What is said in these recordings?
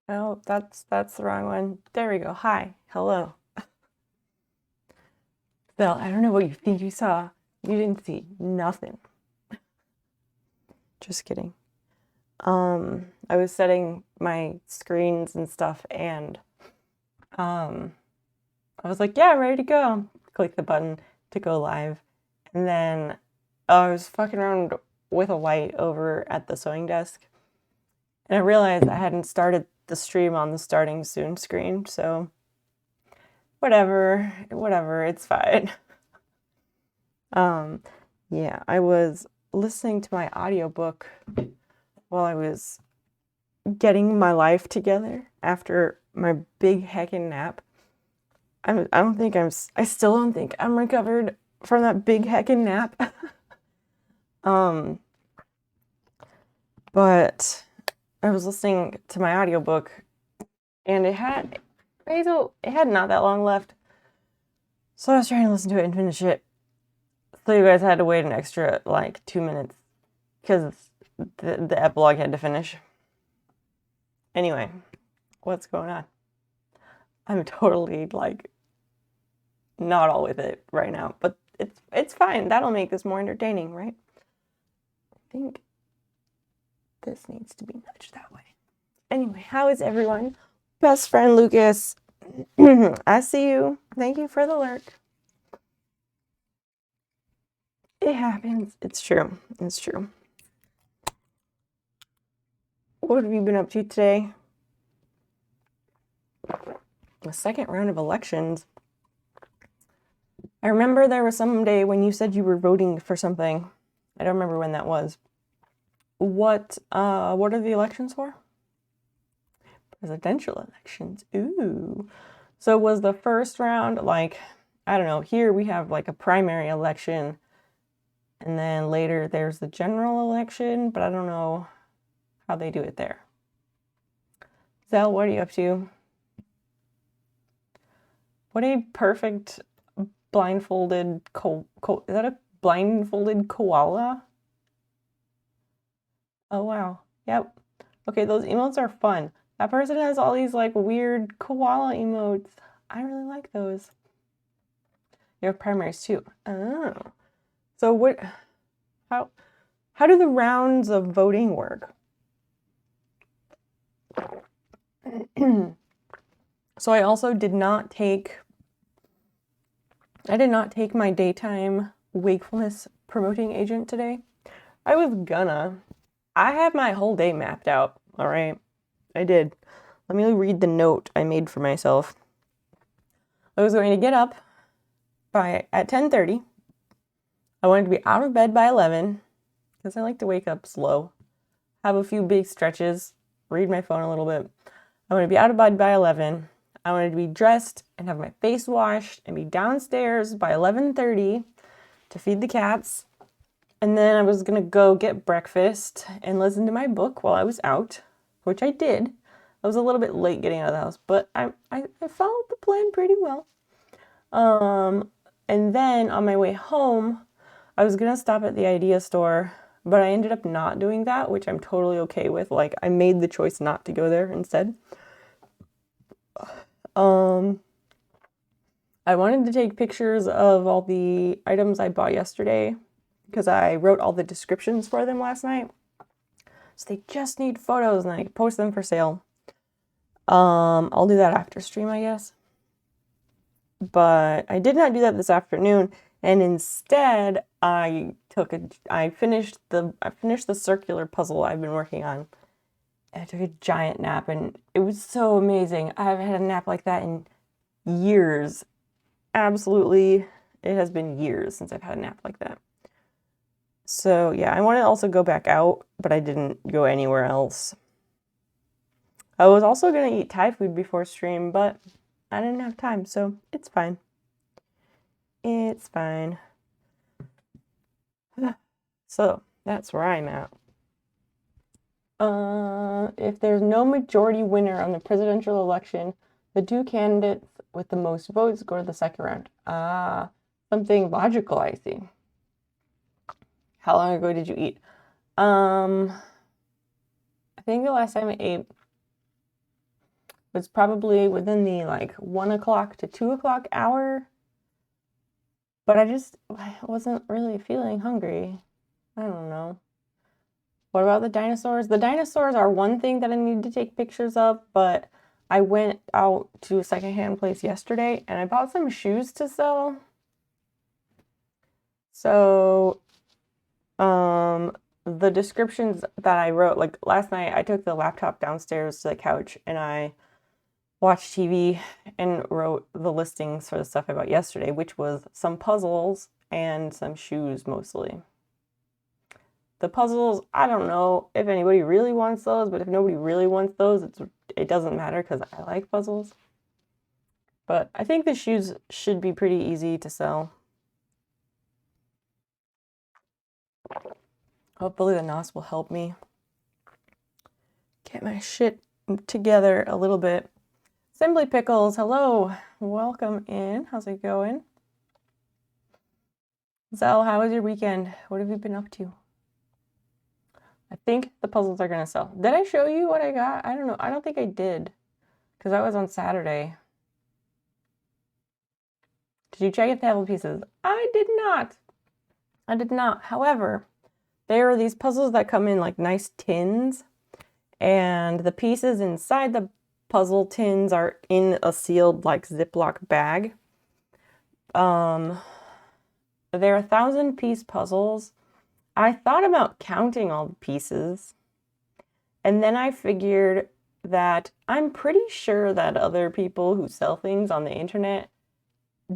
Oh, that's the wrong one. There we go. Hi. Hello. Bill, I don't know what you think you saw. You didn't see nothing. Just kidding. I was setting my screens and stuff, and I was like, yeah, I'm ready to go. Click the button to go live. And then I was fucking around with a light over at the sewing desk. And I realized I hadn't started the stream on the starting soon screen, so whatever, it's fine. Yeah, I was listening to my audiobook while I was getting my life together after my big heckin' nap. I still don't think I'm recovered from that big heckin' nap. But I was listening to my audiobook and it had not that long left. So I was trying to listen to it and finish it. So you guys had to wait an extra like 2 minutes because the epilogue had to finish. Anyway, what's going on? I'm totally like not all with it right now, but it's fine. That'll make this more entertaining, right? I think this needs to be nudged that way. Anyway, how is everyone? Best friend Lucas, I see you. Thank you for the lurk. It happens. It's true. It's true. What have you been up to today? The second round of elections. I remember there was some day when you said you were voting for something. I don't remember when that was. What are the elections for? Presidential elections. Ooh. So was the first round like, I don't know, here we have like a primary election and then later there's the general election, but I don't know how they do it there. Zell, what are you up to? What a perfect blindfolded is that a blindfolded koala? Oh wow. Yep. Okay, those emotes are fun. That person has all these like weird koala emotes. I really like those. You have primaries too. Oh. So how do the rounds of voting work? So I also did not take my daytime wakefulness promoting agent today. I was gonna. I have my whole day mapped out, all right? I did. Let me read the note I made for myself. I was going to get up at 10:30. I wanted to be out of bed by 11 because I like to wake up slow, have a few big stretches, read my phone a little bit. I want to be out of bed by 11. I wanted to be dressed and have my face washed and be downstairs by 11:30 to feed the cats. And then I was going to go get breakfast and listen to my book while I was out, which I did. I was a little bit late getting out of the house, but I followed the plan pretty well. And then on my way home, I was going to stop at the idea store, but I ended up not doing that, which I'm totally okay with. Like, I made the choice not to go there instead. I wanted to take pictures of all the items I bought yesterday because I wrote all the descriptions for them last night. So they just need photos and I can post them for sale. I'll do that after stream, I guess. But I did not do that this afternoon, and instead I finished the circular puzzle I've been working on. And I took a giant nap and it was so amazing. I haven't had a nap like that in years. Absolutely, it has been years since I've had a nap like that. So yeah, I want to also go back out, but I didn't go anywhere else. I was also going to eat Thai food before stream, but I didn't have time, so it's fine. It's fine. So that's where I'm at. If there's no majority winner on the presidential election, the two candidates with the most votes go to the second round. Ah, something logical, I see. How long ago did you eat? I think the last time I ate was probably within the like 1 o'clock to 2 o'clock hour. But I wasn't really feeling hungry. I don't know. What about the dinosaurs? The dinosaurs are one thing that I need to take pictures of, but I went out to a secondhand place yesterday and I bought some shoes to sell. So, the descriptions that I wrote, like last night, I took the laptop downstairs to the couch and I watched TV and wrote the listings for the stuff I bought yesterday, which was some puzzles and some shoes mostly. The puzzles, I don't know if anybody really wants those, but if nobody really wants those, it doesn't matter because I like puzzles. But I think the shoes should be pretty easy to sell. Hopefully the NOS will help me get my shit together a little bit. Simply Pickles, hello. Welcome in. How's it going? Zell, how was your weekend? What have you been up to? I think the puzzles are going to sell. Did I show you what I got? I don't know. I don't think I did because that was on Saturday. Did you check if they have the pieces? I did not. I did not. However, there are these puzzles that come in like nice tins, and the pieces inside the puzzle tins are in a sealed like Ziploc bag. They're 1,000-piece puzzles. I thought about counting all the pieces, and then I figured that I'm pretty sure that other people who sell things on the internet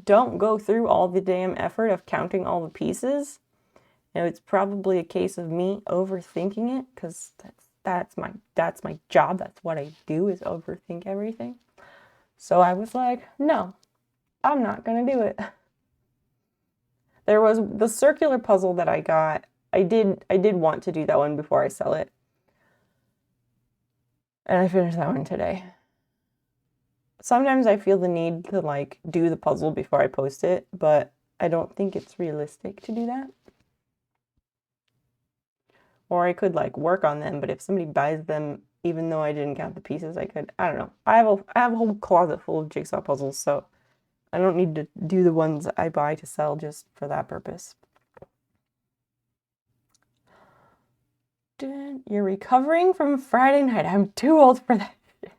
don't go through all the damn effort of counting all the pieces. And it's probably a case of me overthinking it because that's my job. That's what I do, is overthink everything. So I was like, no, I'm not gonna do it. There was the circular puzzle that I got. I did want to do that one before I sell it. And I finished that one today. Sometimes I feel the need to like do the puzzle before I post it, but I don't think it's realistic to do that. Or I could like work on them, but if somebody buys them, even though I didn't count the pieces, I could, I don't know. I have a whole closet full of jigsaw puzzles, so I don't need to do the ones I buy to sell just for that purpose. You're recovering from Friday night. I'm too old for that shit.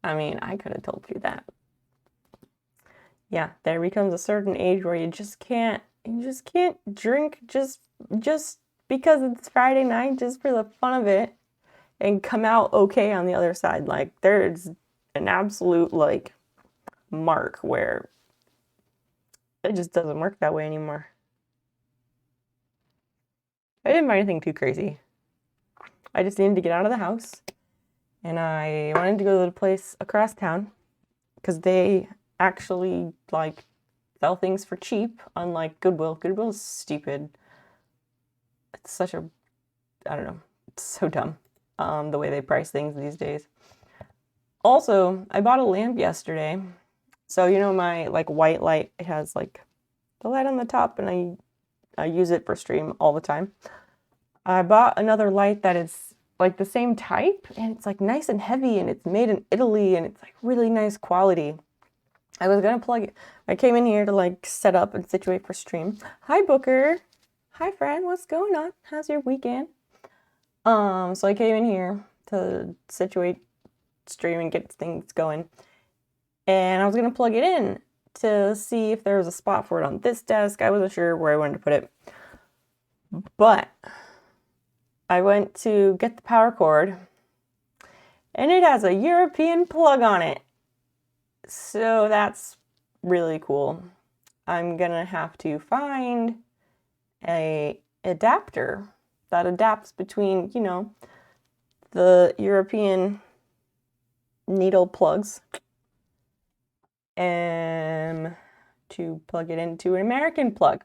I mean, I could have told you that. Yeah, there becomes a certain age where you just can't drink just because it's Friday night, just for the fun of it, and come out okay on the other side. Like, there's an absolute like mark where it just doesn't work that way anymore. I didn't buy anything too crazy. I just needed to get out of the house, and I wanted to go to the place across town because they actually like sell things for cheap, unlike Goodwill. Goodwill's stupid. It's such a, I don't know, it's so dumb, the way they price things these days. Also, I bought a lamp yesterday. So, you know, my like white light, it has like the light on the top, and I use it for stream all the time. I bought another light that is like the same type, and it's like nice and heavy, and it's made in Italy, and it's like really nice quality. I was gonna plug it. I came in here to like set up and situate for stream. Hi, Booker. Hi, friend. What's going on? How's your weekend? So I came in here to situate, stream, and get things going. And I was gonna plug it in to see if there was a spot for it on this desk. I wasn't sure where I wanted to put it. But I went to get the power cord, and it has a European plug on it. So that's really cool. I'm gonna have to find a adapter that adapts between, you know, the European needle plugs and to plug it into an American plug.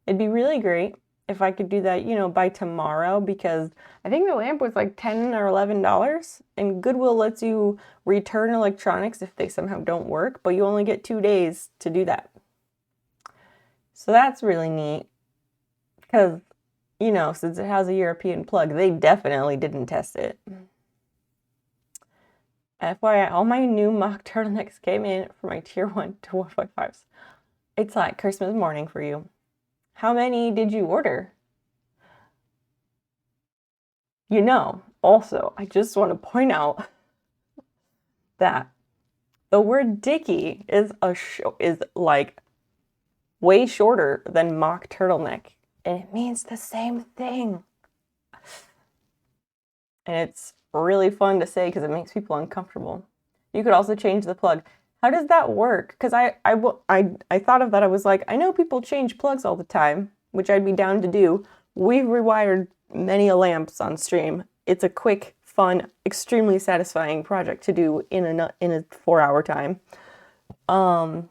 It'd be really great if I could do that, you know, by tomorrow, because I think the lamp was like $10 or $11, and Goodwill lets you return electronics if they somehow don't work, but you only get 2 days to do that. So that's really neat, because, you know, since it has a European plug, they definitely didn't test it. FYI, all my new mock turtlenecks came in for my tier 1 to 1.5s. It's like Christmas morning for you. How many did you order? You know, also, I just want to point out that the word dicky is like way shorter than mock turtleneck, and it means the same thing. And it's really fun to say because it makes people uncomfortable. You could also change the plug. How does that work? Because I thought of that. I was like, I know people change plugs all the time, which I'd be down to do. We've rewired many lamps on stream. It's a quick, fun, extremely satisfying project to do in a 4-hour time. But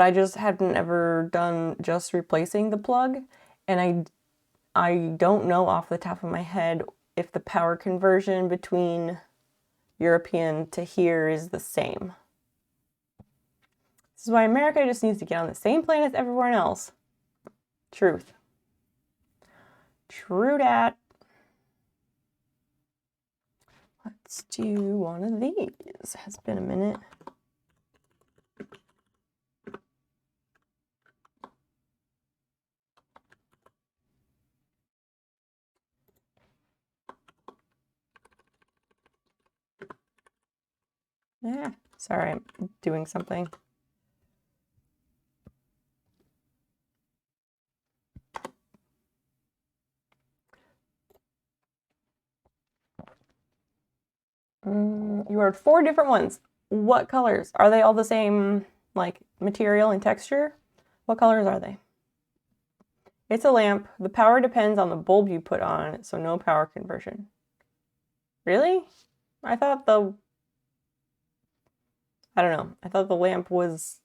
I just hadn't ever done just replacing the plug, and I don't know off the top of my head if the power conversion between European to here is the same. This is why America just needs to get on the same plane as everyone else. Truth. True dat. Let's do one of these. Has been a minute. Yeah, sorry, I'm doing something. You ordered 4 different ones. What colors? Are they all the same, like, material and texture? What colors are they? It's a lamp. The power depends on the bulb you put on it, so no power conversion. Really? I thought I don't know. I thought the lamp was...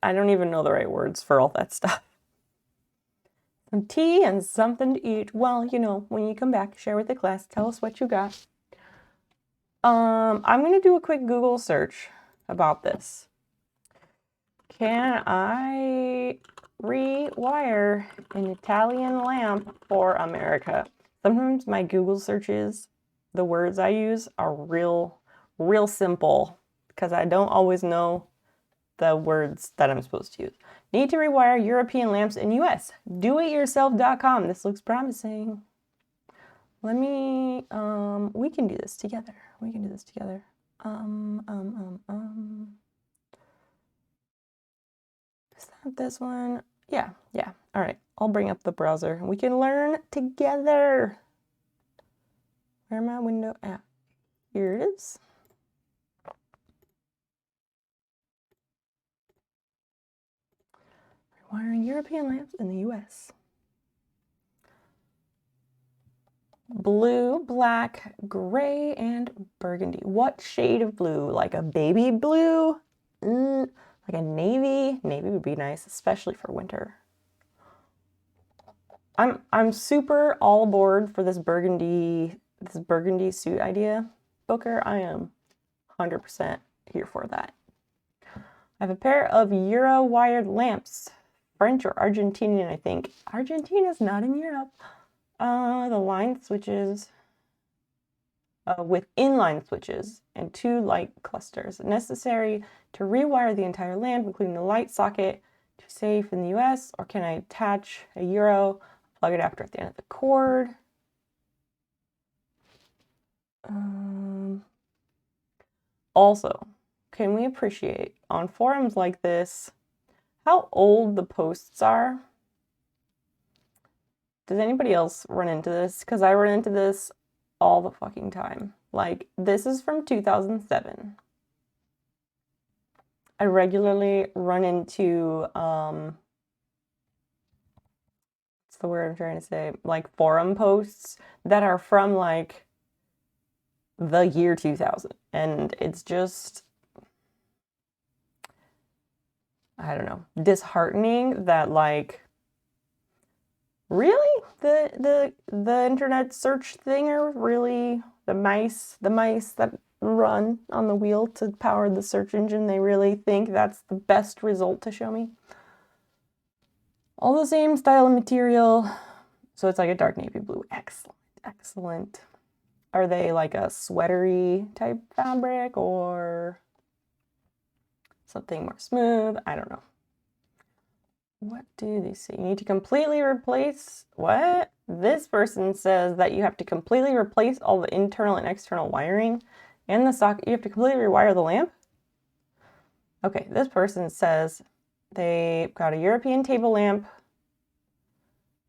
I don't even know the right words for all that stuff. Some tea and something to eat. Well, you know, when you come back, share with the class. Tell us what you got. I'm going to do a quick Google search about this. Can I rewire an Italian lamp for America? Sometimes my Google searches, the words I use are real simple because I don't always know the words that I'm supposed to use. Need to rewire European lamps in US. Doityourself.com. This looks promising. Let me, we can do this together. We can do this together. Is that this one? Yeah. All right, I'll bring up the browser. We can learn together. Where my window at? Here it is. Rewiring European lamps in the US. Blue, black, gray, and burgundy. What shade of blue? Like a baby blue? Like a navy? Navy would be nice, especially for winter. I'm super all aboard for this burgundy suit idea, Booker. I am 100% here for that. I have a pair of Euro wired lamps, French or Argentinian, I think. Argentina's not in Europe. The line switches with inline switches and 2 light clusters necessary to rewire the entire lamp, including the light socket, to safe in the US, or can I attach a Euro, plug it after at the end of the cord? Also, can we appreciate on forums like this how old the posts are? Does anybody else run into this? Because I run into this all the fucking time. Like, this is from 2007. I regularly run into, what's the word I'm trying to say? Like, forum posts that are from, like, the year 2000. And it's just, I don't know, disheartening that, like, really? The internet search thinger, really? The mice that run on the wheel to power the search engine, they really think that's the best result to show me? All the same style and material. So it's like a dark navy blue. Excellent. Are they like a sweatery type fabric or something more smooth? I don't know. What do they say? You need to completely replace what? This person says that you have to completely replace all the internal and external wiring and the socket. You have to completely rewire the lamp? Okay, this person says they got a European table lamp.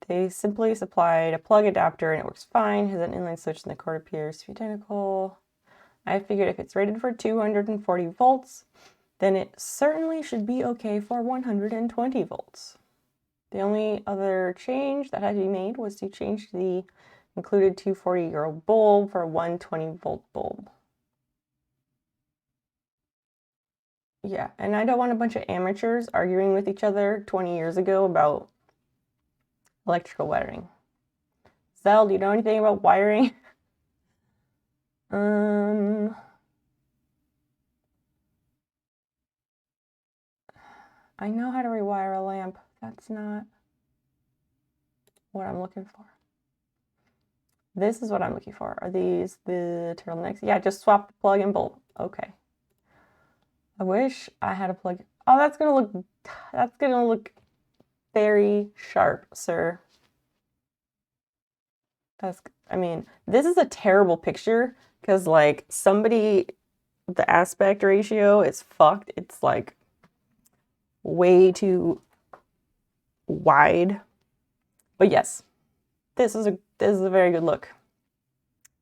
They simply supplied a plug adapter and it works fine. Has an inline switch and the cord appears to be identical. I figured if it's rated for 240 volts, then it certainly should be okay for 120 volts. The only other change that had to be made was to change the included 240 euro bulb for a 120 volt bulb. Yeah, and I don't want a bunch of amateurs arguing with each other 20 years ago about electrical wiring. Zell, do you know anything about wiring? I know how to rewire a lamp. That's not what I'm looking for. This is what I'm looking for. Are these the turtlenecks? Yeah, just swap the plug and bulb. Okay. I wish I had a plug. Oh, that's gonna look very sharp, sir. I mean, this is a terrible picture because like the aspect ratio is fucked. It's like way too wide. But yes, this is a very good look.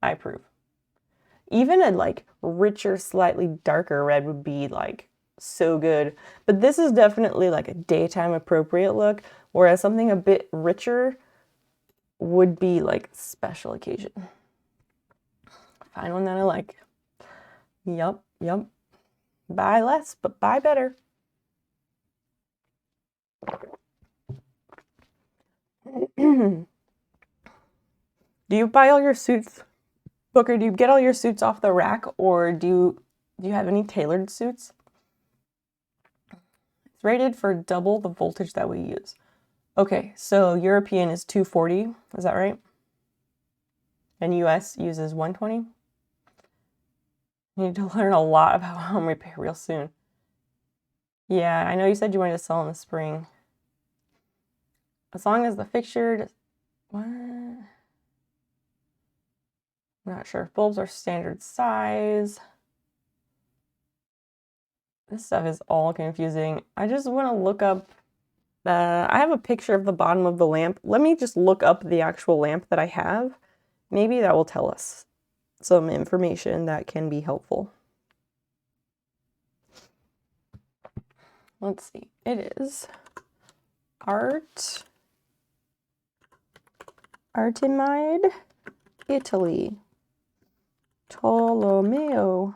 I approve. Even a like richer, slightly darker red would be like so good. But this is definitely like a daytime appropriate look, whereas something a bit richer would be like special occasion. Find one that I like. Yup. Buy less, but buy better. Do you buy all your suits, Booker? Do you get all your suits off the rack, or do you have any tailored suits? It's rated for double the voltage that we use. Okay, so European is 240, is that right? And US uses 120? You need to learn a lot about home repair real soon. Yeah, I know you said you wanted to sell in the spring. As long as the fixture... What? I'm not sure if bulbs are standard size. This stuff is all confusing. I just want to look up... I have a picture of the bottom of the lamp. Let me just look up the actual lamp that I have. Maybe that will tell us some information that can be helpful. Let's see. It is Artemide, Italy. Tolomeo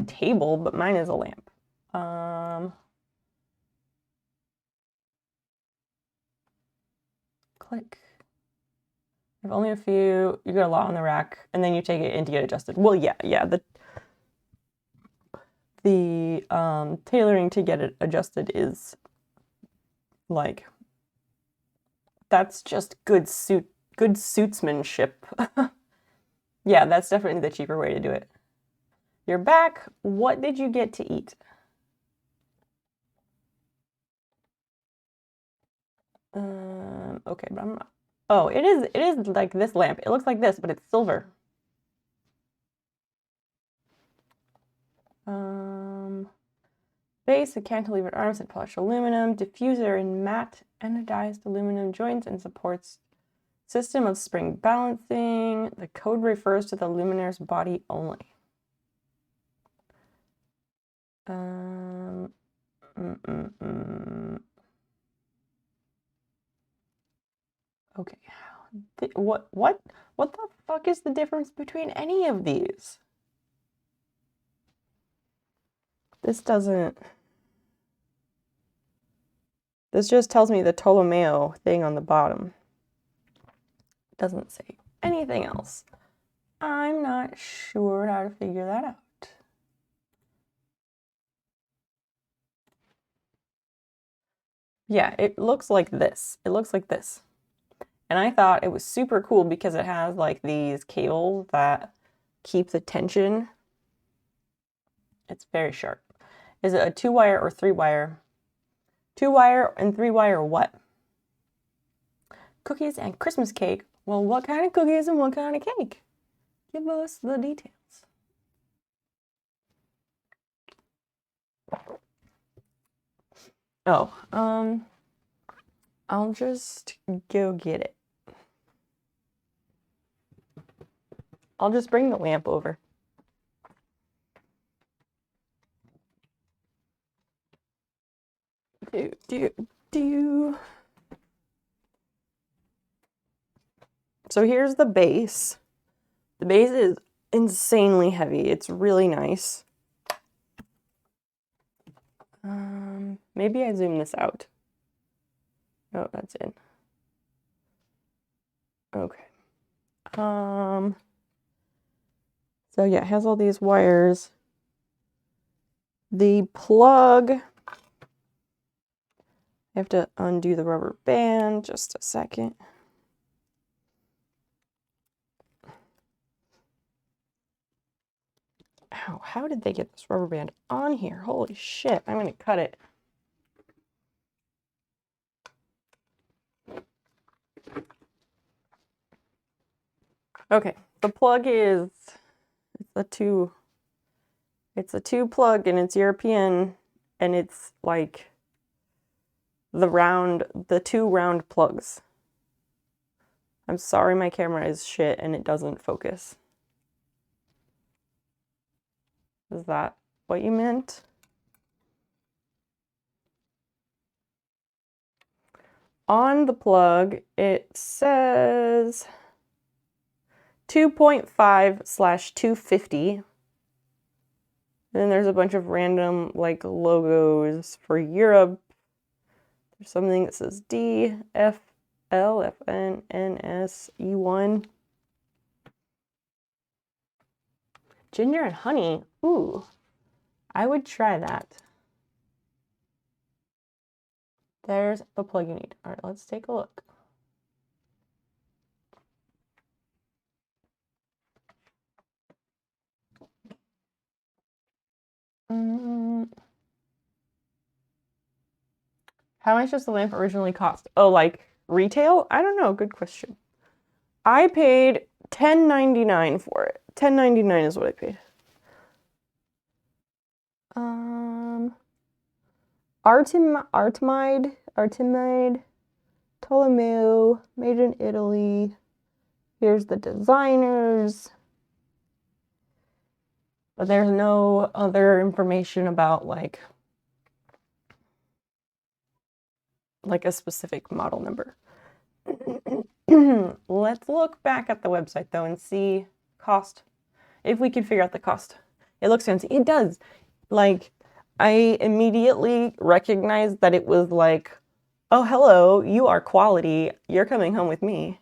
table, but mine is a lamp. Click. If only a few, you get a lot on the rack, and then you take it in to get adjusted. Well, yeah, the tailoring to get it adjusted is like, that's just good suitsmanship. Yeah, that's definitely the cheaper way to do it. You're back. What did you get to eat? Okay, but I'm not. Oh, it is like this lamp. It looks like this, but it's silver. Base and cantilevered arms and polished aluminum. Diffuser in matte anodized aluminum joints and supports system of spring balancing. The code refers to the luminaire's body only. Okay. What the fuck is the difference between any of these? This just tells me the Ptolomeo thing on the bottom. It doesn't say anything else. I'm not sure how to figure that out. Yeah, it looks like this. It looks like this. And I thought it was super cool because it has like these cables that keep the tension. It's very sharp. Is it a 2-wire or 3-wire? 2-wire and 3-wire what? Cookies and Christmas cake. Well, what kind of cookies and what kind of cake? Give us the details. Oh, I'll just go get it. I'll just bring the lamp over. So here's the base. The base is insanely heavy. It's really nice. Maybe I zoom this out. Oh, that's in. Okay. So yeah, it has all these wires. The plug, I have to undo the rubber band, just a second. Ow, how did they get this rubber band on here? Holy shit, I'm gonna cut it. Okay, the plug is, it's a 2 plug and it's European and it's like the 2 round plugs. I'm sorry my camera is shit and it doesn't focus. Is that what you meant? On the plug, it says 2.5/250. Then there's a bunch of random like logos for Europe. There's something that says D, F, L, F, N, N, S, E1. Ginger and honey. Ooh, I would try that. There's the plug you need. All right, let's take a look. How much does the lamp originally cost? Oh, like retail? I don't know. Good question. I paid $10.99 for it. $10.99 is what I paid. Artemide, Tolomeo, made in Italy. Here's the designers. But there's no other information about like a specific model number. Let's look back at the website though and see cost. If we can figure out the cost. It looks fancy. It does. Like, I immediately recognized that it was like, oh, hello, you are quality. You're coming home with me.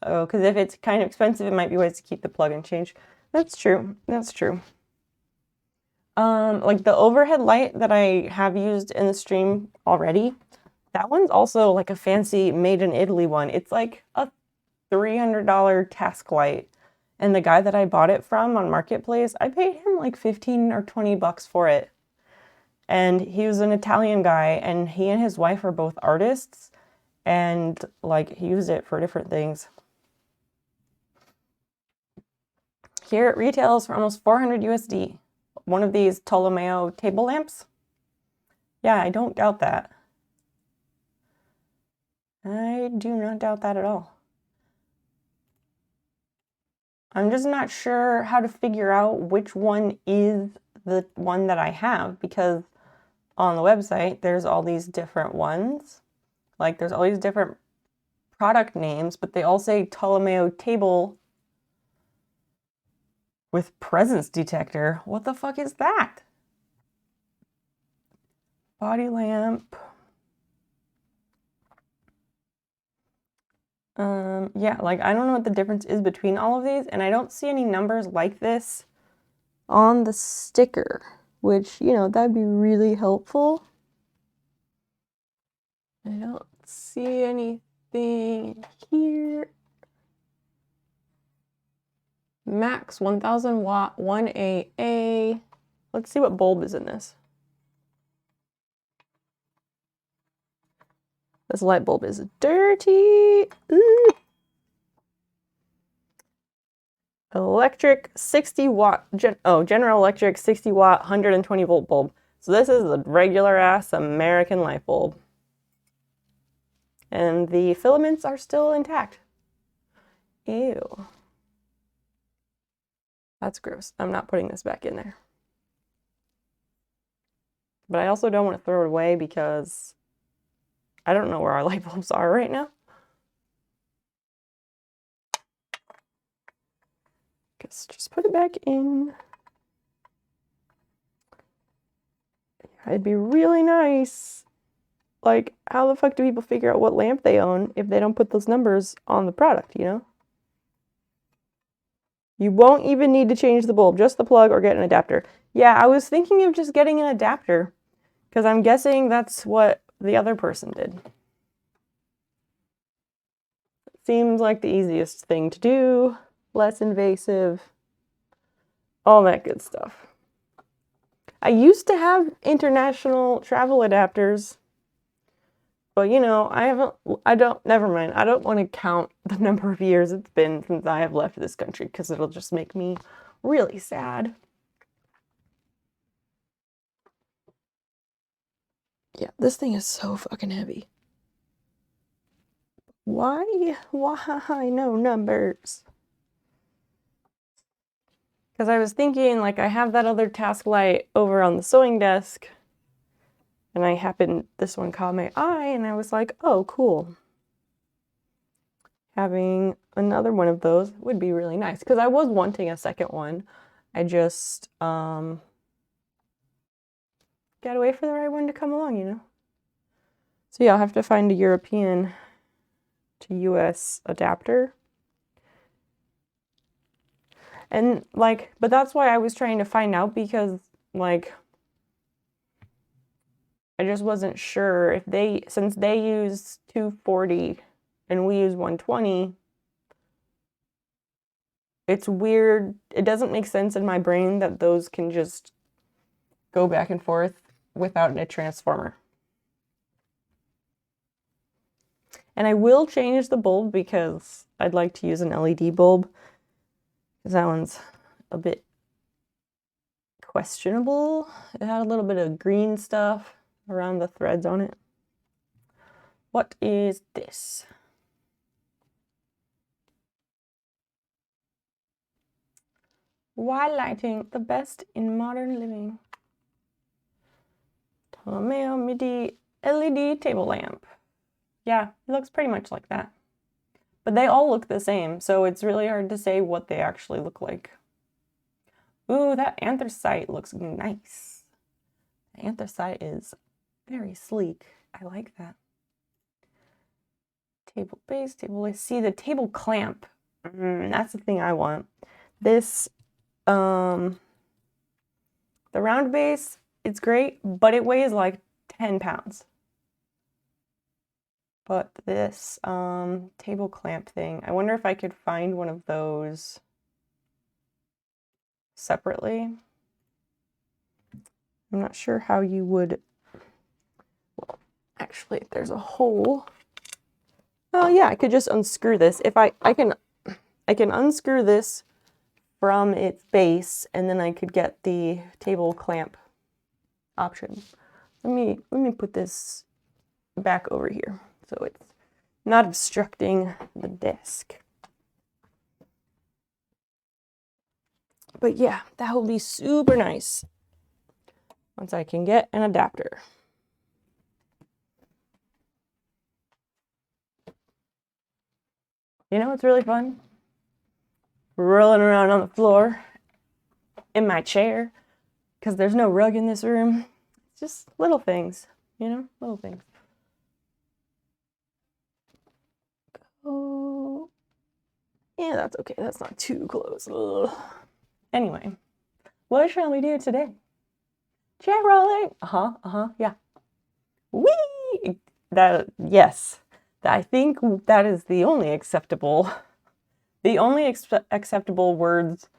Oh, because if it's kind of expensive, it might be ways to keep the plug and change. That's true. That's true. Like the overhead light that I have used in the stream already, that one's also like a fancy made in Italy one. It's like a $300 task light. And the guy that I bought it from on Marketplace, I paid him like 15 or 20 bucks for it. And he was an Italian guy, and he and his wife are both artists, and like he used it for different things. Here it retails for almost 400 USD. One of these Tolomeo table lamps. Yeah, I don't doubt that. I do not doubt that at all. I'm just not sure how to figure out which one is the one that I have, because on the website there's all these different ones. Like there's all these different product names, but they all say Ptolemy table with presence detector. What the fuck is that? Body lamp. Yeah, like I don't know what the difference is between all of these, and I don't see any numbers like this on the sticker, which, you know, that'd be really helpful. I don't see anything here. Max 1000 watt, 1AA. Let's see what bulb is in this. This light bulb is dirty. Ooh. Electric 60 watt, General Electric 60 watt, 120 volt bulb. So this is a regular ass American light bulb. And the filaments are still intact. Ew. That's gross. I'm not putting this back in there. But I also don't want to throw it away because I don't know where our light bulbs are right now. Guess just put it back in. It'd be really nice. Like, how the fuck do people figure out what lamp they own if they don't put those numbers on the product, you know? You won't even need to change the bulb, just the plug or get an adapter. Yeah, I was thinking of just getting an adapter because I'm guessing that's what the other person did. Seems like the easiest thing to do, less invasive, all that good stuff. I used to have international travel adapters, but you know, never mind. I don't want to count the number of years it's been since I have left this country because it'll just make me really sad. Yeah, this thing is so fucking heavy. Why no numbers? Because I was thinking, like, I have that other task light over on the sewing desk, and this one caught my eye, and I was like, oh, cool. Having another one of those would be really nice, because I was wanting a second one. I just, gotta wait for the right one to come along, you know? So yeah, I'll have to find a European to US adapter. And like, but that's why I was trying to find out because like, I just wasn't sure if since they use 240 and we use 120, it's weird. It doesn't make sense in my brain that those can just go back and forth without a transformer. And I will change the bulb because I'd like to use an LED bulb. Because that one's a bit questionable. It had a little bit of green stuff around the threads on it. What is this? Why lighting? The best in modern living. Tolomeo MIDI LED table lamp. Yeah, it looks pretty much like that. But they all look the same, so it's really hard to say what they actually look like. Ooh, that anthracite looks nice. The anthracite is very sleek. I like that. Table base, table base. See, the table clamp. That's the thing I want. This, the round base, it's great, but it weighs like 10 pounds. But this table clamp thing, I wonder if I could find one of those separately. I'm not sure how you would, well, actually, if there's a hole. Oh yeah, I could just unscrew this. If I can unscrew this from its base, and then I could get the table clamp option. Let me put this back over here so it's not obstructing the desk. But yeah, that will be super nice once I can get an adapter. You know what's really fun? Rolling around on the floor in my chair because there's no rug in this room. It's just little things, you know, little things. Oh, yeah, that's okay. That's not too close. Ugh. Anyway, what shall we do today? Chair rolling. Yeah. Whee! yes, I think that is the only acceptable words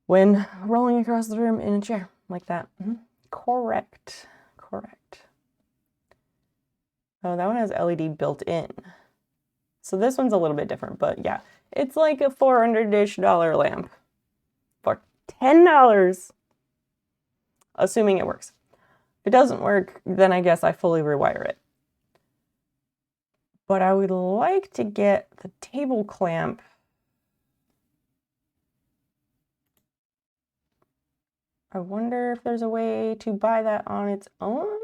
when rolling across the room in a chair like that. Correct. Oh, that one has LED built in. So this one's a little bit different, but yeah, it's like a $400-ish lamp for $10, assuming it works. If it doesn't work, then I guess I fully rewire it. But I would like to get the table clamp. I wonder if there's a way to buy that on its own.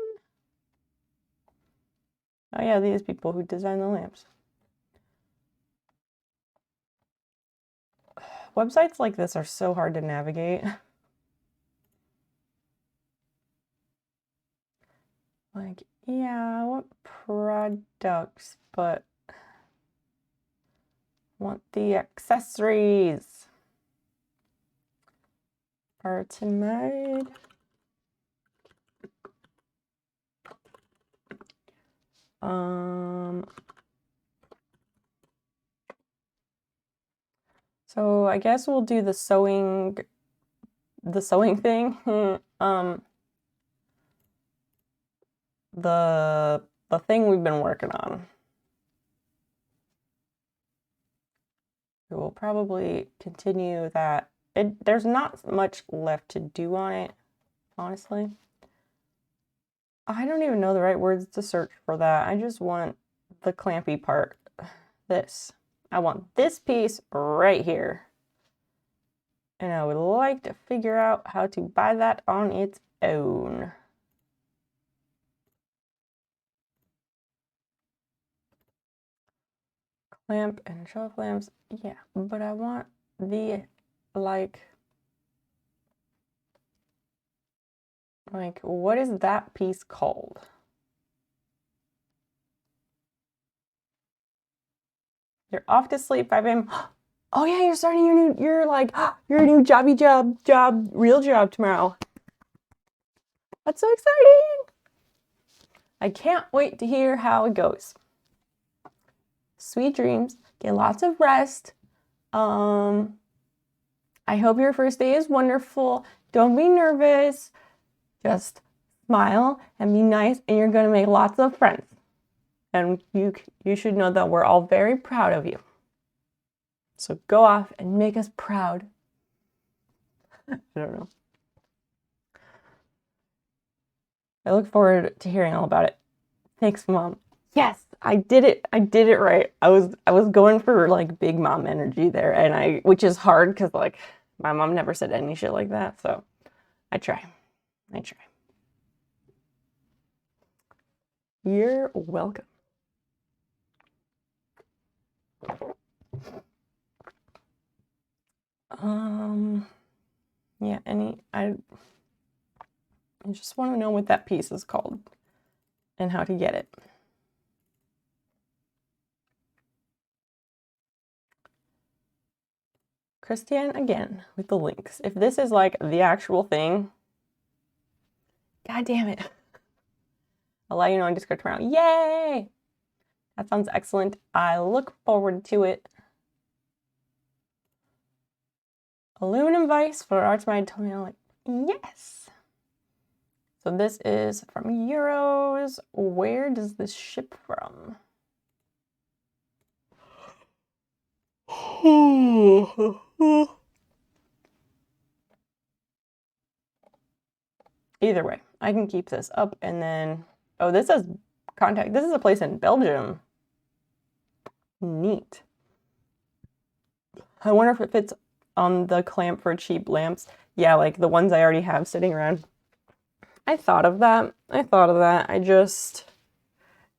Oh yeah, these people who design the lamps. Websites like this are so hard to navigate. Like, yeah, I want products, but I want the accessories. Artemide. So I guess we'll do the sewing thing. The thing we've been working on. We will probably continue that. There's not much left to do on it, honestly. I don't even know the right words to search for that. I just want the clampy part. This. I want this piece right here. And I would like to figure out how to buy that on its own. Clamp and shelf lamps, yeah, but I want the, like, what is that piece called? You're off to sleep, 5 a.m. Oh yeah, you're starting your new, your new real job tomorrow. That's so exciting. I can't wait to hear how it goes. Sweet dreams, get lots of rest. I hope your first day is wonderful. Don't be nervous. Just smile and be nice, and you're going to make lots of friends. And you should know that we're all very proud of you. So go off and make us proud. I don't know. I look forward to hearing all about it. Thanks, Mom. Yes, I did it. I did it right. I was going for like big mom energy there, and which is hard because like my mom never said any shit like that. So I try. You're welcome. Yeah, I just want to know what that piece is called and how to get it. Christiane again with the links. If this is like the actual thing, god damn it. I'll let you know on Discord tomorrow. Yay! That sounds excellent. I look forward to it. Aluminum vise for Artemide. Tell me, I'm like, yes. So this is from Euros. Where does this ship from? Either way, I can keep this up and then, oh, this says contact. This is a place in Belgium. Neat. I wonder if it fits on the clamp for cheap lamps. Yeah, like the ones I already have sitting around. I thought of that. I just,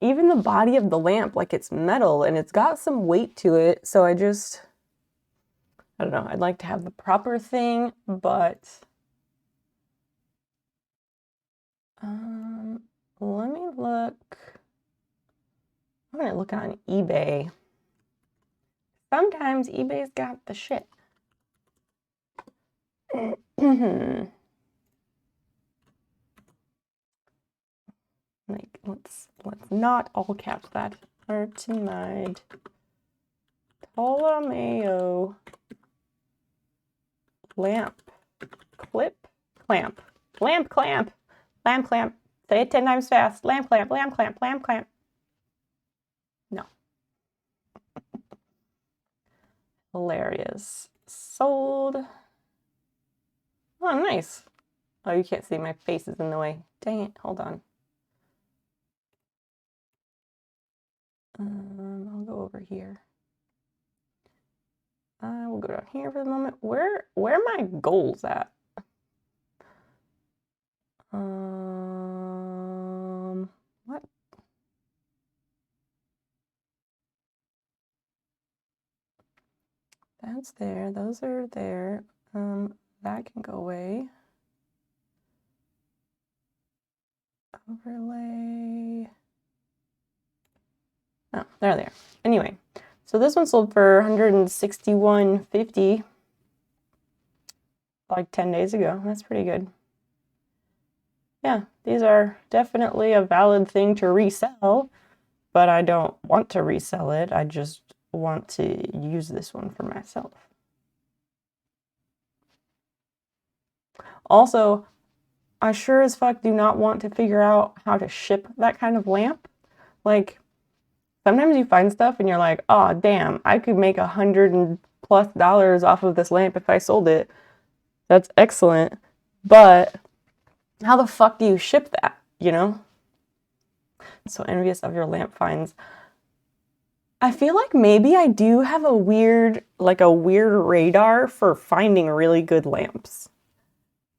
even the body of the lamp, like it's metal and it's got some weight to it. So I don't know. I'd like to have the proper thing, but let me look. I'm gonna look on eBay. Sometimes eBay's got the shit. Like, let's not all caps that. Artemide Ptolemaeo lamp clip clamp lamp clamp lamp clamp. Say it 10 times fast. Lamp clamp, lamp clamp, lamp clamp. No. Hilarious. Sold. Oh, nice. Oh, you can't see, my face is in the way. Dang it, hold on. I'll go over here. I will go down here for the moment. Where are my goals at? What? That's there. Those are there. That can go away. Overlay. Oh, there they are. Anyway, so this one sold for $161.50 like 10 days ago. That's pretty good. Yeah, these are definitely a valid thing to resell, but I don't want to resell it. I just want to use this one for myself. Also, I sure as fuck do not want to figure out how to ship that kind of lamp. Like, sometimes you find stuff and you're like, oh, damn, I could make $100+ off of this lamp if I sold it. That's excellent. But how the fuck do you ship that, you know? So envious of your lamp finds. I feel like maybe I do have a weird radar for finding really good lamps.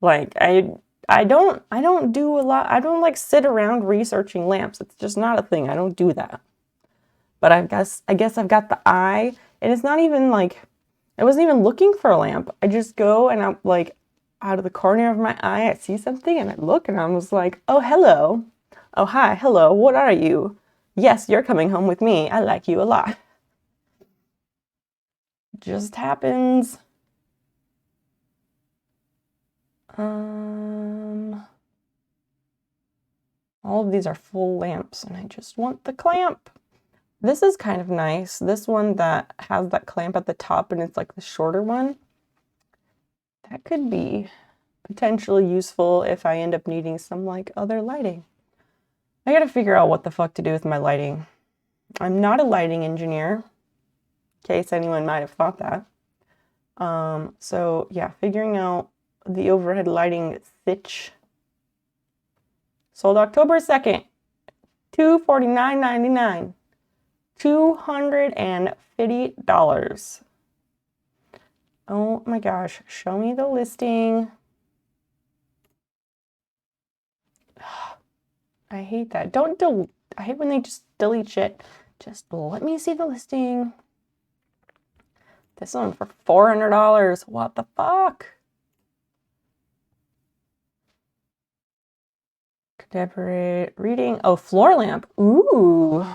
Like, I don't do a lot. I don't like sit around researching lamps. It's just not a thing. I don't do that. But I guess I've got the eye, and it's not even like, I wasn't even looking for a lamp. I just go and I'm like, out of the corner of my eye, I see something and I look and I was like, oh, hello. Oh, hi, hello, what are you? Yes, you're coming home with me. I like you a lot. Just happens. All of these are full lamps and I just want the clamp. This is kind of nice. This one that has that clamp at the top and it's like the shorter one. That could be potentially useful if I end up needing some like other lighting. I gotta figure out what the fuck to do with my lighting. I'm not a lighting engineer, in case anyone might have thought that. So yeah, figuring out the overhead lighting sitch. Sold October 2nd, $249.99. $250. Oh my gosh, show me the listing. I hate that. I hate when they just delete shit. Just let me see the listing. This one for $400. What the fuck? Contemporary reading. Oh, floor lamp. Ooh.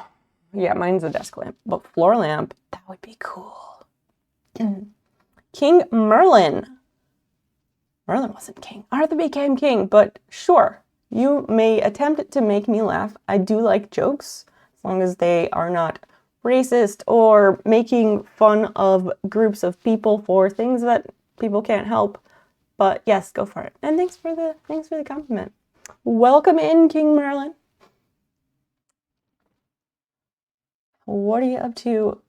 Yeah, mine's a desk lamp, but floor lamp, that would be cool. King Merlin. Merlin wasn't king. Arthur became king, but sure. You may attempt to make me laugh. I do like jokes, as long as they are not racist or making fun of groups of people for things that people can't help. But yes, go for it. And thanks for the compliment. Welcome in, King Merlin. What are you up to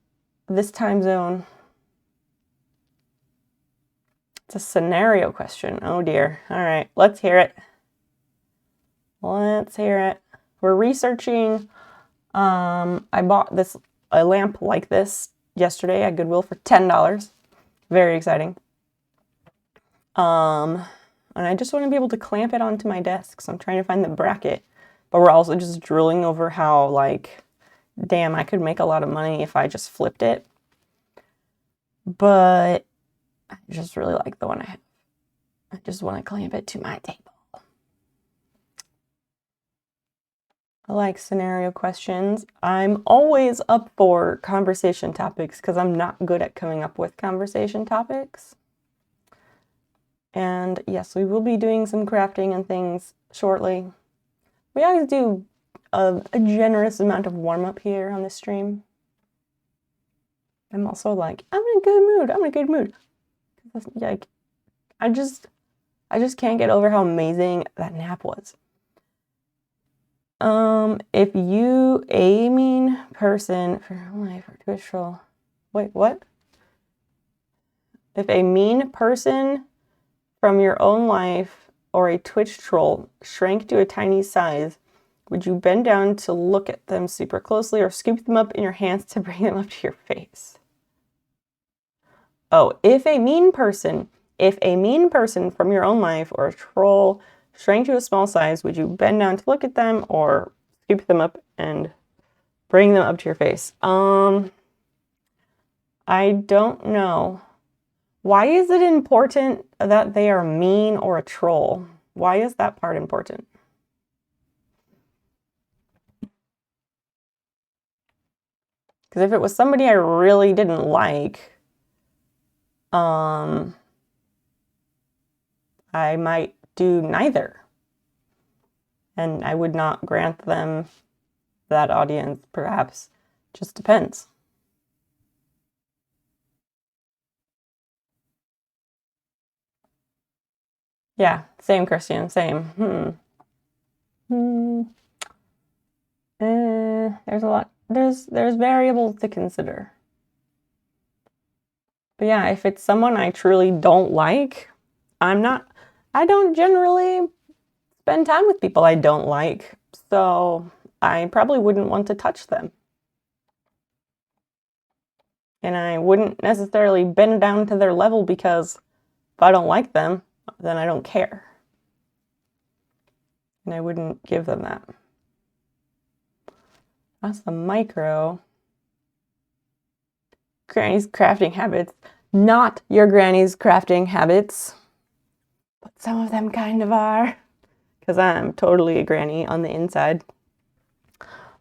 this time zone? It's a scenario question. Oh dear. All right, let's hear it. Let's hear it. We're researching. I bought a lamp like this yesterday at Goodwill for $10. Very exciting. And I just want to be able to clamp it onto my desk, so I'm trying to find the bracket. But we're also just drooling over how, like, damn, I could make a lot of money if I just flipped it. But I just really like the one I have. I just want to clamp it to my table. I like scenario questions. I'm always up for conversation topics because I'm not good at coming up with conversation topics. And yes, we will be doing some crafting and things shortly. We always do a generous amount of warm-up here on this stream. I'm also like, I'm in a good mood. I'm in a good mood. Like, I just can't get over how amazing that nap was. If you a mean person for life or Twitch troll. Wait, what? If a mean person from your own life or a Twitch troll shrank to a tiny size, would you bend down to look at them super closely or scoop them up in your hands to bring them up to your face? Oh, if a mean person from your own life or a troll shrank to a small size, would you bend down to look at them or scoop them up and bring them up to your face? I don't know. Why is it important that they are mean or a troll? Why is that part important? Because if it was somebody I really didn't like, I might do neither. And I would not grant them that audience, perhaps. Just depends. Yeah, same, Christian, same. There's a lot. There's variables to consider. But yeah, if it's someone I truly don't like, I don't generally spend time with people I don't like, so I probably wouldn't want to touch them. And I wouldn't necessarily bend down to their level because if I don't like them, then I don't care. And I wouldn't give them that. That's the micro. Granny's crafting habits. Not your granny's crafting habits. But some of them kind of are. Because I'm totally a granny on the inside.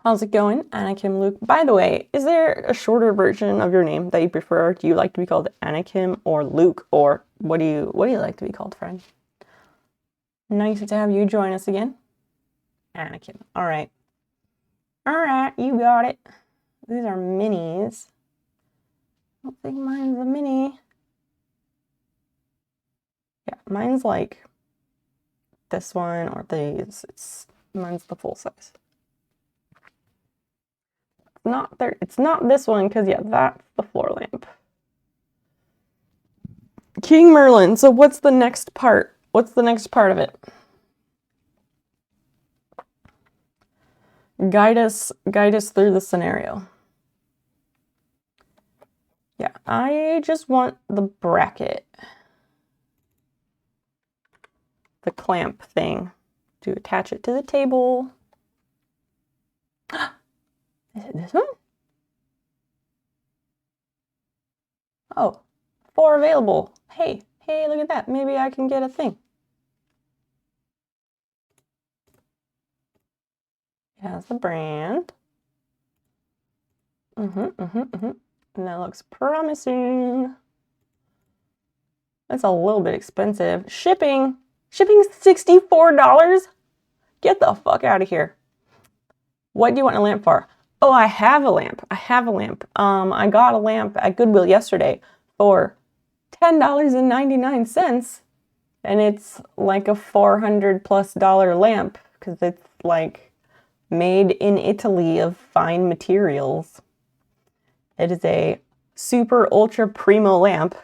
How's it going? Anakim Luke. By the way, is there a shorter version of your name that you prefer? Do you like to be called Anakim or Luke? Or what do you like to be called, friend? Nice to have you join us again. Anakim. Alright. Alright, you got it. These are minis. I don't think mine's a mini. Yeah, mine's like this one or these. Mine's the full size. It's not this one because yeah, that's the floor lamp. King Merlin. So what's the next part? What's the next part of it? Guide us through the scenario. Yeah, I just want the bracket. The clamp thing to attach it to the table. Is it this one? Oh, 4 available. Hey, look at that. Maybe I can get a thing. It has the brand. And that looks promising. That's a little bit expensive. Shipping $64? Get the fuck out of here. What do you want a lamp for? Oh, I have a lamp. I got a lamp at Goodwill yesterday for $10.99. And it's like a $400+ lamp because it's like made in Italy of fine materials. It is a super ultra primo lamp.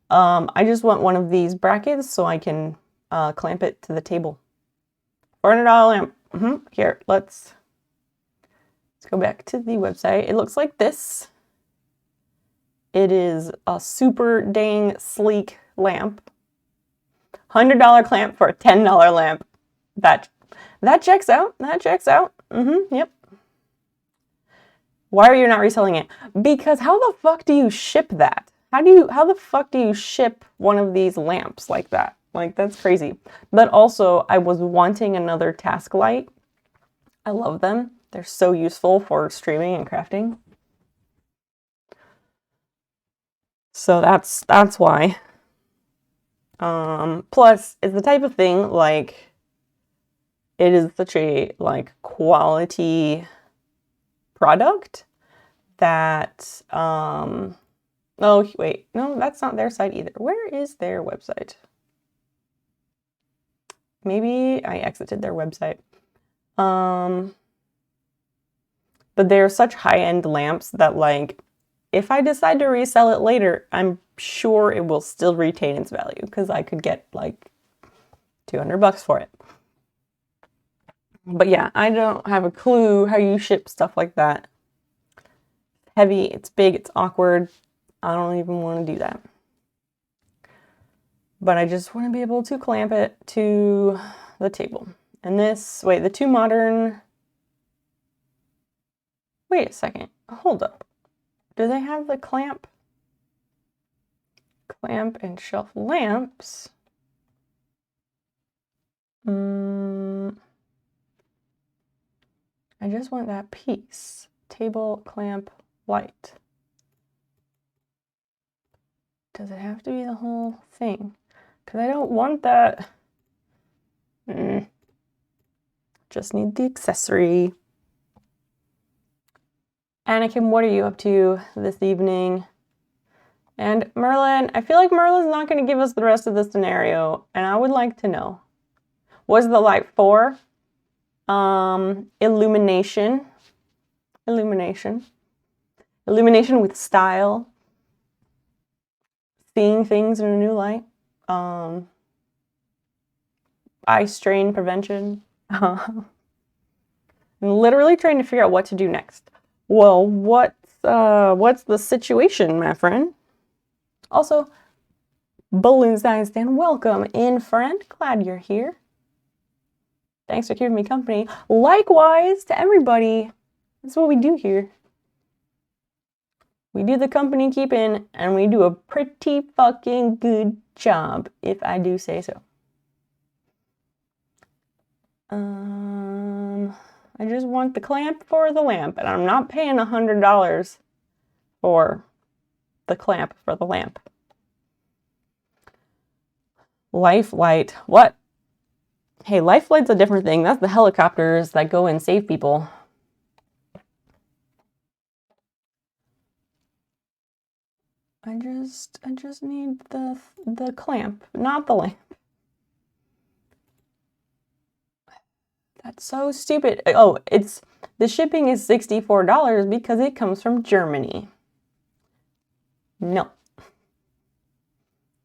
I just want one of these brackets so I can clamp it to the table. $400 lamp. Here, let's go back to the website. It looks like this. It is a super dang sleek lamp. $100 clamp for a $10 lamp. That checks out. That checks out. Yep. Why are you not reselling it? Because how the fuck do you ship that? How the fuck do you ship one of these lamps like that? Like, that's crazy. But also, I was wanting another task light. I love them. They're so useful for streaming and crafting. So that's why. Plus, it's the type of thing, like, it is such a like quality product that oh wait, no, that's not their site either. Where is their website? Maybe I exited their website. But they're such high-end lamps that like if I decide to resell it later, I'm sure it will still retain its value because I could get like $200 for it. But yeah, I don't have a clue how you ship stuff like that. Heavy, it's big, it's awkward. I don't even want to do that. But I just want to be able to clamp it to the table. And this, wait, the two modern, wait a second, hold up. Do they have the clamp and shelf lamps? I just want that piece. Table, clamp, light. Does it have to be the whole thing? Because I don't want that. Just need the accessory. Anakin, what are you up to this evening? And Merlin, I feel like Merlin's not going to give us the rest of the scenario, and I would like to know. What's the light for? Illumination. Illumination with style. Seeing things in a new light. Eye strain prevention. I'm literally trying to figure out what to do next. Well, what's the situation, my friend? Also, Balloons Nightstand, welcome in, friend. Glad you're here. Thanks for keeping me company. Likewise to everybody. That's what we do here. We do the company keeping, and we do a pretty fucking good job, if I do say so. I just want the clamp for the lamp, and I'm not paying $100 for the clamp for the lamp. Life light. What? Hey, life light's a different thing. That's the helicopters that go and save people. I just need the clamp, not the lamp. That's so stupid. Oh, the shipping is $64 because it comes from Germany. No.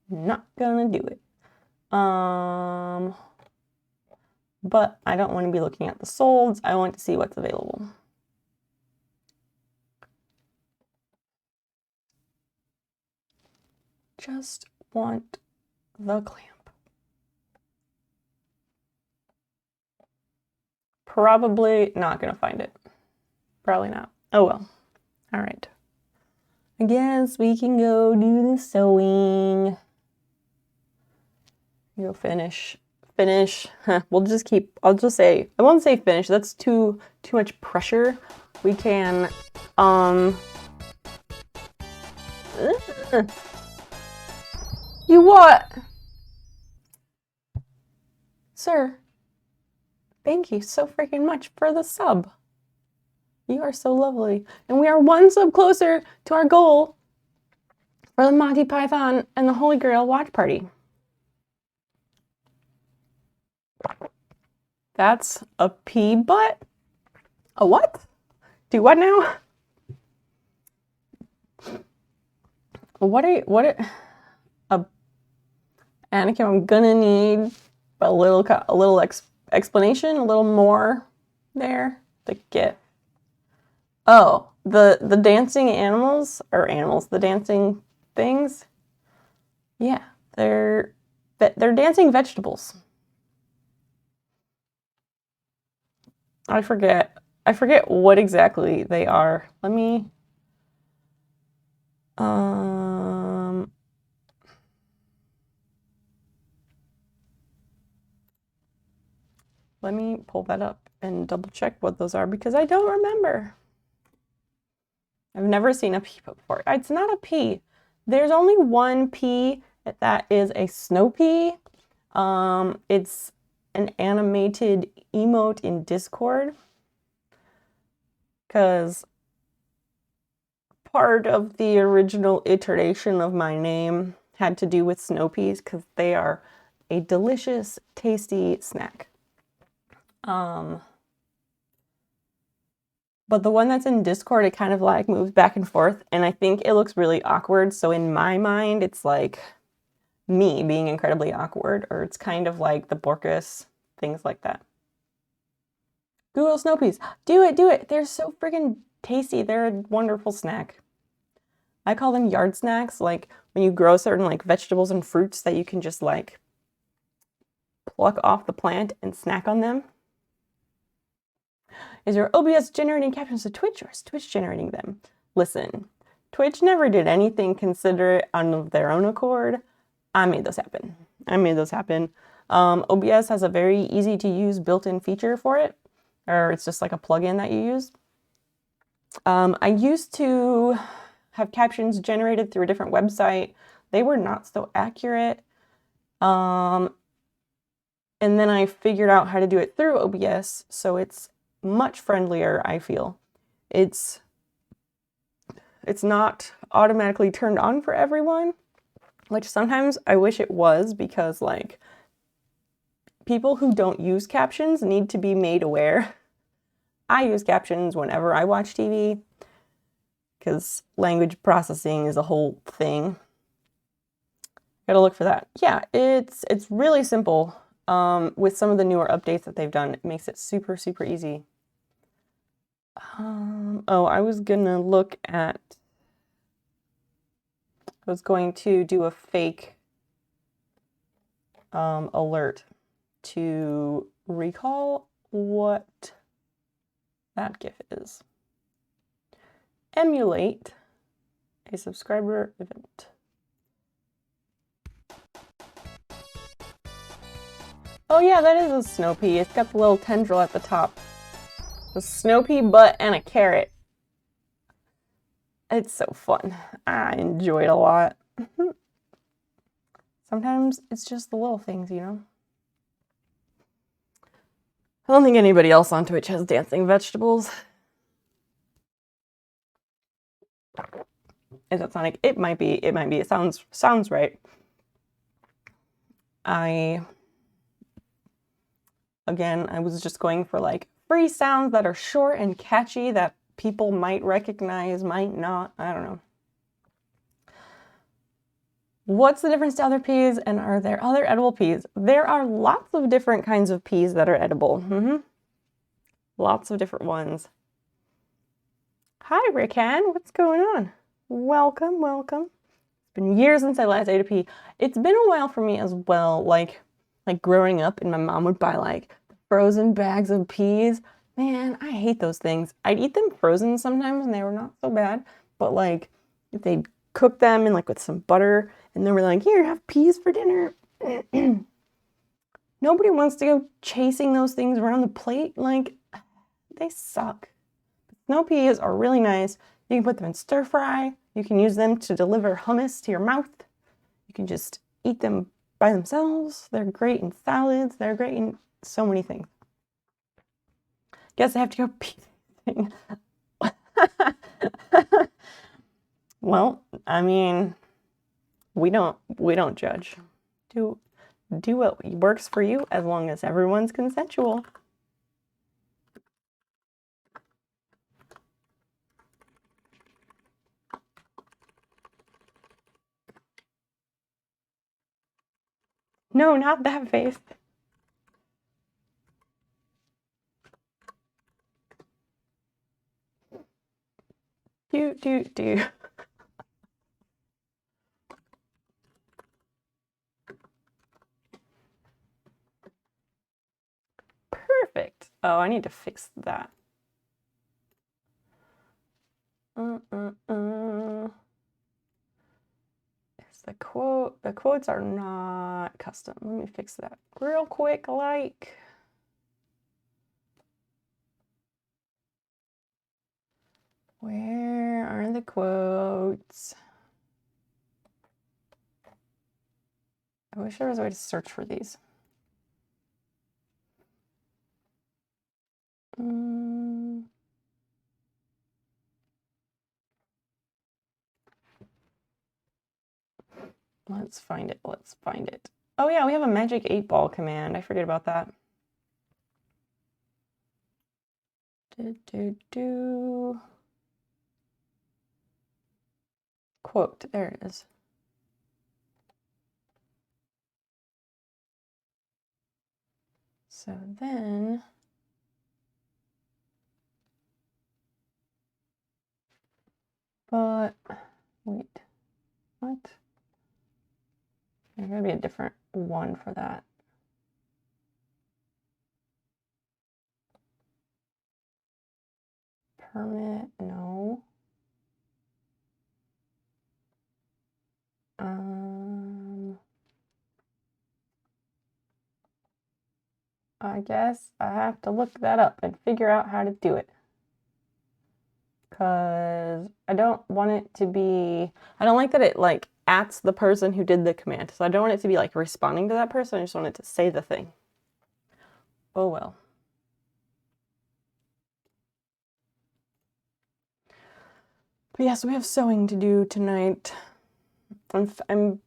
Not gonna do it. But I don't want to be looking at the solds. I want to see what's available. Just want the clamp. Probably not gonna find it. Probably not. Oh well. All right. I guess we can go do the sewing. Go finish. We'll just keep, I'll just say, I won't say finish. That's too much pressure. We can, You what? Sir, thank you so freaking much for the sub. You are so lovely. And we are one sub closer to our goal for the Monty Python and the Holy Grail watch party. That's a pea butt? A what? Do what now? Anakin, I'm gonna need a little explanation, a little more there to get. Oh, the dancing animals, the dancing things. Yeah, they're dancing vegetables. I forget what exactly they are. Let me pull that up and double check what those are because I don't remember. I've never seen a pea before. It's not a pea. There's only one pea that is a snow pea. It's an animated emote in Discord, because part of the original iteration of my name had to do with snow peas, because they are a delicious, tasty snack. But the one that's in Discord, it kind of like moves back and forth, and I think it looks really awkward. So in my mind, it's like me being incredibly awkward, or it's kind of like the Borkus, things like that. Google snow peas. Do it, do it. They're so freaking tasty. They're a wonderful snack. I call them yard snacks, like when you grow certain like vegetables and fruits that you can just like pluck off the plant and snack on them. Is your OBS generating captions to Twitch, or is Twitch generating them? Listen, Twitch never did anything considerate on their own accord. I made those happen. I made those happen. OBS has a very easy to use built-in feature for it, or it's just like a plugin that you use. I used to have captions generated through a different website. They were not so accurate. And then I figured out how to do it through OBS, so it's much friendlier, I feel. It's not automatically turned on for everyone, which sometimes I wish it was, because like people who don't use captions need to be made aware. I use captions whenever I watch TV, because language processing is a whole thing. Gotta look for that. Yeah, it's really simple. With some of the newer updates that they've done, it makes it super, super easy. Oh, I was going to do a fake alert to recall what that GIF is. Emulate a subscriber event. Oh yeah, that is a snow pea. It's got the little tendril at the top. A snow pea butt and a carrot. It's so fun. I enjoy it a lot. Sometimes it's just the little things, you know? I don't think anybody else on Twitch has dancing vegetables. Is that Sonic? It might be. It might be. It sounds right. Again, I was just going for like free sounds that are short and catchy that people might recognize, might not. I don't know. What's the difference to other peas, and are there other edible peas? There are lots of different kinds of peas that are edible. Lots of different ones. Hi, Rickan. What's going on? Welcome, welcome. It's been years since I last ate a pea. It's been a while for me as well. Like growing up, and my mom would buy like frozen bags of peas. Man, I hate those things. I'd eat them frozen sometimes, and they were not so bad. But like, if they cook them and like with some butter, and then we're like, here, have peas for dinner. Nobody wants to go chasing those things around the plate. Like, they suck. Snow peas are really nice. You can put them in stir fry. You can use them to deliver hummus to your mouth. You can just eat them by themselves. They're great in salads. They're great in so many things. Guess I have to go pee. Well, I mean, we don't judge. Do what works for you, as long as everyone's consensual. No, not that face. Do. Perfect. Oh, I need to fix that. It's the quote. The quotes are not custom. Let me fix that real quick. Like, where are the quotes? I wish there was a way to search for these. Let's find it. Let's find it. Oh yeah, we have a magic 8-ball command. I forget about that. Quote. There it is. So then, but wait, what? There's gotta be a different one for that. Permit, no. I guess I have to look that up and figure out how to do it. Because I don't want it to be, I don't like that it like ats the person who did the command. So I don't want it to be like responding to that person. I just want it to say the thing. Oh well. But yes, we have sewing to do tonight. I'm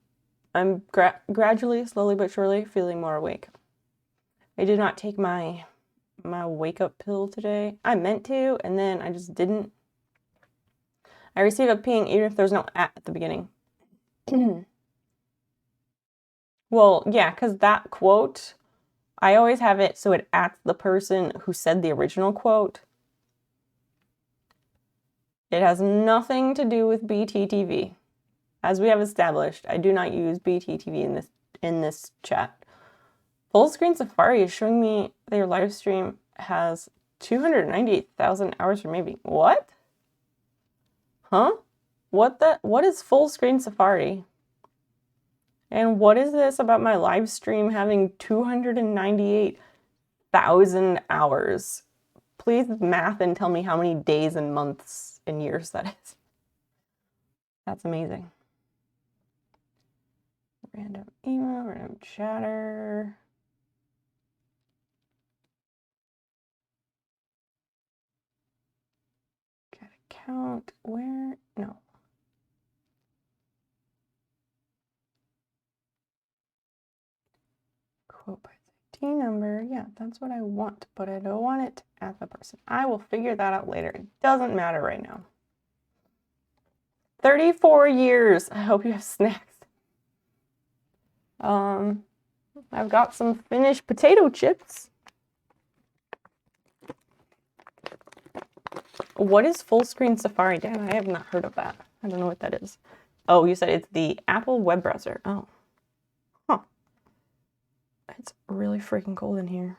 gradually, slowly but surely feeling more awake. I did not take my wake up pill today. I meant to, and then I just didn't. I receive a ping even if there's no at the beginning. Well, yeah, because that quote, I always have it so it ats the person who said the original quote. It has nothing to do with BTTV. As we have established, I do not use BTTV in this chat. Full Screen Safari is showing me their live stream has 298,000 hours remaining. What? Huh? What is Full Screen Safari? And what is this about my live stream having 298,000 hours? Please math and tell me how many days and months and years that is. That's amazing. Random email, random chatter. Get account, where? No. Quote by ID number. Yeah, that's what I want, but I don't want it at the person. I will figure that out later. It doesn't matter right now. 34 years. I hope you have snacks. I've got some finished potato chips. What is Full Screen Safari? Damn, I have not heard of that. I don't know what that is. Oh, you said it's the Apple web browser. Oh. Huh. It's really freaking cold in here.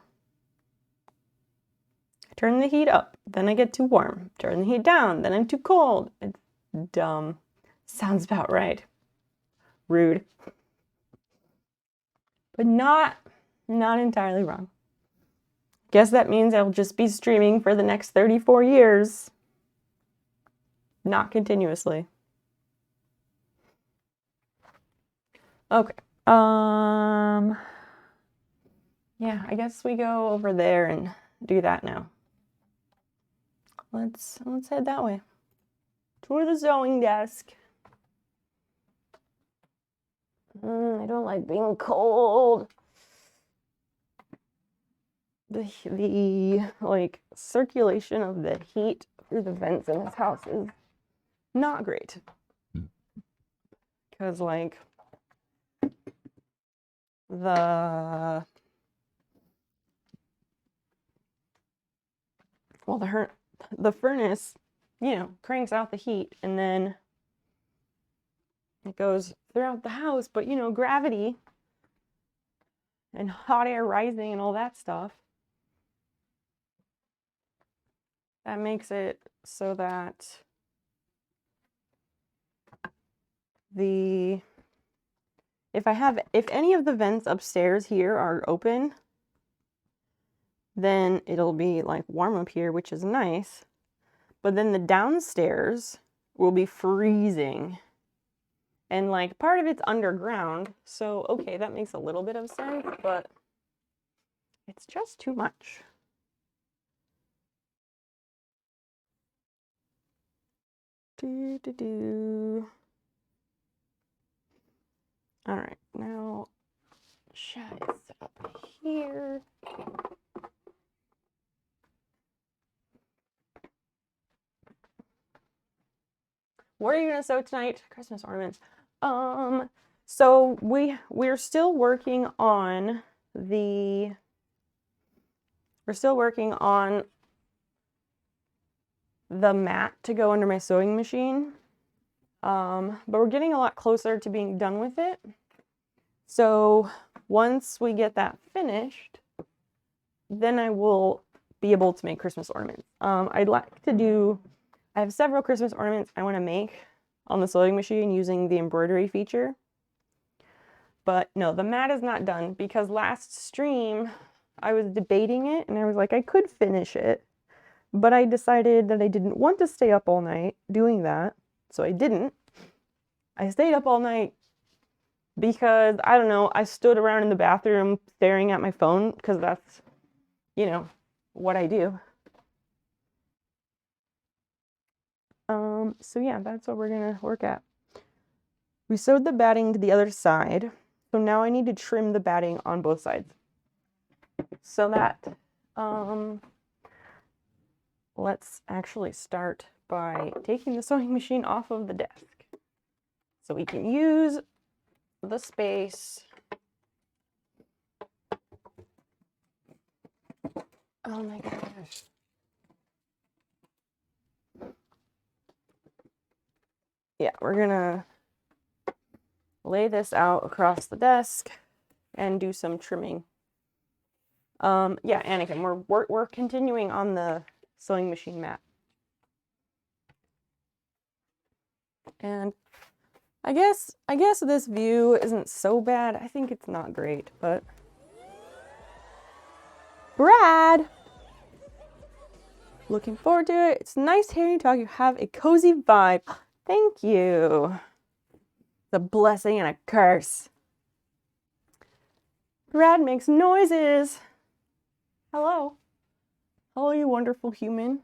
I turn the heat up, then I get too warm. Turn the heat down, then I'm too cold. It's dumb. Sounds about right. Rude. But not entirely wrong. Guess that means I'll just be streaming for the next 34 years. Not continuously. Okay. Yeah, I guess we go over there and do that now. Let's head that way. Toward the sewing desk. I don't like being cold. The like circulation of the heat through the vents in this house is not great. Because like the furnace, you know, cranks out the heat and then it goes throughout the house, but you know, gravity and hot air rising and all that stuff, that makes it so that if any of the vents upstairs here are open, then it'll be like warm up here, which is nice. But then the downstairs will be freezing. And like part of it's underground. So, okay, that makes a little bit of sense, but it's just too much. All right, now shut this up here. What are you gonna sew tonight? Christmas ornaments. So we're still working on the mat to go under my sewing machine. But we're getting a lot closer to being done with it. So once we get that finished, then I will be able to make Christmas ornaments. I have several Christmas ornaments I want to make on the sewing machine using the embroidery feature. But no, the mat is not done because last stream I was debating it and I was like, I could finish it, but I decided that I didn't want to stay up all night doing that, so I didn't. I stayed up all night because, I don't know, I stood around in the bathroom staring at my phone because that's, you know, what I do. So yeah, that's what we're gonna work at. We sewed the batting to the other side, so now I need to trim the batting on both sides. So that, let's actually start by taking the sewing machine off of the desk so we can use the space. Oh my gosh. Yeah, we're gonna lay this out across the desk and do some trimming. Yeah, Anakin, we're continuing on the sewing machine mat. And I guess this view isn't so bad. I think it's not great, but Brad, looking forward to it. It's nice hearing you talk. You have a cozy vibe. Thank you. It's a blessing and a curse. Brad makes noises. Hello. Hello, you wonderful human.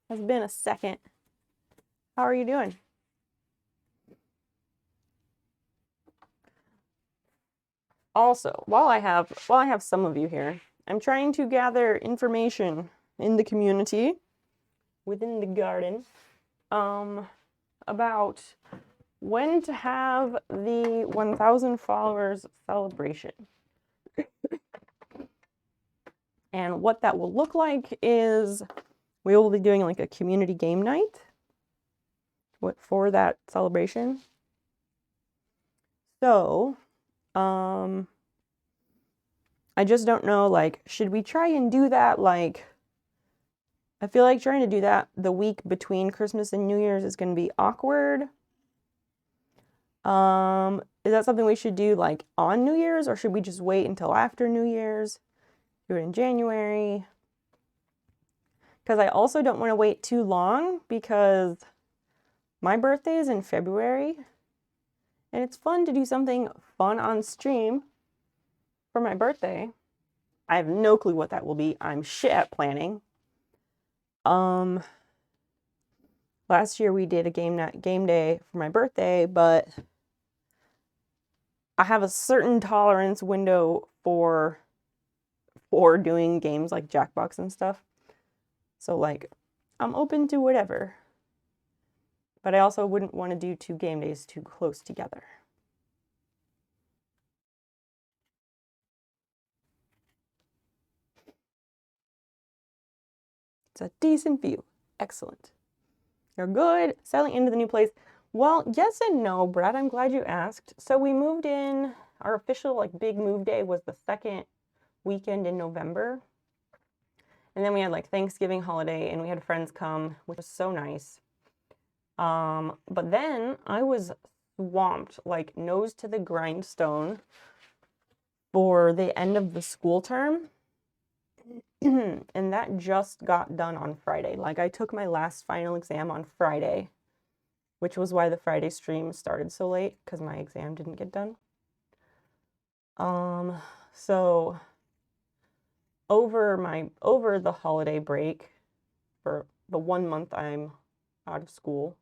Has been a second. How are you doing? Also, while I have some of you here, I'm trying to gather information in the community, within the garden, about when to have the 1,000 followers celebration. And what that will look like is we will be doing like a community game night for that celebration. So, I just don't know, like, should we try and do that, like, I feel like trying to do that the week between Christmas and New Year's is going to be awkward. Is that something we should do, like, on New Year's, or should we just wait until after New Year's? Do it in January? Because I also don't want to wait too long because my birthday is in February. And it's fun to do something fun on stream for my birthday. I have no clue what that will be. I'm shit at planning. Last year we did a game day for my birthday, but I have a certain tolerance window for doing games like Jackbox and stuff. So like, I'm open to whatever. But I also wouldn't want to do 2 game days too close together. It's a decent view. Excellent. You're good. Settling into the new place. Well, yes and no, Brad. I'm glad you asked. So we moved in. Our official like big move day was the 2nd weekend in November. And then we had like Thanksgiving holiday and we had friends come, which was so nice. But then I was swamped, like nose to the grindstone for the end of the school term. And that just got done on Friday. Like I took my last final exam on Friday, which was why the Friday stream started so late because my exam didn't get done. So over the holiday break for the 1 month I'm out of school,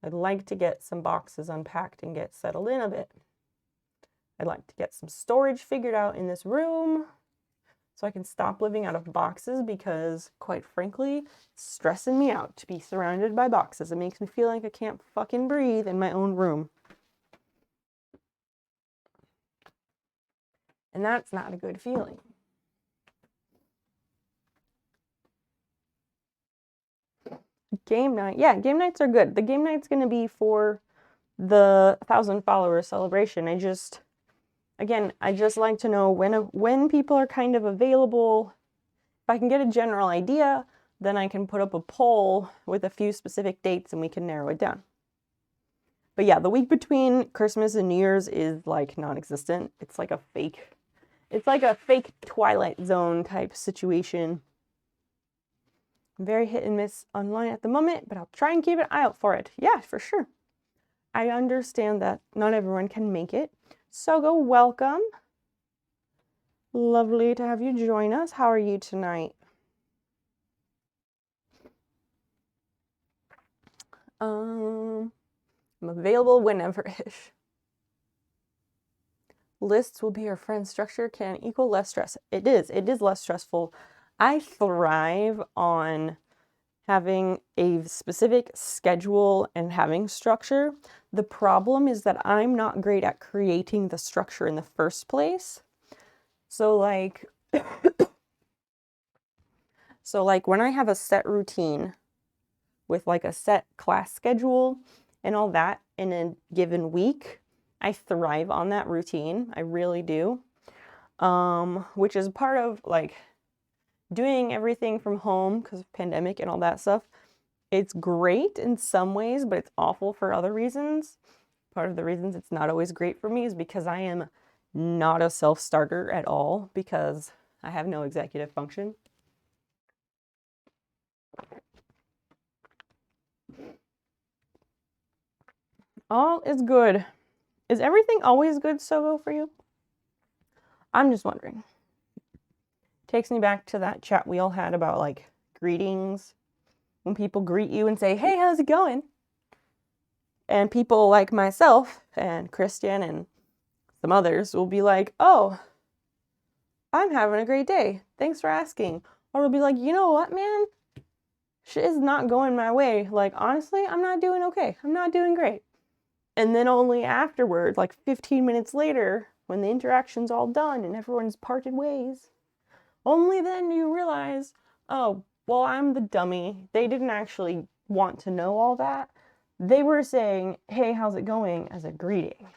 I'd like to get some boxes unpacked and get settled in a bit. I'd like to get some storage figured out in this room so I can stop living out of boxes because, quite frankly, it's stressing me out to be surrounded by boxes. It makes me feel like I can't fucking breathe in my own room. And that's not a good feeling. Game night. Yeah, game nights are good. The game night's going to be for the 1,000 followers celebration. I just like to know when people are kind of available. If I can get a general idea, then I can put up a poll with a few specific dates and we can narrow it down. But yeah, the week between Christmas and New Year's is like non-existent. It's like a fake Twilight Zone type situation. I'm very hit and miss online at the moment, but I'll try and keep an eye out for it. Yeah, for sure. I understand that not everyone can make it. Sogo, welcome. Lovely to have you join us. How are you tonight? I'm available whenever-ish. Lists will be your friend. Structure can equal less stress. It is less stressful. I thrive on having a specific schedule and having structure. The problem is that I'm not great at creating the structure in the first place. So like when I have a set routine with like a set class schedule and all that in a given week, I thrive on that routine. I really do. Which is part of like doing everything from home because of pandemic and all that stuff. It's great in some ways, but it's awful for other reasons. Part of the reasons it's not always great for me is because I am not a self-starter at all because I have no executive function. All is good. Is everything always good, Sogo, for you? I'm just wondering. Takes me back to that chat we all had about like greetings. When people greet you and say, hey, how's it going? And people like myself and Christian and some others will be like, oh, I'm having a great day. Thanks for asking. Or we'll be like, you know what, man? Shit is not going my way. Like, honestly, I'm not doing okay. I'm not doing great. And then only afterward, like 15 minutes later, when the interaction's all done and everyone's parted ways, only then you realize, oh, well, I'm the dummy. They didn't actually want to know all that. They were saying, hey, how's it going as a greeting.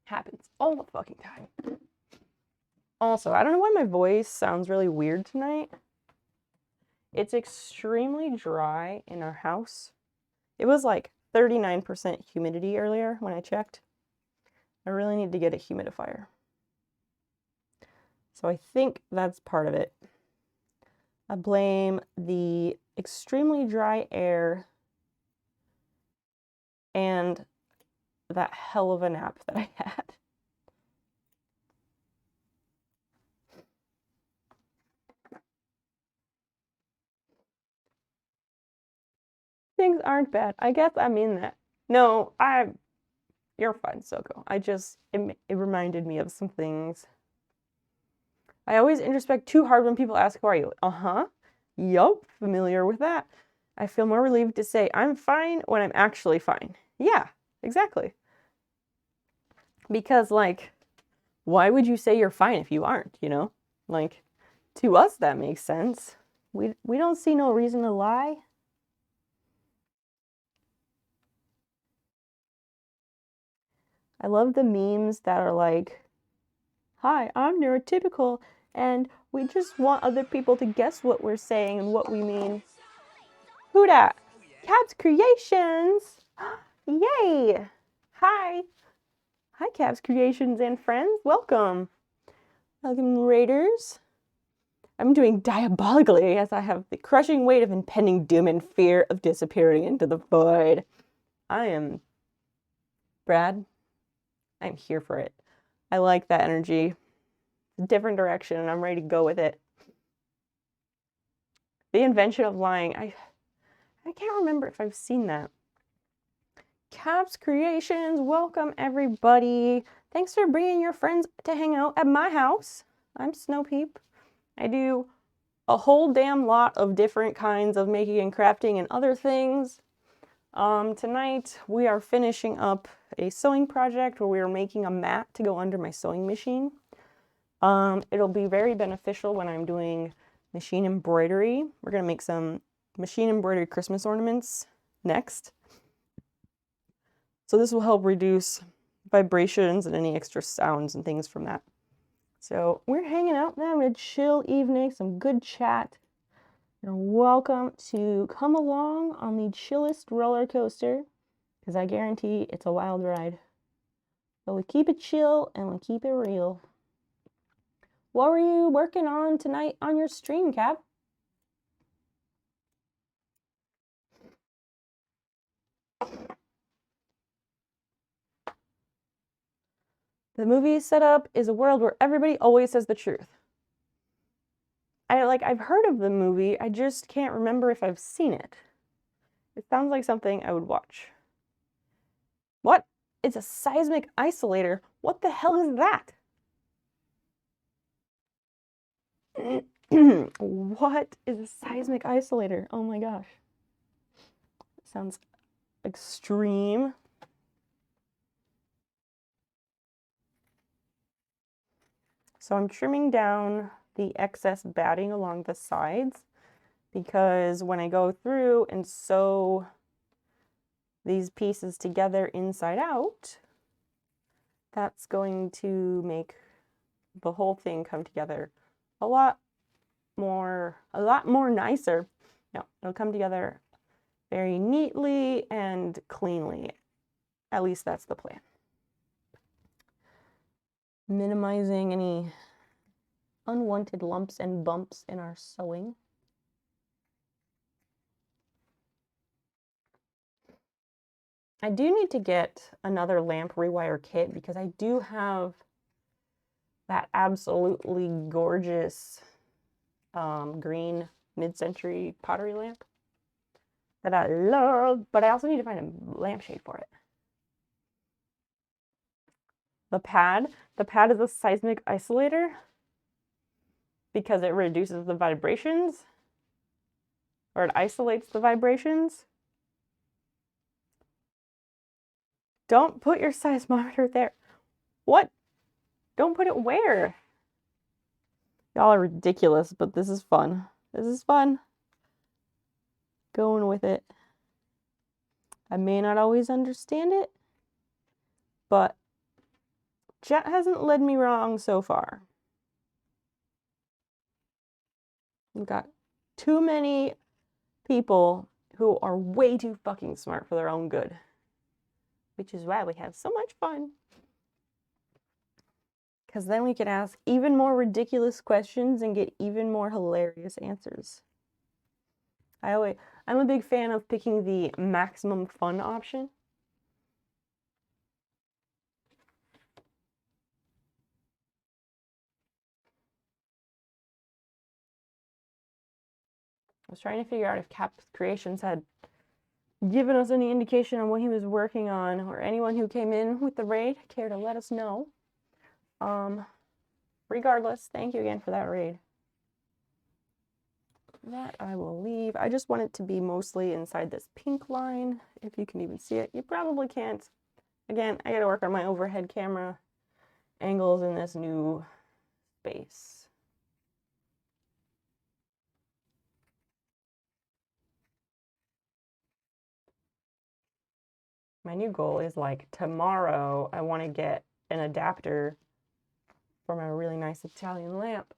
Happens all the fucking time. Also, I don't know why my voice sounds really weird tonight. It's extremely dry in our house. It was like 39% humidity earlier when I checked. I really need to get a humidifier. So I think that's part of it. I blame the extremely dry air and that hell of a nap that I had. Things aren't bad. I guess I mean that. No, you're fine, Soko. It reminded me of some things. I always introspect too hard when people ask, how are you? Uh-huh. Yup, familiar with that. I feel more relieved to say I'm fine when I'm actually fine. Yeah, exactly. Because, like, why would you say you're fine if you aren't, you know? Like, to us, that makes sense. We don't see no reason to lie. I love the memes that are like, hi, I'm neurotypical, and we just want other people to guess what we're saying and what we mean. Who dat? Cabs Creations! Yay! Hi! Hi, Cabs Creations and friends. Welcome. Welcome, Raiders. I'm doing diabolically as I have the crushing weight of impending doom and fear of disappearing into the void. Brad, I'm here for it. I like that energy. Different direction, and I'm ready to go with it. The invention of lying. I can't remember if I've seen that. Caps Creations, welcome everybody. Thanks for bringing your friends to hang out at my house. I'm Snow Peep. I do a whole damn lot of different kinds of making and crafting and other things. Tonight we are finishing up a sewing project where we are making a mat to go under my sewing machine. It'll be very beneficial when I'm doing machine embroidery. We're gonna make some machine embroidery Christmas ornaments next. So this will help reduce vibrations and any extra sounds and things from that. So we're hanging out now, having a chill evening, some good chat. You're welcome to come along on the chillest roller coaster, because I guarantee it's a wild ride. So we keep it chill and we keep it real. What were you working on tonight on your stream, Cap? The movie setup is a world where everybody always says the truth. I've heard of the movie, I just can't remember if I've seen it. It sounds like something I would watch. What? It's a seismic isolator. What the hell is that? What is a seismic isolator? Oh my gosh. Sounds extreme. So I'm trimming down the excess batting along the sides because when I go through and sew these pieces together inside out, that's going to make the whole thing come together a lot more nicer. No, it'll come together very neatly and cleanly. At least that's the plan. Minimizing any unwanted lumps and bumps in our sewing. I do need to get another lamp rewire kit because I do have that absolutely gorgeous green mid-century pottery lamp that I love, but I also need to find a lampshade for it. The pad is a seismic isolator because it reduces the vibrations, or it isolates the vibrations. Don't put your seismometer there. What? Don't put it where? Y'all are ridiculous, but this is fun. This is fun. Going with it. I may not always understand it, but Jet hasn't led me wrong so far. We've got too many people who are way too fucking smart for their own good, which is why we have so much fun. Because then we can ask even more ridiculous questions and get even more hilarious answers. I'm a big fan of picking the maximum fun option. I was trying to figure out if Caps Creations had given us any indication on what he was working on, or anyone who came in with the raid care to let us know. Regardless, thank you again for that raid. That I will leave. I just want it to be mostly inside this pink line, if you can even see it. You probably can't. Again, I gotta work on my overhead camera angles in this new space. My new goal is like tomorrow I want to get an adapter for my really nice Italian lamp.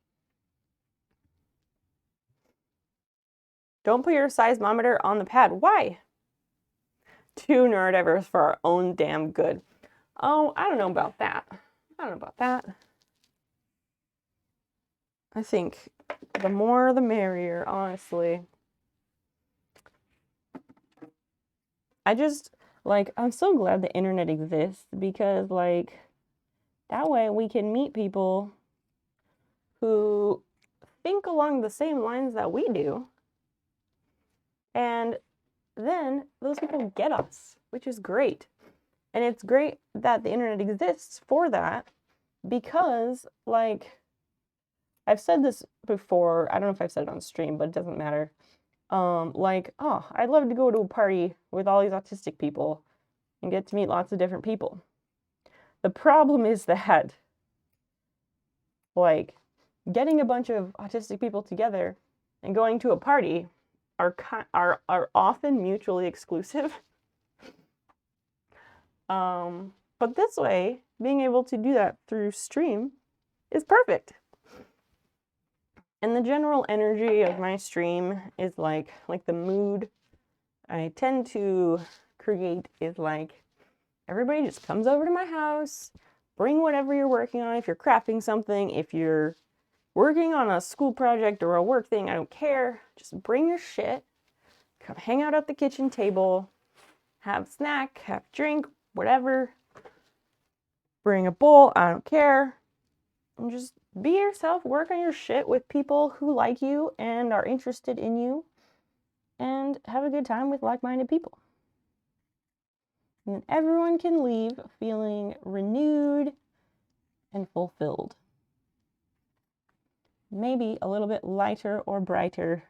Don't put your seismometer on the pad. Why? Too neurodiverse for our own damn good. Oh, I don't know about that. I think the more the merrier, honestly. I'm so glad the internet exists because, like, that way we can meet people who think along the same lines that we do. And then those people get us. which is great. And it's great that the internet exists for that because, like, I've said this before. I don't know if I've said it on stream, but it doesn't matter. Like, oh, I'd love to go to a party with all these autistic people and get to meet lots of different people. The problem is that, like, getting a bunch of autistic people together and going to a party are often mutually exclusive. But this way, being able to do that through stream is perfect. And the general energy of my stream is like the mood I tend to create is like, everybody just comes over to my house, bring whatever you're working on. If you're crafting something, if you're working on a school project or a work thing, I don't care. Just bring your shit, come hang out at the kitchen table, have a snack, have a drink, whatever. Bring a bowl, I don't care. And just be yourself, work on your shit with people who like you and are interested in you, and have a good time with like-minded people. And everyone can leave feeling renewed and fulfilled. Maybe a little bit lighter or brighter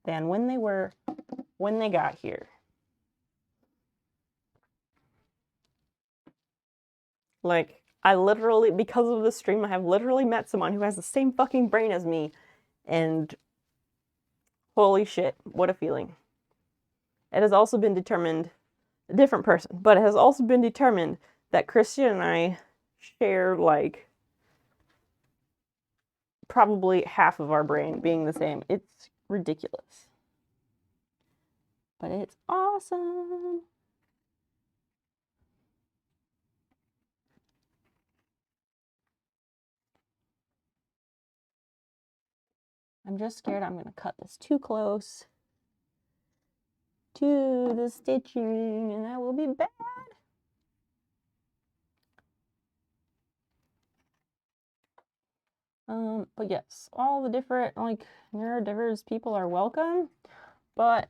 than when they were when they got here. Like, I literally, because of the stream, I have literally met someone who has the same fucking brain as me, and holy shit, what a feeling. It has also been determined, a different person, but it has also been determined that Christian and I share, like, probably half of our brain being the same. It's ridiculous. But it's awesome. I'm just scared I'm going to cut this too close to the stitching, and that will be bad. But yes, all the different, like, neurodiverse people are welcome, but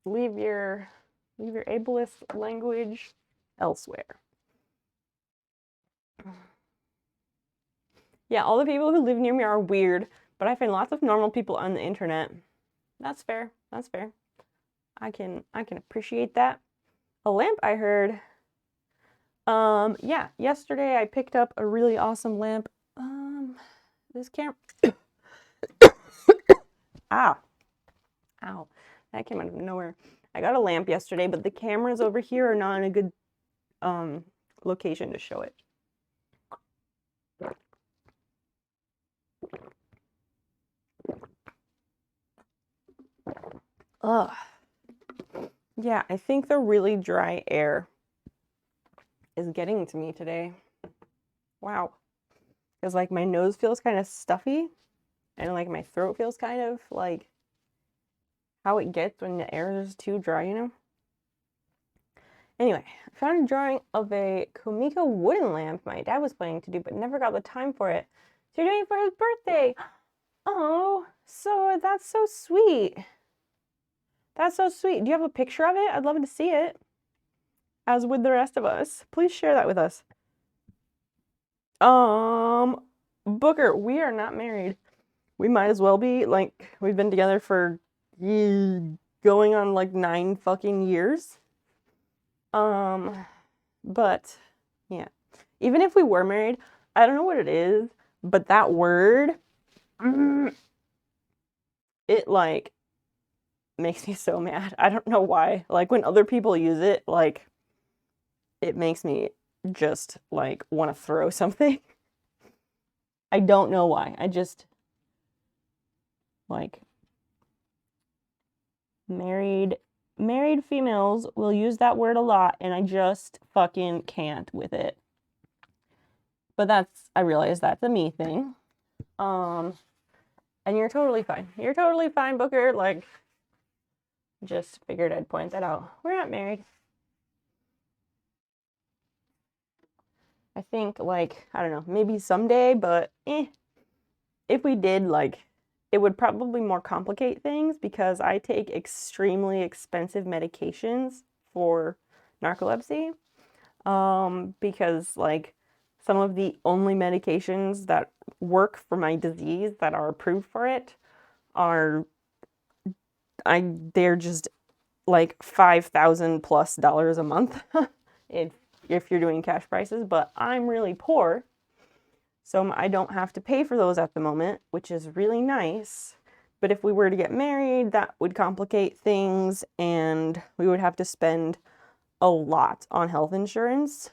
leave your ableist language elsewhere. Yeah, all the people who live near me are weird, but I find lots of normal people on the internet. That's fair. That's fair. I can appreciate that. A lamp I heard. Yeah, yesterday I picked up a really awesome lamp. This camera. Ah. Ow. That came out of nowhere. I got a lamp yesterday, but the cameras over here are not in a good location to show it. Ugh. Yeah, I think the really dry air is getting to me today. Wow. Because, like, my nose feels kind of stuffy, and, like, my throat feels kind of like how it gets when the air is too dry, you know? Anyway, I found a drawing of a Komiko wooden lamp my dad was planning to do, but never got the time for it. So you're doing it for his birthday. Oh, so that's so sweet. That's so sweet. Do you have a picture of it? I'd love to see it. As with the rest of us. Please share that with us. Booker, we are not married. We might as well be. Like, we've been together for going on like 9 fucking years. But yeah. Even if we were married, I don't know what it is, but that word, it like makes me so mad. I don't know why. Like, when other people use it, like, it makes me just like want to throw something. I don't know why. I just like married females will use that word a lot, and I just fucking can't with it. But I realize that's a me thing. And you're totally fine. You're totally fine, Booker. Like, just figured I'd point that out. We're not married. I think, like, I don't know, maybe someday, but if we did, like, it would probably more complicate things because I take extremely expensive medications for narcolepsy, because like some of the only medications that work for my disease that are approved for it are they're just like $5,000+ a month if you're doing cash prices, but I'm really poor, so I don't have to pay for those at the moment, which is really nice. But if we were to get married, that would complicate things, and we would have to spend a lot on health insurance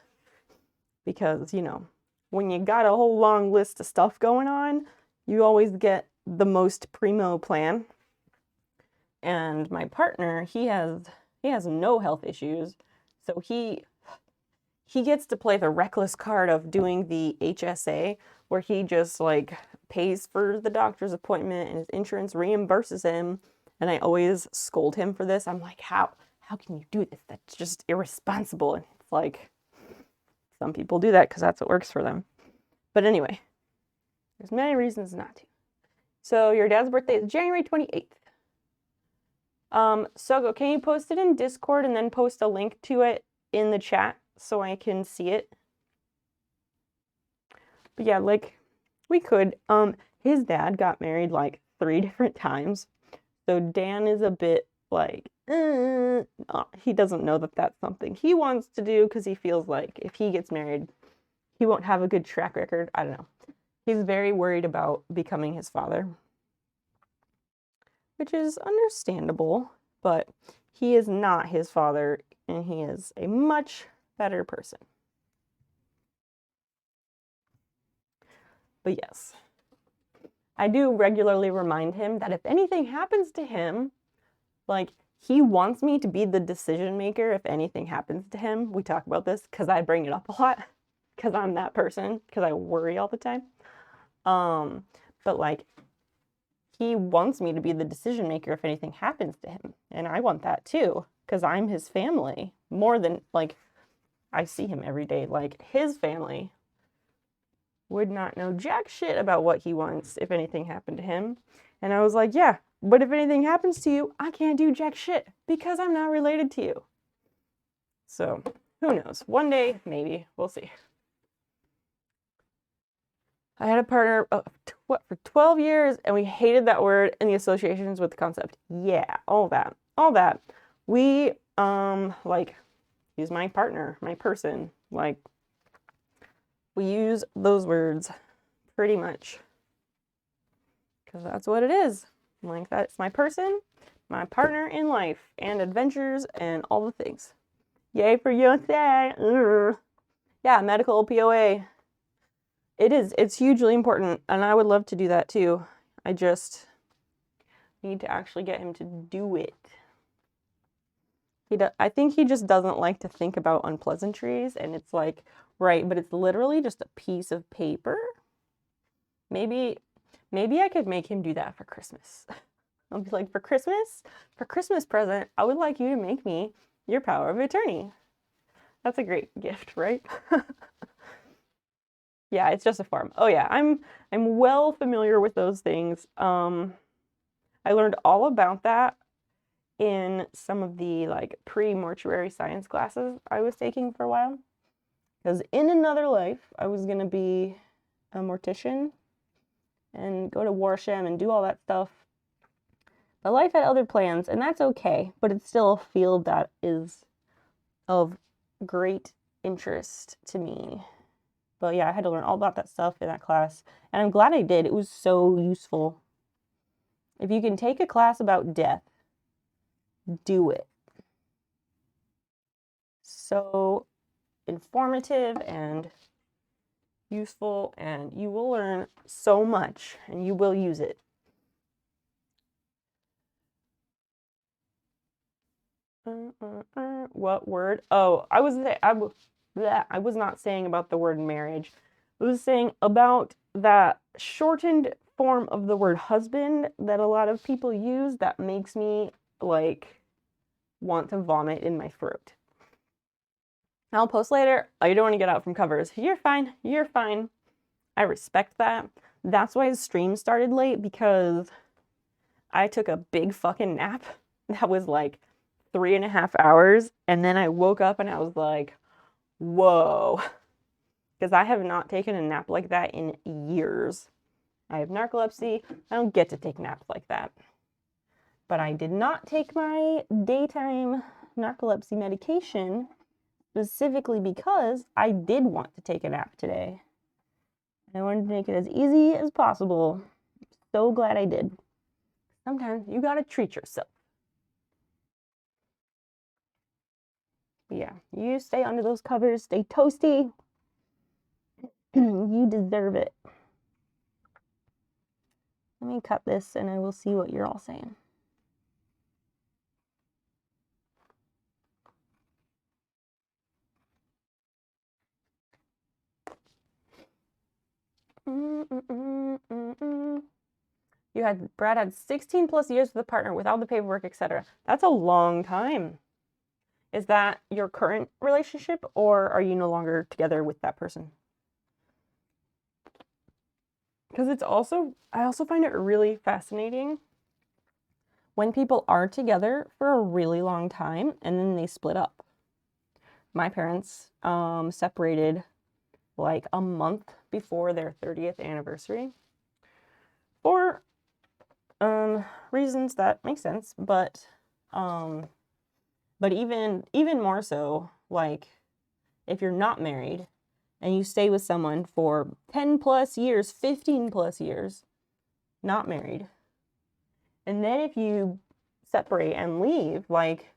because, you know, when you got a whole long list of stuff going on, you always get the most primo plan. And my partner, he has no health issues, so he gets to play the reckless card of doing the HSA, where he just like pays for the doctor's appointment and his insurance reimburses him. And I always scold him for this. I'm like, how can you do this? That's just irresponsible. And it's like, some people do that because that's what works for them. But anyway, there's many reasons not to. So your dad's birthday is January 28th. So can you post it in Discord and then post a link to it in the chat so I can see it? But yeah, like, we could. His dad got married like 3 different times. So Dan is a bit like, he doesn't know that that's something he wants to do because he feels like if he gets married, he won't have a good track record. I don't know. He's very worried about becoming his father, which is understandable, but he is not his father, and he is a much better person. But yes, I do regularly remind him that if anything happens to him, like, he wants me to be the decision maker if anything happens to him. We talk about this because I bring it up a lot because I'm that person, because I worry all the time. But like, he wants me to be the decision maker if anything happens to him. And I want that too, because I'm his family more than, like, I see him every day. Like, his family would not know jack shit about what he wants if anything happened to him. And I was like, yeah, but if anything happens to you, I can't do jack shit because I'm not related to you. So who knows? One day, maybe. We'll see. I had a partner for 12 years, and we hated that word and the associations with the concept. Yeah, all that. We, like, he's my partner, my person. Like, we use those words pretty much because that's what it is. Like, that's my person, my partner in life, and adventures, and all the things. Yay for USA! Yeah, medical POA. It is. It's hugely important, and I would love to do that too. I just need to actually get him to do it. I think he just doesn't like to think about unpleasantries, and it's like, right, but it's literally just a piece of paper. Maybe I could make him do that for Christmas. I'll be like, for Christmas present, I would like you to make me your power of attorney. That's a great gift, right? Yeah, it's just a form. Oh yeah, I'm well familiar with those things. I learned all about that in some of the like pre-mortuary science classes I was taking for a while. Because in another life, I was gonna be a mortician and go to Warsham and do all that stuff. But life had other plans, and that's okay. But it's still a field that is of great interest to me. But yeah, I had to learn all about that stuff in that class, and I'm glad I did. It was so useful. If you can take a class about death, do it. So informative and useful, and you will learn so much, and you will use it. What word? Oh, I was not saying about the word marriage. I was saying about that shortened form of the word husband that a lot of people use that makes me like want to vomit in my throat. I'll post later. Oh, you don't want to get out from covers. You're fine. You're fine. I respect that. That's why the stream started late, because I took a big fucking nap that was like 3.5 hours, and then I woke up and I was like, whoa. Because I have not taken a nap like that in years. I have narcolepsy. I don't get to take naps like that. But I did not take my daytime narcolepsy medication specifically because I did want to take a nap today. I wanted to make it as easy as possible. So glad I did. Sometimes you gotta treat yourself. Yeah, you stay under those covers, stay toasty. You deserve it. Let me cut this and I will see what you're all saying. Brad had 16 plus years with a partner without the paperwork, etc. That's a long time. Is that your current relationship, or are you no longer together with that person? Because I also find it really fascinating when people are together for a really long time and then they split up. My parents separated like a month before their 30th anniversary for reasons that make sense, but even more so, like if you're not married and you stay with someone for 10 plus years, 15 plus years, not married, and then if you separate and leave, like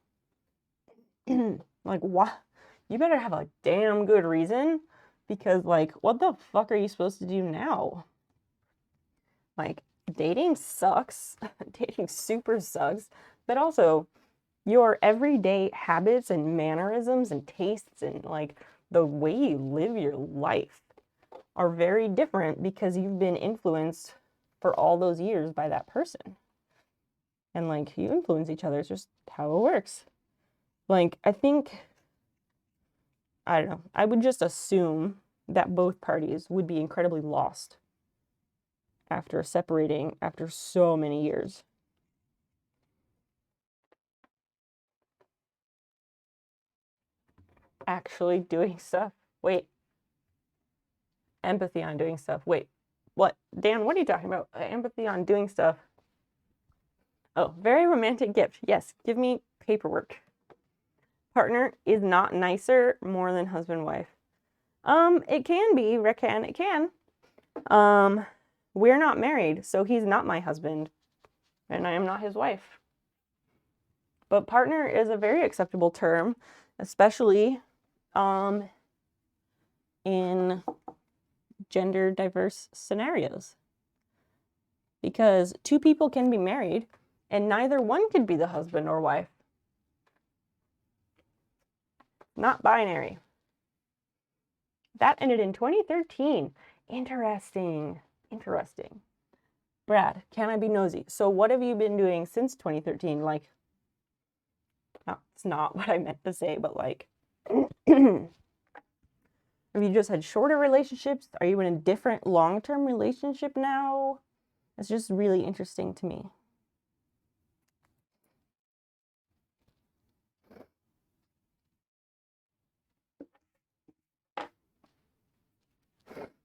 what? You better have a damn good reason, because like what the fuck are you supposed to do now? Like dating sucks. Dating super sucks. But also your everyday habits and mannerisms and tastes and like the way you live your life are very different because you've been influenced for all those years by that person. And like you influence each other. It's just how it works. Like I don't know. I would just assume that both parties would be incredibly lost after separating after so many years. Actually doing stuff. Wait. Empathy on doing stuff. Wait. What? Dan, what are you talking about? Empathy on doing stuff. Oh, very romantic gift. Yes, give me paperwork. Partner is not nicer more than husband wife. It can be, Rekan, it can. We're not married, so he's not my husband, and I am not his wife. But partner is a very acceptable term, especially in gender diverse scenarios. Because two people can be married and neither one could be the husband or wife. Not binary. That ended in 2013. Interesting. Brad, can I be nosy? So what have you been doing since 2013? Like, that's not what I meant to say, but like, have you just had shorter relationships? Are you in a different long-term relationship now? It's just really interesting to me.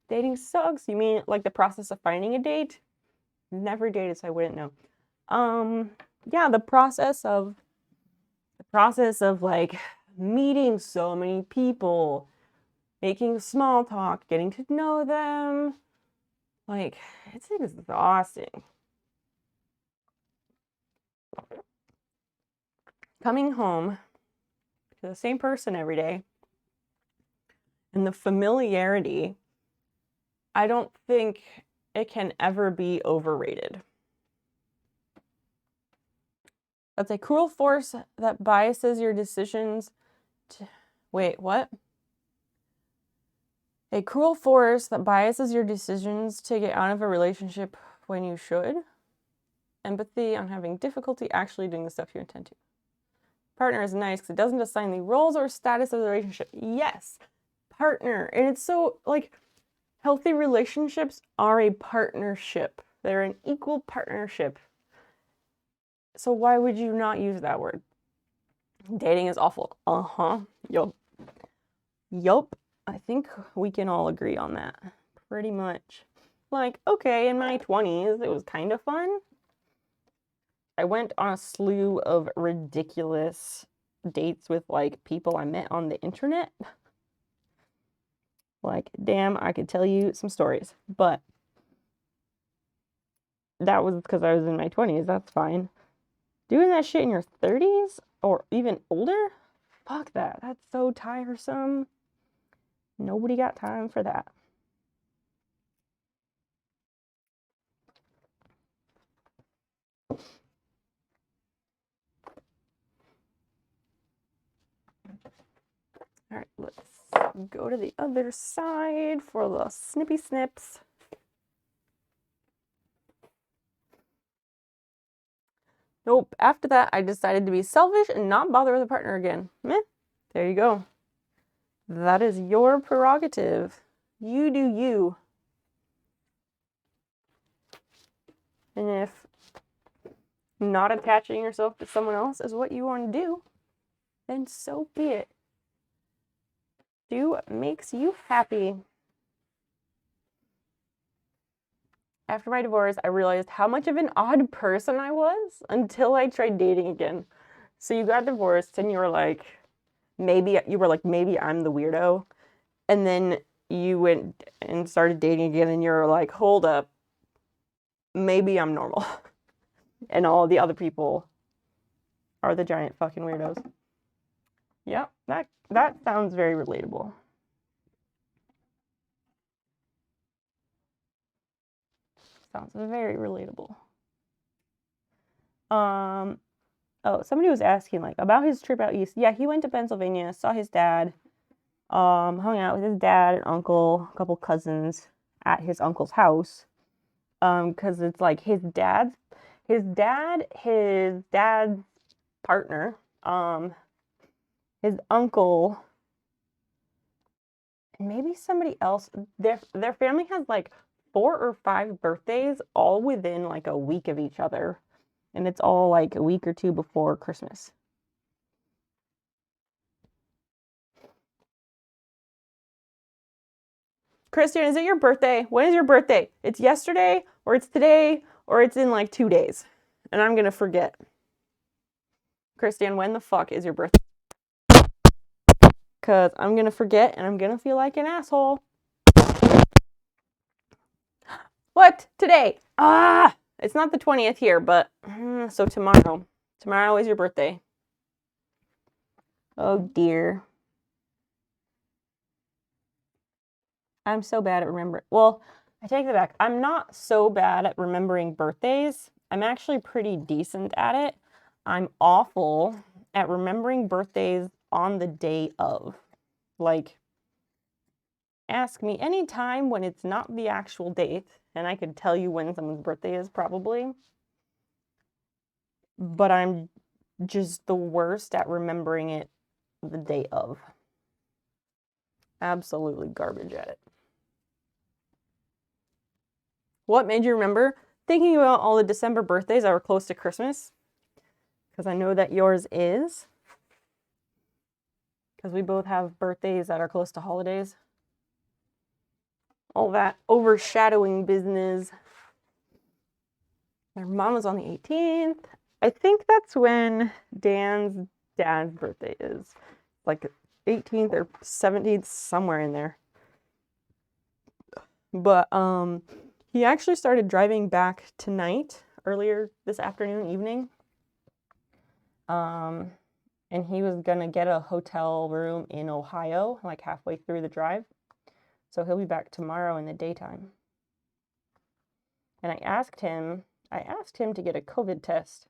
Dating sucks. You mean like the process of finding a date? Never dated, so I wouldn't know. Yeah, the process of like meeting so many people, making small talk, getting to know them. Like, it's exhausting. Coming home to the same person every day and the familiarity, I don't think it can ever be overrated. That's a cruel force that biases your decisions to... Wait, what? A cruel force that biases your decisions to get out of a relationship when you should. Empathy on having difficulty actually doing the stuff you intend to. Partner is nice because it doesn't assign the roles or status of the relationship. Yes, partner. And it's so, like, healthy relationships are a partnership. They're an equal partnership. So why would you not use that word? Dating is awful. Yup. Yup. I think we can all agree on that. Pretty much. Like, okay, in my 20s, it was kind of fun. I went on a slew of ridiculous dates with, like, people I met on the internet. Like, damn, I could tell you some stories. But that was because I was in my 20s. That's fine. Doing that shit in your 30s or even older? Fuck that. That's so tiresome. Nobody got time for that. All right, let's go to the other side for the snippy snips. Nope. After that, I decided to be selfish and not bother with a partner again. Meh. There you go. That is your prerogative. You do you. And if not attaching yourself to someone else is what you want to do, then so be it. Do what makes you happy. After my divorce, I realized how much of an odd person I was until I tried dating again. So you got divorced and you were like, maybe I'm the weirdo. And then you went and started dating again and you're like, hold up, maybe I'm normal. And all the other people are the giant fucking weirdos. Yeah, that sounds very relatable. Sounds very relatable. Oh, somebody was asking like about his trip out east. Yeah, he went to Pennsylvania, saw his dad, hung out with his dad and uncle, a couple cousins at his uncle's house. Because it's like his dad's partner, his uncle, and maybe somebody else. Their family has like 4 or 5 birthdays all within like a week of each other. And it's all like a week or 2 before Christmas. Christian, is it your birthday? When is your birthday? It's yesterday, or it's today, or it's in like 2 days. And I'm gonna forget. Christian, when the fuck is your birthday? Because I'm gonna forget and I'm gonna feel like an asshole. What? Today? It's not the 20th here, but so tomorrow. Tomorrow is your birthday. Oh dear. I'm so bad at remembering. Well, I take that back. I'm not so bad at remembering birthdays. I'm actually pretty decent at it. I'm awful at remembering birthdays on the day of. Like, ask me any time when it's not the actual date, and I could tell you when someone's birthday is probably. But I'm just the worst at remembering it the day of. Absolutely garbage at it. What made you remember? Thinking about all the December birthdays that were close to Christmas. Because I know that yours is. Because we both have birthdays that are close to holidays. All that overshadowing business. My mom was on the 18th. I think that's when Dan's dad's birthday is. Like 18th or 17th, somewhere in there. But he actually started driving back tonight, earlier this afternoon, evening. And he was gonna get a hotel room in Ohio, like halfway through the drive. So he'll be back tomorrow in the daytime. And I asked him to get a COVID test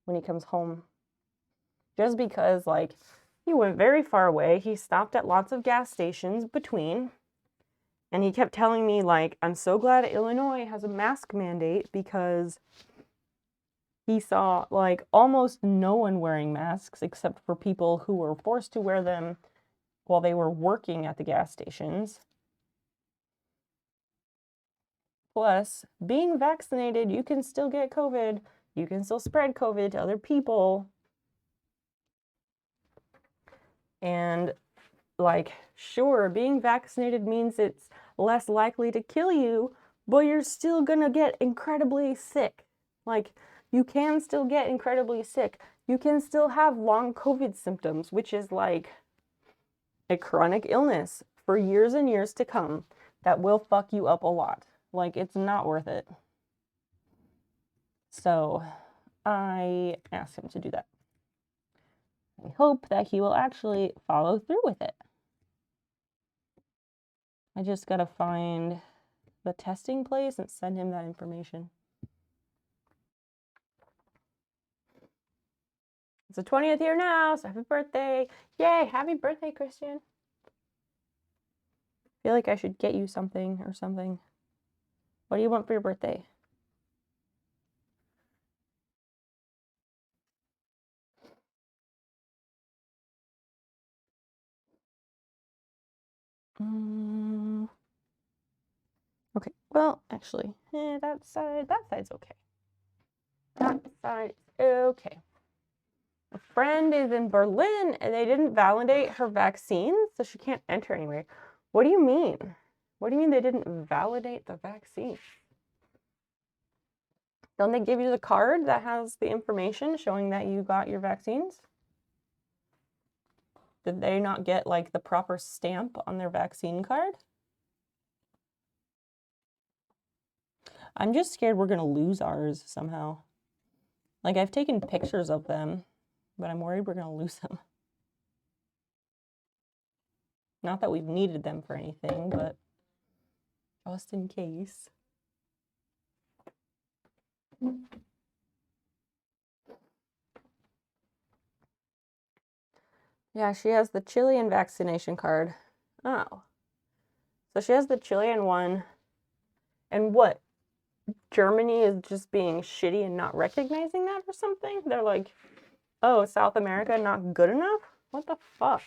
when he comes home. Just because, like, he went very far away. He stopped at lots of gas stations between. And he kept telling me, like, I'm so glad Illinois has a mask mandate because he saw, like, almost no one wearing masks except for people who were forced to wear them while they were working at the gas stations. Plus, being vaccinated, you can still get COVID. You can still spread COVID to other people. And like, sure, being vaccinated means it's less likely to kill you, but you're still gonna get incredibly sick. Like, you can still get incredibly sick. You can still have long COVID symptoms, which is like a chronic illness for years and years to come that will fuck you up a lot. Like, it's not worth it. So I asked him to do that. I hope that he will actually follow through with it. I just gotta find the testing place and send him that information. It's the 20th year now, so happy birthday. Yay, happy birthday, Christian. I feel like I should get you something or something. What do you want for your birthday? Okay, well, actually, that side's okay. That side's okay. A friend is in Berlin and they didn't validate her vaccine, so she can't enter anywhere. What do you mean? What do you mean they didn't validate the vaccine? Don't they give you the card that has the information showing that you got your vaccines? Did they not get like the proper stamp on their vaccine card? I'm just scared we're gonna lose ours somehow. Like, I've taken pictures of them, but I'm worried we're gonna lose them. Not that we've needed them for anything, but just in case. Yeah, she has the Chilean vaccination card. Oh. So she has the Chilean one. And what? Germany is just being shitty and not recognizing that or something? They're like, oh, South America not good enough? What the fuck?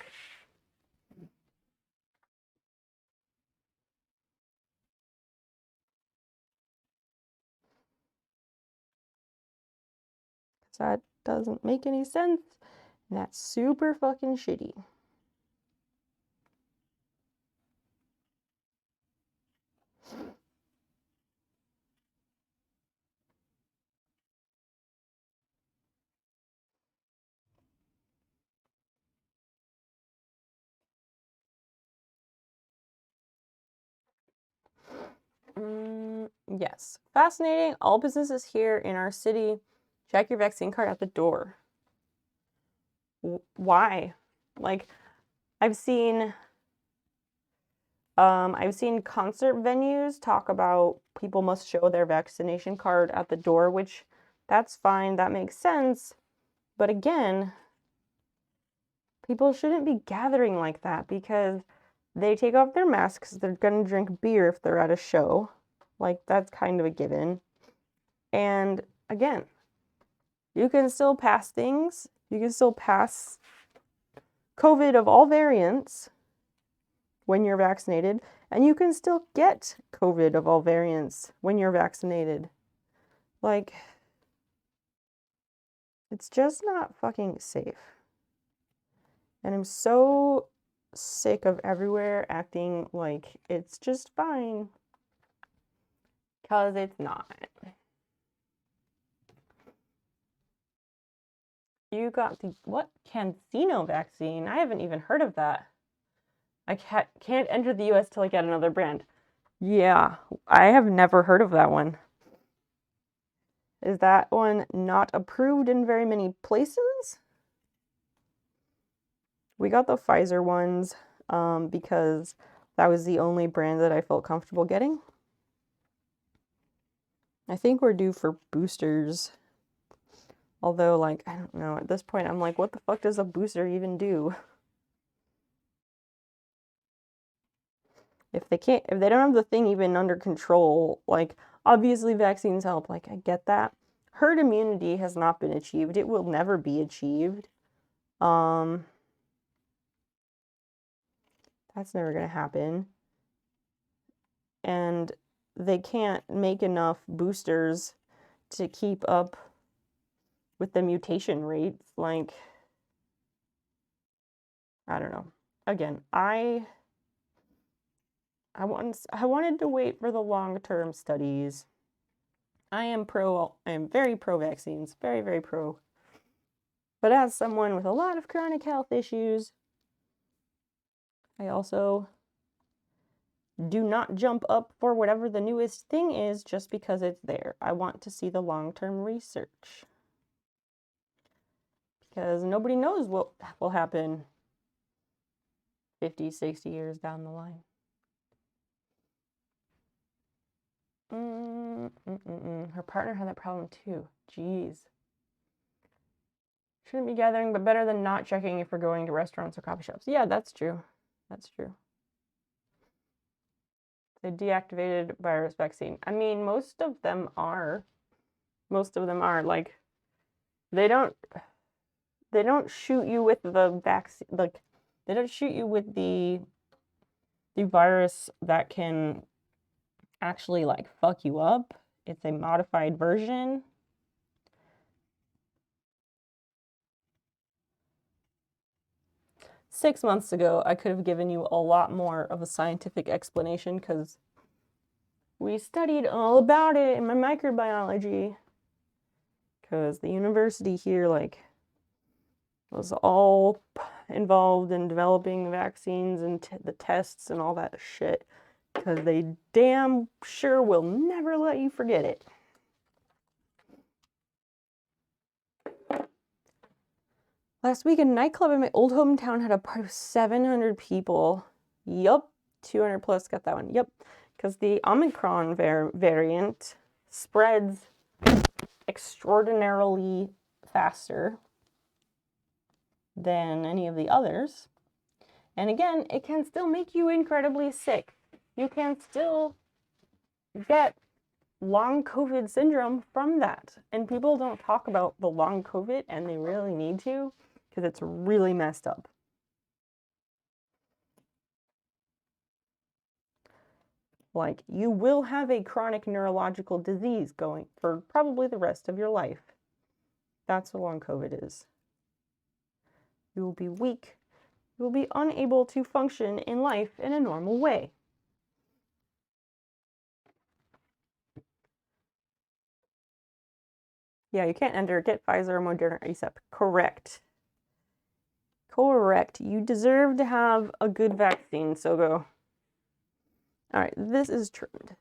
That doesn't make any sense. And that's super fucking shitty. Yes. Fascinating. All businesses here in our city check your vaccine card at the door. Why? Like, I've seen concert venues talk about people must show their vaccination card at the door, which that's fine, that makes sense. But again, people shouldn't be gathering like that because they take off their masks, they're gonna drink beer if they're at a show. Like, that's kind of a given. And again, you can still pass things. You can still pass COVID of all variants when you're vaccinated, and you can still get COVID of all variants when you're vaccinated. Like, it's just not fucking safe. And I'm so sick of everywhere acting like it's just fine. Because it's not. You got the, what? CanSino vaccine? I haven't even heard of that. I can't enter the US till I get another brand. Yeah, I have never heard of that one. Is that one not approved in very many places? We got the Pfizer ones because that was the only brand that I felt comfortable getting. I think we're due for boosters. Although, like, I don't know, at this point, I'm like, what the fuck does a booster even do? If they don't have the thing even under control, like, obviously vaccines help, like, I get that. Herd immunity has not been achieved. It will never be achieved. That's never gonna happen. And they can't make enough boosters to keep up with the mutation rates. Like, I don't know. Again, I wanted to wait for the long-term studies. I am very pro vaccines, very, very pro. But as someone with a lot of chronic health issues, I also do not jump up for whatever the newest thing is just because it's there. I want to see the long-term research. Because nobody knows what will happen 50, 60 years down the line. Her partner had that problem too. Jeez. Shouldn't be gathering, but better than not checking if we're going to restaurants or coffee shops. Yeah, that's true. That's true. The deactivated virus vaccine. I mean, most of them are. Most of them are. Like, they don't shoot you with the vaccine. Like, they don't shoot you with the virus that can actually, like, fuck you up. It's a modified version. Six months ago, I could have given you a lot more of a scientific explanation because we studied all about it in my microbiology. Because the university here, like, was all involved in developing the vaccines and the tests and all that shit. Because they damn sure will never let you forget it. Last week, a nightclub in my old hometown had a party of 700 people. Yup. 200 plus got that one. Yep. Because the Omicron variant spreads extraordinarily faster than any of the others. And again, it can still make you incredibly sick. You can still get long COVID syndrome from that. And people don't talk about the long COVID, and they really need to, because it's really messed up. Like, you will have a chronic neurological disease going for probably the rest of your life. That's what long COVID is. You will be weak. You will be unable to function in life in a normal way. Yeah, you can't enter. Get Pfizer or Moderna ASAP. Correct. Correct. You deserve to have a good vaccine, so go. All right, this is trimmed.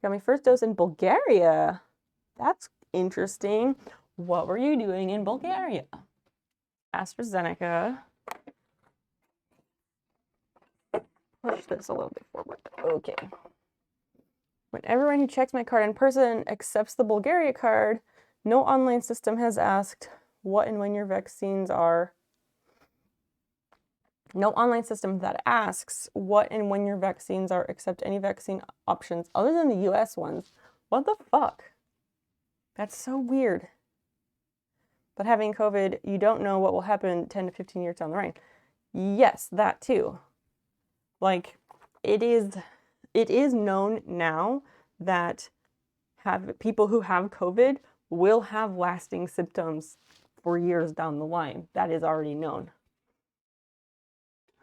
Got my first dose in Bulgaria. That's interesting. What were you doing in Bulgaria? AstraZeneca. Push this a little bit forward. Okay. When everyone who checks my card in person accepts the Bulgaria card, no online system has asked what and when your vaccines are. No online system that asks what and when your vaccines are except any vaccine options other than the US ones. What the fuck? That's so weird. But having COVID, you don't know what will happen 10 to 15 years down the line. Yes, that too. Like, it is known now that people who have COVID will have lasting symptoms for years down the line. That is already known.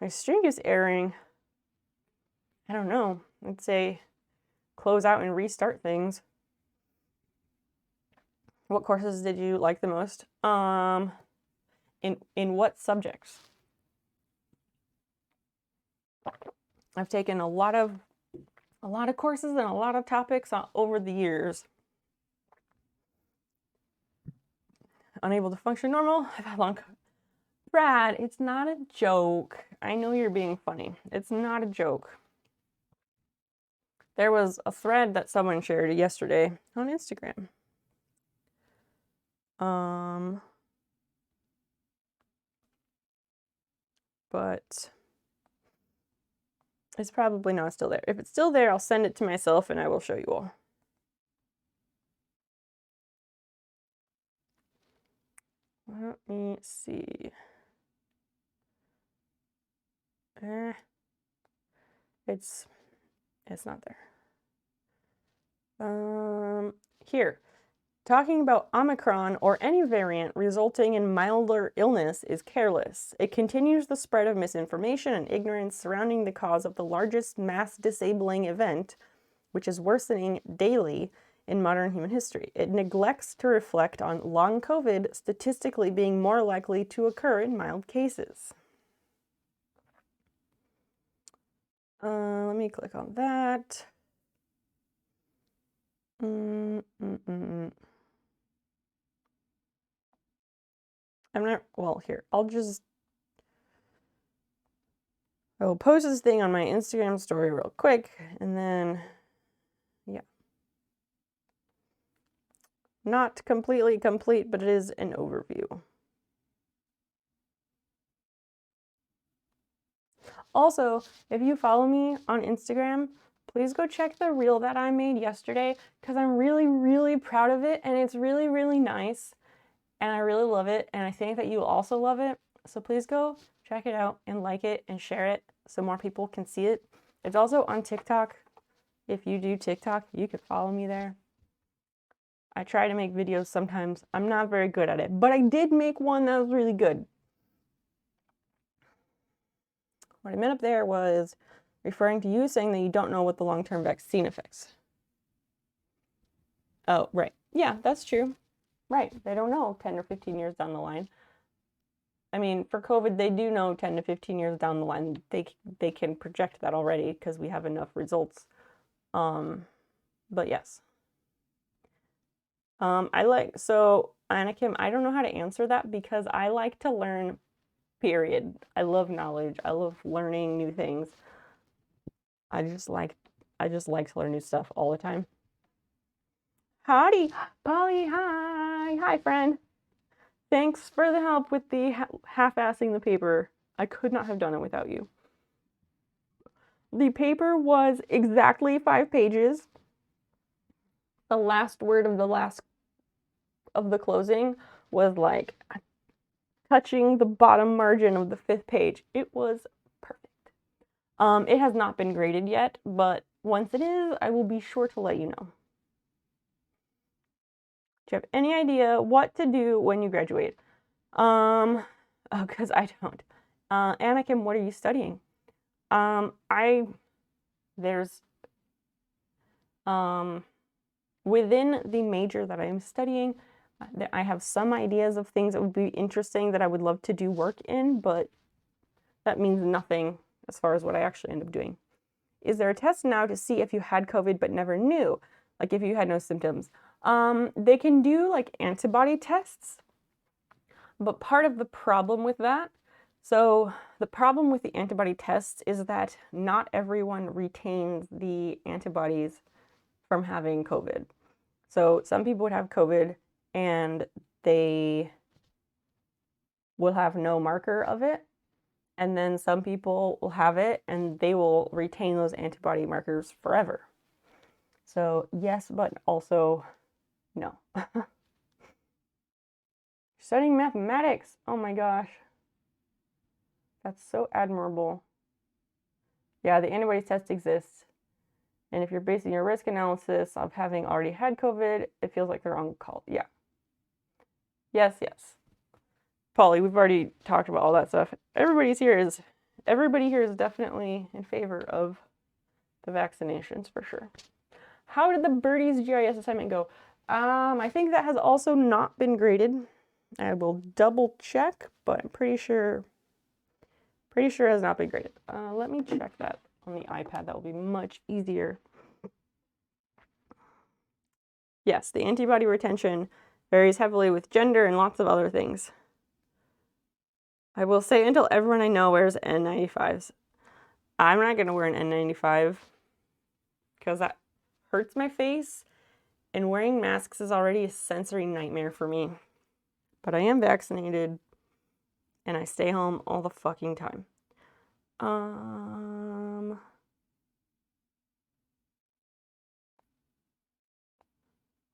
My stream is airing. I don't know. I'd say close out and restart things. What courses did you like the most? In what subjects? I've taken a lot of courses and a lot of topics over the years. Unable to function normal. I've had long. Brad, it's not a joke. I know you're being funny. It's not a joke. There was a thread that someone shared yesterday on Instagram. But it's probably not still there. If it's still there, I'll send it to myself and I will show you all. Let me see. It's not there. Here. Talking about Omicron or any variant resulting in milder illness is careless. It continues the spread of misinformation and ignorance surrounding the cause of the largest mass disabling event, which is worsening daily in modern human history. It neglects to reflect on long COVID statistically being more likely to occur in mild cases. Let me click on that. I'm not, well, here, I will post this thing on my Instagram story real quick, and then, yeah. Not completely complete, but it is an overview. Also, if you follow me on Instagram, please go check the reel that I made yesterday, because I'm really, really proud of it, and it's really, really nice, and I really love it, and I think that you will also love it. So please go check it out and like it and share it so more people can see it. It's also on TikTok. If you do TikTok, you could follow me there. I try to make videos sometimes. I'm not very good at it, but I did make one that was really good. What I meant up there was referring to you saying that you don't know what the long-term vaccine effects. Oh, right. Yeah, that's true. Right. They don't know 10 or 15 years down the line. I mean, for COVID, they do know 10 to 15 years down the line. They can project that already because we have enough results. But yes. So Anakim, I don't know how to answer that because I like to learn, period. I love knowledge. I love learning new things. I just like to learn new stuff all the time. Howdy, Polly, hi. Hi, friend. Thanks for the help with the half-assing the paper. I could not have done it without you. The paper was exactly 5 pages. The last word of the closing was like touching the bottom margin of the 5th page. It was perfect. It has not been graded yet, but once it is, I will be sure to let you know. Do you have any idea what to do when you graduate? Because I don't. Anakim, what are you studying? Within the major that I'm studying, I have some ideas of things that would be interesting that I would love to do work in, but that means nothing as far as what I actually end up doing. Is there a test now to see if you had COVID but never knew? Like if you had no symptoms? They can do like antibody tests, but part of the problem with that, so the problem with the antibody tests is that not everyone retains the antibodies from having COVID. So some people would have COVID and they will have no marker of it. And then some people will have it and they will retain those antibody markers forever. So yes, but also no. Studying mathematics. Oh my gosh. That's so admirable. Yeah, the antibody test exists. And if you're basing your risk analysis of having already had COVID, it feels like they're on call. Yeah. Yes, yes. Polly, we've already talked about all that stuff. Everybody here is definitely in favor of the vaccinations for sure. How did the Birdies GIS assignment go? I think that has also not been graded. I will double check, but I'm pretty sure it has not been graded. Let me check that on the iPad. That will be much easier. Yes, the antibody retention varies heavily with gender and lots of other things. I will say until everyone I know wears N95s. I'm not going to wear an N95 because that hurts my face, and wearing masks is already a sensory nightmare for me. But I am vaccinated, and I stay home all the fucking time.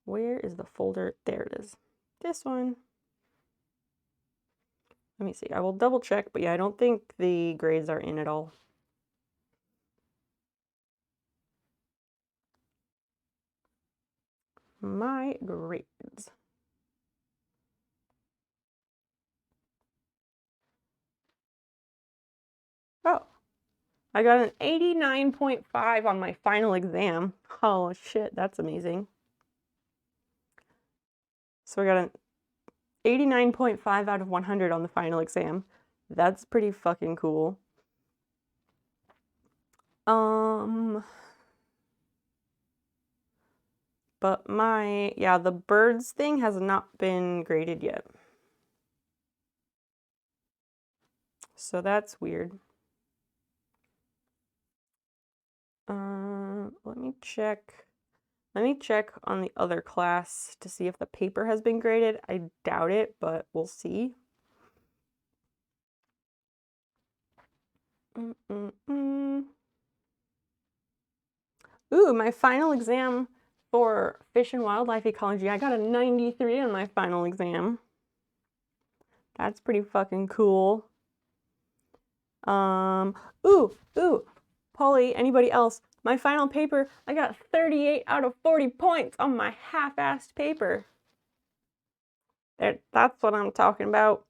Where is the folder? There it is. This one. Let me see. I will double check, but yeah, I don't think the grades are in at all. my grades. Oh, I got an 89.5 on my final exam. Oh shit, that's amazing. So I got an 89.5 out of 100 on the final exam. That's pretty fucking cool. But the birds thing has not been graded yet. So that's weird. Let me check. Let me check on the other class to see if the paper has been graded. I doubt it, but we'll see. Ooh, my final exam for fish and wildlife ecology, I got a 93 on my final exam. That's pretty fucking cool. Ooh, Polly, anybody else? My final paper, I got 38 out of 40 points on my half-assed paper. That's what I'm talking about.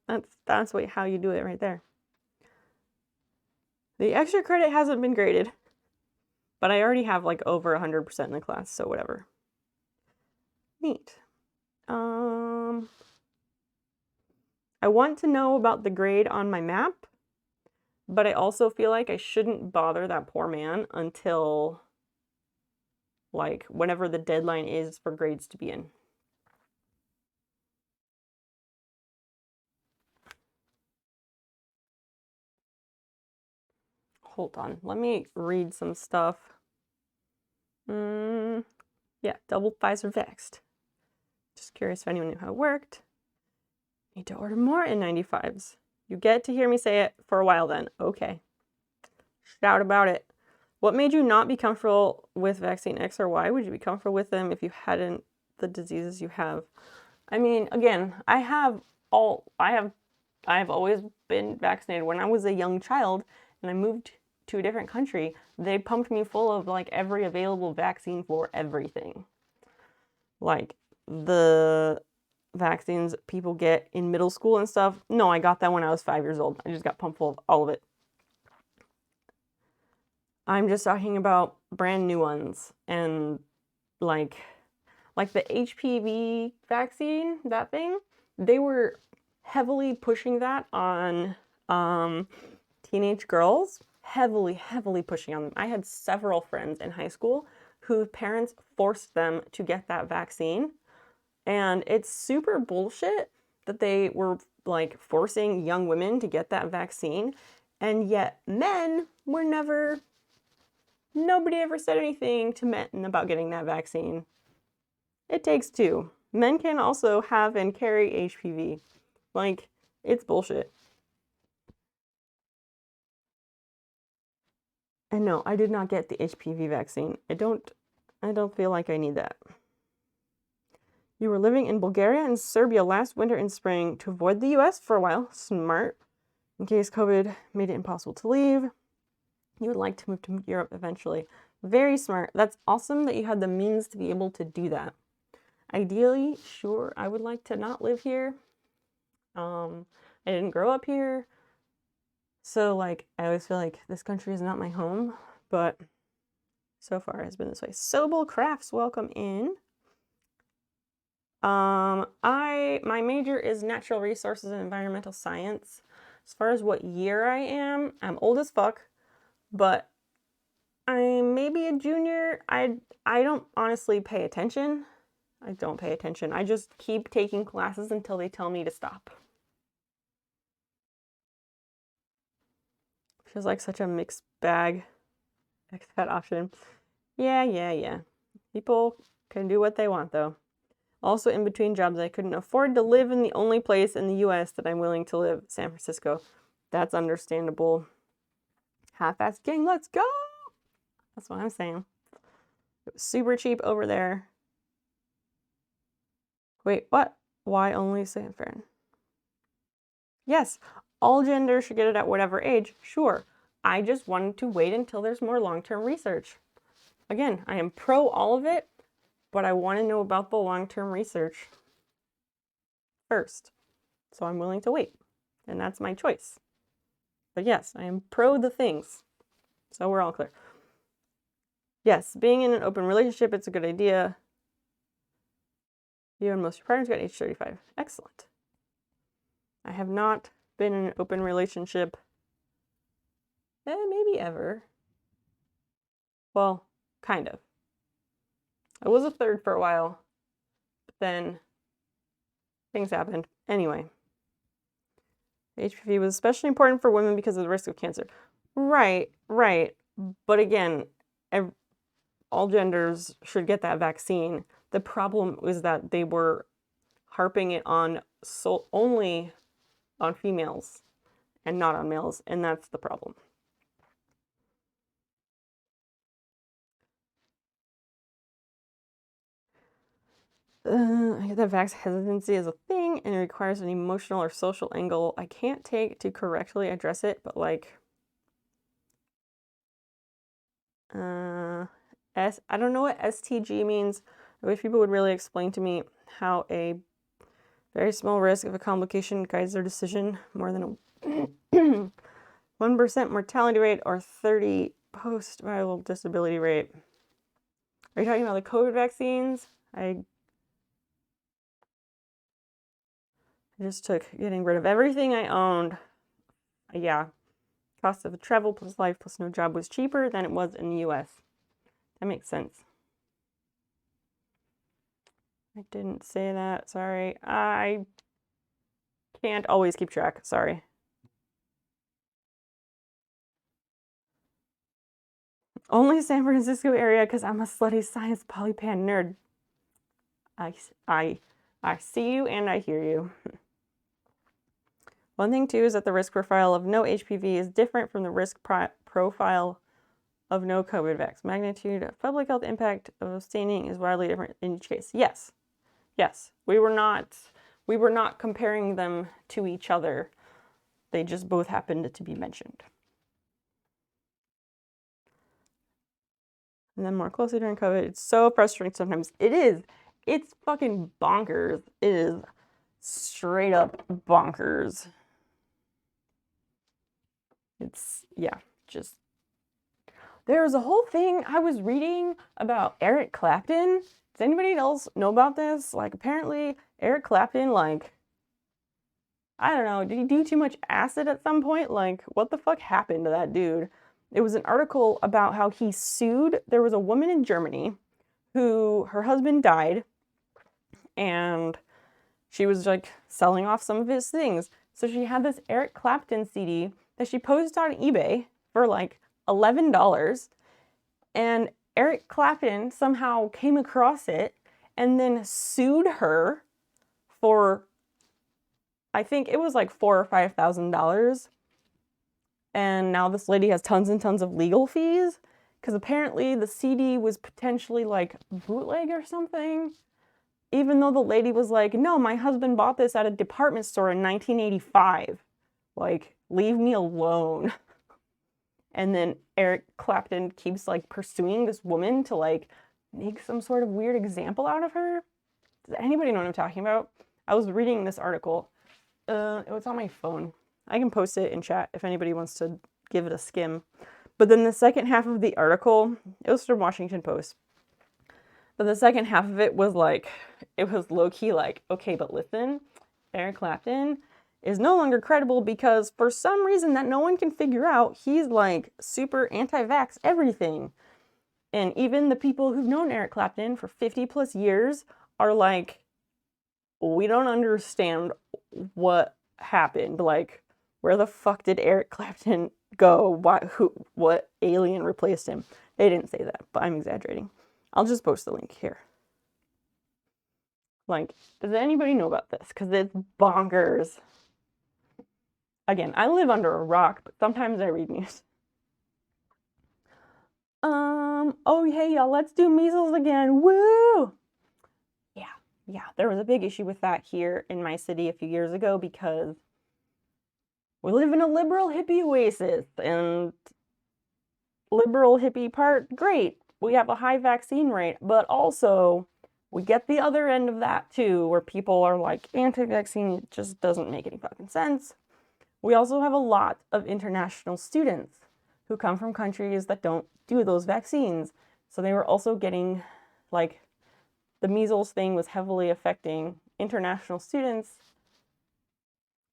That's how you do it right there. The extra credit hasn't been graded, but I already have like over 100% in the class, so whatever. Neat. I want to know about the grade on my map, but I also feel like I shouldn't bother that poor man until like whenever the deadline is for grades to be in. Hold on, let me read some stuff. Yeah, double Pfizer vexed. Just curious if anyone knew how it worked. Need to order more N95s. You get to hear me say it for a while then. Okay. Shout about it. What made you not be comfortable with vaccine X or Y? Would you be comfortable with them if you hadn't the diseases you have? I mean, again, I have always been vaccinated. When I was a young child and I moved to a different country, they pumped me full of like every available vaccine for everything. Like the vaccines people get in middle school and stuff. No, I got that when I was 5 years old. I just got pumped full of all of it. I'm just talking about brand new ones, and like the HPV vaccine, that thing, they were heavily pushing that on teenage girls, heavily pushing on them. I had several friends in high school whose parents forced them to get that vaccine, and it's super bullshit that they were like forcing young women to get that vaccine, and yet men were nobody ever said anything to men about getting that vaccine. It takes two. Men can also have and carry HPV. Like, it's bullshit. And no, I did not get the HPV vaccine. I don't feel like I need that. You were living in Bulgaria and Serbia last winter and spring to avoid the US for a while. Smart. In case COVID made it impossible to leave. You would like to move to Europe eventually. Very smart. That's awesome that you had the means to be able to do that. Ideally, sure, I would like to not live here. I didn't grow up here. So, like, I always feel like this country is not my home, but so far it has been this way. Sobel Crafts, welcome in. My major is natural resources and environmental science. As far as what year I am, I'm old as fuck, but I'm maybe a junior. I don't honestly pay attention. I don't pay attention. I just keep taking classes until they tell me to stop. Feels like such a mixed bag. Expat option. Yeah. People can do what they want though. Also in between jobs, I couldn't afford to live in the only place in the US that I'm willing to live, San Francisco. That's understandable. Half-assed gang, let's go! That's what I'm saying. It was super cheap over there. Wait, what? Why only San Fran? Yes, all genders should get it at whatever age, sure. I just wanted to wait until there's more long-term research. Again, I am pro all of it, but I want to know about the long-term research first. So I'm willing to wait, and that's my choice. But yes, I am pro the things. So we're all clear. Yes, being in an open relationship, it's a good idea. You and most of your partners got age 35. Excellent. I have not been in an open relationship, maybe ever. Well, kind of. I was a third for a while, but then things happened. Anyway, HPV was especially important for women because of the risk of cancer. Right. But again, all genders should get that vaccine. The problem was that they were harping it on only on females and not on males, and that's the problem. I get that vax hesitancy is a thing and it requires an emotional or social angle I can't take to correctly address it, but like I don't know what STG means. I wish people would really explain to me how a very small risk of a complication guides their decision more than a 1% mortality rate or 30 post-viral disability rate. Are you talking about the COVID vaccines? I just took getting rid of everything I owned. Yeah. Cost of travel plus life plus no job was cheaper than it was in the US. That makes sense. I didn't say that. Sorry. I can't always keep track. Sorry. Only San Francisco area because I'm a slutty science polypan nerd. I see you and I hear you. One thing too is that the risk profile of no HPV is different from the risk profile of no COVID vax. Magnitude of public health impact of abstaining is wildly different in each case. Yes. We were not comparing them to each other. They just both happened to be mentioned. And then more closely during COVID. It's so frustrating sometimes. It is. It's fucking bonkers. It is straight up bonkers. It's, yeah, just. There's a whole thing I was reading about Eric Clapton. Does anybody else know about this? Like, apparently, Eric Clapton, like, I don't know, did he do too much acid at some point? Like, what the fuck happened to that dude? It was an article about how he sued. There was a woman in Germany who, her husband died, and she was, like, selling off some of his things. So she had this Eric Clapton CD that she posted on eBay for, like, $11, and Eric Clapton somehow came across it and then sued her for, I think it was like $4,000 or $5,000. And now this lady has tons and tons of legal fees because apparently the CD was potentially like bootleg or something. Even though the lady was like, no, my husband bought this at a department store in 1985. Like, leave me alone. And then Eric Clapton keeps like pursuing this woman to like make some sort of weird example out of her. Does anybody know what I'm talking about? I was reading this article. It was on my phone. I can post it in chat if anybody wants to give it a skim. But then the second half of the article, it was from Washington Post. But the second half of it was like, it was low-key like, okay, but listen, Eric Clapton is no longer credible because for some reason that no one can figure out, he's like super anti-vax everything. And even the people who've known Eric Clapton for 50 plus years are like, we don't understand what happened. Like, where the fuck did Eric Clapton go? What alien replaced him? They didn't say that, but I'm exaggerating. I'll just post the link here. Like, does anybody know about this? Because it's bonkers. Again, I live under a rock, but sometimes I read news. Oh, hey, y'all, let's do measles again. Woo! Yeah, there was a big issue with that here in my city a few years ago because we live in a liberal hippie oasis, and liberal hippie part, great. We have a high vaccine rate, but also We get the other end of that too, where people are like, anti-vaccine, it just doesn't make any fucking sense. We also have a lot of international students who come from countries that don't do those vaccines. So they were also getting, like, the measles thing was heavily affecting international students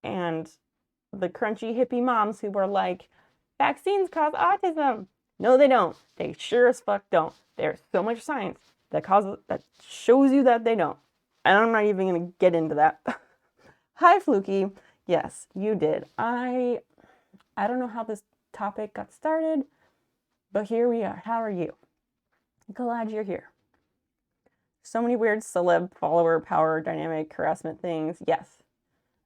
and the crunchy hippie moms who were like, vaccines cause autism. No, they don't. They sure as fuck don't. There's so much science that shows you that they don't. And I'm not even gonna get into that. Hi, Fluky. Yes, you did. I don't know how this topic got started, but here we are. How are you? Glad you're here. So many weird celeb follower power dynamic harassment things. Yes.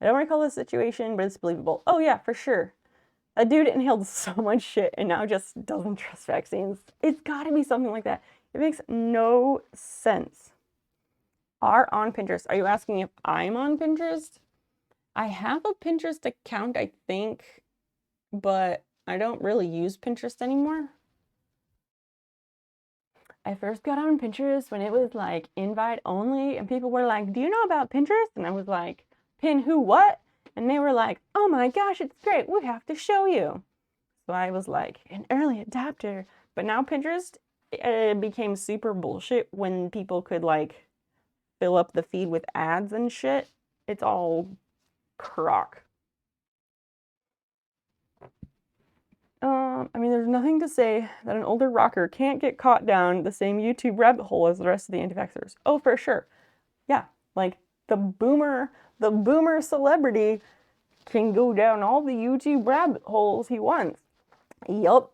I don't recall this situation, but it's believable. Oh yeah, for sure. A dude inhaled so much shit and now just doesn't trust vaccines. It's gotta be something like that. It makes no sense. Are on Pinterest. Are you asking if I'm on Pinterest? I have a Pinterest account, I think, but I don't really use Pinterest anymore. I first got on Pinterest when it was like invite only, and people were like, do you know about Pinterest? And I was like, pin who, what? And they were like, oh my gosh, it's great, we have to show you. So I was like an early adopter. But now Pinterest became super bullshit when people could like fill up the feed with ads and shit. It's all crock. I mean, there's nothing to say that an older rocker can't get caught down the same YouTube rabbit hole as the rest of the anti-vaxxers. Oh, for sure. Yeah, like the boomer celebrity can go down all the YouTube rabbit holes he wants. Yup.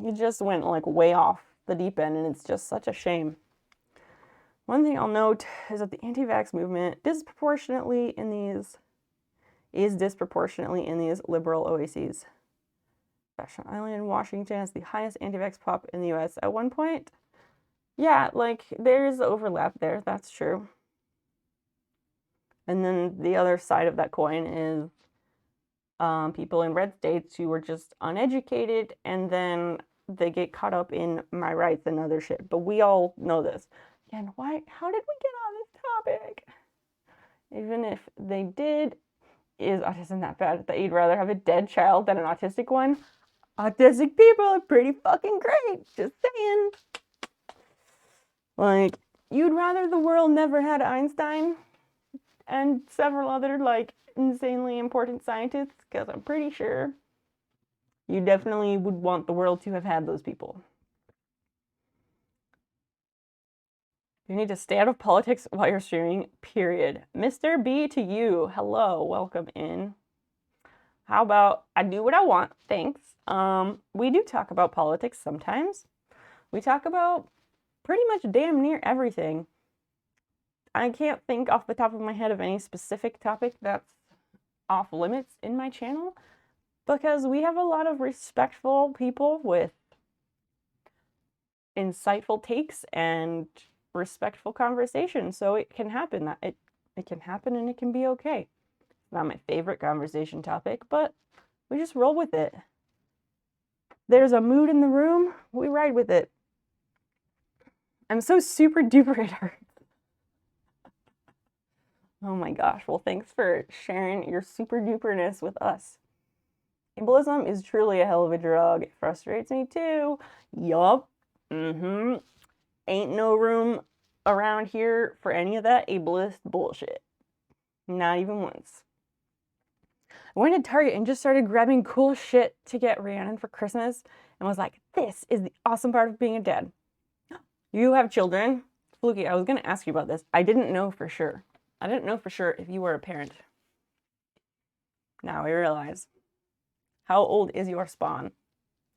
He just went like way off the deep end, and it's just such a shame. One thing I'll note is that the anti-vax movement is disproportionately in these liberal OACs. Vashon Island in Washington has the highest anti-vax pop in the US at one point. Yeah, like there's overlap there, that's true. And then the other side of that coin is people in red states who were just uneducated, and then they get caught up in my rights and other shit. But we all know this. And how did we get on this topic? Even if they did, is autism that bad that you'd rather have a dead child than an autistic one? Autistic people are pretty fucking great, just saying. Like, you'd rather the world never had Einstein and several other, like, insanely important scientists? Because I'm pretty sure you definitely would want the world to have had those people. You need to stay out of politics while you're streaming, period. Mr. B to you. Hello, welcome in. How about I do what I want? Thanks. We do talk about politics sometimes. We talk about pretty much damn near everything. I can't think off the top of my head of any specific topic that's off limits in my channel, because we have a lot of respectful people with insightful takes and respectful conversation, so it can happen. It can happen and it can be okay. Not my favorite conversation topic, but we just roll with it. There's a mood in the room, we ride with it. I'm so super duper it hurts. Oh my gosh, well thanks for sharing your super duperness with us. Ableism is truly a hell of a drug. It frustrates me too. Yup. Ain't no room around here for any of that ableist bullshit. Not even once. I went to Target and just started grabbing cool shit to get Rhiannon for Christmas and was like, this is the awesome part of being a dad. You have children. Fluky, I was going to ask you about this. I didn't know for sure. I didn't know for sure if you were a parent. Now I realize. How old is your spawn?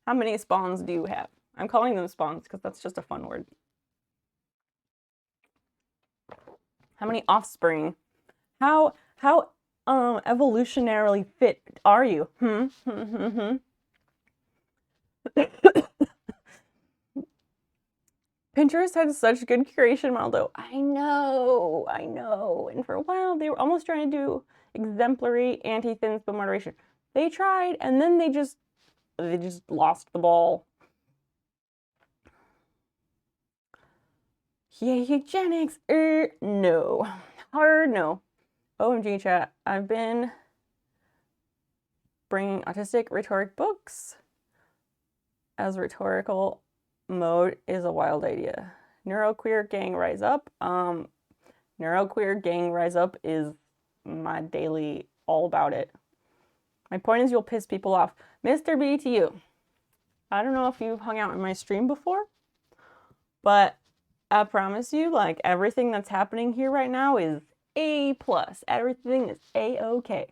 How many spawns do you have? I'm calling them spawns because that's just a fun word. How many offspring? How evolutionarily fit are you? Pinterest had such good curation model though. I know. And for a while they were almost trying to do exemplary anti-thin but moderation. They tried, and then they just lost the ball. Yay, eugenics! No. Hard no. OMG chat, I've been bringing autistic rhetoric books as rhetorical mode is a wild idea. Neuroqueer gang rise up. Neuroqueer gang rise up is my daily all about it. My point is you'll piss people off. Mr. B to you. I don't know if you've hung out in my stream before, but I promise you, like, everything that's happening here right now is A+. Everything is A-okay.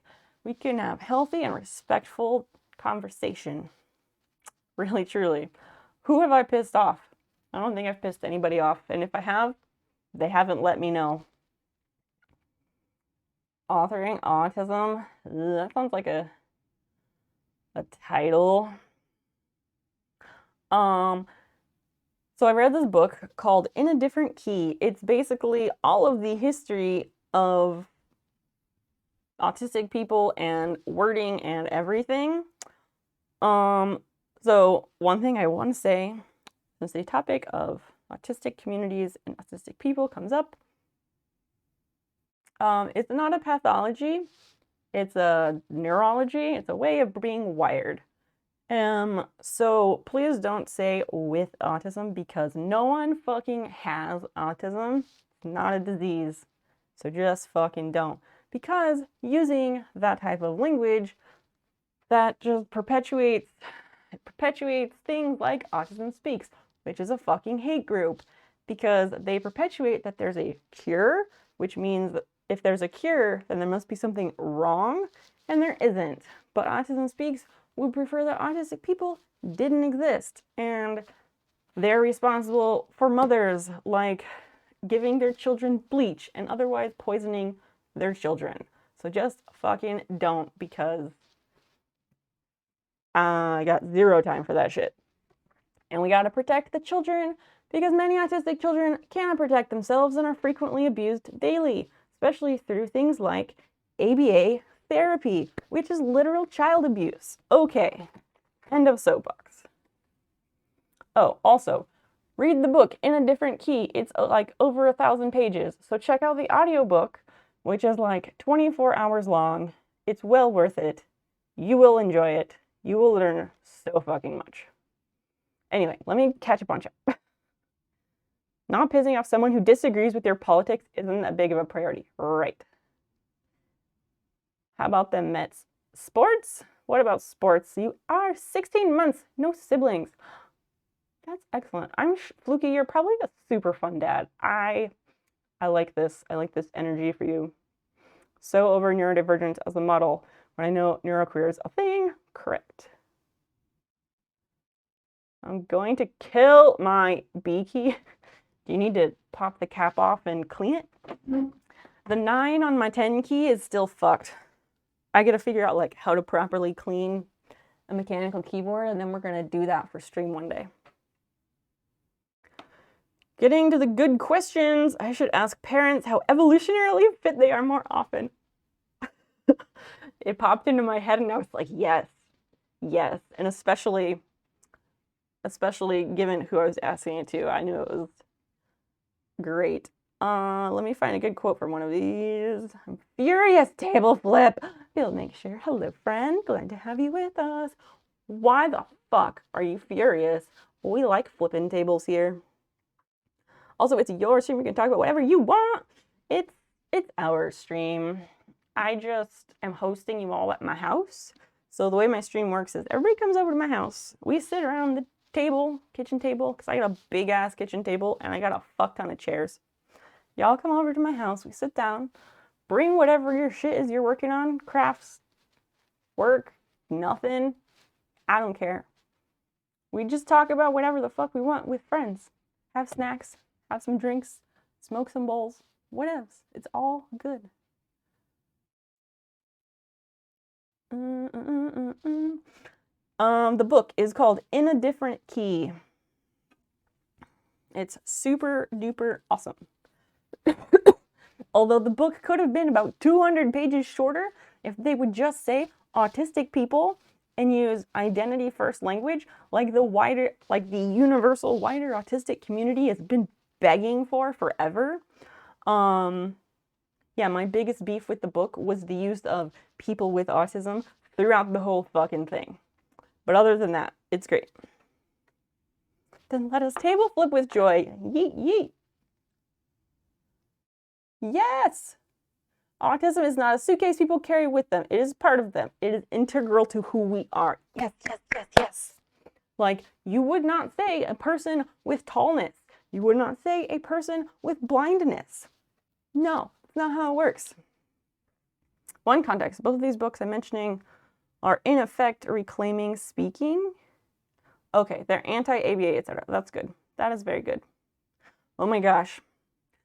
We can have healthy and respectful conversation. Really, truly. Who have I pissed off? I don't think I've pissed anybody off. And if I have, they haven't let me know. Authoring autism? That sounds like a title. So I read this book called In a Different Key. It's basically all of the history of autistic people and wording and everything. So one thing I want to say, since the topic of autistic communities and autistic people comes up, it's not a pathology, it's a neurology, it's a way of being wired. So please don't say with autism, because no one fucking has autism. It's not a disease. So just fucking don't. Because using that type of language, that just perpetuates things like Autism Speaks, which is a fucking hate group, because they perpetuate that there's a cure, which means that if there's a cure, then there must be something wrong, and there isn't. But Autism Speaks would prefer that autistic people didn't exist, and they're responsible for mothers like giving their children bleach and otherwise poisoning their children. So just fucking don't, because I got zero time for that shit. And we gotta protect the children, because many autistic children cannot protect themselves and are frequently abused daily, especially through things like ABA therapy, which is literal child abuse. Okay, end of soapbox. Oh, also, read the book In a Different Key. It's like over 1,000 pages. So check out the audiobook, which is like 24 hours long. It's well worth it. You will enjoy it. You will learn so fucking much. Anyway, let me catch up on chat. Not pissing off someone who disagrees with your politics isn't that big of a priority. Right. How about them Mets? Sports? What about sports? You are 16 months, no siblings. That's excellent. Fluky, you're probably a super fun dad. I like this. I like this energy for you. So over neurodivergent as a model. When I know neuroqueer is a thing, correct. I'm going to kill my bee key. Do you need to pop the cap off and clean it? The 9 on my 10 key is still fucked. I gotta figure out like how to properly clean a mechanical keyboard, and then we're gonna do that for stream one day. Getting to the good questions, I should ask parents how evolutionarily fit they are more often. It popped into my head and I was like, yes, yes. And especially given who I was asking it to, I knew it was great. Let me find a good quote from one of these. I'm furious, table flip. We'll make sure. Hello, friend. Glad to have you with us. Why the fuck are you furious? We like flipping tables here. Also, it's your stream. You can talk about whatever you want. It's our stream. I just am hosting you all at my house. So the way my stream works is everybody comes over to my house. We sit around the table, kitchen table, because I got a big ass kitchen table and I got a fuck ton of chairs. Y'all come over to my house. We sit down. Bring whatever your shit is you're working on. Crafts, work, nothing. I don't care. We just talk about whatever the fuck we want with friends. Have snacks, have some drinks, smoke some bowls, what else? It's all good. The book is called In a Different Key. It's super duper awesome. Although the book could have been about 200 pages shorter if they would just say autistic people and use identity first language, like the universal wider autistic community has been begging for forever. Yeah, my biggest beef with the book was the use of people with autism throughout the whole fucking thing. But other than that, it's great. Then let us table flip with joy. Yeet, yeet. Yes! Autism is not a suitcase people carry with them. It is part of them. It is integral to who we are. Yes, yes, yes, yes. Like, you would not say a person with tallness. You would not say a person with blindness. No, it's not how it works. One context, both of these books I'm mentioning are in effect reclaiming speaking. Okay, they're anti-ABA, etc. That's good. That is very good. Oh my gosh.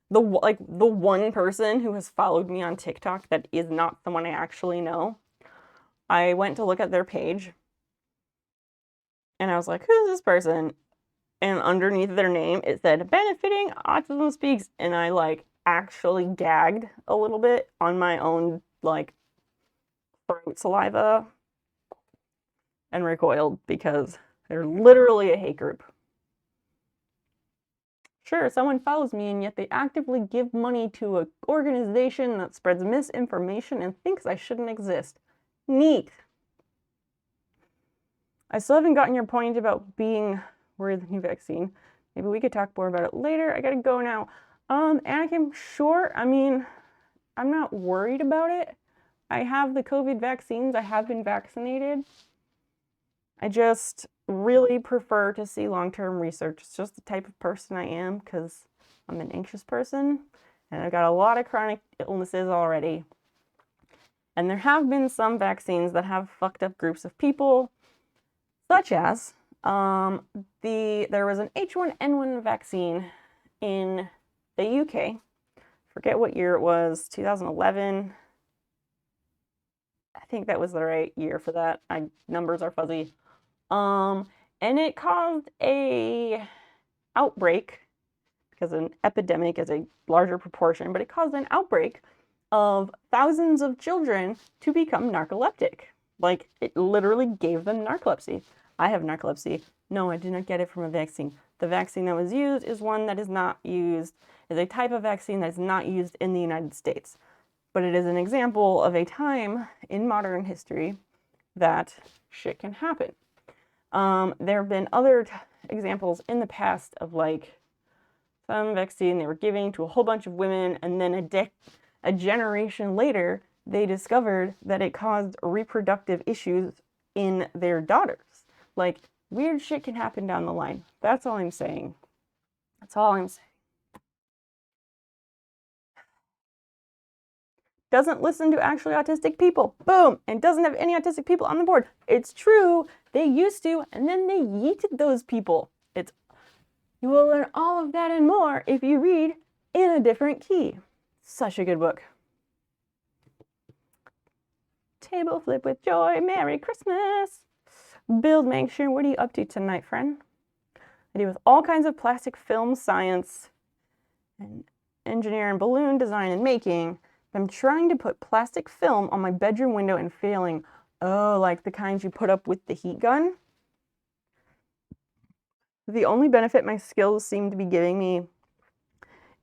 The one person who has followed me on TikTok that is not someone I actually know, I went to look at their page and I was like, who's this person? And underneath their name, it said, benefiting autism speaks. And I like actually gagged a little bit on my own like throat saliva and recoiled because they're literally a hate group. Sure, someone follows me and yet they actively give money to an organization that spreads misinformation and thinks I shouldn't exist. Neat. I still haven't gotten your point about being worried of the new vaccine. Maybe we could talk more about it later. I gotta go now. Anakim, sure. I mean, I'm not worried about it. I have the COVID vaccines. I have been vaccinated. I just really prefer to see long-term research. It's just the type of person I am because I'm an anxious person and I've got a lot of chronic illnesses already. And there have been some vaccines that have fucked up groups of people, such as there was an H1N1 vaccine in the UK. Forget what year it was, 2011. I think that was the right year for that. Numbers are fuzzy. And it caused a outbreak, because an epidemic is a larger proportion, but it caused an outbreak of thousands of children to become narcoleptic. Like, it literally gave them narcolepsy. I have narcolepsy. No, I did not get it from a vaccine. The vaccine that was used is one that is not used, is a type of vaccine that is not used in the United States. But it is an example of a time in modern history that shit can happen. There have been other examples in the past of like some vaccine they were giving to a whole bunch of women, and then a generation later, they discovered that it caused reproductive issues in their daughters. Like, weird shit can happen down the line. That's all I'm saying. That's all I'm saying. Doesn't listen to actually autistic people. Boom! And doesn't have any autistic people on the board. It's true. They used to, and then they yeeted those people. You will learn all of that and more if you read In a Different Key. Such a good book. Table flip with joy. Merry Christmas. Build Mansion. What are you up to tonight, friend? I do with all kinds of plastic film science and engineer and balloon design and making. I'm trying to put plastic film on my bedroom window and failing. Oh, like the kinds you put up with the heat gun? The only benefit my skills seem to be giving me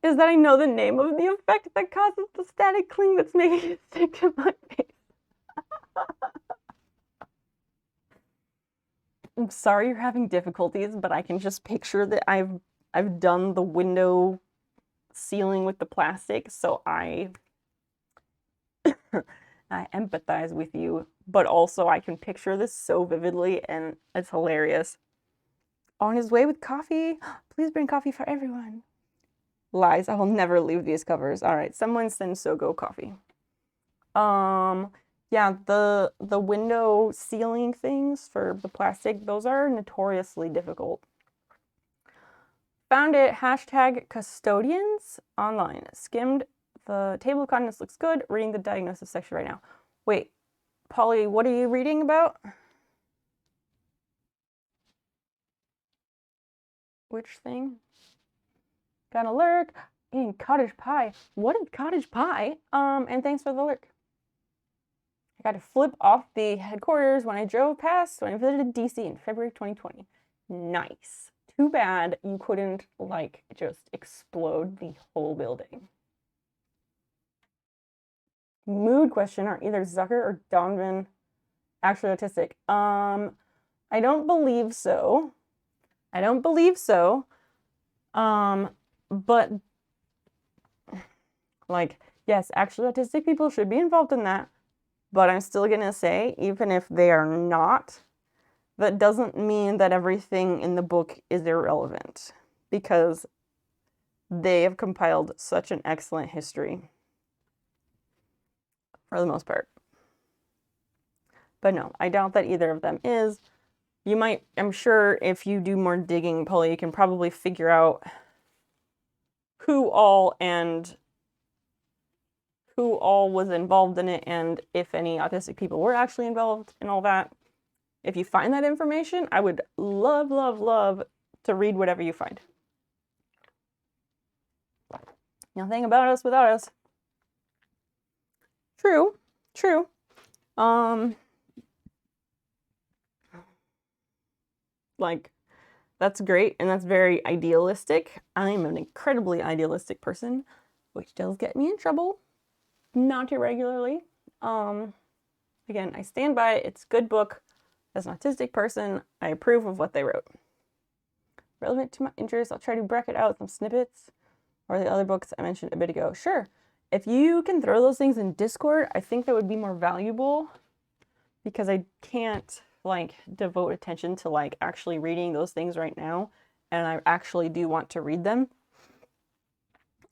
is that I know the name of the effect that causes the static cling that's making it stick to my face. I'm sorry you're having difficulties, but I can just picture that I've done the window sealing with the plastic, so I empathize with you, but also I can picture this so vividly and it's hilarious. On his way with coffee. Please bring coffee for everyone. Lies. I will never leave these covers. All right, someone send Sogo coffee. Yeah, the window sealing things for the plastic, those are notoriously difficult. Found it, #custodians online. Skimmed the table of contents, looks good. Reading the diagnosis section right now. Wait, Polly, what are you reading about? Which thing? Got a lurk. Eating cottage pie. What is cottage pie? And thanks for the lurk. I got to flip off the headquarters when I drove past when I visited DC in February 2020. Nice. too bad you couldn't, like, just explode the whole building. Mood question, are either Zucker or Donovan actually autistic? I don't believe so. I don't believe so. But, like, yes, actually autistic people should be involved in that. But I'm still gonna say, even if they are not, that doesn't mean that everything in the book is irrelevant, because they have compiled such an excellent history for the most part. But no, I doubt that either of them is. You might, I'm sure if you do more digging, Polly, you can probably figure out who all was involved in it, and if any autistic people were actually involved in all that. If you find that information, I would love, love, love to read whatever you find. Nothing about us without us. True, true. Like, that's great, and that's very idealistic. I'm an incredibly idealistic person, which does get me in trouble, not too regularly. Again, I stand by it. It's a good book. As an autistic person, I approve of what they wrote. Relevant to my interests, I'll try to bracket out some snippets or the other books I mentioned a bit ago. Sure, if you can throw those things in Discord, I think that would be more valuable, because I can't, like, devote attention to, like, actually reading those things right now, and I actually do want to read them.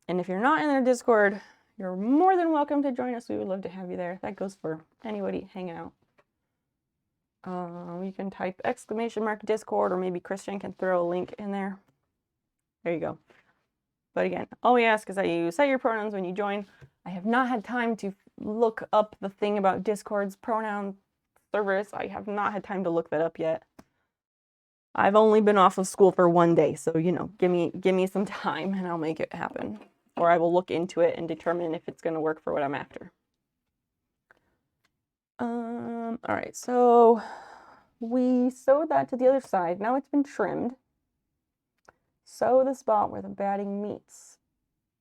And if you're not in their Discord, you're more than welcome to join us. We would love to have you there. That goes for anybody hanging out. You can type !Discord, or maybe Christian can throw a link in there. There you go. But again, all we ask is that you set your pronouns when you join. I have not had time to look up the thing about Discord's pronoun service. I have not had time to look that up yet. I've only been off of school for 1 day, so, you know, give me some time and I'll make it happen. Or I will look into it and determine if it's going to work for what I'm after. All right, so we sewed that to the other side. Now it's been trimmed. Sew the spot where the batting meets.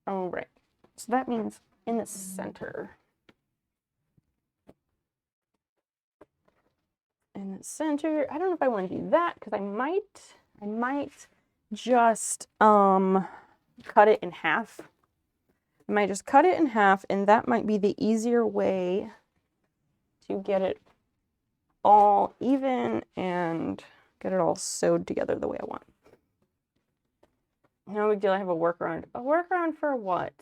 Oh, right. So that means in the center. In the center. I don't know if I want to do that, because I might just cut it in half. I might just cut it in half, and that might be the easier way to get it all even and get it all sewed together the way I want. No big deal, I have a workaround. A workaround for what?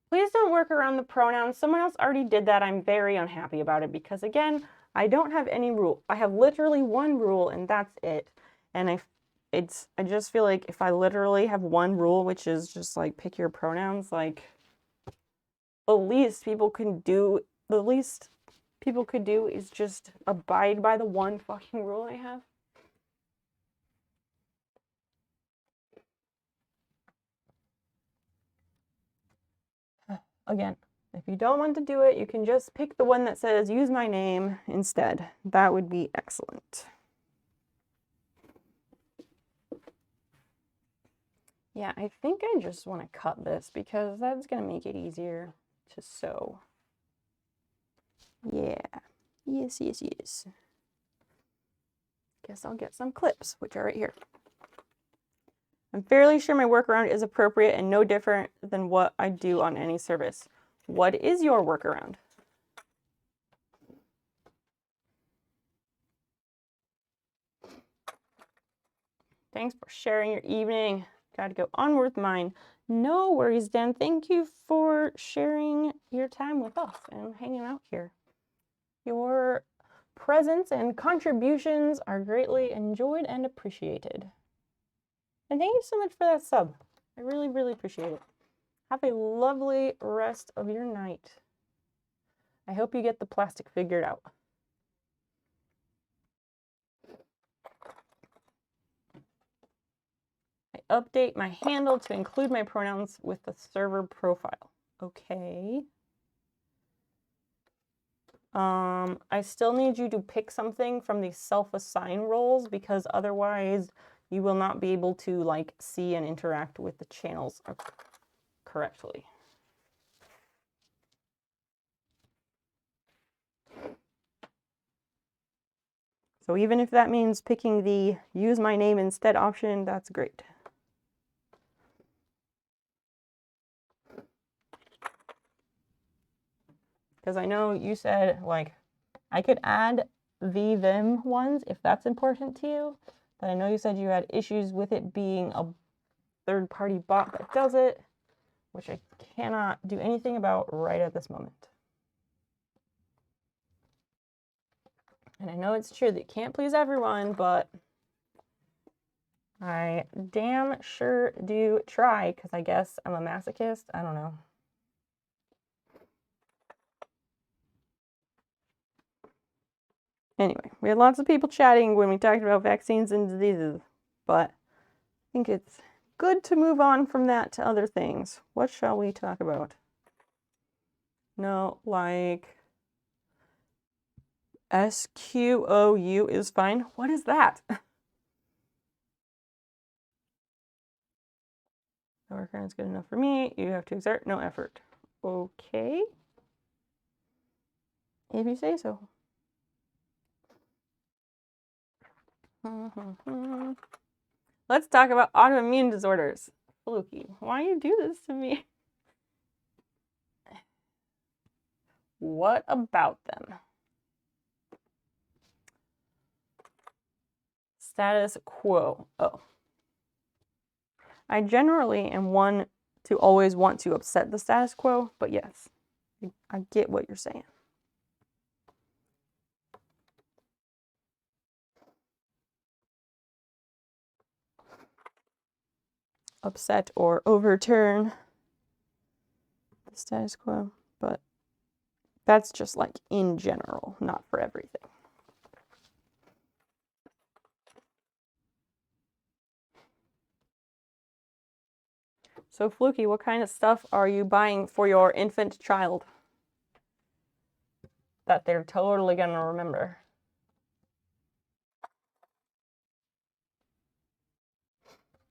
Please don't work around the pronouns. Someone else already did that. I'm very unhappy about it, because again, I don't have any rule. I have literally one rule, and that's it. And I just feel like if I literally have one rule, which is just like pick your pronouns, like the least people could do is just abide by the one fucking rule I have. Again, if you don't want to do it, you can just pick the one that says use my name instead. That would be excellent. Yeah, I think I just want to cut this, because that's going to make it easier to sew. Yeah. Yes, yes, yes. Guess I'll get some clips, which are right here. I'm fairly sure my workaround is appropriate and no different than what I do on any service. What is your workaround? Thanks for sharing your evening. Got to go on with mine. No worries, Dan. Thank you for sharing your time with us and hanging out here. Your presence and contributions are greatly enjoyed and appreciated. And thank you so much for that sub. I really, really appreciate it. Have a lovely rest of your night. I hope you get the plastic figured out. I update my handle to include my pronouns with the server profile. Okay. I still need you to pick something from the self-assign roles, because otherwise you will not be able to like see and interact with the channels correctly. So even if that means picking the use my name instead option, that's great. Because I know you said like I could add the them ones if that's important to you, but I know you said you had issues with it being a third-party bot that does it, which I cannot do anything about right at this moment. And I know it's true that you can't please everyone, but I damn sure do try, because I guess I'm a masochist. I don't know. Anyway, we had lots of people chatting when we talked about vaccines and diseases, but I think it's good to move on from that to other things. What shall we talk about? No, like SQOU is fine. What is that? The workaround is good enough for me. You have to exert no effort. Okay. If you say so. Let's talk about autoimmune disorders. Fluky, why do you do this to me? What about them? Status quo. Oh. I generally am one to always want to upset the status quo, but yes, I get what you're saying. Upset or overturn the status quo, but that's just like in general, not for everything. So Fluky, what kind of stuff are you buying for your infant child that they're totally gonna remember?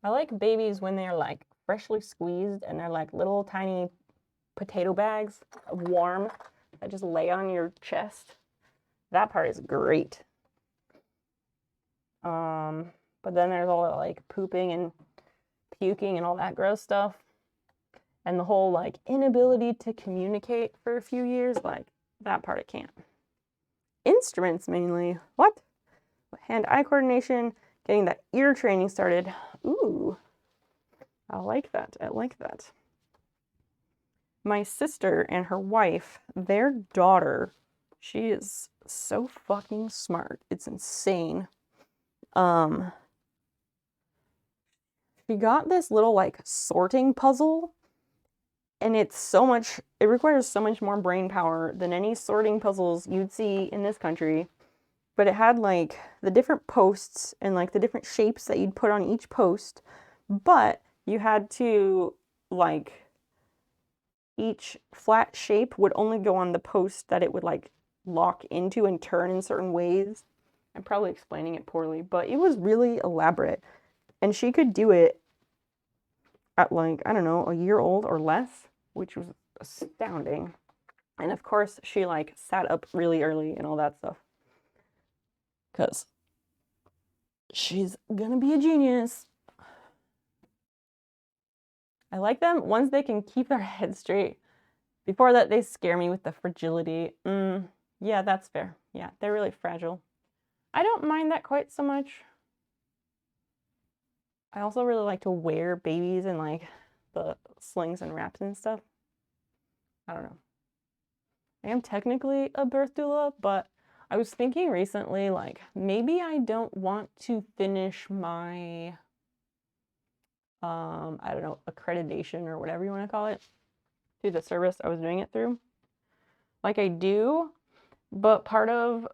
I like babies when they're like freshly squeezed and they're like little tiny potato bags of warm that just lay on your chest. That part is great. But then there's all that like pooping and puking and all that gross stuff. And the whole like inability to communicate for a few years, like that part I can't. Instruments mainly. What? Hand-eye coordination, getting that ear training started. Ooh, I like that. I like that. My sister and her wife, their daughter, she is so fucking smart. It's insane. She got this little like sorting puzzle, and it requires so much more brain power than any sorting puzzles you'd see in this country. But it had like the different posts and like the different shapes that you'd put on each post, but you had to like each flat shape would only go on the post that it would like lock into and turn in certain ways. I'm probably explaining it poorly, but it was really elaborate. And she could do it at like, I don't know, a year old or less, which was astounding. And of course, she like sat up really early and all that stuff. Because she's gonna be a genius. I like them once they can keep their head straight. Before that, they scare me with the fragility. Yeah, that's fair. Yeah, they're really fragile. I don't mind that quite so much. I also really like to wear babies and like the slings and wraps and stuff. I don't know. I am technically a birth doula, but I was thinking recently, like, maybe I don't want to finish my, I don't know, accreditation or whatever you want to call it, through the service I was doing it through. Like, I do, but part of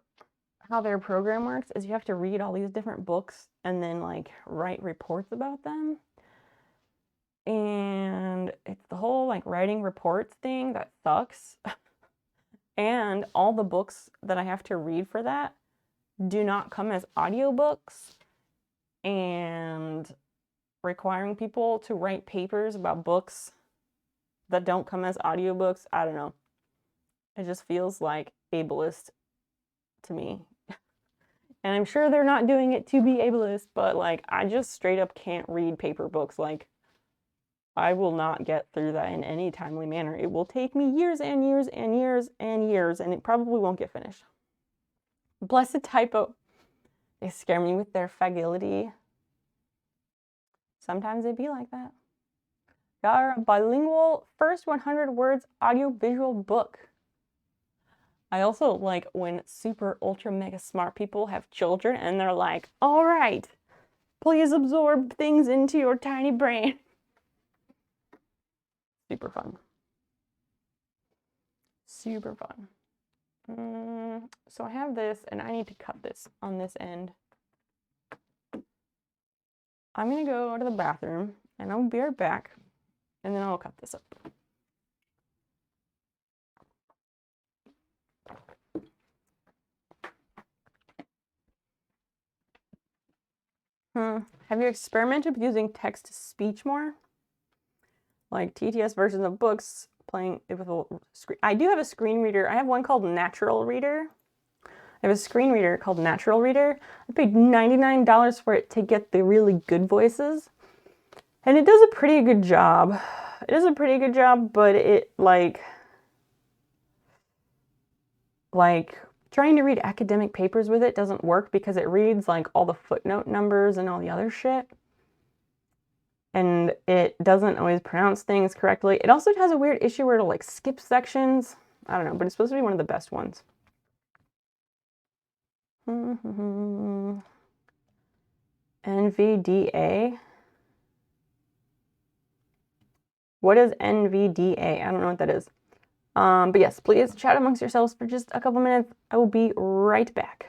how their program works is you have to read all these different books and then, like, write reports about them. And it's the whole, like, writing reports thing that sucks. And all the books that I have to read for that do not come as audiobooks. and requiring people to write papers about books that don't come as audiobooks. I don't know. It just feels like ableist to me. And I'm sure they're not doing it to be ableist, but like I just straight up can't read paper books. Like I will not get through that in any timely manner. It will take me years and years and years and years, and it probably won't get finished. Blessed typo. They scare me with their fragility. Sometimes they be like that. Got a bilingual first 100 words audio-visual book. I also like when super ultra mega smart people have children and they're like, all right, please absorb things into your tiny brain. Super fun. Super fun. So I have this and I need to cut this on this end. I'm gonna go to the bathroom and I'll be right back and then I'll cut this up. Have you experimented with using text-to-speech more? Like TTS versions of books, playing it with a screen. I do have a screen reader. I have one called Natural Reader. I have a screen reader called Natural Reader. I paid $99 for it to get the really good voices. And it does a pretty good job. It does a pretty good job, but it like trying to read academic papers with it doesn't work because it reads like all the footnote numbers and all the other shit. And it doesn't always pronounce things correctly. It also has a weird issue where it'll like skip sections. I don't know, but it's supposed to be one of the best ones. NVDA? What is NVDA? I don't know what that is. But yes, please chat amongst yourselves for just a couple minutes. I will be right back.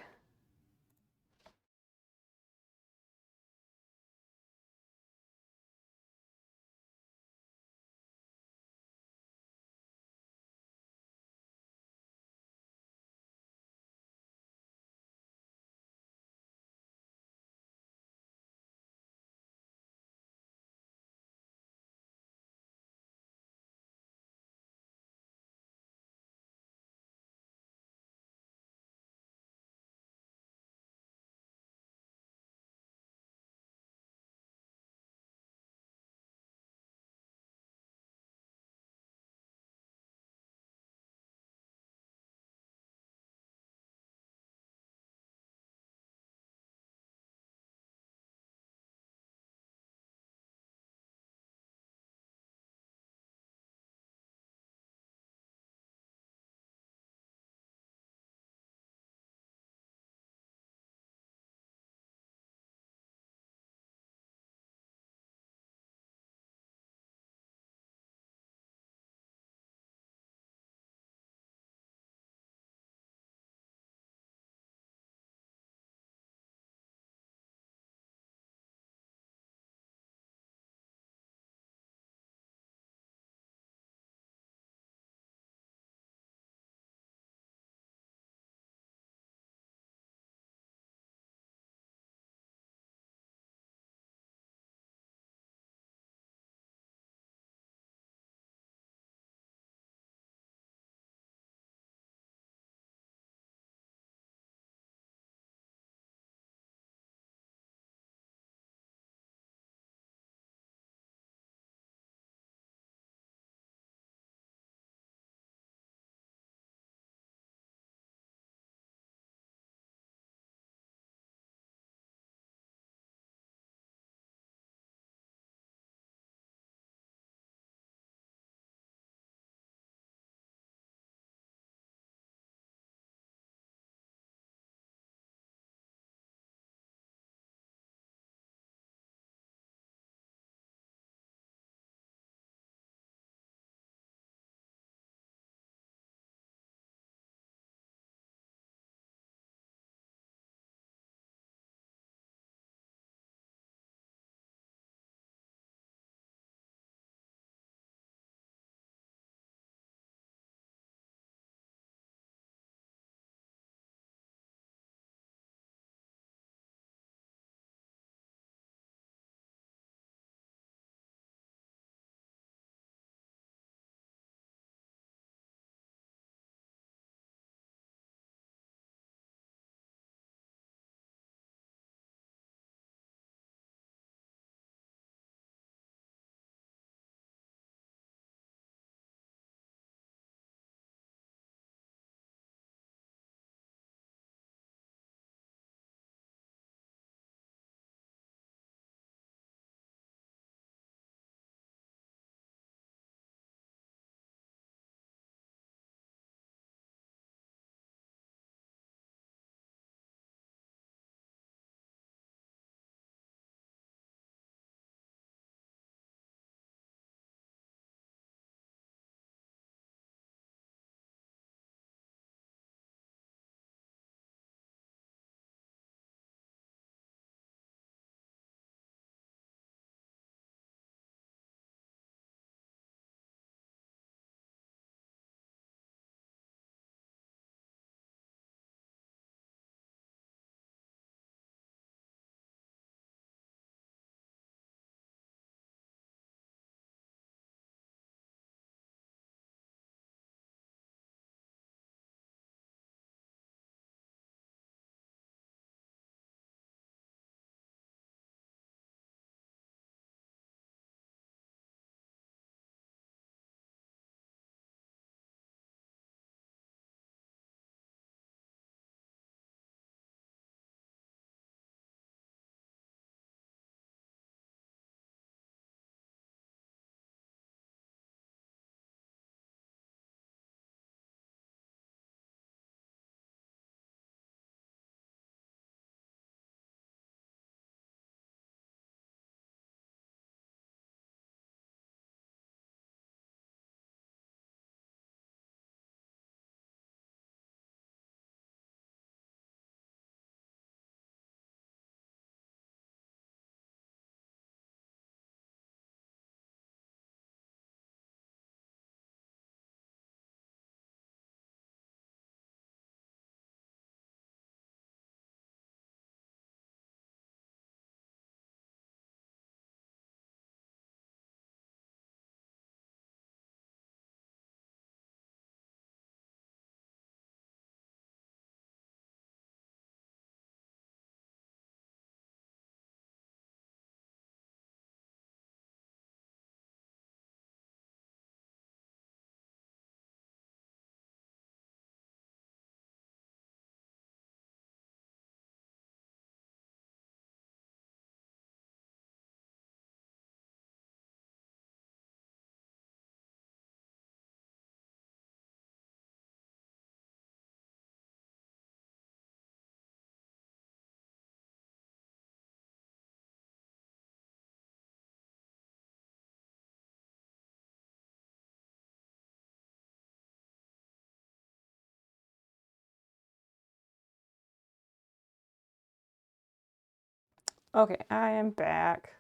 Okay, I am back.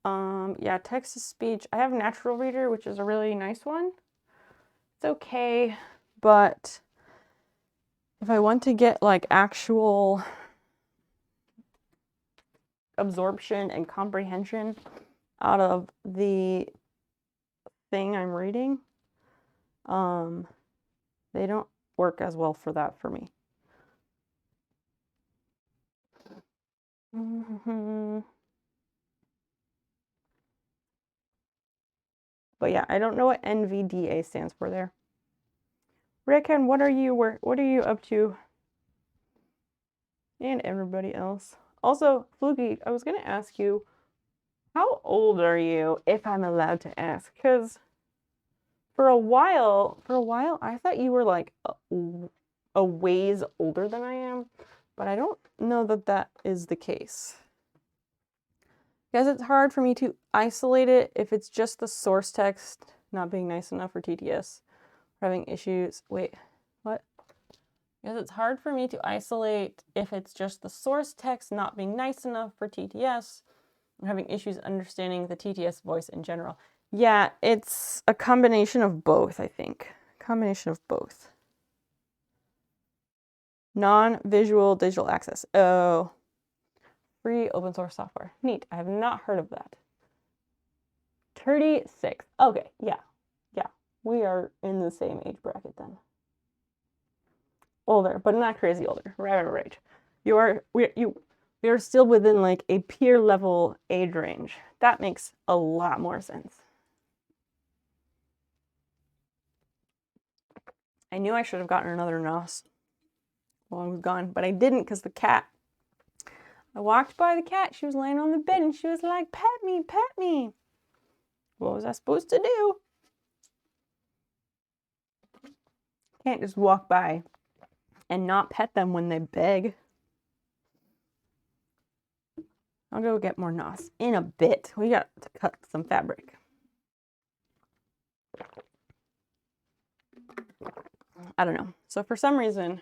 Yeah, text to speech. I have Natural Reader, which is a really nice one. It's okay, but if I want to get like actual absorption and comprehension out of the thing I'm reading, they don't work as well for that for me. But yeah, I don't know what NVDA stands for there. Rickon, what are you up to? And everybody else. Also, Fluky, I was gonna ask you, how old are you, if I'm allowed to ask? Because for a while, I thought you were like a ways older than I am, but I don't know that that is the case. Because it's hard for me to isolate it if it's just the source text not being nice enough for TTS, or having issues. Wait, what? Because it's hard for me to isolate if it's just the source text not being nice enough for TTS, or having issues understanding the TTS voice in general. Yeah, it's a combination of both, I think. Combination of both. Non-visual digital access. Oh. Free open source software. Neat. I have not heard of that. 36. Okay, yeah. Yeah. We are in the same age bracket then. Older, but not crazy older. Right. We are still within like a peer level age range. That makes a lot more sense. I knew I should have gotten another NOS while I was gone, but I didn't because the cat. I walked by the cat. She was laying on the bed and she was like, "Pet me, pet me." What was I supposed to do? Can't just walk by and not pet them when they beg. I'll go get more NOS in a bit. We got to cut some fabric. I don't know. So for some reason,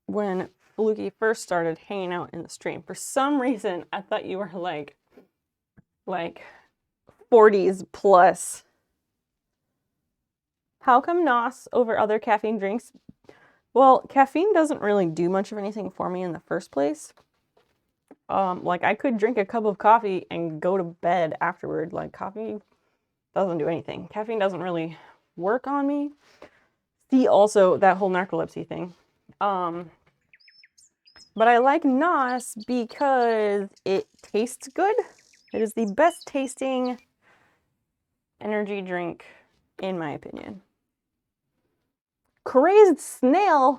when Fluky first started hanging out in the stream, for some reason, I thought you were like 40s plus. How come NOS over other caffeine drinks? Well, caffeine doesn't really do much of anything for me in the first place. Like I could drink a cup of coffee and go to bed afterward. Like coffee doesn't do anything. Caffeine doesn't really work on me. See also that whole narcolepsy thing. But I like NOS because it tastes good. It is the best tasting energy drink, in my opinion. Crazed Snail.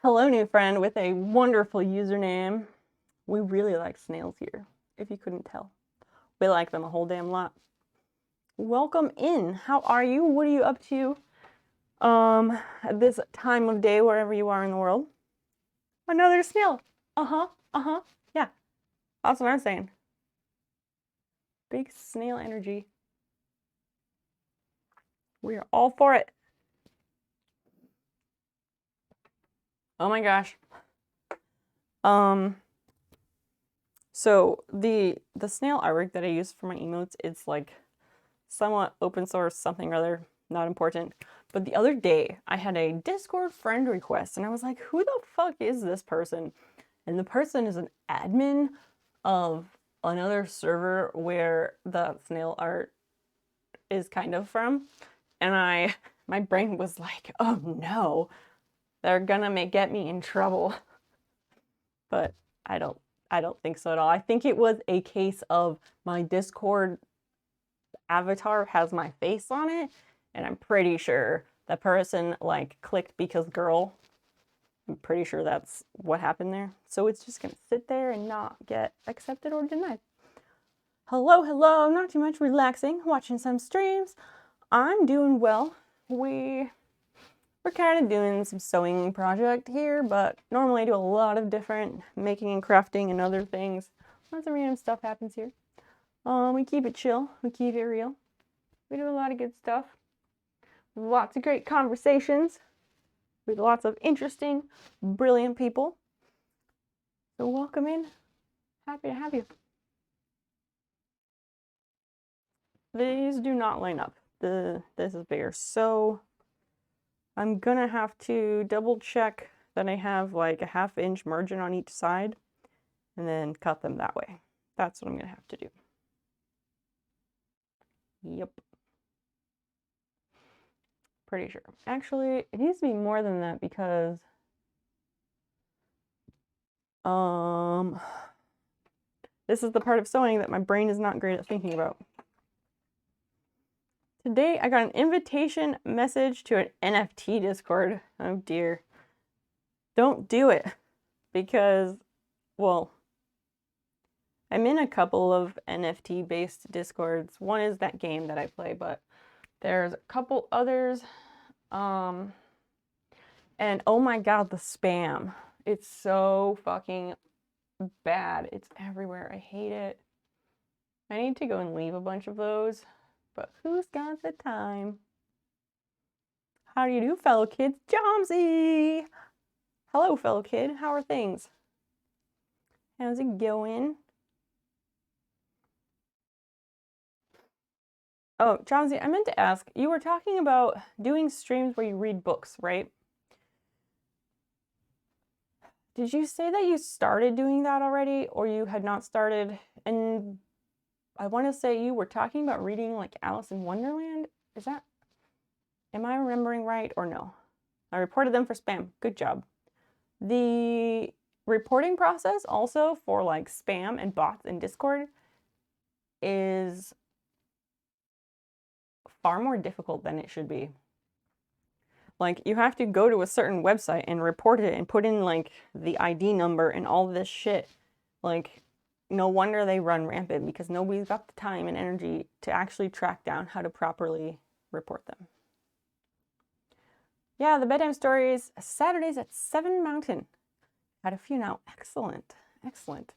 Hello, new friend with a wonderful username. We really like snails here, if you couldn't tell. We like them a whole damn lot. Welcome in. How are you? What are you up to at this time of day, wherever you are in the world? Another snail. Yeah, that's what I'm saying. Big snail energy. We are all for it. Oh my gosh. So the snail artwork that I use for my emotes, it's like somewhat open source, something or other, not important. But the other day I had a Discord friend request and I was like, who the fuck is this person? And the person is an admin of another server where the snail art is kind of from. And my brain was like, oh no, they're gonna get me in trouble. But I don't think so at all. I think it was a case of my Discord avatar has my face on it, and I'm pretty sure the person like clicked because girl. I'm pretty sure that's what happened there. So it's just gonna sit there and not get accepted or denied. Hello, not too much, relaxing, watching some streams. I'm doing well. We're kind of doing some sewing project here, but normally I do a lot of different making and crafting and other things. Lots of random stuff happens here. We keep it chill, we keep it real. We do a lot of good stuff. Lots of great conversations with lots of interesting, brilliant people. So welcome in. Happy to have you. These do not line up. This is bigger. So I'm gonna have to double check that I have like a 1/2 inch margin on each side and then cut them that way. That's what I'm gonna have to do. Yep. Pretty sure. Actually, it needs to be more than that because this is the part of sewing that my brain is not great at thinking about. Today, I got an invitation message to an NFT Discord. Oh dear. Don't do it because, well, I'm in a couple of NFT-based Discords. One is that game that I play, but there's a couple others. And oh my god, the spam. It's so fucking bad. It's everywhere. I hate it. I need to go and leave a bunch of those, but who's got the time? How do you do, fellow kids? Jomsy! Hello, fellow kid. How are things? How's it going? Oh, Jomsy, I meant to ask, you were talking about doing streams where you read books, right? Did you say that you started doing that already, or you had not started? And I want to say you were talking about reading like Alice in Wonderland. Is that, am I remembering right or no? I reported them for spam. Good job. The reporting process also for like spam and bots in Discord is far more difficult than it should be. Like, you have to go to a certain website and report it and put in like the ID number and all this shit. Like, no wonder they run rampant because nobody's got the time and energy to actually track down how to properly report them. Yeah, the bedtime stories, Saturdays at 7 Mountain. Had a few now. Excellent. Excellent.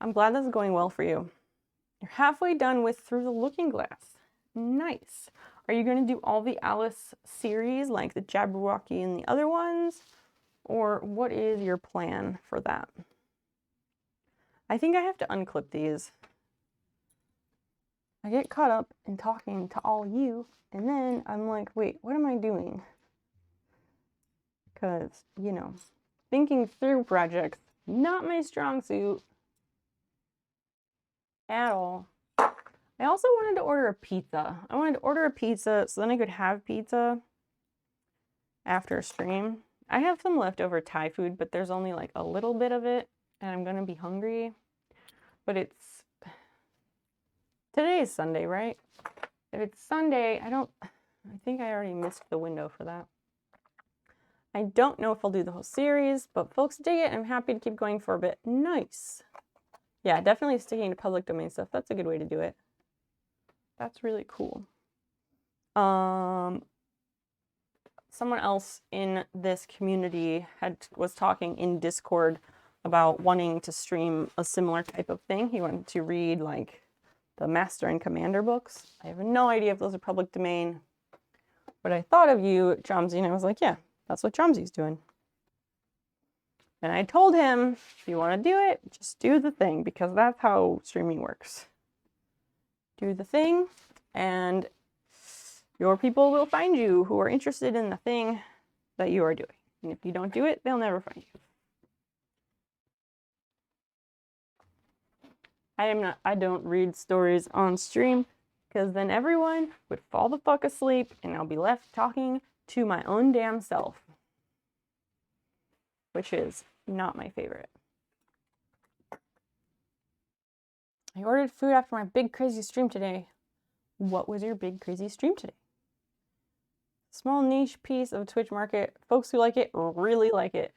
I'm glad this is going well for you. You're halfway done with Through the Looking Glass. Nice. Are you going to do all the Alice series, like the Jabberwocky and the other ones? Or what is your plan for that? I think I have to unclip these. I get caught up in talking to all you, and then I'm like, wait, what am I doing? Because, you know, thinking through projects, not my strong suit at all. I also wanted to order a pizza. I wanted to order a pizza so then I could have pizza after a stream. I have some leftover Thai food, but there's only like a little bit of it, and I'm gonna be hungry. But it's, today is Sunday, right? If it's Sunday, I think I already missed the window for that. I don't know if I'll do the whole series, but folks dig it, and I'm happy to keep going for a bit. Nice. Yeah, definitely sticking to public domain stuff. That's a good way to do it. That's really cool. Someone else in this community was talking in Discord about wanting to stream a similar type of thing. He wanted to read like the Master and Commander books. I have no idea if those are public domain, but I thought of you, Jomsy, and I was like, yeah, that's what Jomsy's doing. And I told him, if you want to do it, just do the thing, because that's how streaming works. Do the thing, and your people will find you who are interested in the thing that you are doing. And if you don't do it, they'll never find you. I don't read stories on stream, because then everyone would fall the fuck asleep, and I'll be left talking to my own damn self, which is not my favorite. I ordered food after my big crazy stream today. What was your big crazy stream today? Small niche piece of Twitch market. Folks who like it really like it.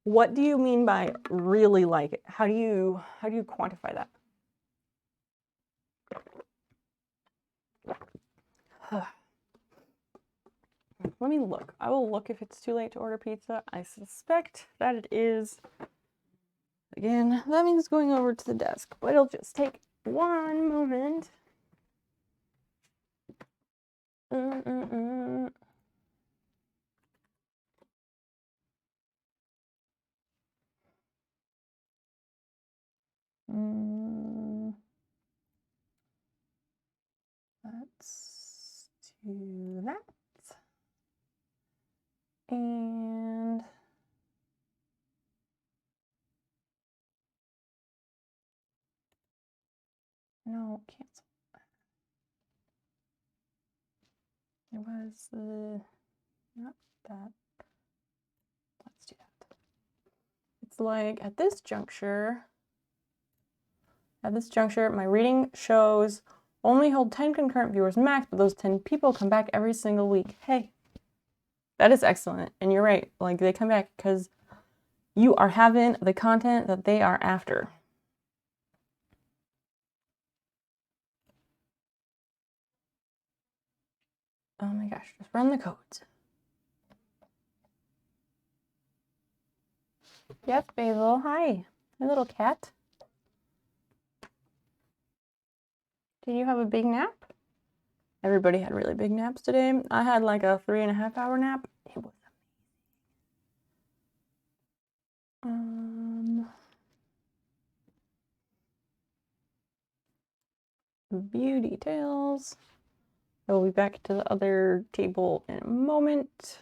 What do you mean by really like it? How do you quantify that? Let me look. I will look if it's too late to order pizza. I suspect that it is. Again, that means going over to the desk, but it'll just take one moment. do that. And no, cancel. It was the, not that. Let's do that. It's like at this juncture, my reading shows only hold 10 concurrent viewers max, but those 10 people come back every single week. Hey, that is excellent. And you're right. Like, they come back because you are having the content that they are after. Oh my gosh, just run the codes. Yes, Basil. Hi. My little cat. Did you have a big nap? Everybody had really big naps today. I had like a 3.5-hour nap. It was view details. I will be back to the other table in a moment.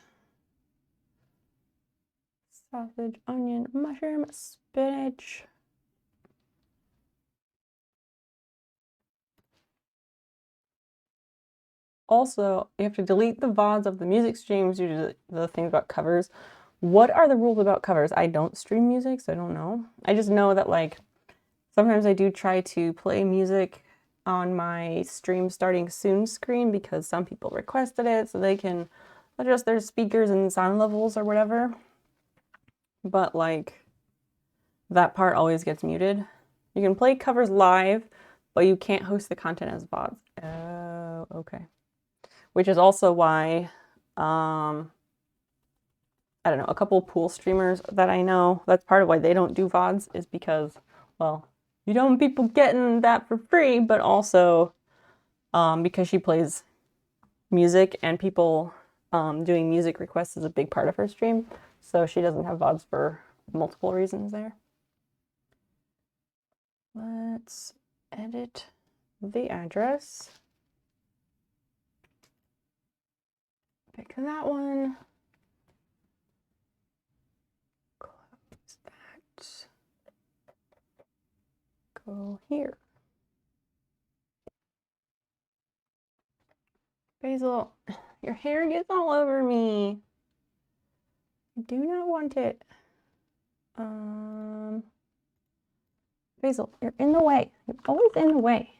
Sausage, onion, mushroom, spinach. Also, you have to delete the VODs of the music streams due to the thing about covers. What are the rules about covers? I don't stream music, so I don't know. I just know that, like, sometimes I do try to play music on my stream starting soon screen because some people requested it so they can adjust their speakers and sound levels or whatever. But, like, that part always gets muted. You can play covers live, but you can't host the content as VODs. Oh, okay. Which is also why, I don't know, a couple pool streamers that I know, that's part of why they don't do VODs, is because, well, you don't want people getting that for free, but also because she plays music and people doing music requests is a big part of her stream. So she doesn't have VODs for multiple reasons there. Let's edit the address. Pick that one. Close that. Go here. Basil, your hair gets all over me. I do not want it. Basil, you're in the way. You're always in the way.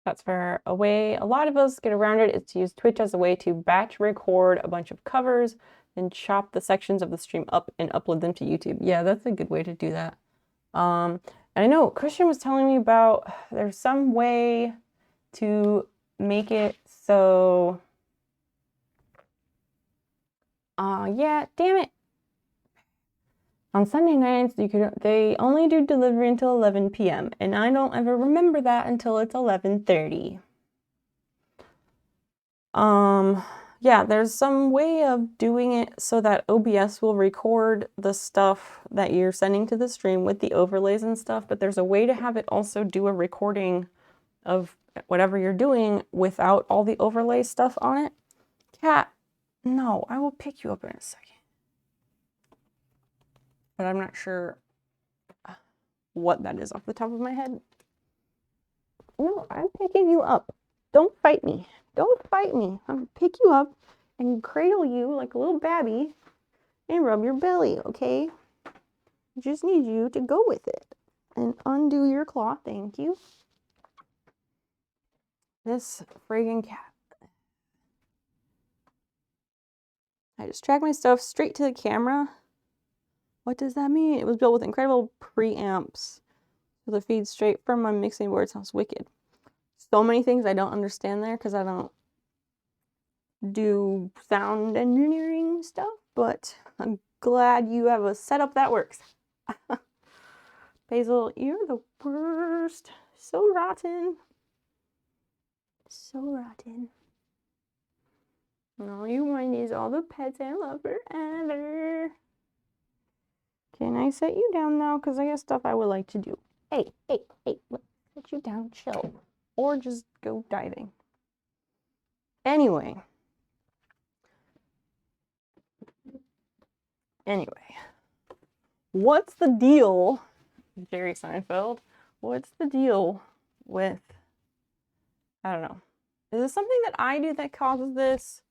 That's for a way a lot of us get around it is to use Twitch as a way to batch record a bunch of covers and chop the sections of the stream up and upload them to YouTube. Yeah, that's a good way to do that. And I know Christian was telling me about there's some way to make it so yeah, damn it. On Sunday nights, they only do delivery until 11 p.m. and I don't ever remember that until it's 11:30. Yeah, there's some way of doing it so that OBS will record the stuff that you're sending to the stream with the overlays and stuff, but there's a way to have it also do a recording of whatever you're doing without all the overlay stuff on it. Cat, no, I will pick you up in a second. But I'm not sure what that is off the top of my head. No, I'm picking you up. Don't fight me. Don't fight me. I'm gonna pick you up and cradle you like a little babby and rub your belly, okay? I just need you to go with it and undo your claw. Thank you. This friggin' cat. I just track my stuff straight to the camera. What does that mean? It was built with incredible preamps. So the feed straight from my mixing board sounds wicked. So many things I don't understand there because I don't do sound engineering stuff, but I'm glad you have a setup that works. Basil, you're the worst. So rotten. So rotten. All you want is all the pets I love forever. Can I set you down now? Because I got stuff I would like to do. Hey, set you down, chill. Or just go diving. Anyway. What's the deal, Jerry Seinfeld? What's the deal with, I don't know. Is this something that I do that causes this?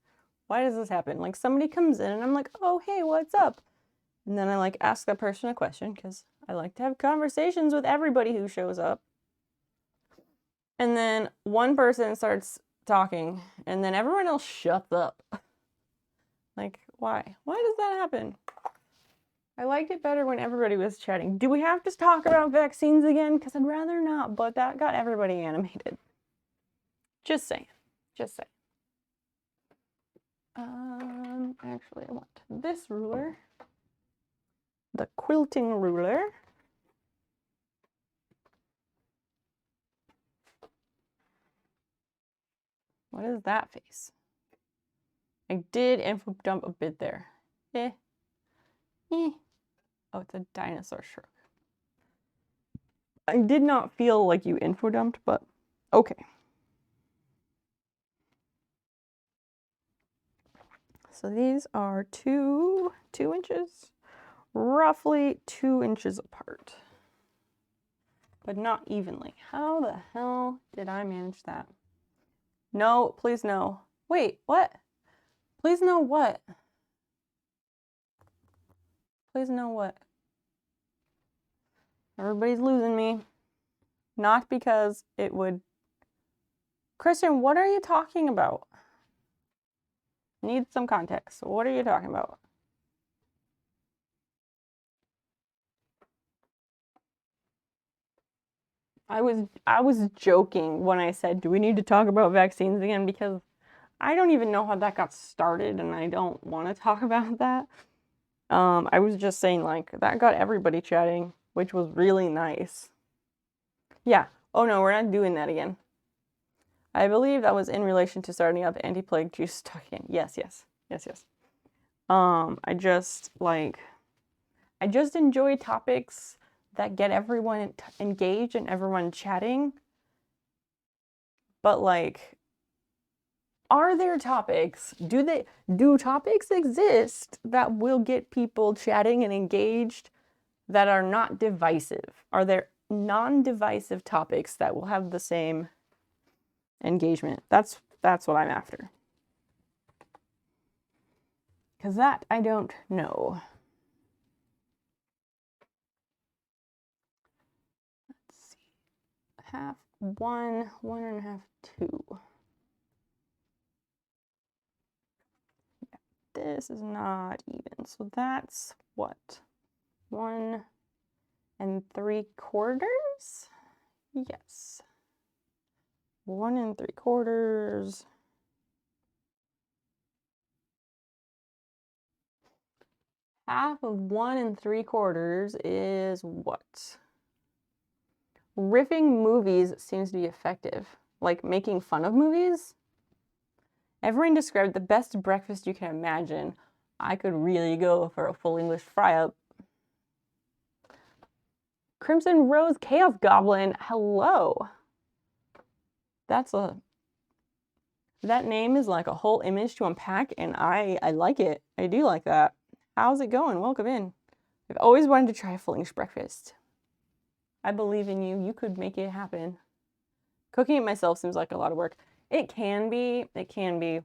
Why does this happen? Like somebody comes in and I'm like, oh, hey, what's up? And then I like ask that person a question because I like to have conversations with everybody who shows up. And then one person starts talking and then everyone else shuts up. Like, why? Why does that happen? I liked it better when everybody was chatting. Do we have to talk about vaccines again? Because I'd rather not, but that got everybody animated. Just saying. Just saying. Actually, I want this ruler. The quilting ruler. What is that face? I did info dump a bit there. Oh, it's a dinosaur shrug. I did not feel like you info dumped, but okay. So these are two inches, roughly 2 inches apart, but not evenly. How the hell did I manage that? No, please no. Wait, what? Please no what? Please no what? Everybody's losing me. Not because it would... Christian, what are you talking about? Need some context. What are you talking about? I was joking when I said, do we need to talk about vaccines again? Because I don't even know how that got started and I don't want to talk about that. I was just saying like that got everybody chatting, which was really nice. Yeah. Oh no, we're not doing that again. I believe that was in relation to starting up anti-plague juice talking. Yes. I just enjoy topics that get everyone engaged and everyone chatting. But like, are there topics? Do topics exist that will get people chatting and engaged that are not divisive? Are there non-divisive topics that will have the same engagement? That's what I'm after. Because that I don't know. Let's see. Half, 1, 1.5, 2. Yeah, this is not even. So that's what? 1 3/4? Yes. 1 3/4. Half of 1 3/4 is what? Riffing movies seems to be effective. Like making fun of movies? Everyone described the best breakfast you can imagine. I could really go for a full English fry-up. Crimson Rose Chaos Goblin, hello. That name is like a whole image to unpack, and I like it. I do like that. How's it going? Welcome in. I've always wanted to try a full English breakfast. I believe in you. You could make it happen. Cooking it myself seems like a lot of work. It can be. It can be.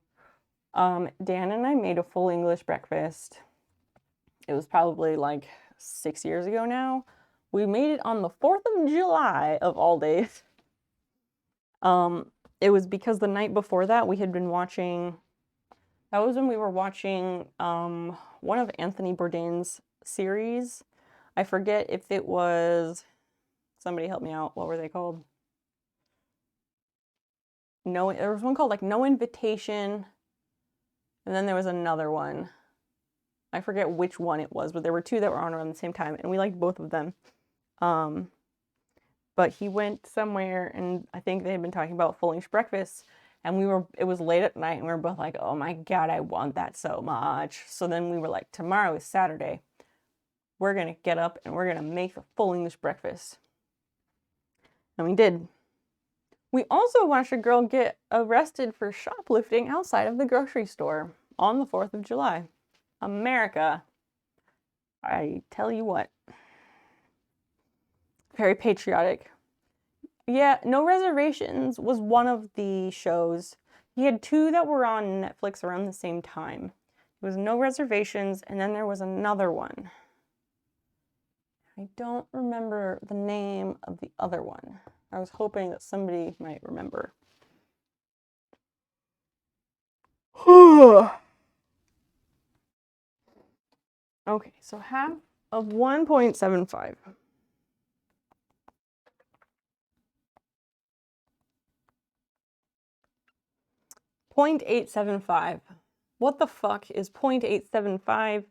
Dan and I made a full English breakfast. It was probably like 6 years ago now. We made it on the 4th of July of all days. It was because the night before that we had been watching, that was when we were watching one of Anthony Bourdain's series. I forget if it was, somebody help me out, what were they called? No, there was one called like No Invitation, and then there was another one. I forget which one it was, but there were 2 that were on around the same time, and we liked both of them. but he went somewhere, and I think they had been talking about full English breakfast, and it was late at night, and we were both like, oh my God, I want that so much. So then we were like, tomorrow is Saturday. We're going to get up and we're going to make the full English breakfast. And we did. We also watched a girl get arrested for shoplifting outside of the grocery store on the 4th of July. America. I tell you what. Very patriotic. Yeah, No Reservations was one of the shows. He had two that were on Netflix around the same time. It was No Reservations, and then there was another one. I don't remember the name of the other one. I was hoping that somebody might remember. Okay, so half of 1.75. 0.875. What the fuck is 0.875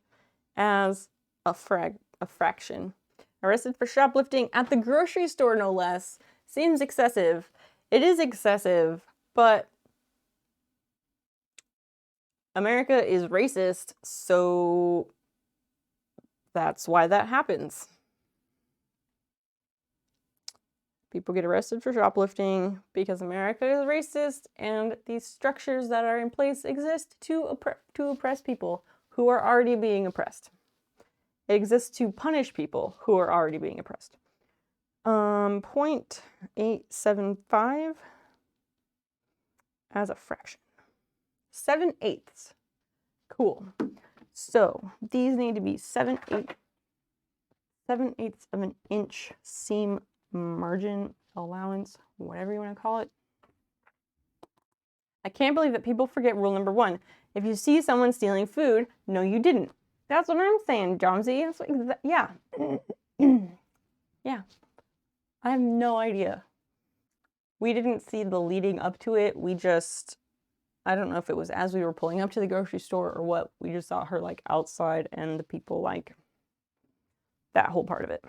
as a fraction? Arrested for shoplifting at the grocery store, no less. Seems excessive. It is excessive, but America is racist, so that's why that happens. People get arrested for shoplifting because America is racist, and these structures that are in place exist to oppress people who are already being oppressed. It exists to punish people who are already being oppressed. 0.875 as a fraction. 7/8. Cool. So these need to be 7/8 of an inch seam margin allowance, whatever you want to call it. I can't believe that people forget rule number 1. If you see someone stealing food, no, you didn't. That's what I'm saying, Johnsy. It's like, yeah. Yeah. I have no idea. We didn't see the leading up to it. We just, I don't know if it was as we were pulling up to the grocery store or what. We just saw her like outside and the people like that whole part of it.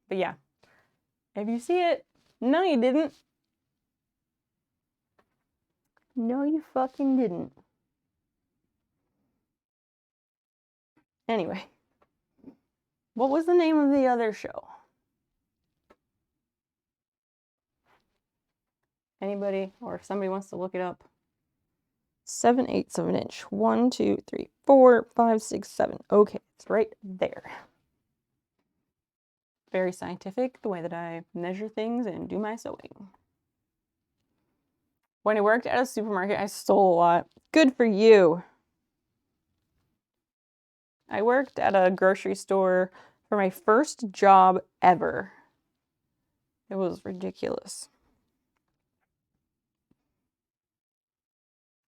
But yeah, if you see it, no, you didn't. No, you fucking didn't. Anyway, what was the name of the other show? Anybody, or if somebody wants to look it up. 7/8 of an inch. 1, 2, 3, 4, 5, 6, 7. Okay, it's right there. Very scientific, the way that I measure things and do my sewing. When I worked at a supermarket, I stole a lot. Good for you. I worked at a grocery store for my first job ever. It was ridiculous.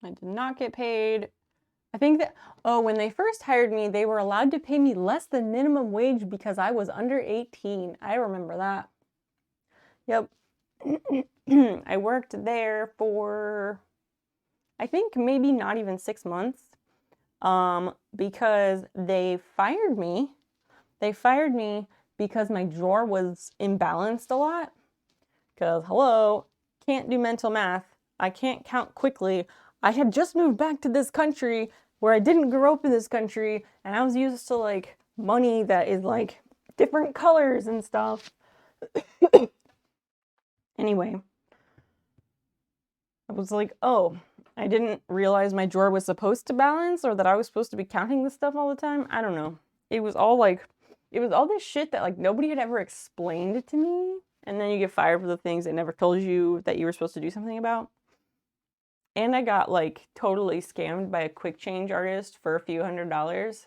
I did not get paid. I think that, when they first hired me, they were allowed to pay me less than minimum wage because I was under 18. I remember that. Yep. I worked there for, I think maybe not even 6 months, because they fired me. They fired me because my drawer was imbalanced a lot. Because, hello, can't do mental math. I can't count quickly. I had just moved back to this country where I didn't grow up in this country, and I was used to like money that is like different colors and stuff. Anyway, I was like, oh, I didn't realize my drawer was supposed to balance, or that I was supposed to be counting this stuff all the time. I don't know. It was all this shit that like nobody had ever explained to me, and then you get fired for the things they never told you that you were supposed to do something about. And I got like totally scammed by a quick change artist for a few $100s.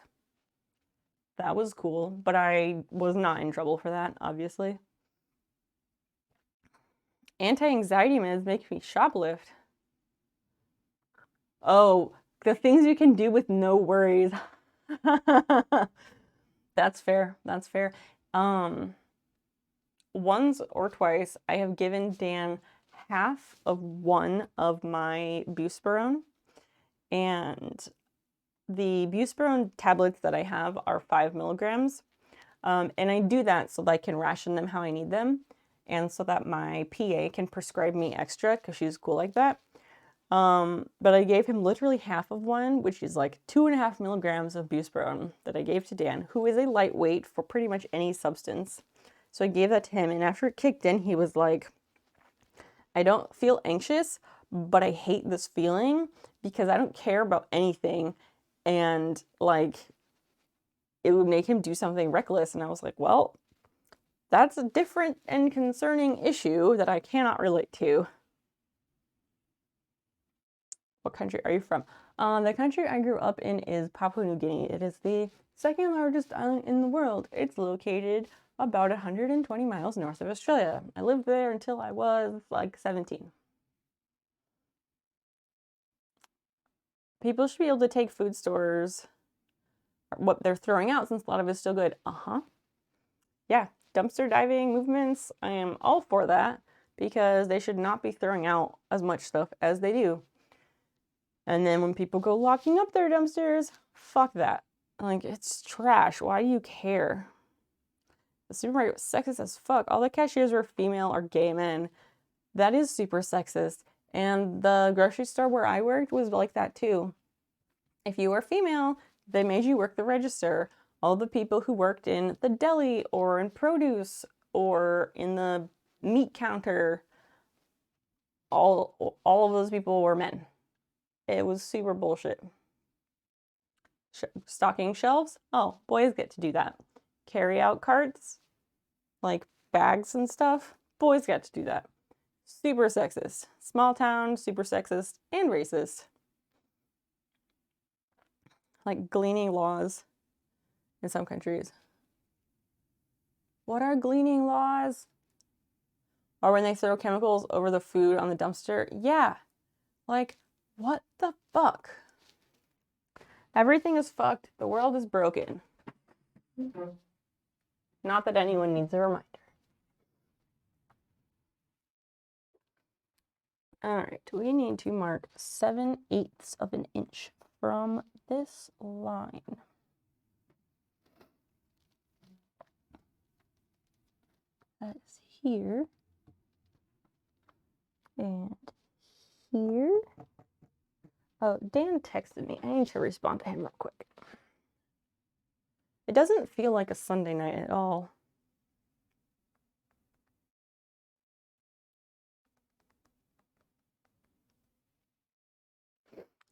That was cool, but I was not in trouble for that, obviously. Anti-anxiety meds make me shoplift. Oh, the things you can do with no worries. That's fair. That's fair. Once or twice, I have given Dan half of one of my buspirone, and the buspirone tablets that I have are 5 milligrams. And I do that so that I can ration them how I need them, and so that my PA can prescribe me extra because she's cool like that. But I gave him literally half of one, which is like 2.5 milligrams of buspirone that I gave to Dan, who is a lightweight for pretty much any substance. So I gave that to him, and after it kicked in, he was like, I don't feel anxious, but I hate this feeling because I don't care about anything, and like it would make him do something reckless. And I was like, well, that's a different and concerning issue that I cannot relate to. What country are you from? The country I grew up in is Papua New Guinea. It is the second largest island in the world. It's located about 120 miles north of Australia. I lived there until I was like 17. People should be able to take food stores, what they're throwing out, since a lot of it's still good. Yeah, dumpster diving movements, I am all for that, because they should not be throwing out as much stuff as they do. And then when people go locking up their dumpsters, fuck that. Like, it's trash. Why do you care? The supermarket was sexist as fuck. All the cashiers were female or gay men. That is super sexist. And the grocery store where I worked was like that too. If you were female, they made you work the register. All the people who worked in the deli or in produce or in the meat counter, all of those people were men. It was super bullshit. Stocking shelves? Oh, boys get to do that. Carry out carts, like bags and stuff? Boys get to do that. Super sexist. Small town, super sexist, and racist. Like gleaning laws in some countries. What are gleaning laws? Or when they throw chemicals over the food on the dumpster? Yeah. Like, what the fuck? Everything is fucked. The world is broken. Not that anyone needs a reminder. All right, we need to mark 7/8 of an inch from this line. That is here. And here. Oh, Dan texted me. I need to respond to him real quick. It doesn't feel like a Sunday night at all.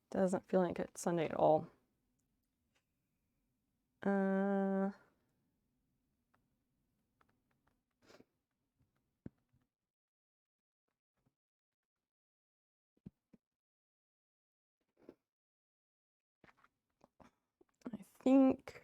Doesn't feel like it's Sunday at all. I think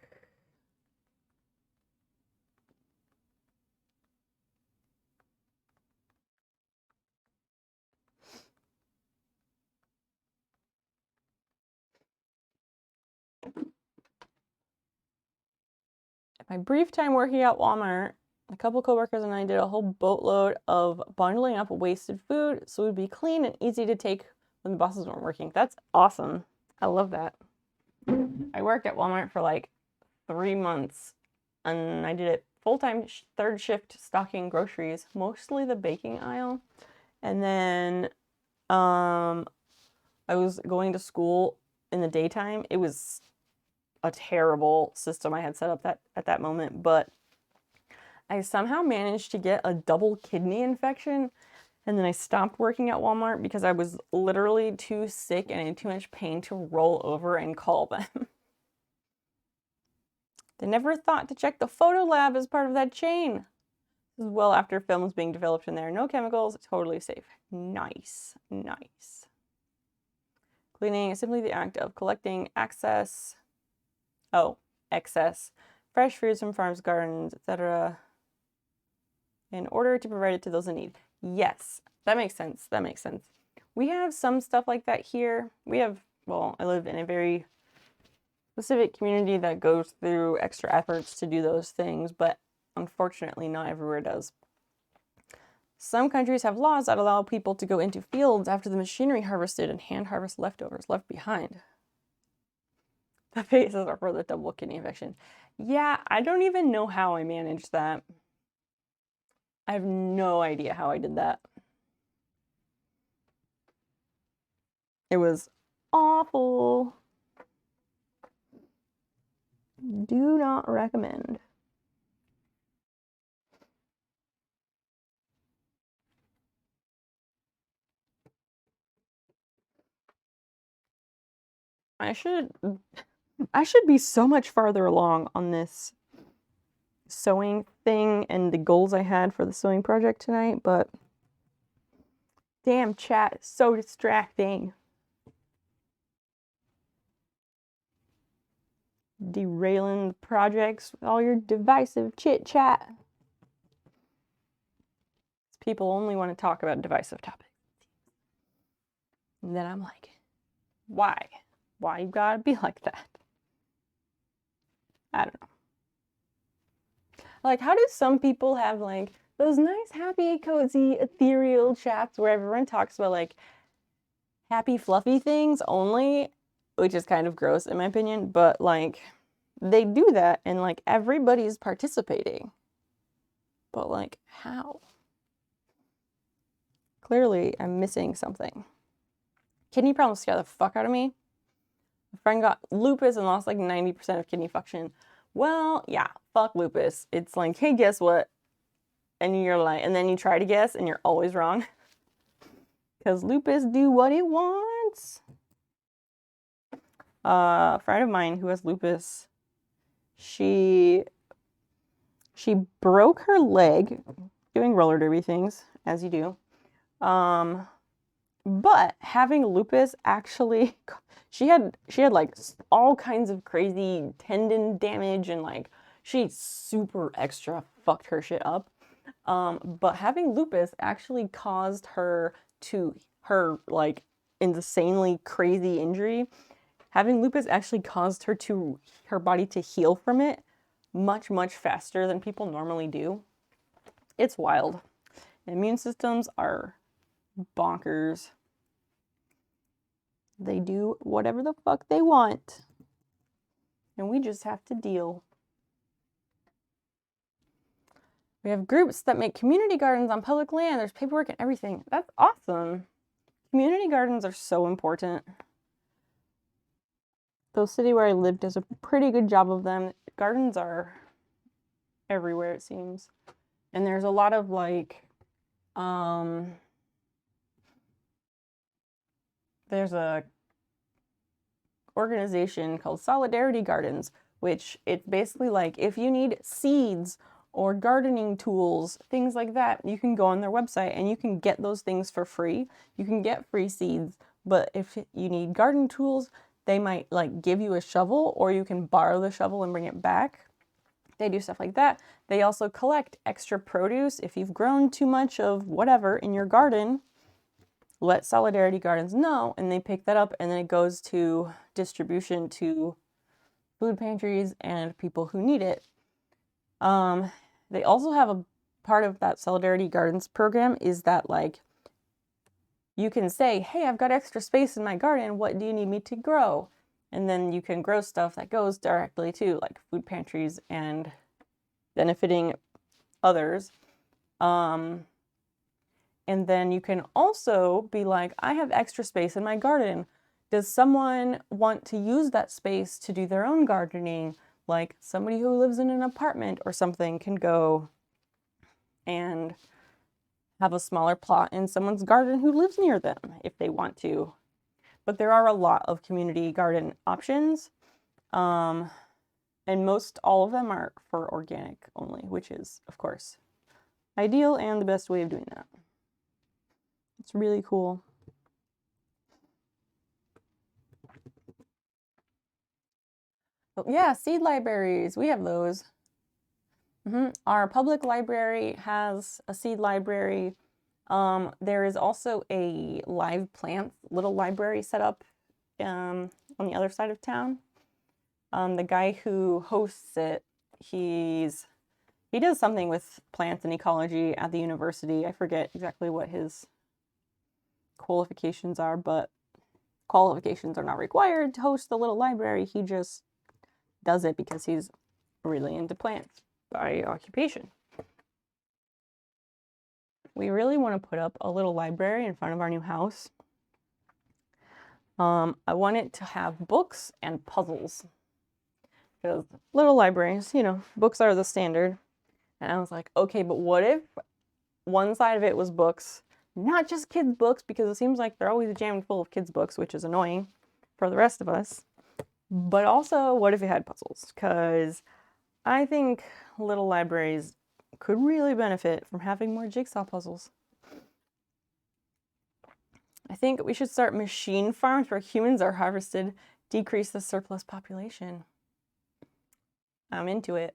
my brief time working at Walmart, a couple coworkers and I did a whole boatload of bundling up wasted food so it would be clean and easy to take when the bosses weren't working. That's awesome. I love that. I worked at Walmart for like 3 months and I did it full-time, third shift, stocking groceries, mostly the baking aisle. And then I was going to school in the daytime. It was a terrible system I had set up at that moment, but I somehow managed to get a double kidney infection, and then I stopped working at Walmart because I was literally too sick and in too much pain to roll over and call them. They never thought to check the photo lab as part of that chain. This is well after film was being developed in there. No chemicals, totally safe. Nice, nice. Cleaning is simply the act of collecting excess fresh foods from farms, gardens, etc. in order to provide it to those in need. Yes, that makes sense. That makes sense. We have some stuff like that here. I live in a very specific community that goes through extra efforts to do those things, but unfortunately not everywhere does. Some countries have laws that allow people to go into fields after the machinery harvested and hand harvest leftovers left behind. The faces are for the double kidney infection. Yeah, I don't even know how I managed that. I have no idea how I did that. It was awful. Do not recommend. I should be so much farther along on this sewing thing and the goals I had for the sewing project tonight, but damn, chat is so distracting. Derailing the projects with all your divisive chit chat. People only want to talk about divisive topics. And then I'm like, why? Why you gotta be like that? I don't know. Like, how do some people have like those nice, happy, cozy, ethereal chats where everyone talks about like happy, fluffy things only, which is kind of gross in my opinion, but like they do that and like everybody's participating. But like, how? Clearly, I'm missing something. Kidney problems scare the fuck out of me. A friend got lupus and lost like 90% of kidney function. Well, yeah, fuck lupus. It's like, hey, guess what? And you're like, and then you try to guess and you're always wrong. Because lupus do what it wants. A friend of mine who has lupus, she broke her leg doing roller derby things, as you do. But having lupus actually, she had like all kinds of crazy tendon damage and like she super extra fucked her shit up. But having lupus actually caused her like insanely crazy injury. Having lupus actually caused her body to heal from it much, much faster than people normally do. It's wild. Immune systems are bonkers. They do whatever the fuck they want. And we just have to deal. We have groups that make community gardens on public land. There's paperwork and everything. That's awesome. Community gardens are so important. The city where I lived does a pretty good job of them. Gardens are everywhere, it seems. And there's a lot of like, there's a organization called Solidarity Gardens, which it's basically like if you need seeds or gardening tools, things like that, you can go on their website and you can get those things for free. You can get free seeds, but if you need garden tools, they might like give you a shovel or you can borrow the shovel and bring it back. They do stuff like that. They also collect extra produce. If you've grown too much of whatever in your garden, let Solidarity Gardens know and they pick that up and then it goes to distribution to food pantries and people who need it. They also have a part of that Solidarity Gardens program is that like you can say, hey, I've got extra space in my garden. What do you need me to grow? And then you can grow stuff that goes directly to like food pantries and benefiting others. And then you can also be like, I have extra space in my garden. Does someone want to use that space to do their own gardening? Like somebody who lives in an apartment or something can go and have a smaller plot in someone's garden who lives near them if they want to. But there are a lot of community garden options. And most all of them are for organic only, which is, of course, ideal and the best way of doing that. It's really cool. Oh, yeah, seed libraries. We have those. Our public library has a seed library. There is also a live plants little library set up on the other side of town. The guy who hosts it, he does something with plants and ecology at the university. I forget exactly what his qualifications are, but qualifications are not required to host the little library. He just does it because he's really into plants by occupation. We really want to put up a little library in front of our new house. I want it to have books and puzzles. Because little libraries, you know, books are the standard. And I was like, okay, but what if one side of it was books, not just kids' books, because it seems like they're always jammed full of kids' books, which is annoying for the rest of us. But also, what if it had puzzles? Because I think little libraries could really benefit from having more jigsaw puzzles. I think we should start machine farms where humans are harvested, decrease the surplus population. I'm into it.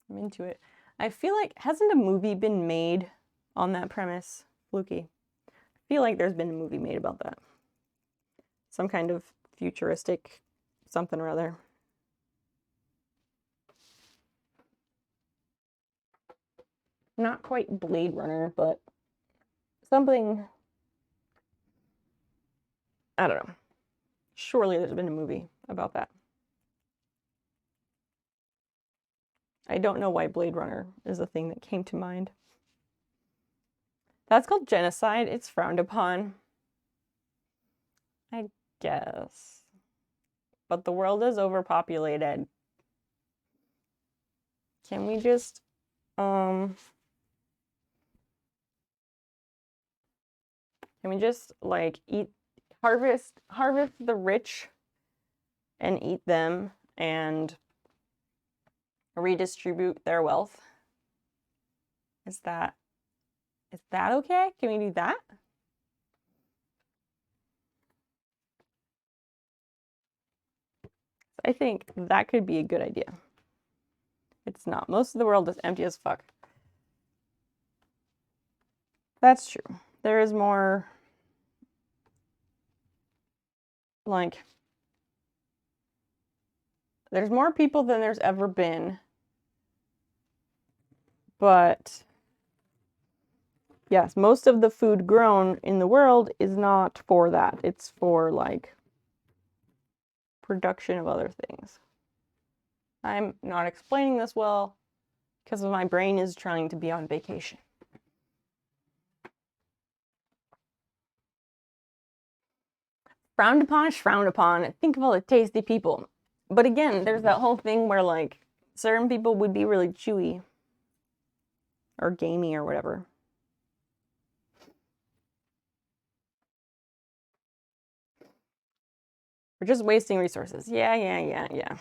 I'm into it. I feel like, hasn't a movie been made on that premise, Fluky? I feel like there's been a movie made about that. Some kind of futuristic something or other. Not quite Blade Runner, but something, I don't know. Surely there's been a movie about that. I don't know why Blade Runner is the thing that came to mind. That's called genocide. It's frowned upon. I guess. But the world is overpopulated. Can we just, like harvest the rich and eat them and redistribute their wealth? Is that okay? Can we do that? I think that could be a good idea. It's not. Most of the world is empty as fuck. That's true. There is more, like, there's more people than there's ever been. But yes, most of the food grown in the world is not for that. It's for, like, production of other things. I'm not explaining this well because my brain is trying to be on vacation. Frowned upon is frowned upon. Think of all the tasty people. But again, there's that whole thing where, like, certain people would be really chewy or gamey or whatever. We're just wasting resources. Yeah.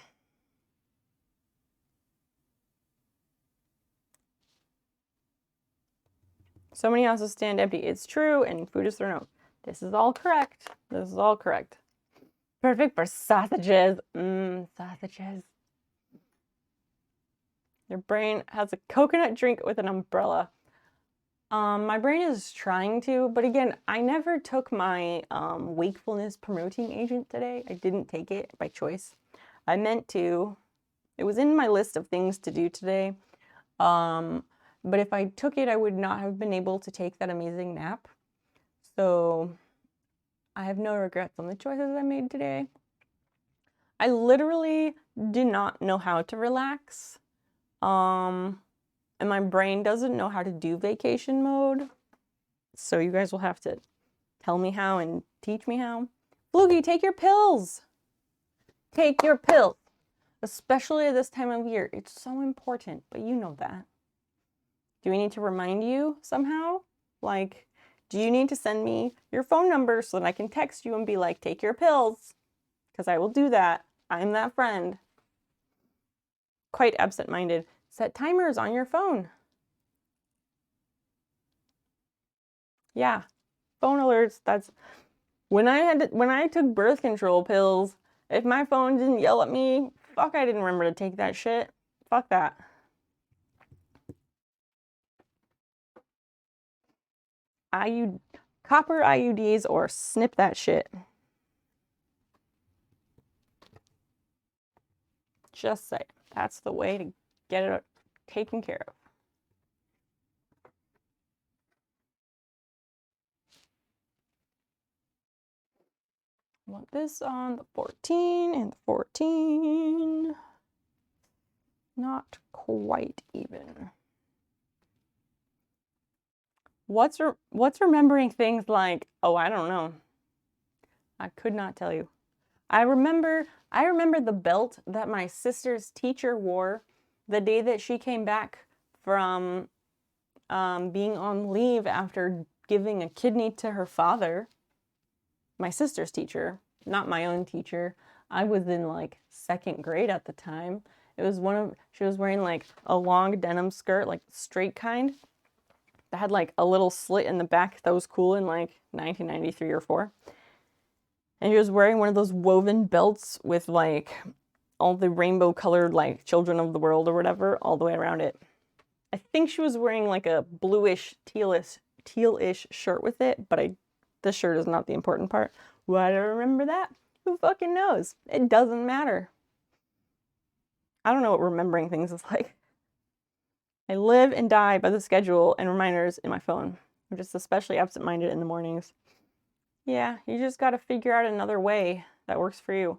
So many houses stand empty. It's true, and food is thrown out. This is all correct. This is all correct. Perfect for sausages. Sausages. Your brain has a coconut drink with an umbrella. My brain is trying to, but again, I never took my wakefulness promoting agent today. I didn't take it by choice. I meant to. It was in my list of things to do today. But if I took it, I would not have been able to take that amazing nap. So I have no regrets on the choices I made today. I literally do not know how to relax. And my brain doesn't know how to do vacation mode. So you guys will have to tell me how and teach me how. Fluky, take your pills. Take your pills. Especially at this time of year. It's so important, but you know that. Do we need to remind you somehow? Like, do you need to send me your phone number so that I can text you and be like, take your pills? Because I will do that. I'm that friend. Quite absent-minded. Set timers on your phone. Yeah, phone alerts. That's when I took birth control pills. If my phone didn't yell at me, fuck, I didn't remember to take that shit. Fuck that. Copper IUDs or snip that shit. Just say that's the way to get it taken care of. I want this on the 14 and the 14. Not quite even. What's remembering things like, oh, I don't know. I could not tell you. I remember the belt that my sister's teacher wore the day that she came back from being on leave after giving a kidney to her father. My sister's teacher, not my own teacher. I was in like 2nd grade at the time. It was she was wearing like a long denim skirt, like straight kind, that had like a little slit in the back that was cool in like 1993 or 4. And he was wearing one of those woven belts with like all the rainbow colored like children of the world or whatever all the way around it. I think she was wearing like a bluish tealish shirt with it, but the shirt is not the important part. Why do I remember that? Who fucking knows? It doesn't matter. I don't know what remembering things is like. I live and die by the schedule and reminders in my phone. I'm just especially absent-minded in the mornings. Yeah, you just got to figure out another way that works for you.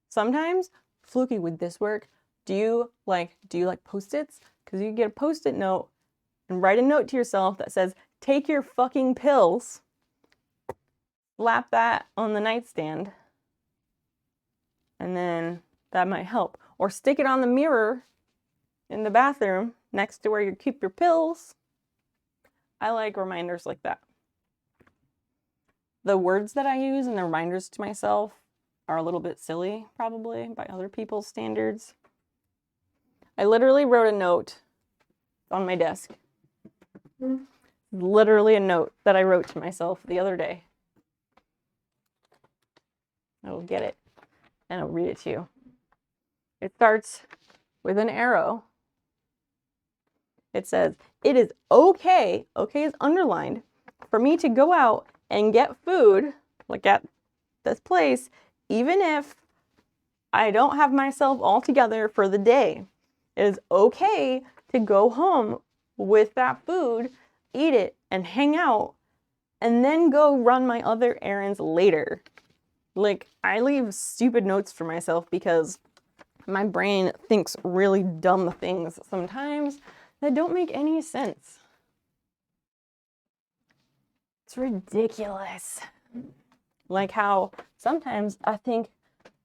Sometimes, Fluky, would this work? Do you like Post-its? Because you get a Post-it note and write a note to yourself that says, take your fucking pills, slap that on the nightstand, and then that might help. Or stick it on the mirror in the bathroom next to where you keep your pills. I like reminders like that. The words that I use and the reminders to myself are a little bit silly, probably, by other people's standards. I literally wrote a note on my desk. Literally a note that I wrote to myself the other day. I will get it and I'll read it to you. It starts with an arrow. It says, it is okay is underlined, for me to go out and get food, like at this place, even if I don't have myself all together for the day. It is okay to go home with that food, eat it, and hang out, and then go run my other errands later. Like, I leave stupid notes for myself because my brain thinks really dumb things sometimes that don't make any sense. It's ridiculous. Like how sometimes I think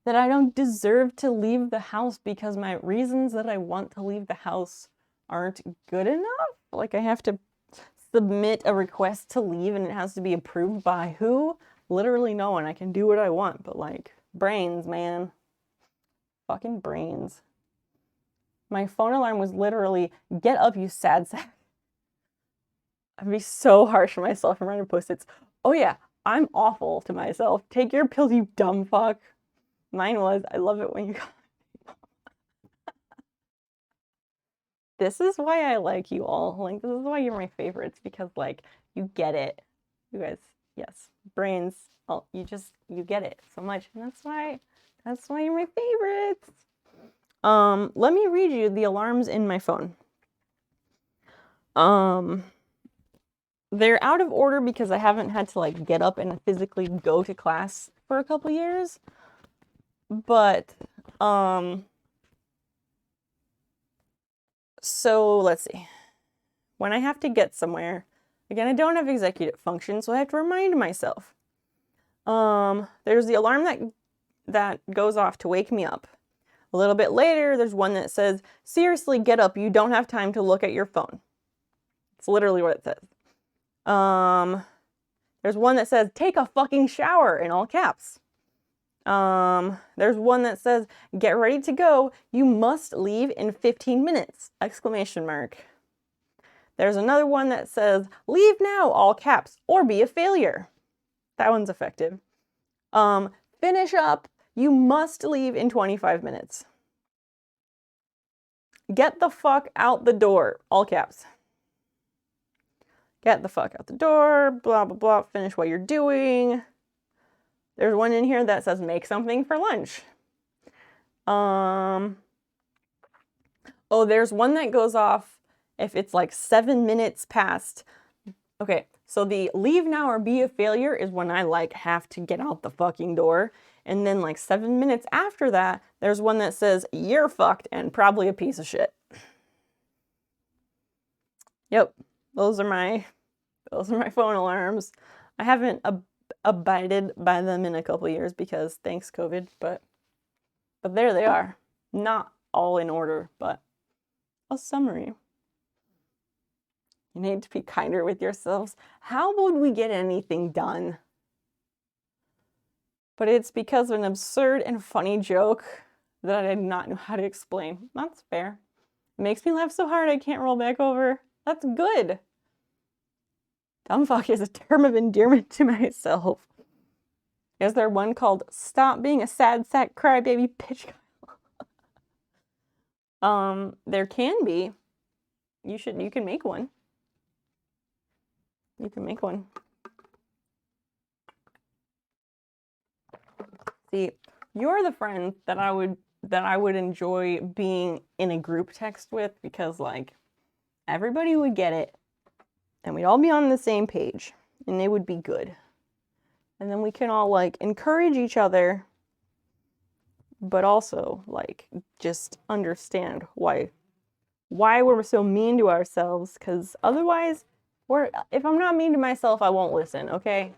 that I don't deserve to leave the house because my reasons that I want to leave the house aren't good enough. Like I have to submit a request to leave and it has to be approved by who? Literally no one. I can do what I want, but like brains, man. Fucking brains. My phone alarm was literally, get up, you sad sack. I'd be so harsh on myself and writing Post-its. Oh yeah, I'm awful to myself. Take your pills, you dumb fuck. Mine was, I love it when you This is why I like you all. Like, this is why you're my favorites, because like, you get it. You guys, yes, brains, you get it so much. And that's why you're my favorites. Let me read you the alarms in my phone. They're out of order because I haven't had to like get up and physically go to class for a couple years. But, so let's see. When I have to get somewhere, again, I don't have executive function, so I have to remind myself. There's the alarm that goes off to wake me up. A little bit later, there's one that says, seriously, get up. You don't have time to look at your phone. It's literally what it says. There's one that says, take a fucking shower in all caps. There's one that says, get ready to go. You must leave in 15 minutes, exclamation mark. There's another one that says, leave now, all caps, or be a failure. That one's effective. Finish up. You must leave in 25 minutes. Get the fuck out the door, all caps. Get the fuck out the door, blah, blah, blah, finish what you're doing. There's one in here that says make something for lunch. Oh, there's one that goes off if it's like 7 minutes past. Okay, so the leave now or be a failure is when I like have to get out the fucking door. And then like 7 minutes after that, there's one that says, "You're fucked and probably a piece of shit." Yep, those are my phone alarms. I haven't abided by them in a couple years because thanks COVID, but there they are. Not all in order, but a summary. You need to be kinder with yourselves. How would we get anything done? But it's because of an absurd and funny joke that I did not know how to explain. That's fair. It makes me laugh so hard I can't roll back over. That's good. Dumb fuck is a term of endearment to myself. Is there one called "Stop Being a Sad Sack Crybaby Bitch"? There can be. You can make one. You can make one. See, you're the friend that I would enjoy being in a group text with, because like everybody would get it and we'd all be on the same page and it would be good. And then we can all like encourage each other, but also like just understand why we're so mean to ourselves, because otherwise if I'm not mean to myself, I won't listen, okay?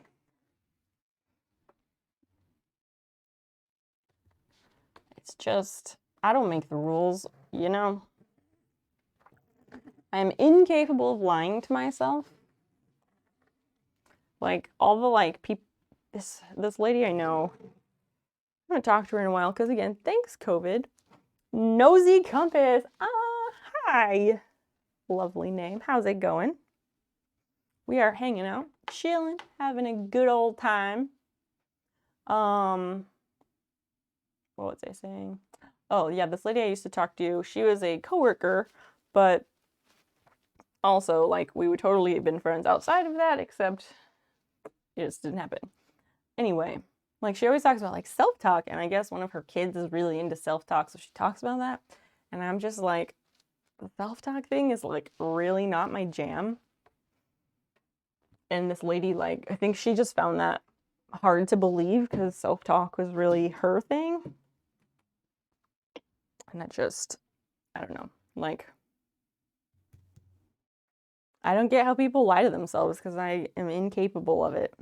It's just, I don't make the rules, you know? I'm incapable of lying to myself. Like, all the, like, people, this lady I know, I'm gonna talk to her in a while, because again, thanks, COVID. Nosy Compass. Hi. Lovely name. How's it going? We are hanging out, chilling, having a good old time. What was I saying? Oh, yeah, this lady I used to talk to, she was a coworker, but also, like, we would totally have been friends outside of that, except it just didn't happen. Anyway, like, she always talks about, like, self-talk, and I guess one of her kids is really into self-talk, so she talks about that, and I'm just like, the self-talk thing is, like, really not my jam. And this lady, like, I think she just found that hard to believe, because self-talk was really her thing. And that just, I don't know, like, I don't get how people lie to themselves, because I am incapable of it.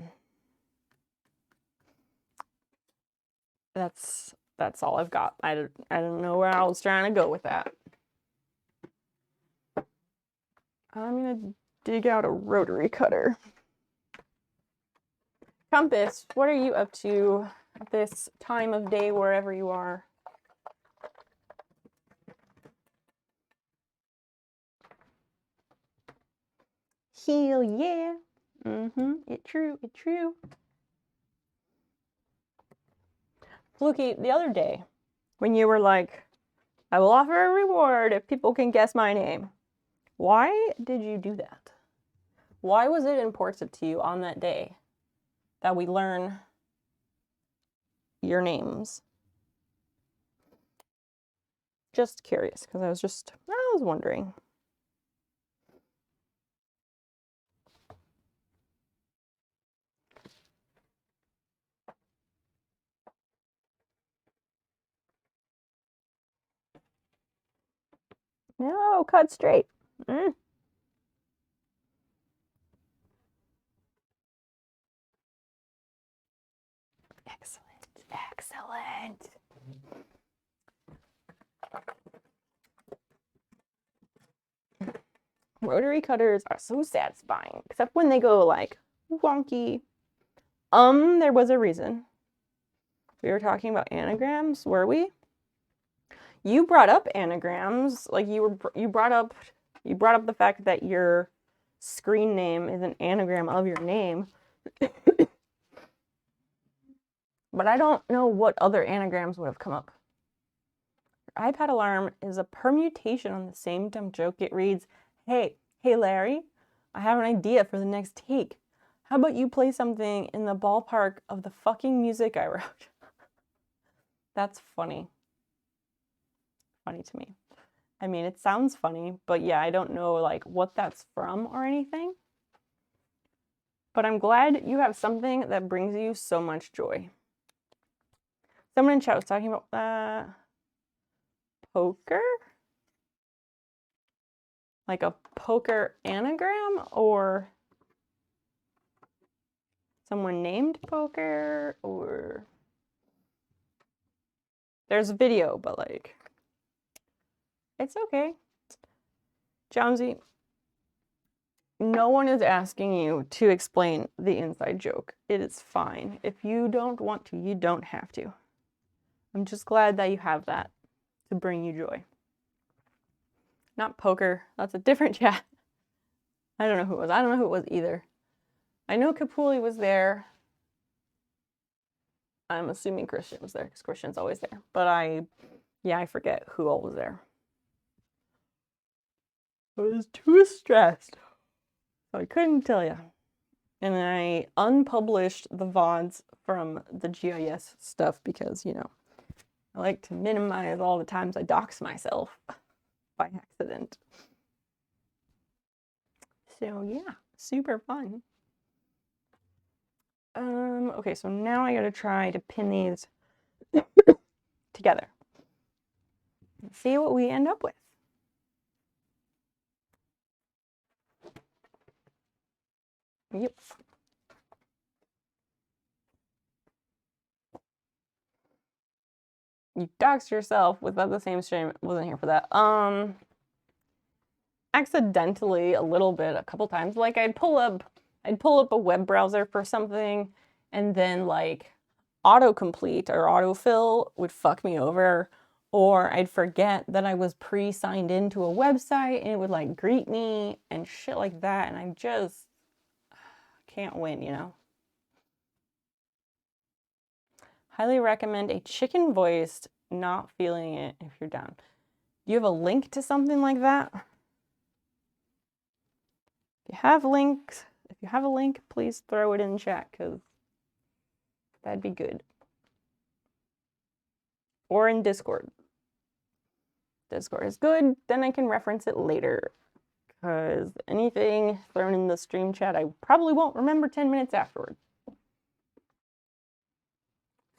That's all I've got. I don't know where I was trying to go with that. I'm gonna dig out a rotary cutter. Compass, what are you up to at this time of day, wherever you are? Hell yeah. It true. Fluky, the other day, when you were like, I will offer a reward if people can guess my name. Why did you do that? Why was it important to you on that day that we learn your names? Just curious, because I was wondering. No, cut straight. Excellent. Rotary cutters are so satisfying, except when they go like wonky. There was a reason. We were talking about anagrams, were we? You brought up anagrams, like you brought up the fact that your screen name is an anagram of your name. But I don't know what other anagrams would have come up. Your iPad alarm is a permutation on the same dumb joke. It reads, hey Larry, I have an idea for the next take. How about you play something in the ballpark of the fucking music I wrote? That's funny. Funny to me. I mean, it sounds funny, but yeah, I don't know like what that's from or anything. But I'm glad you have something that brings you so much joy. Someone in chat was talking about poker? Like a poker anagram, or someone named Poker, or there's a video, but like, it's okay. Jonesy, no one is asking you to explain the inside joke. It is fine. If you don't want to, you don't have to. I'm just glad that you have that to bring you joy. Not poker. That's a different chat. I don't know who it was. I don't know who it was either. I know Kapuli was there. I'm assuming Christian was there because Christian's always there. But I forget who all was there. I was too stressed, so I couldn't tell you. And then I unpublished the VODs from the GIS stuff because, you know, I like to minimize all the times I dox myself by accident. So yeah, super fun. Okay, so now I gotta try to pin these together. Let's see what we end up with. Yep. You doxed yourself without the same stream. Wasn't here for that. Accidentally a little bit, a couple times. Like I'd pull up a web browser for something, and then like autocomplete or autofill would fuck me over, or I'd forget that I was pre-signed into a website and it would like greet me and shit like that, and I just can't win, you know? Highly recommend a chicken voiced Not Feeling It if you're down. Do you have a link to something like that? If you have a link, please throw it in chat, because that'd be good. Or in Discord. Discord is good, then I can reference it later. Because anything thrown in the stream chat, I probably won't remember 10 minutes afterward.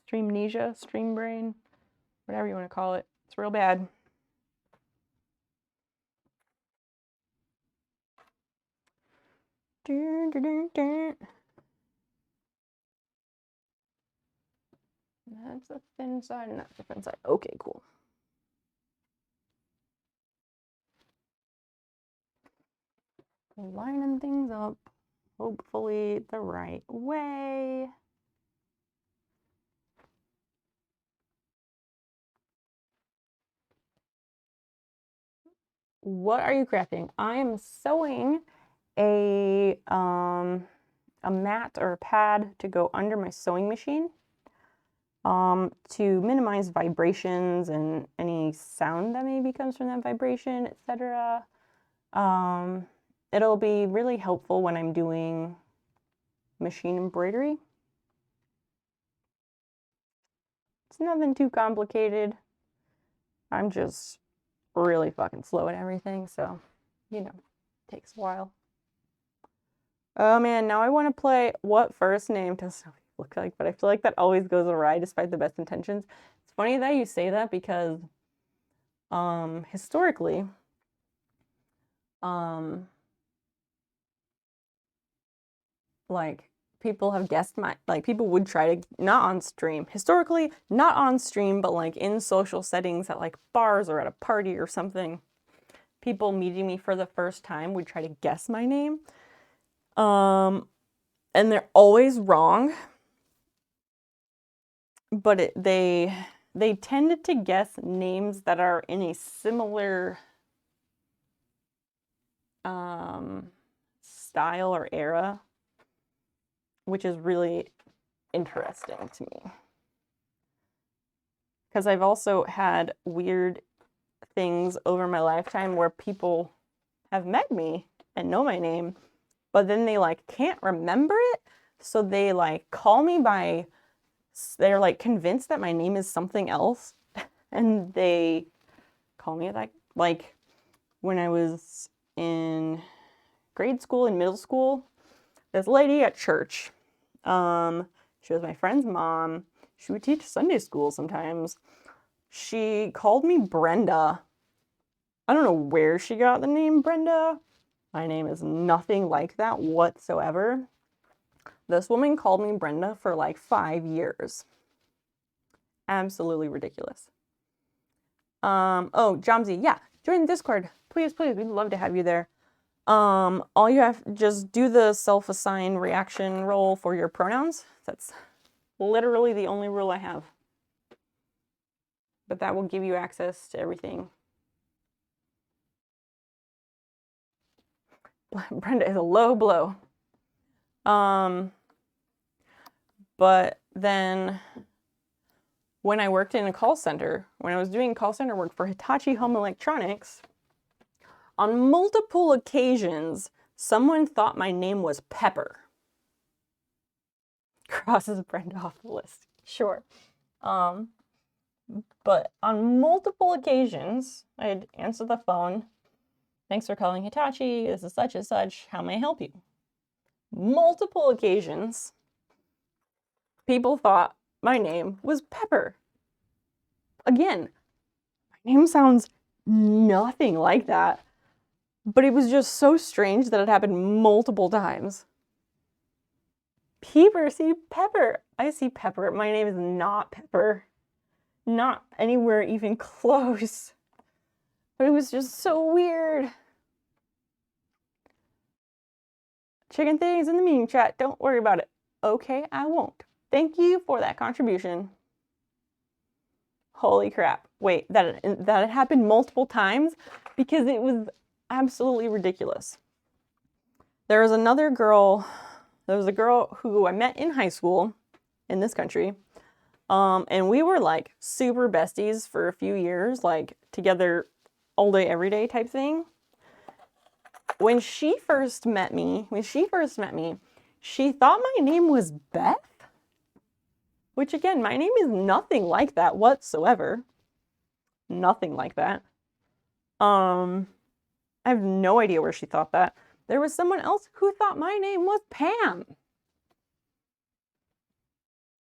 Streamnesia, stream brain, whatever you want to call it. It's real bad. Dun, dun, dun, dun. That's the thin side and that's the thin side. Okay, cool. Lining things up, hopefully the right way. What are you crafting? I am sewing a mat or a pad to go under my sewing machine to minimize vibrations and any sound that maybe comes from that vibration, etc. It'll be really helpful when I'm doing machine embroidery. It's nothing too complicated. I'm just really fucking slow at everything, so, you know, takes a while. Oh man, now I want to play What First Name Does Somebody Look Like, but I feel like that always goes awry despite the best intentions. It's funny that you say that because historically, like people have guessed people would try to, not on stream, historically, not on stream, but like in social settings at like bars or at a party or something, people meeting me for the first time would try to guess my name. And they're always wrong, but they tended to guess names that are in a similar style or era, which is really interesting to me. Because I've also had weird things over my lifetime where people have met me and know my name, but then they like can't remember it, so they like call me by, they're like convinced that my name is something else, and they call me like when I was in grade school and middle school, this lady at church, she was my friend's mom. She would teach Sunday school sometimes. She called me Brenda. I don't know where she got the name Brenda. My name is nothing like that whatsoever. This woman called me Brenda for like 5 years. Absolutely ridiculous. Oh, Jamsi, yeah, join the Discord. Please, please, we'd love to have you there. All you have, just do the self-assign reaction role for your pronouns. That's literally the only rule I have. But that will give you access to everything. Brenda is a low blow. But then when I worked in a call center, when I was doing call center work for Hitachi Home Electronics, on multiple occasions, someone thought my name was Pepper. Crosses Brenda off the list. Sure. But on multiple occasions, I'd answer the phone. Thanks for calling Hitachi. This is such and such. How may I help you? Multiple occasions, people thought my name was Pepper. Again, my name sounds nothing like that, but it was just so strange that it happened multiple times. Peeper, see Pepper. I see Pepper. My name is not Pepper. Not anywhere even close. But it was just so weird. Chicken things in the meeting chat. Don't worry about it. Okay, I won't. Thank you for that contribution. Holy crap. Wait, that it happened multiple times because it was absolutely ridiculous. There was another girl, there was a girl who I met in high school in this country. And we were like super besties for a few years, like together all day, every day type thing. When she first met me, she thought my name was Beth. Which again, my name is nothing like that whatsoever. Nothing like that. I have no idea where she thought that. There was someone else who thought my name was Pam.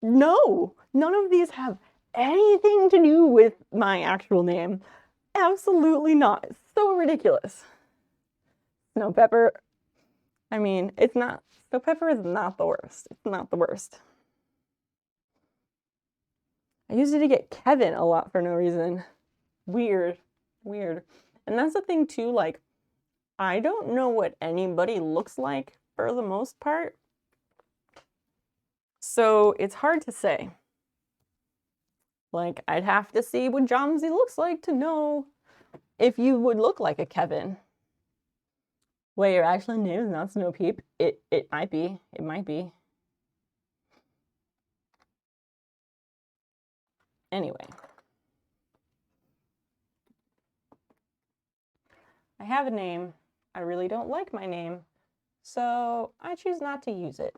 No, none of these have anything to do with my actual name. Absolutely not. It's so ridiculous. Snow Pepper, I mean, it's not, Snow Pepper is not the worst. It's not the worst. I used it to get Kevin a lot for no reason. Weird. And that's the thing too, like, I don't know what anybody looks like for the most part. So it's hard to say. Like, I'd have to see what Jomsy looks like to know if you would look like a Kevin. Wait, your actual name is not Snow Peep? It might be. It might be. Anyway. I have a name. I really don't like my name, so I choose not to use it.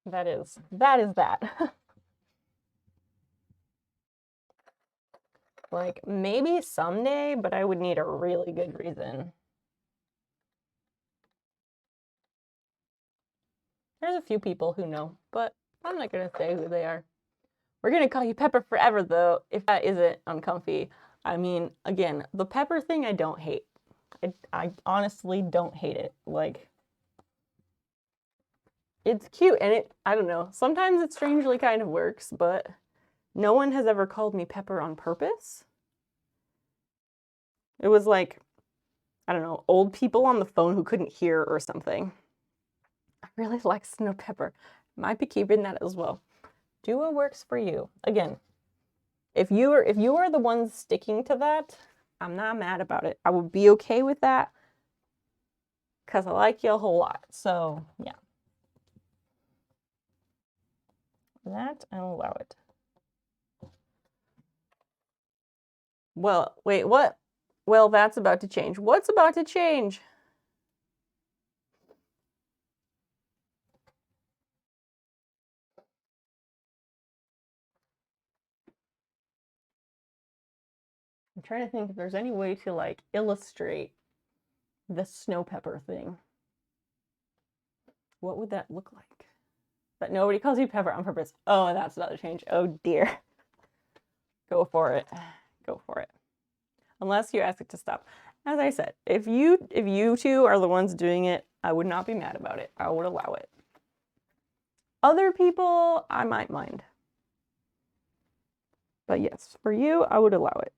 That is that. Like, maybe someday, but I would need a really good reason. There's a few people who know, but I'm not gonna say who they are. We're gonna call you Pepper forever, though, if that isn't uncomfy. I mean, again, the Pepper thing I don't hate. I honestly don't hate it. Like, it's cute, and I don't know, sometimes it strangely kind of works, but no one has ever called me Pepper on purpose. It was like, I don't know, old people on the phone who couldn't hear or something. I really like Snow Pepper. Might be keeping that as well. Do what works for you. Again, if you are the ones sticking to that, I'm not mad about it. I would be okay with that because I like you a whole lot. So yeah, that I'll allow it. Well, wait, what? Well, that's about to change. What's about to change? I'm trying to think if there's any way to like illustrate the Snow Pepper thing. What would that look like? That nobody calls you Pepper on purpose. Oh, that's another change. Oh dear. Go for it. Go for it. Unless you ask it to stop. As I said, if you two are the ones doing it, I would not be mad about it. I would allow it. Other people, I might mind. But yes, for you, I would allow it.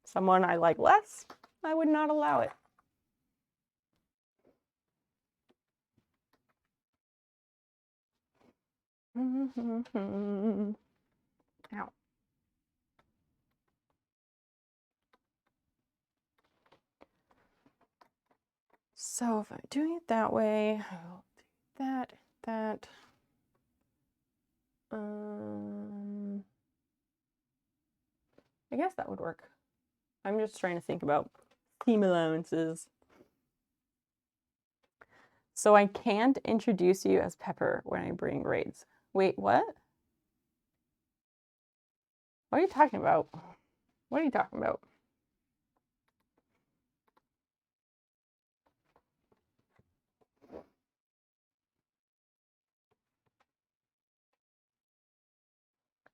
Someone I like less, I would not allow it. Ow. So if I'm doing it that way, I'll do that. I guess that would work. I'm just trying to think about theme allowances. So I can't introduce you as Pepper when I bring raids. Wait, what? What are you talking about? What are you talking about?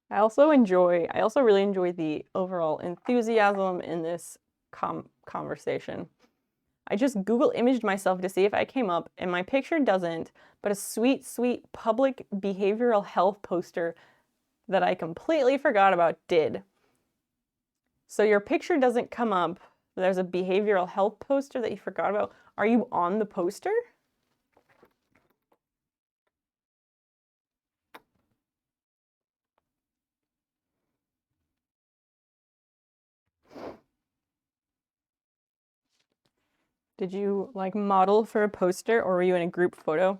I also really enjoy the overall enthusiasm in this conversation. I just Google imaged myself to see if I came up, and my picture doesn't, but a sweet, sweet public behavioral health poster that I completely forgot about did. So your picture doesn't come up, but there's a behavioral health poster that you forgot about. Are you on the poster? Did you like model for a poster, or were you in a group photo?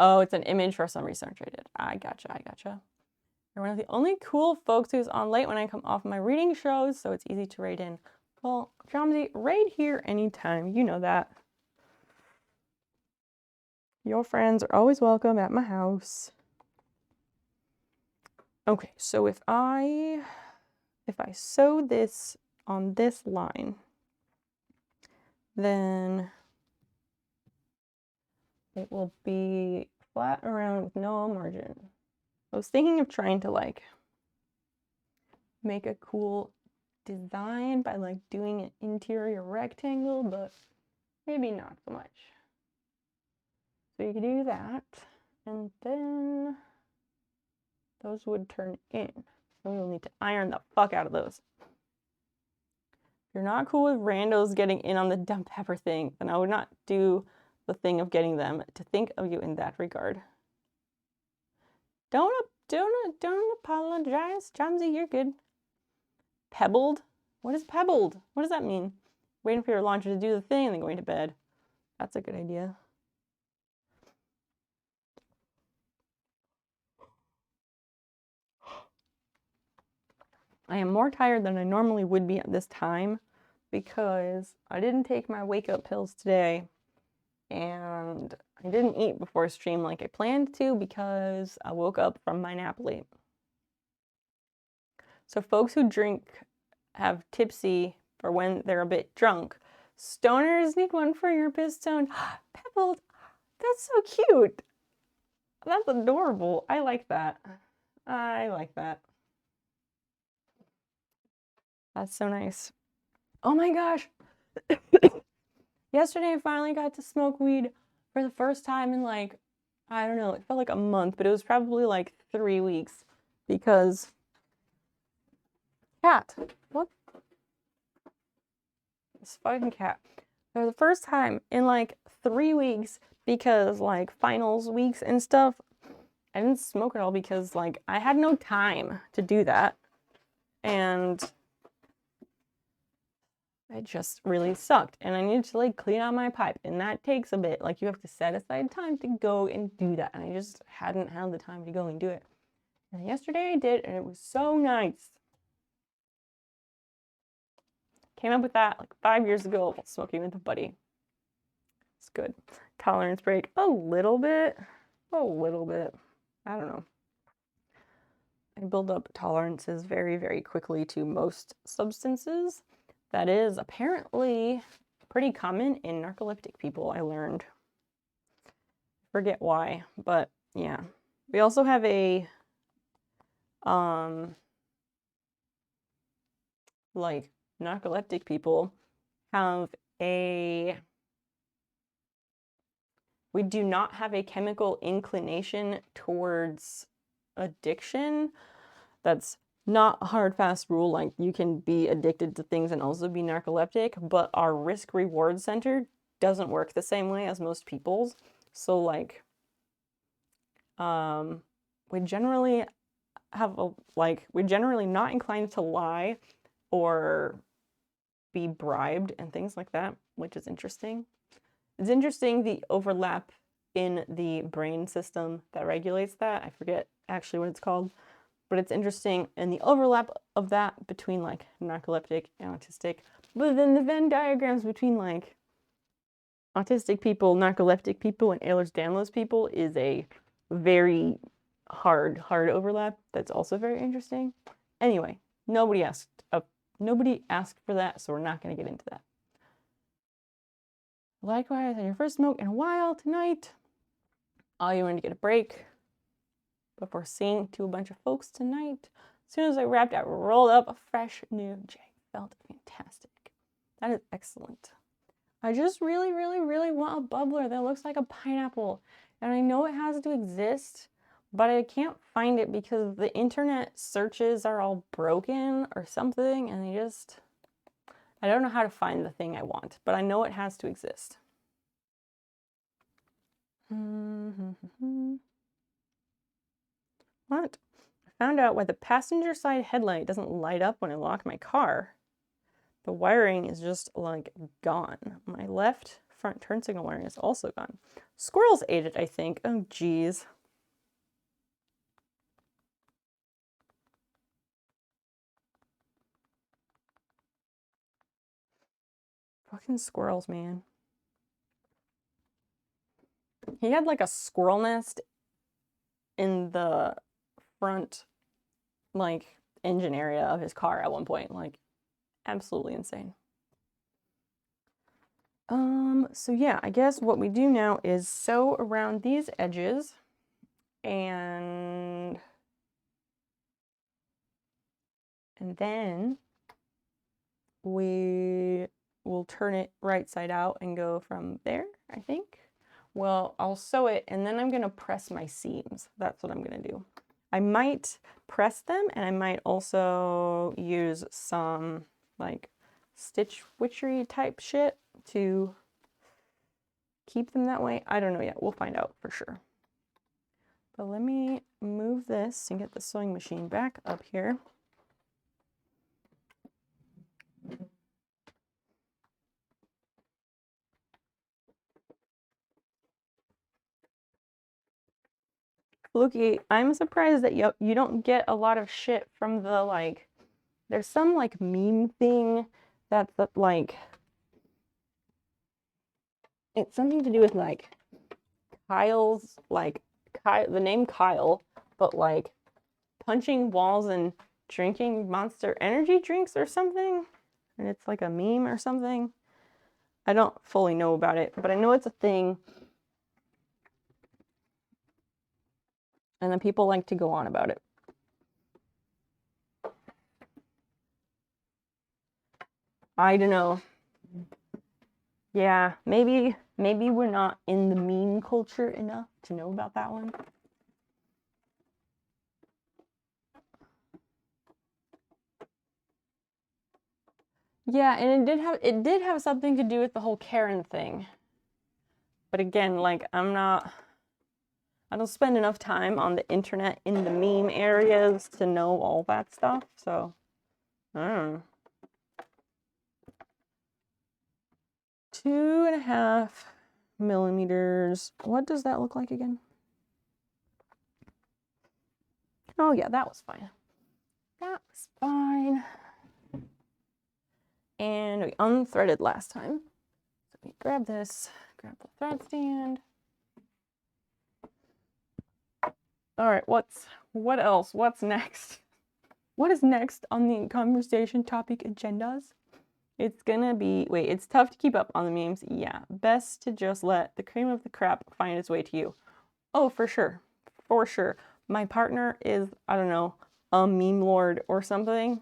Oh, it's an image for some research I did. I gotcha. You're one of the only cool folks who's on late when I come off my reading shows, so it's easy to raid in. Well, Jomsy, raid here anytime. You know that. Your friends are always welcome at my house. Okay, so if I sew this on this line, then it will be flat around with no margin. I was thinking of trying to like make a cool design by like doing an interior rectangle, but maybe not so much. So you can do that, and then those would turn in. So we'll need to iron the fuck out of those. If you're not cool with randos getting in on the dumb Pepper thing, then I would not do the thing of getting them to think of you in that regard. Don't apologize, Jamsy, you're good. Pebbled? What is pebbled? What does that mean? Waiting for your launcher to do the thing and then going to bed. That's a good idea. I am more tired than I normally would be at this time because I didn't take my wake up pills today and I didn't eat before stream like I planned to because I woke up from my nap late. So folks who have tipsy for when they're a bit drunk. Stoners need one for your pistone. Pebbled, that's so cute. That's adorable. I like that. I like that. That's so nice. Oh my gosh. Yesterday I finally got to smoke weed for the first time in like, I don't know, it felt like a month, but it was probably like 3 weeks because cat. What? This fucking cat. For the first time in like 3 weeks because like finals weeks and stuff, I didn't smoke at all because like I had no time to do that. And it just really sucked. And I needed to like clean out my pipe. And that takes a bit. Like you have to set aside time to go and do that. And I just hadn't had the time to go and do it. And yesterday I did, and it was so nice. Came up with that like 5 years ago while smoking with a buddy. It's good. Tolerance break a little bit. I don't know. I build up tolerances very, very quickly to most substances. That is apparently pretty common in narcoleptic people, I learned. Forget why, but yeah. We also have a like narcoleptic people have a we do not have a chemical inclination towards addiction. That's not a hard fast rule, like you can be addicted to things and also be narcoleptic, but our risk reward center doesn't work the same way as most people's. So like we generally have we're generally not inclined to lie or be bribed and things like that, which is interesting. It's interesting the overlap in the brain system that regulates that. I forget actually what it's called, but it's interesting in the overlap of that between like narcoleptic and autistic. But then the Venn diagrams between like autistic people, narcoleptic people, and Ehlers-Danlos people is a very hard overlap. That's also very interesting. Anyway, nobody asked for that, so we're not going to get into that. Likewise, on your first smoke in a while tonight. You wanted to get a break before singing to a bunch of folks tonight. As soon as I wrapped, I rolled up a fresh new J. Felt fantastic. That is excellent. I just really, really, really want a bubbler that looks like a pineapple. And I know it has to exist, but I can't find it because the internet searches are all broken or something, and I don't know how to find the thing I want, but I know it has to exist. What? I found out why the passenger side headlight doesn't light up when I lock my car. The wiring is just like gone. My left front turn signal wiring is also gone. Squirrels ate it, I think. Oh, geez. Fucking squirrels, man. He had like a squirrel nest in the front, like, engine area of his car at one point. Like, absolutely insane. So yeah, I guess what we do now is sew around these edges and then we will turn it right side out and go from there, I think. Well, I'll sew it and then I'm gonna press my seams. That's what I'm gonna do. I might press them and I might also use some like stitch witchery type shit to keep them that way. I don't know yet. We'll find out for sure. But let me move this and get the sewing machine back up here. Fluky, I'm surprised that you don't get a lot of shit from the like, there's some like meme thing that's like, it's something to do with like Kyle's, like the name Kyle, but like punching walls and drinking Monster Energy drinks or something. And it's like a meme or something. I don't fully know about it, but I know it's a thing. And then people like to go on about it. I don't know. Yeah, maybe we're not in the meme culture enough to know about that one. Yeah, and it did have something to do with the whole Karen thing. But again, like I don't spend enough time on the internet in the meme areas to know all that stuff, so I don't know. 2.5 millimeters. What does that look like again? Oh yeah, that was fine. That was fine. And we unthreaded last time. So we grab this, grab the thread stand. All right, what else? What's next? What is next on the conversation topic agendas? It's gonna be, wait, it's tough to keep up on the memes. Yeah, best to just let the cream of the crop find its way to you. Oh, for sure. For sure. My partner is, I don't know, a meme lord or something.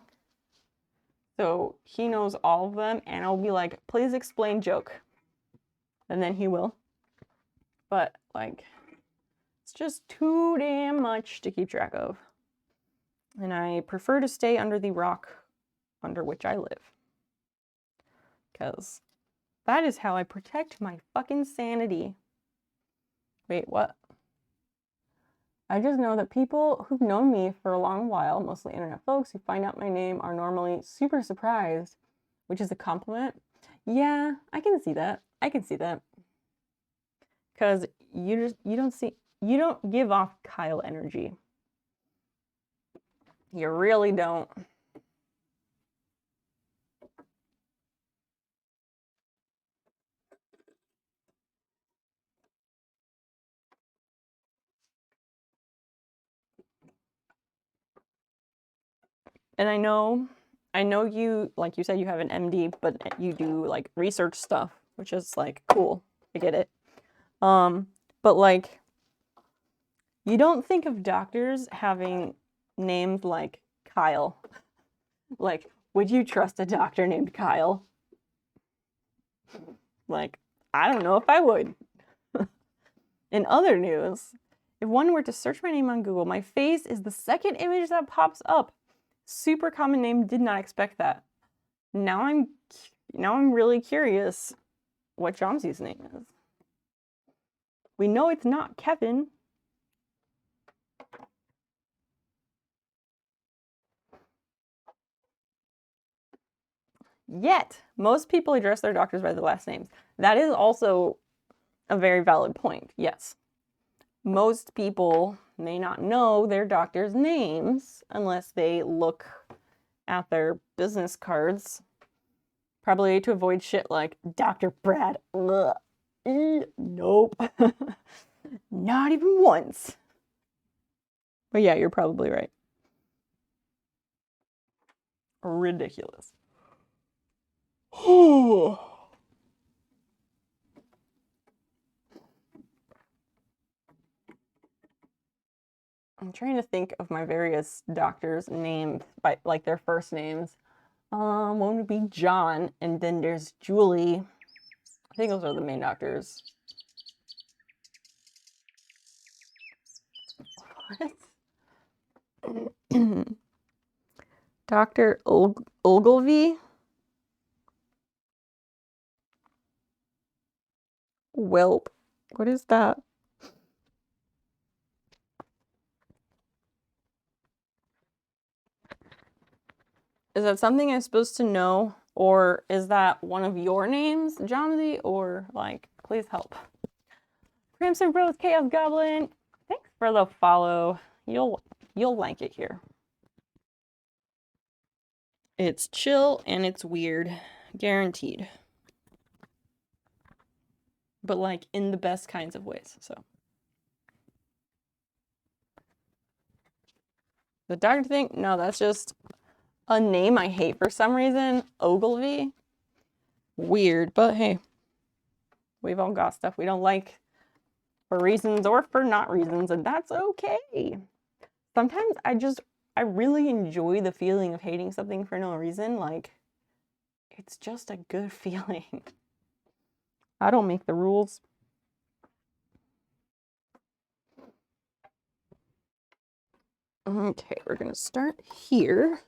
So he knows all of them, and I'll be like, please explain joke. And then he will. But, like, it's just too damn much to keep track of. And I prefer to stay under the rock under which I live. Because that is how I protect my fucking sanity. Wait, what? I just know that people who've known me for a long while, mostly internet folks, who find out my name are normally super surprised, which is a compliment. Yeah, I can see that. I can see that. Because you don't give off Kyle energy. You really don't. And I know you, like you said, you have an MD, but you do like research stuff, which is like cool. I get it. But like, you don't think of doctors having names like Kyle. Like, would you trust a doctor named Kyle? Like, I don't know if I would. In other news, if one were to search my name on Google, my face is the second image that pops up. Super common name, did not expect that. Now I'm really curious what Jomsy's name is. We know it's not Kevin. Yet, most people address their doctors by their last names. That is also a very valid point, yes. Most people may not know their doctor's names unless they look at their business cards. Probably to avoid shit like Dr. Brad. Ugh. Nope. Not even once. But yeah, you're probably right. Ridiculous. I'm trying to think of my various doctors' names by like their first names. One would be John, and then there's Julie. I think those are the main doctors. What? Dr. Ogilvy? Welp. What is that? Is that something I'm supposed to know? Or is that one of your names, Jomsy? Or, like, please help. Crimson Rose Chaos Goblin, thanks for the follow. You'll like it here. It's chill and it's weird. Guaranteed. But, like, in the best kinds of ways, so. The doctor thing? No, that's just a name I hate for some reason. Ogilvy. Weird, but hey. We've all got stuff we don't like for reasons or for not reasons, and that's okay. Sometimes I really enjoy the feeling of hating something for no reason. Like, it's just a good feeling. I don't make the rules. Okay, we're gonna start here.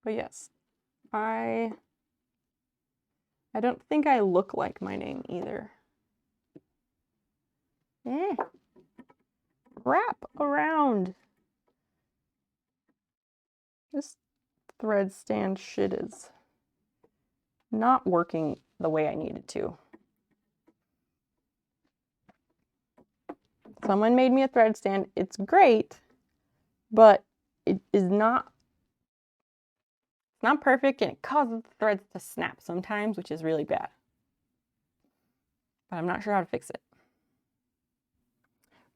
But yes, I don't think I look like my name either. Wrap around. This thread stand shit is not working the way I need it to. Someone made me a thread stand. It's great, but it is not It's not perfect and it causes the threads to snap sometimes, which is really bad. But I'm not sure how to fix it.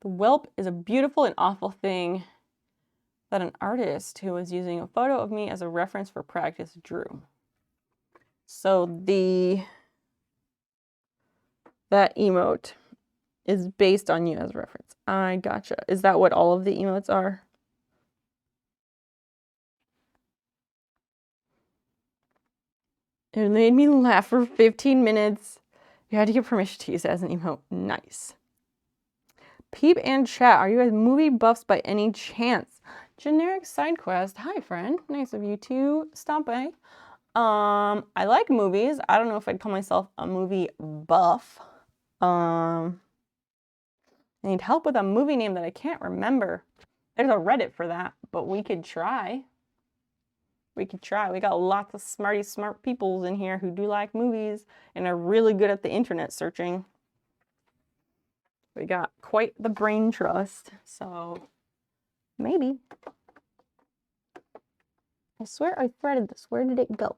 The whelp is a beautiful and awful thing that an artist who was using a photo of me as a reference for practice drew. So that emote is based on you as a reference. I gotcha. Is that what all of the emotes are? It made me laugh for 15 minutes. You had to get permission to use it as an emote. Nice. Peep and chat, are you guys movie buffs by any chance? Generic side quest. Hi, friend. Nice of you to stop by. I like movies. I don't know if I'd call myself a movie buff. I need help with a movie name that I can't remember. There's a Reddit for that, but we could try. We could try. We got lots of smart peoples in here who do like movies and are really good at the internet searching. We got quite the brain trust, so maybe. I swear I threaded this. Where did it go?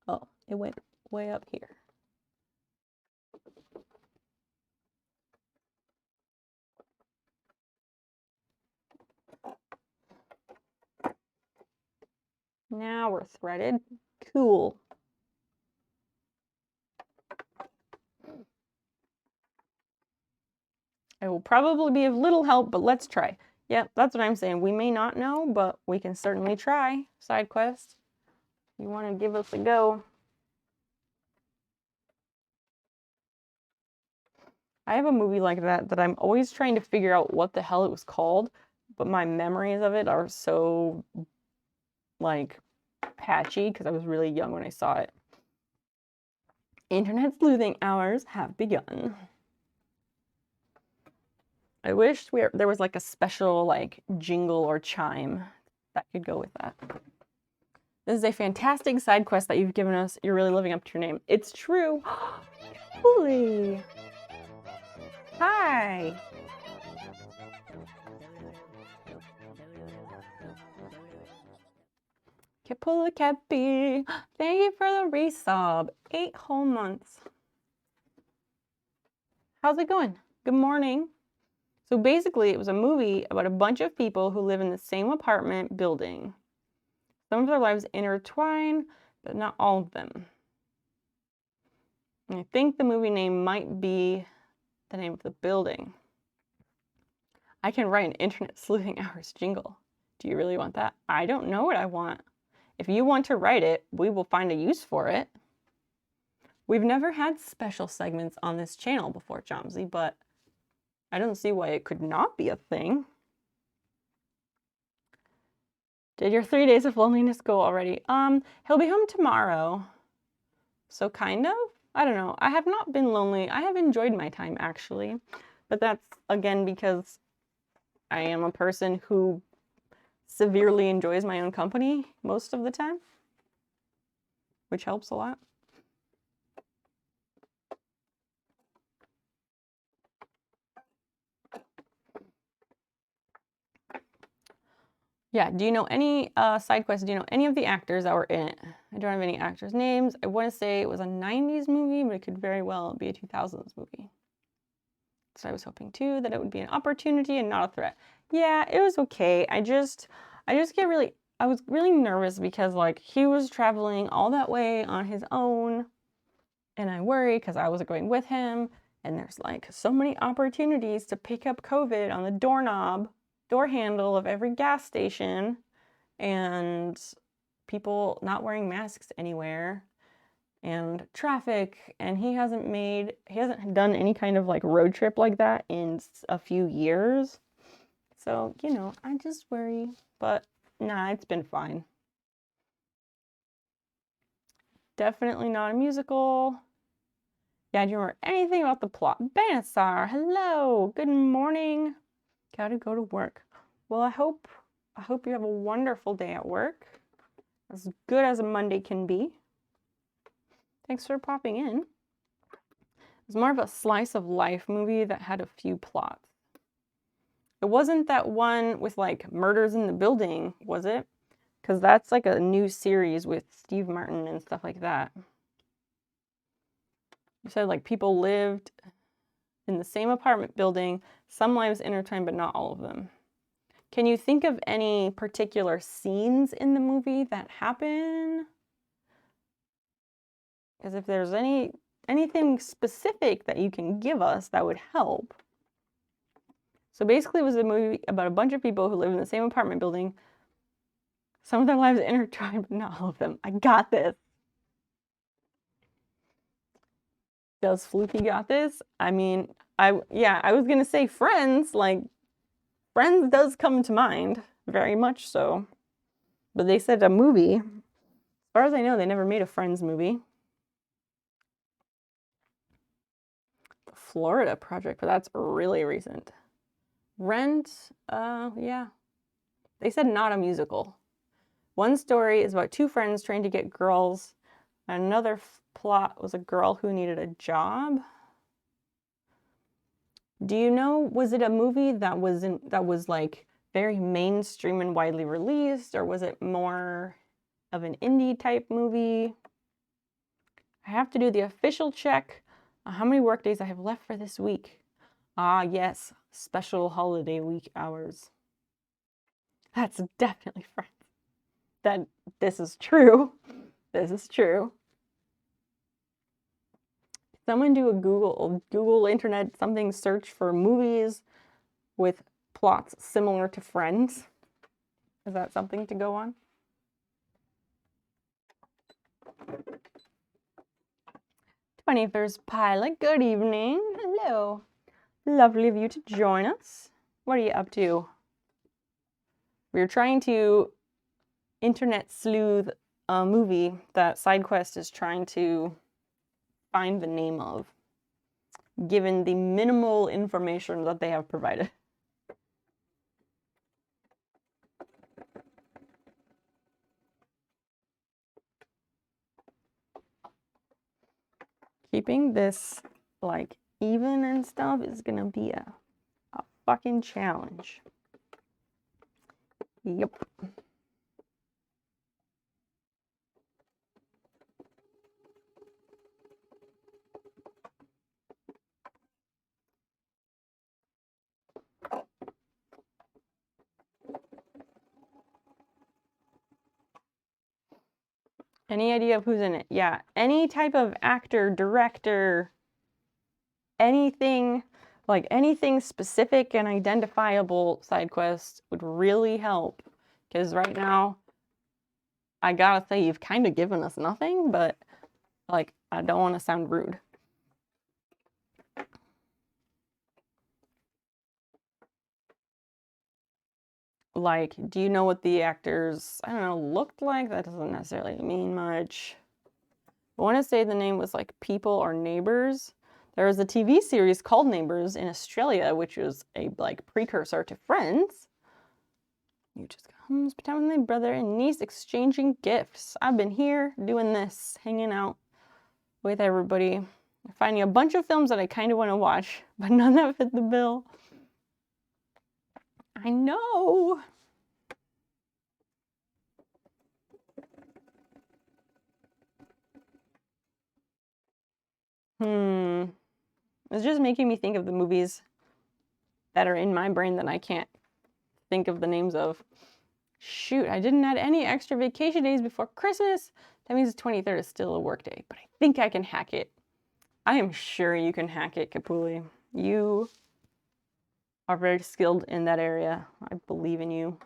Oh, it went way up here. Now we're threaded. Cool. It will probably be of little help, but let's try. Yeah, that's what I'm saying. We may not know, but we can certainly try. Side quest. You want to give us a go? I have a movie like that I'm always trying to figure out what the hell it was called, but my memories of it are so, like, patchy because I was really young when I saw it. Internet sleuthing hours have begun. I wish there was like a special like jingle or chime that could go with that. This is a fantastic side quest that you've given us. You're really living up to your name. It's true. Holy. Hi. Kapula Cappy. Thank you for the resub. 8 whole months. How's it going? Good morning. So basically, it was a movie about a bunch of people who live in the same apartment building. Some of their lives intertwine, but not all of them. And I think the movie name might be the name of the building. I can write an internet sleuthing hours jingle. Do you really want that? I don't know what I want. If you want to write it, we will find a use for it. We've never had special segments on this channel before, Jomsy, but I don't see why it could not be a thing. Did your 3 days of loneliness go already? He'll be home tomorrow. So kind of? I don't know. I have not been lonely. I have enjoyed my time, actually. But that's, again, because I am a person who severely enjoys my own company most of the time, which helps a lot. Yeah, do you know any side quests? Do you know any of the actors that were in it? I don't have any actors' names. I want to say it was a 90s movie, but it could very well be a 2000s movie. So I was hoping too that it would be an opportunity and not a threat. Yeah, it was okay. I was really nervous because like he was traveling all that way on his own and I worry because I wasn't going with him and there's like so many opportunities to pick up COVID on the door handle of every gas station and people not wearing masks anywhere and traffic, and he hasn't done any kind of like road trip like that in a few years. So, you know, I just worry, but nah, it's been fine. Definitely not a musical. Yeah, do you remember anything about the plot? Battlestar, hello, good morning. Gotta go to work. Well, I hope you have a wonderful day at work. As good as a Monday can be. Thanks for popping in. It was more of a slice of life movie that had a few plots. It wasn't that one with like murders in the building, was it? Because that's like a new series with Steve Martin and stuff like that. You said like people lived in the same apartment building, some lives intertwined, but not all of them. Can you think of any particular scenes in the movie that happen? Because if there's anything specific that you can give us, that would help. So basically it was a movie about a bunch of people who live in the same apartment building. Some of their lives intertwined, but not all of them. I got this. Does Fluky got this? I mean, I was gonna say Friends, like Friends does come to mind, very much so. But they said a movie. As far as I know, they never made a Friends movie. The Florida Project, but that's really recent. Rent, yeah. They said not a musical. One story is about two friends trying to get girls. Another plot was a girl who needed a job. Do you know, was it a movie that was like very mainstream and widely released, or was it more of an indie type movie? I have to do the official check on how many work days I have left for this week. Ah, yes, special holiday week hours. That's definitely Friends. This is true. This is true. Someone do a Google internet something search for movies with plots similar to Friends. Is that something to go on? '21st Pilot, good evening. Hello. Lovely of you to join us. What are you up to? We're trying to internet sleuth a movie that SideQuest is trying to find the name of, given the minimal information that they have provided. Keeping this like even and stuff is gonna be a fucking challenge. Yep. Any idea of who's in it? Yeah, any type of actor, director, anything, like anything specific and identifiable, SideQuest would really help. Because right now, I gotta say, you've kind of given us nothing, but like, I don't want to sound rude. Like, do you know what the actors, I don't know, looked like? That doesn't necessarily mean much. I want to say the name was like People or Neighbors. There was a TV series called Neighbors in Australia, which was a like precursor to Friends. You just come spend time with my brother and niece exchanging gifts. I've been here doing this, hanging out with everybody, finding a bunch of films that I kind of want to watch, but none that fit the bill. I know. It's just making me think of the movies that are in my brain that I can't think of the names of. Shoot, I didn't add any extra vacation days before Christmas. That means the 23rd is still a work day, but I think I can hack it. I am sure you can hack it, Kapuli. You are very skilled in that area. I believe in you.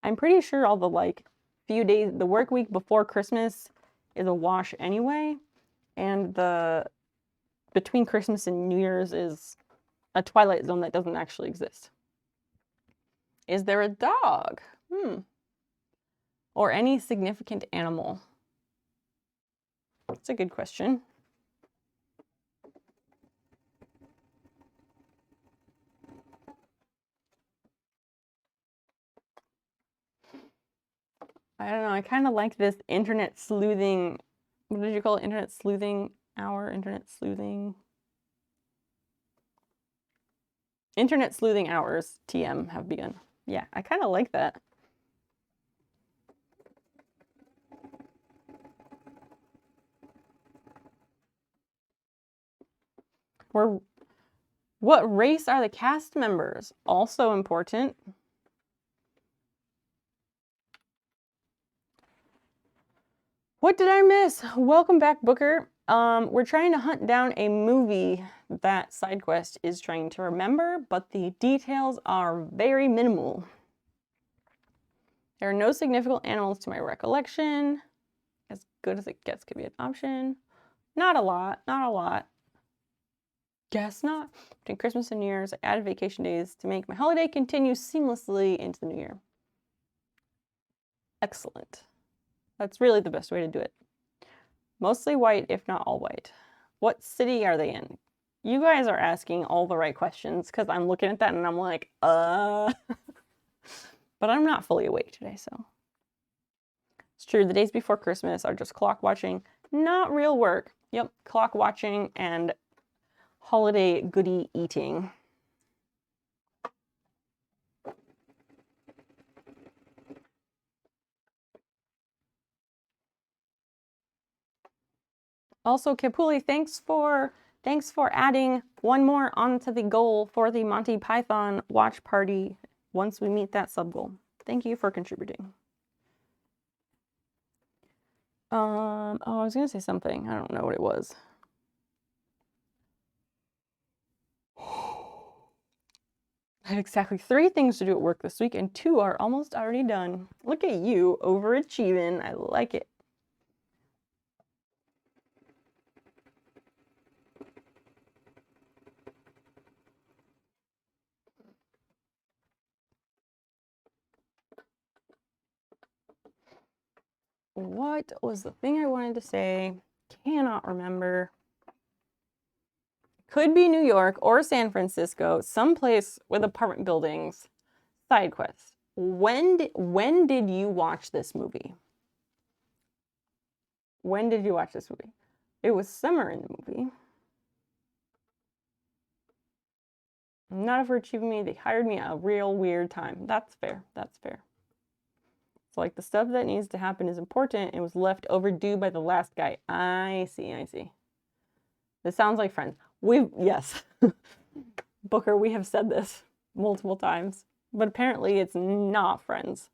I'm pretty sure all the like few days, the work week before Christmas is a wash anyway, and the between Christmas and New Year's is a twilight zone that doesn't actually exist. Is there a dog? Or any significant animal? That's a good question. I don't know, I kind of like this internet sleuthing, what did you call it? Internet sleuthing hour? Internet sleuthing hours, TM, have begun. Yeah, I kind of like that. What race are the cast members? Also important. What did I miss? Welcome back, Booker. We're trying to hunt down a movie that SideQuest is trying to remember, but the details are very minimal. There are no significant animals to my recollection. As good as it gets could be an option. Not a lot, not a lot. Guess not. Between Christmas and New Year's, I added vacation days to make my holiday continue seamlessly into the new year. Excellent. That's really the best way to do it. Mostly white, if not all white. What city are they in? You guys are asking all the right questions because I'm looking at that and I'm like, But I'm not fully awake today, so. It's true, the days before Christmas are just clock watching, not real work. Yep, clock watching and holiday goodie eating. Also, Kapuli, thanks for adding one more onto the goal for the Monty Python watch party once we meet that sub goal. Thank you for contributing. Oh, I was gonna say something. I don't know what it was. I have exactly 3 things to do at work this week, and 2 are almost already done. Look at you, overachieving. I like it. What was the thing I wanted to say? Cannot remember. Could be New York or San Francisco, someplace with apartment buildings. Side quest. When did you watch this movie? When did you watch this movie? It was summer in the movie. Not overachieving me. They hired me at a real weird time. That's fair. That's fair. So like the stuff that needs to happen is important. It was left overdue by the last guy. I see. I see. This sounds like Friends. Yes. Booker, we have said this multiple times, but apparently it's not Friends.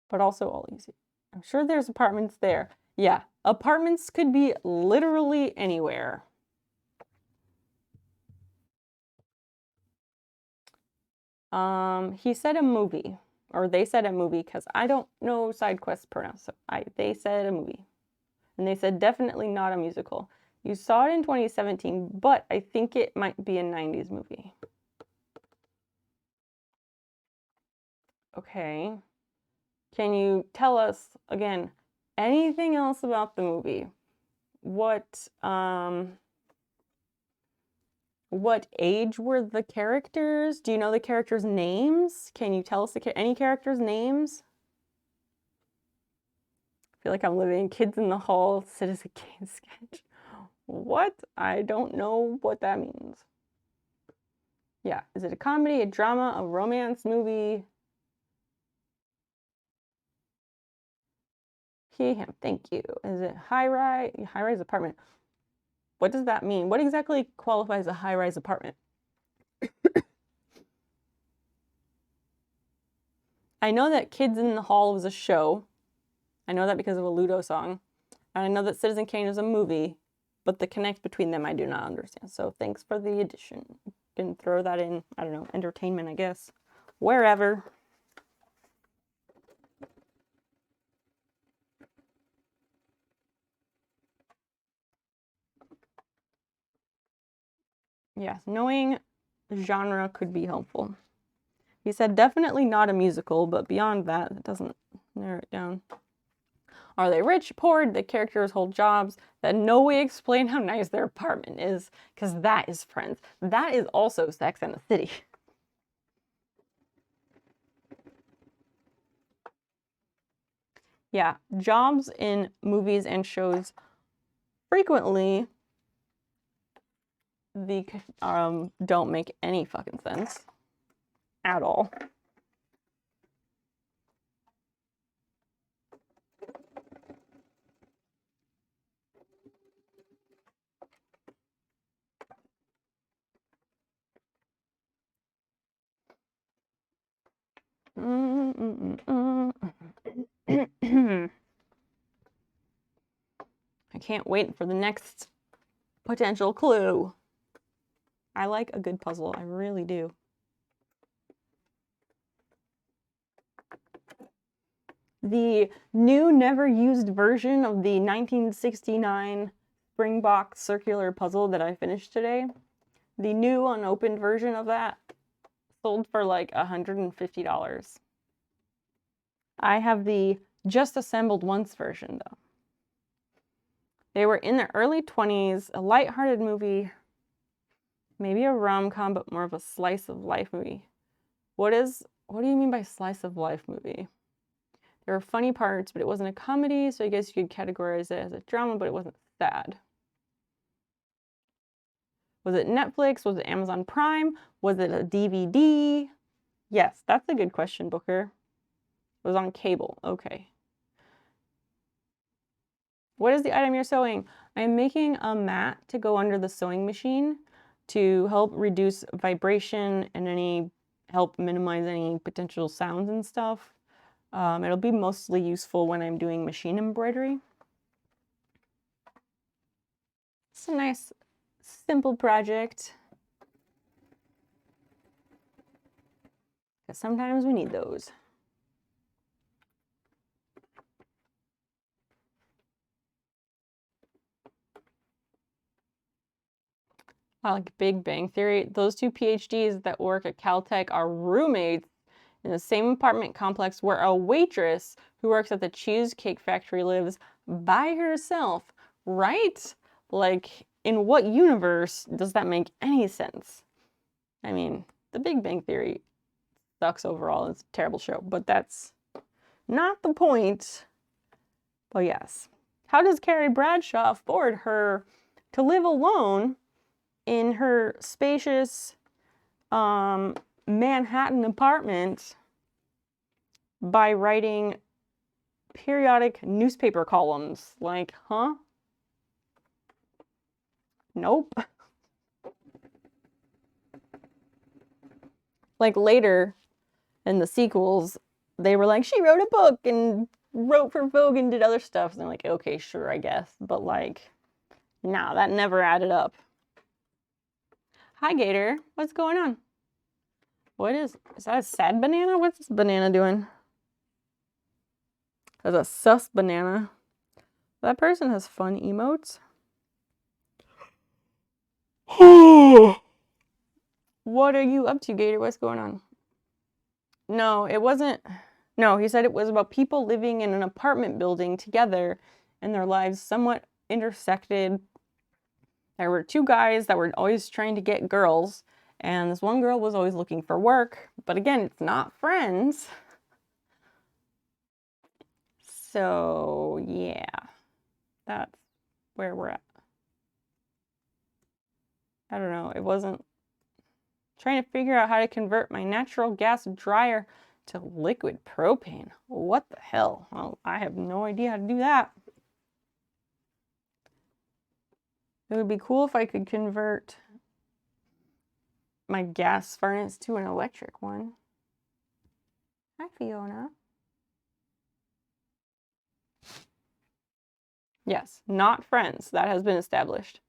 But also all easy. I'm sure there's apartments there. Yeah, apartments could be literally anywhere. He said a movie, or they said a movie, because I don't know SideQuest pronouns, so they said a movie. And they said definitely not a musical. You saw it in 2017, but I think it might be a 90s movie. Okay. Can you tell us, again, anything else about the movie? What age were the characters? Do you know the characters' names? Can you tell us any characters' names? I feel like I'm living in Kids in the Hall, Citizen Kane sketch. What? I don't know what that means. Yeah, is it a comedy, a drama, a romance movie? He, him, thank you. Is it high-rise apartment? What does that mean? What exactly qualifies a high-rise apartment? I know that Kids in the Hall was a show. I know that because of a Ludo song. And I know that Citizen Kane is a movie, but the connect between them I do not understand. So thanks for the addition. You can throw that in, I don't know, entertainment, I guess. Wherever. Yes, knowing genre could be helpful. He said definitely not a musical, but beyond that, it doesn't narrow it down. Are they rich, poor? Do the characters hold jobs? That no way explain how nice their apartment is, because that is Friends. That is also Sex and the City. Yeah, jobs in movies and shows frequently the don't make any fucking sense at all. I can't wait for the next potential clue. I like a good puzzle, I really do. The new, never used version of the 1969 Springbok circular puzzle that I finished today, the new unopened version of that sold for like $150. I have the just assembled once version though. They were in their early 20s, a lighthearted movie, maybe a rom-com, but more of a slice of life movie. What do you mean by slice of life movie? There were funny parts, but it wasn't a comedy, so I guess you could categorize it as a drama, but it wasn't sad. Was it Netflix? Was it Amazon Prime? Was it a DVD? Yes, that's a good question, Booker. It was on cable. Okay. What is the item you're sewing? I'm making a mat to go under the sewing machine to help reduce vibration and help minimize any potential sounds and stuff. It'll be mostly useful when I'm doing machine embroidery. It's a nice, simple project. Because sometimes we need those. I like Big Bang Theory. Those two PhDs that work at Caltech are roommates in the same apartment complex where a waitress who works at the Cheesecake Factory lives by herself, right? Like, in what universe does that make any sense? I mean, The Big Bang Theory sucks overall. It's a terrible show, but that's not the point. But yes. How does Carrie Bradshaw afford to live alone in her spacious Manhattan apartment by writing periodic newspaper columns? Like, huh? Nope. Like later in the sequels, they were like, she wrote a book and wrote for Vogue and did other stuff. And they're like, okay, sure, I guess. But like, nah, that never added up. Hi, Gator. What's going on? What is that a sad banana? What's this banana doing? That's a sus banana. That person has fun emotes. What are you up to, Gator? What's going on? No, it wasn't. No, he said it was about people living in an apartment building together and their lives somewhat intersected. There were two guys that were always trying to get girls, and this one girl was always looking for work. But again, it's not Friends. So, yeah, that's where we're at. I don't know. It wasn't trying to figure out how to convert my natural gas dryer to liquid propane. What the hell? Well, I have no idea how to do that. It would be cool if I could convert my gas furnace to an electric one. Hi, Fiona. Yes, not Friends. That has been established.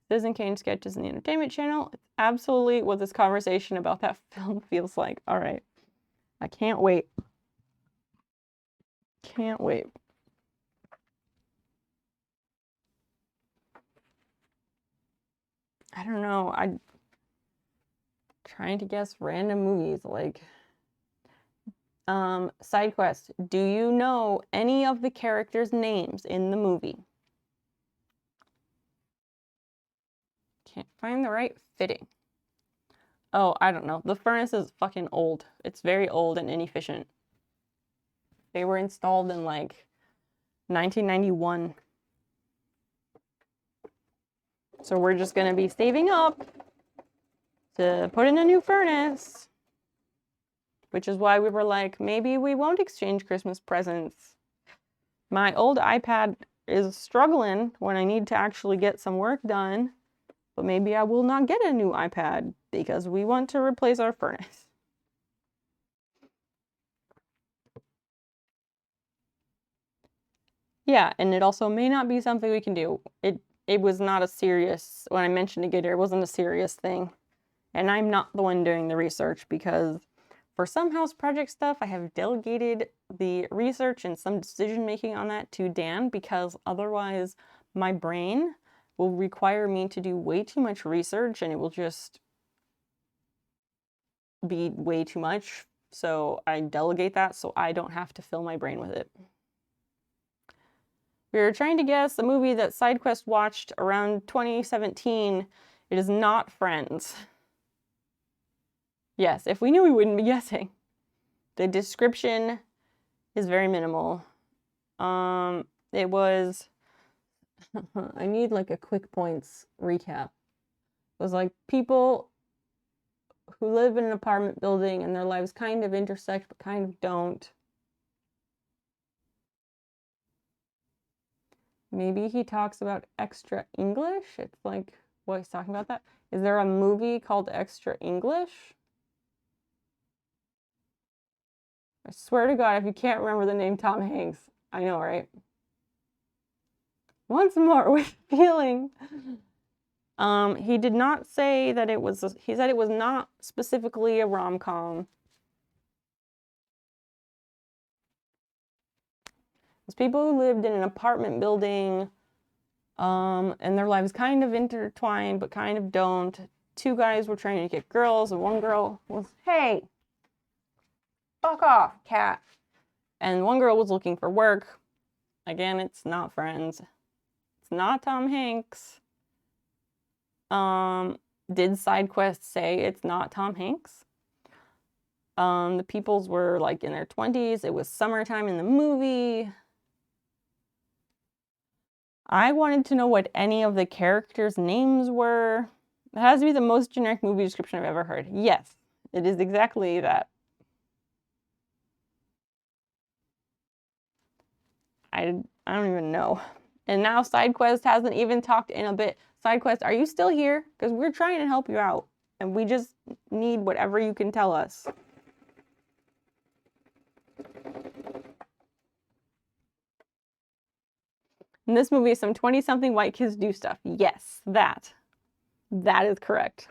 Citizen Kane sketches in the Entertainment Channel. It's absolutely what this conversation about that film feels like. All right. I can't wait. Can't wait. I don't know. I'm trying to guess random movies like side quest. Do you know any of the characters' names in the movie? Can't find the right fitting. Oh, I don't know. The furnace is fucking old. It's very old and inefficient. They were installed in like 1991. So we're just going to be saving up to put in a new furnace, which is why we were like, maybe we won't exchange Christmas presents. My old iPad is struggling when I need to actually get some work done, but maybe I will not get a new iPad because we want to replace our furnace. Yeah, and it also may not be something we can do. It was not a serious, when I mentioned to get here, it wasn't a serious thing. And I'm not the one doing the research because for some house project stuff, I have delegated the research and some decision making on that to Dan because otherwise my brain will require me to do way too much research and it will just be way too much. So I delegate that so I don't have to fill my brain with it. We were trying to guess a movie that SideQuest watched around 2017. It is not Friends. Yes, if we knew we wouldn't be guessing. The description is very minimal. It was, I need like a quick points recap. It was like people who live in an apartment building and their lives kind of intersect but kind of don't. Maybe he talks about extra English. It's like, what he's talking about that. Is there a movie called Extra English? I swear to God, if you can't remember the name Tom Hanks, I know, right? Once more with feeling. He did not say that it was, he said it was not specifically a rom-com. It's people who lived in an apartment building, and their lives kind of intertwined, but kind of don't. Two guys were trying to get girls, and one girl was, hey, fuck off, cat. And one girl was looking for work. Again, it's not Friends. It's not Tom Hanks. Did SideQuest say it's not Tom Hanks? The peoples were like in their 20s. It was summertime in the movie. I wanted to know what any of the characters' names were. It has to be the most generic movie description I've ever heard. Yes, it is exactly that. I don't even know. And now SideQuest hasn't even talked in a bit. SideQuest, are you still here? Because we're trying to help you out. And we just need whatever you can tell us. In this movie, some 20-something white kids do stuff. Yes, that. That is correct.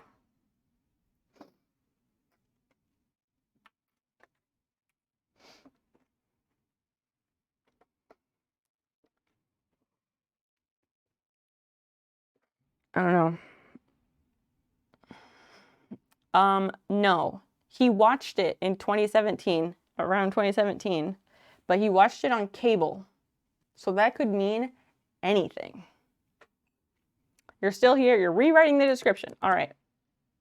I don't know. No. He watched it in 2017, around 2017, but he watched it on cable. So that could mean anything. You're still here. You're rewriting the description. All right.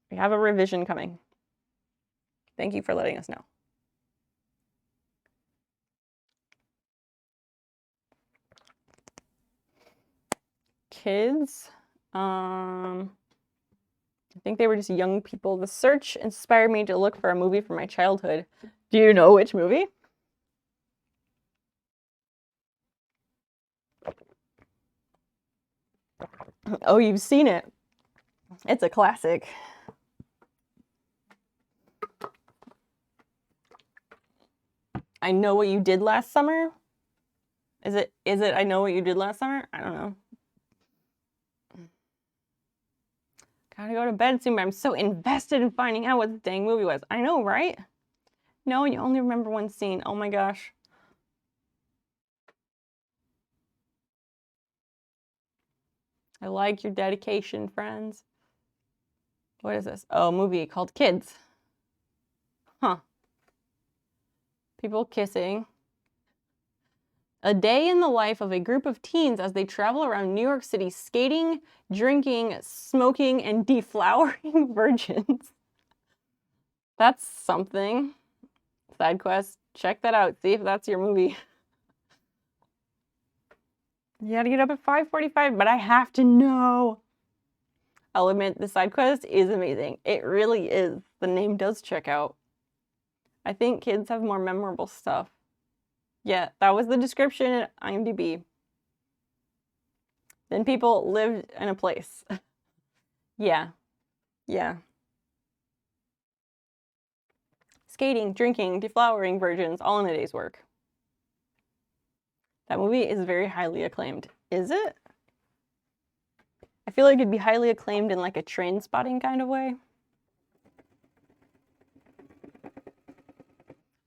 We have a revision coming. Thank you for letting us know. Kids. I think they were just young people. The search inspired me to look for a movie from my childhood. Do you know which movie? Oh, you've seen it. It's a classic. I Know What You Did Last Summer? Is it I Know What You Did Last Summer? I don't know. Gotta go to bed soon, but I'm so invested in finding out what the dang movie was. I know, right? No, you only remember one scene. Oh my gosh. I like your dedication, friends. What is this? Oh, a movie called Kids. Huh. People kissing. A day in the life of a group of teens as they travel around New York City skating, drinking, smoking, and deflowering virgins. That's something. SideQuest, check that out. See if that's your movie. You gotta get up at 5:45, but I have to know. I'll admit the side quest is amazing. It really is. The name does check out. I think kids have more memorable stuff. Yeah, that was the description at IMDb. Then people lived in a place. Yeah. Yeah. Skating, drinking, deflowering virgins, all in a day's work. That movie is very highly acclaimed. Is it? I feel like it'd be highly acclaimed in like a train spotting kind of way.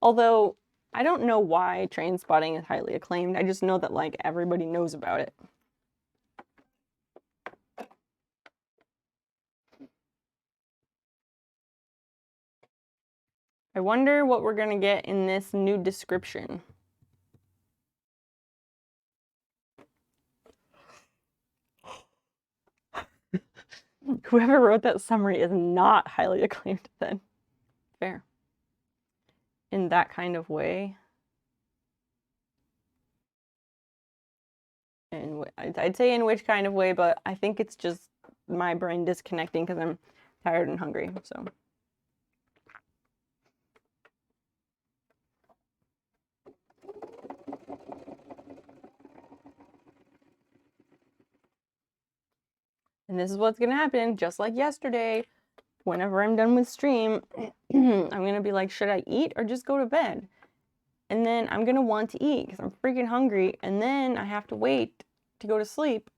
Although, I don't know why train spotting is highly acclaimed. I just know that like everybody knows about it. I wonder what we're gonna get in this new description. Whoever wrote that summary is not highly acclaimed then. Fair. In that kind of way. And I'd say in which kind of way, but I think it's just my brain disconnecting because I'm tired and hungry, so. And this is what's gonna happen, just like yesterday. Whenever I'm done with stream, I'm gonna be like, should I eat or just go to bed? And then I'm gonna want to eat because I'm freaking hungry, and then I have to wait to go to sleep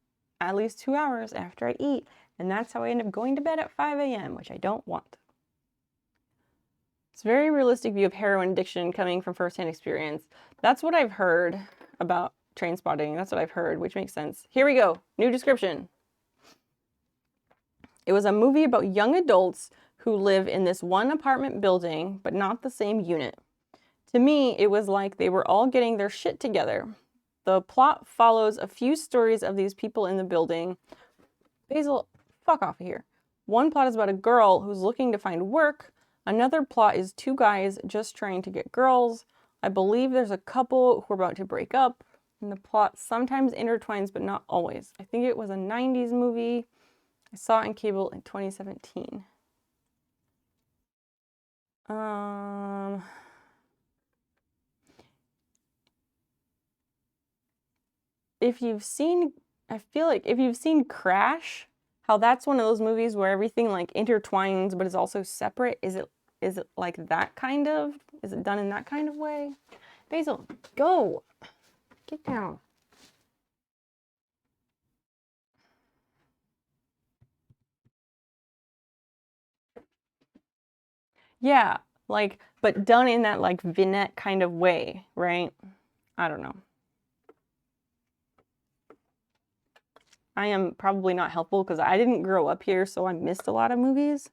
at least 2 hours after I eat. And that's how I end up going to bed at 5 a.m., which I don't want. It's a very realistic view of heroin addiction coming from firsthand experience. That's what I've heard about train spotting. That's what I've heard, which makes sense. Here we go. New description. It was a movie about young adults who live in this one apartment building, but not the same unit. To me, it was like they were all getting their shit together. The plot follows a few stories of these people in the building. Basil, fuck off of here. One plot is about a girl who's looking to find work. Another plot is two guys just trying to get girls. I believe there's a couple who are about to break up. And the plot sometimes intertwines, but not always. I think it was a 90s movie. I saw it on cable in 2017. If you've seen, I feel like if you've seen Crash, how that's one of those movies where everything like intertwines but is also separate. Is it like that kind of? Is it done in that kind of way? Basil, go. Get down. Yeah, like, but done in that like vignette kind of way, right? I don't know. I am probably not helpful because I didn't grow up here, so I missed a lot of movies.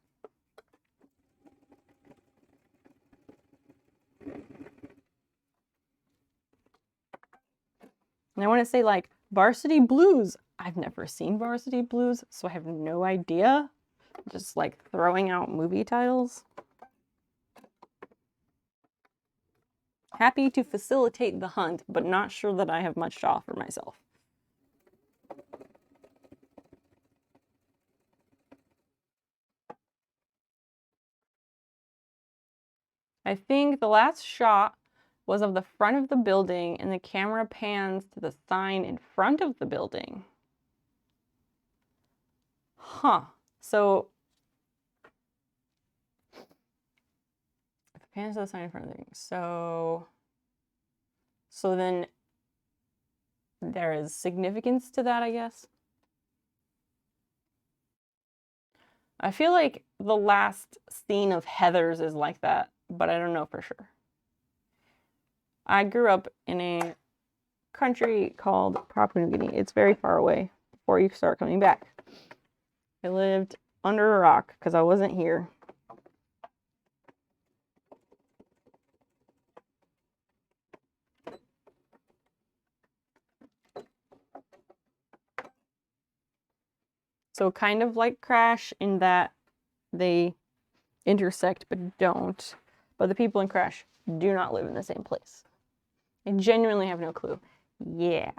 And I want to say like Varsity Blues. I've never seen Varsity Blues, so I have no idea. Just like throwing out movie titles. Happy to facilitate the hunt, but not sure that I have much to offer myself. I think the last shot was of the front of the building and the camera pans to the sign in front of the building. Huh. So if it pans to the sign in front of the building, so then there is significance to that, I guess. I feel like the last scene of Heathers is like that, but I don't know for sure. I grew up in a country called Papua New Guinea. It's very far away before you start coming back. I lived under a rock because I wasn't here. So kind of like Crash in that they intersect but don't. But the people in Crash do not live in the same place. I genuinely have no clue. Yeah.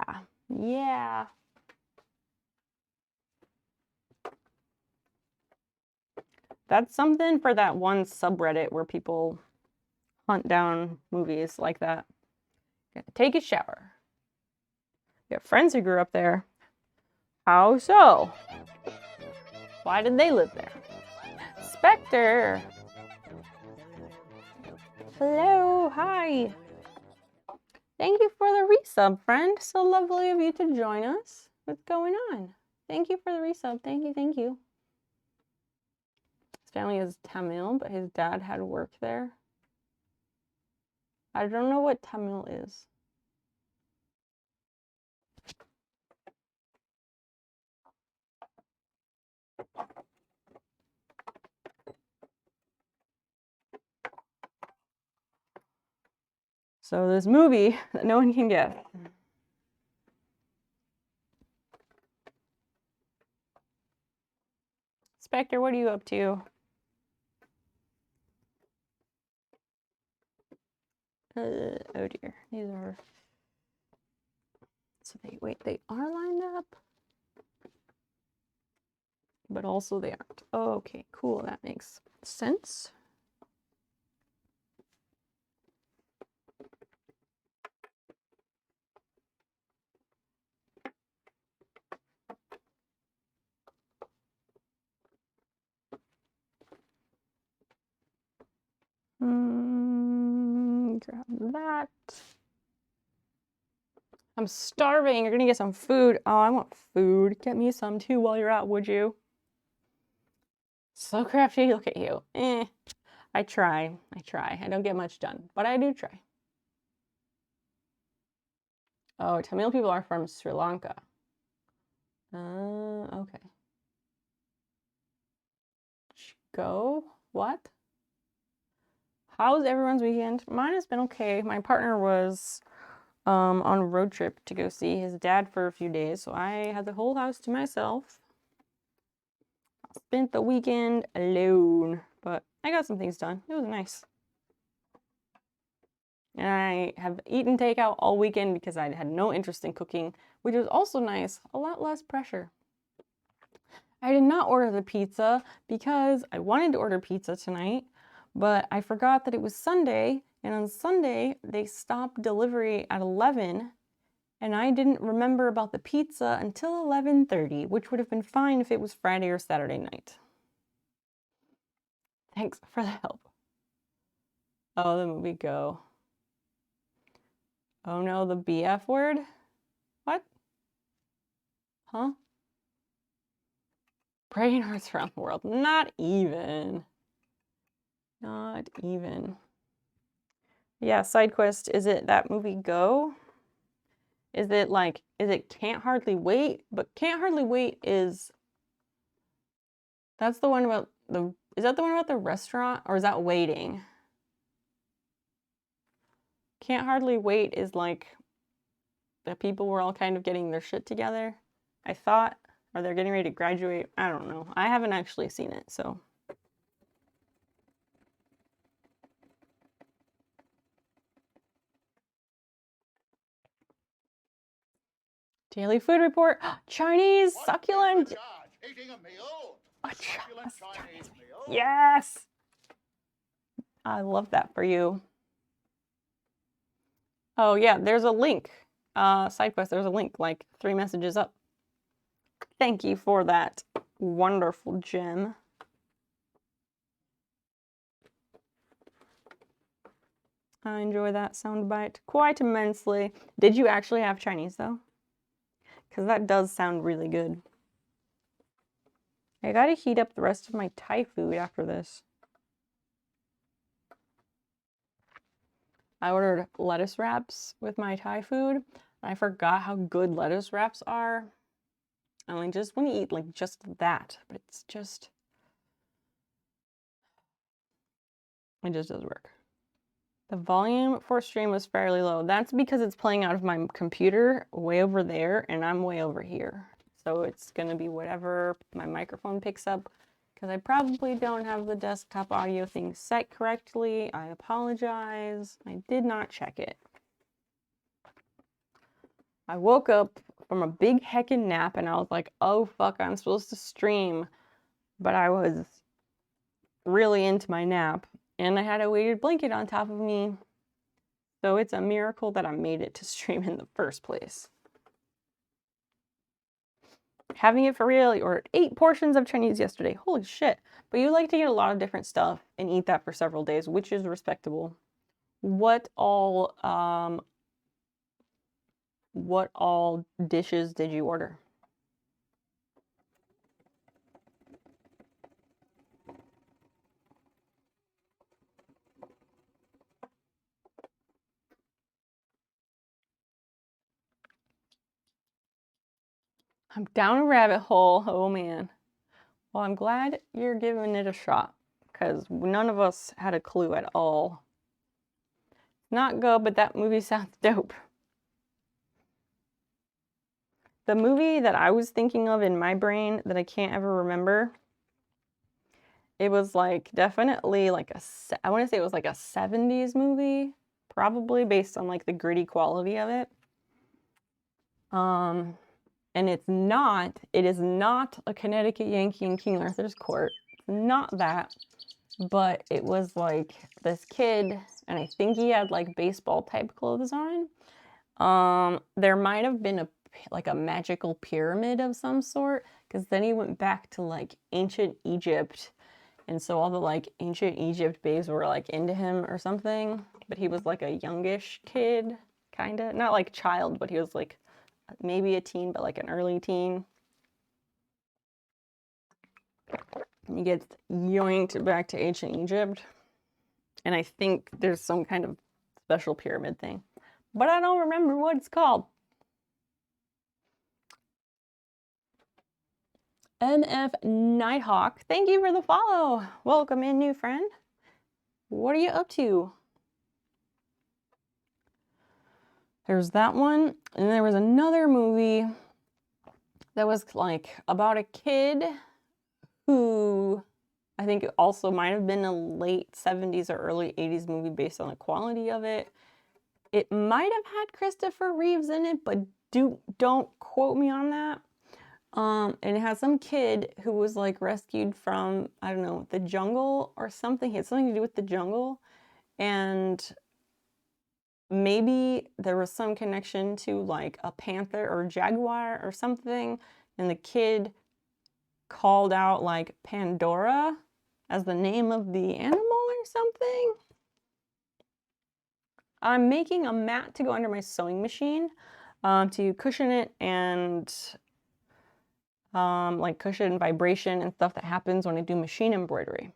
That's something for that one subreddit where people hunt down movies like that. Gotta take a shower. You have friends who grew up there. How so? Why did they live there? Spectre! Hello, hi. Thank you for the resub, friend. So lovely of you to join us. What's going on? Thank you for the resub. Thank you, thank you. His family is Tamil, but his dad had work there. I don't know what Tamil is. So this movie that no one can get. Spectre, what are you up to? Oh dear, these are, so they are lined up, but also they aren't. Okay, cool, that makes sense. Grab that. I'm starving. You're gonna get some food. Oh, I want food. Get me some too while you're out, would you? So crafty. Look at you. I try. I don't get much done, but I do try. Oh, Tamil people are from Sri Lanka. Okay. Go? What? How's everyone's weekend? Mine has been okay. My partner was on a road trip to go see his dad for a few days, so I had the whole house to myself. I spent the weekend alone, but I got some things done. It was nice. And I have eaten takeout all weekend because I had no interest in cooking, which was also nice. A lot less pressure. I did not order the pizza because I wanted to order pizza tonight, but I forgot that it was Sunday, and on Sunday they stopped delivery at 11, and I didn't remember about the pizza until 11:30, which would have been fine if it was Friday or Saturday night. Thanks for the help. Oh, the movie Go. Oh no, the BF word? What? Huh? Breaking hearts around the world. Not even. Not even. Yeah, side quest. Is it that movie Go? Is it Can't Hardly Wait? But Can't Hardly Wait is, that's the one about the, is that the one about the restaurant, or is that Waiting? Can't Hardly Wait is like the people were all kind of getting their shit together, I thought, or they're getting ready to graduate. I don't know. I haven't actually seen it, so. Daily food report. Chinese succulent. A Chinese meal. Yes. I love that for you. Oh yeah, there's a link. Side quest, there's a link like 3 messages up. Thank you for that wonderful gem. I enjoy that soundbite quite immensely. Did you actually have Chinese though? Because that does sound really good. I gotta heat up the rest of my Thai food after this. I ordered lettuce wraps with my Thai food. I forgot how good lettuce wraps are. I only just want to eat like just that, but it's just, it just does work. The volume for stream was fairly low. That's because it's playing out of my computer way over there and I'm way over here. So it's gonna be whatever my microphone picks up, because I probably don't have the desktop audio thing set correctly. I apologize. I did not check it. I woke up from a big heckin' nap and I was like, oh fuck, I'm supposed to stream. But I was really into my nap, and I had a weighted blanket on top of me. So it's a miracle that I made it to stream in the first place. Having it for real, you ordered 8 portions of Chinese yesterday. Holy shit. But you like to get a lot of different stuff and eat that for several days, which is respectable. What all dishes did you order? I'm down a rabbit hole. Oh man. Well, I'm glad you're giving it a shot, because none of us had a clue at all. Not good, but that movie sounds dope. The movie that I was thinking of in my brain that I can't ever remember, it was like definitely like I want to say it was like a 70s movie, probably based on like the gritty quality of it. And it is not a Connecticut Yankee in King Arthur's Court. Not that, but it was like this kid, and I think he had like baseball type clothes on. There might have been a magical pyramid of some sort, because then he went back to like ancient Egypt, and so all the like ancient Egypt babes were like into him or something, but he was like a youngish kid, kind of, not like child, but he was like maybe a teen, but like an early teen. And he gets yoinked back to ancient Egypt, and I think there's some kind of special pyramid thing, but I don't remember what it's called. NF Nighthawk, thank you for the follow. Welcome in, new friend. What are you up to? There's that one, and there was another movie that was like about a kid who I think also might have been a late 70s or early 80s movie based on the quality of it. It might have had Christopher Reeves in it, but don't quote me on that. And it has some kid who was like rescued from, I don't know, the jungle or something. He had something to do with the jungle, and maybe there was some connection to like a panther or jaguar or something, and the kid called out like Pandora as the name of the animal or something. I'm making a mat to go under my sewing machine to cushion it, and like cushion vibration and stuff that happens when I do machine embroidery.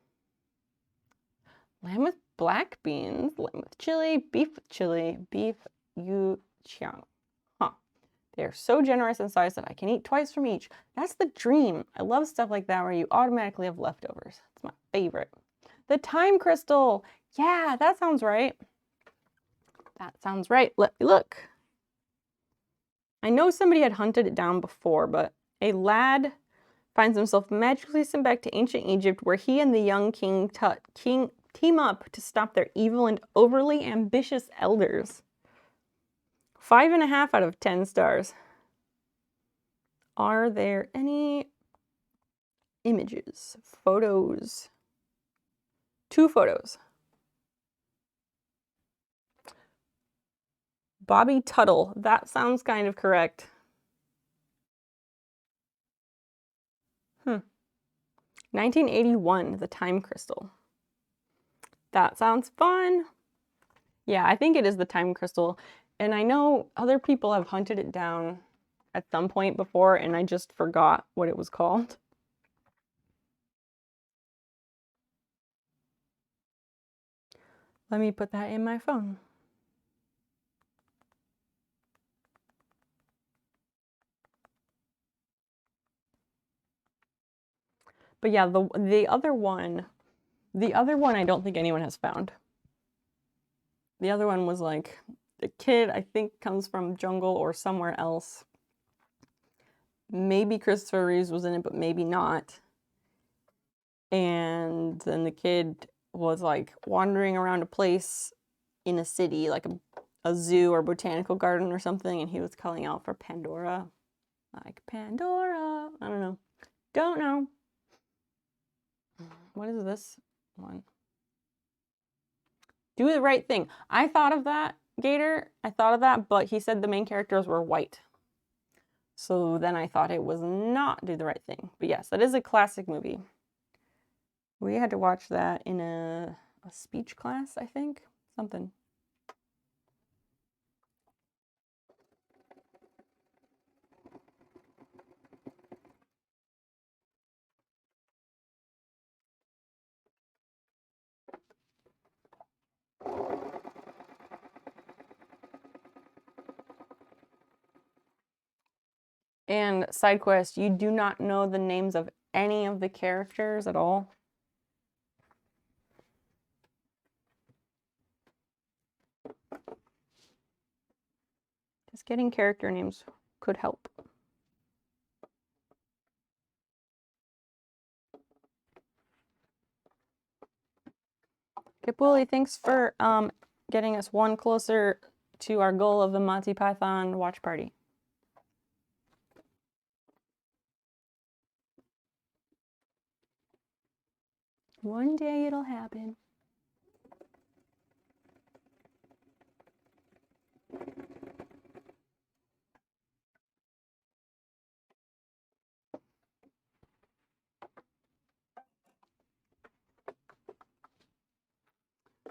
Lamb with black beans, lamb with chili, beef with chili, beef yu chiang. Huh. They are so generous in size that I can eat twice from each. That's the dream. I love stuff like that where you automatically have leftovers. It's my favorite. The time crystal. Yeah, that sounds right. That sounds right. Let me look. I know somebody had hunted it down before, but a lad finds himself magically sent back to ancient Egypt, where he and the young king team up to stop their evil and overly ambitious elders. 5.5 out of 10 stars. Are there any images, photos? 2 photos. Bobby Tuttle, that sounds kind of correct. 1981, the time crystal. That sounds fun. Yeah, I think it is the time crystal. And I know other people have hunted it down at some point before, and I just forgot what it was called. Let me put that in my phone. But yeah, the other one I don't think anyone has found. The other one was like, the kid I think comes from jungle or somewhere else. Maybe Christopher Reeves was in it, but maybe not. And then the kid was like wandering around a place in a city, like a zoo or botanical garden or something, and he was calling out for Pandora. Like, Pandora, I don't know. Don't know. What is this? one. Do the right thing. I thought of that, Gator. I thought of that, but he said the main characters were white. So then I thought it was not Do the Right Thing. But yes, that is a classic movie. We had to watch that in a speech class, I think. Something. And side quest, you do not know the names of any of the characters at all? Just getting character names could help. Kipuli, thanks for getting us one closer to our goal of the Monty Python watch party. One day it'll happen.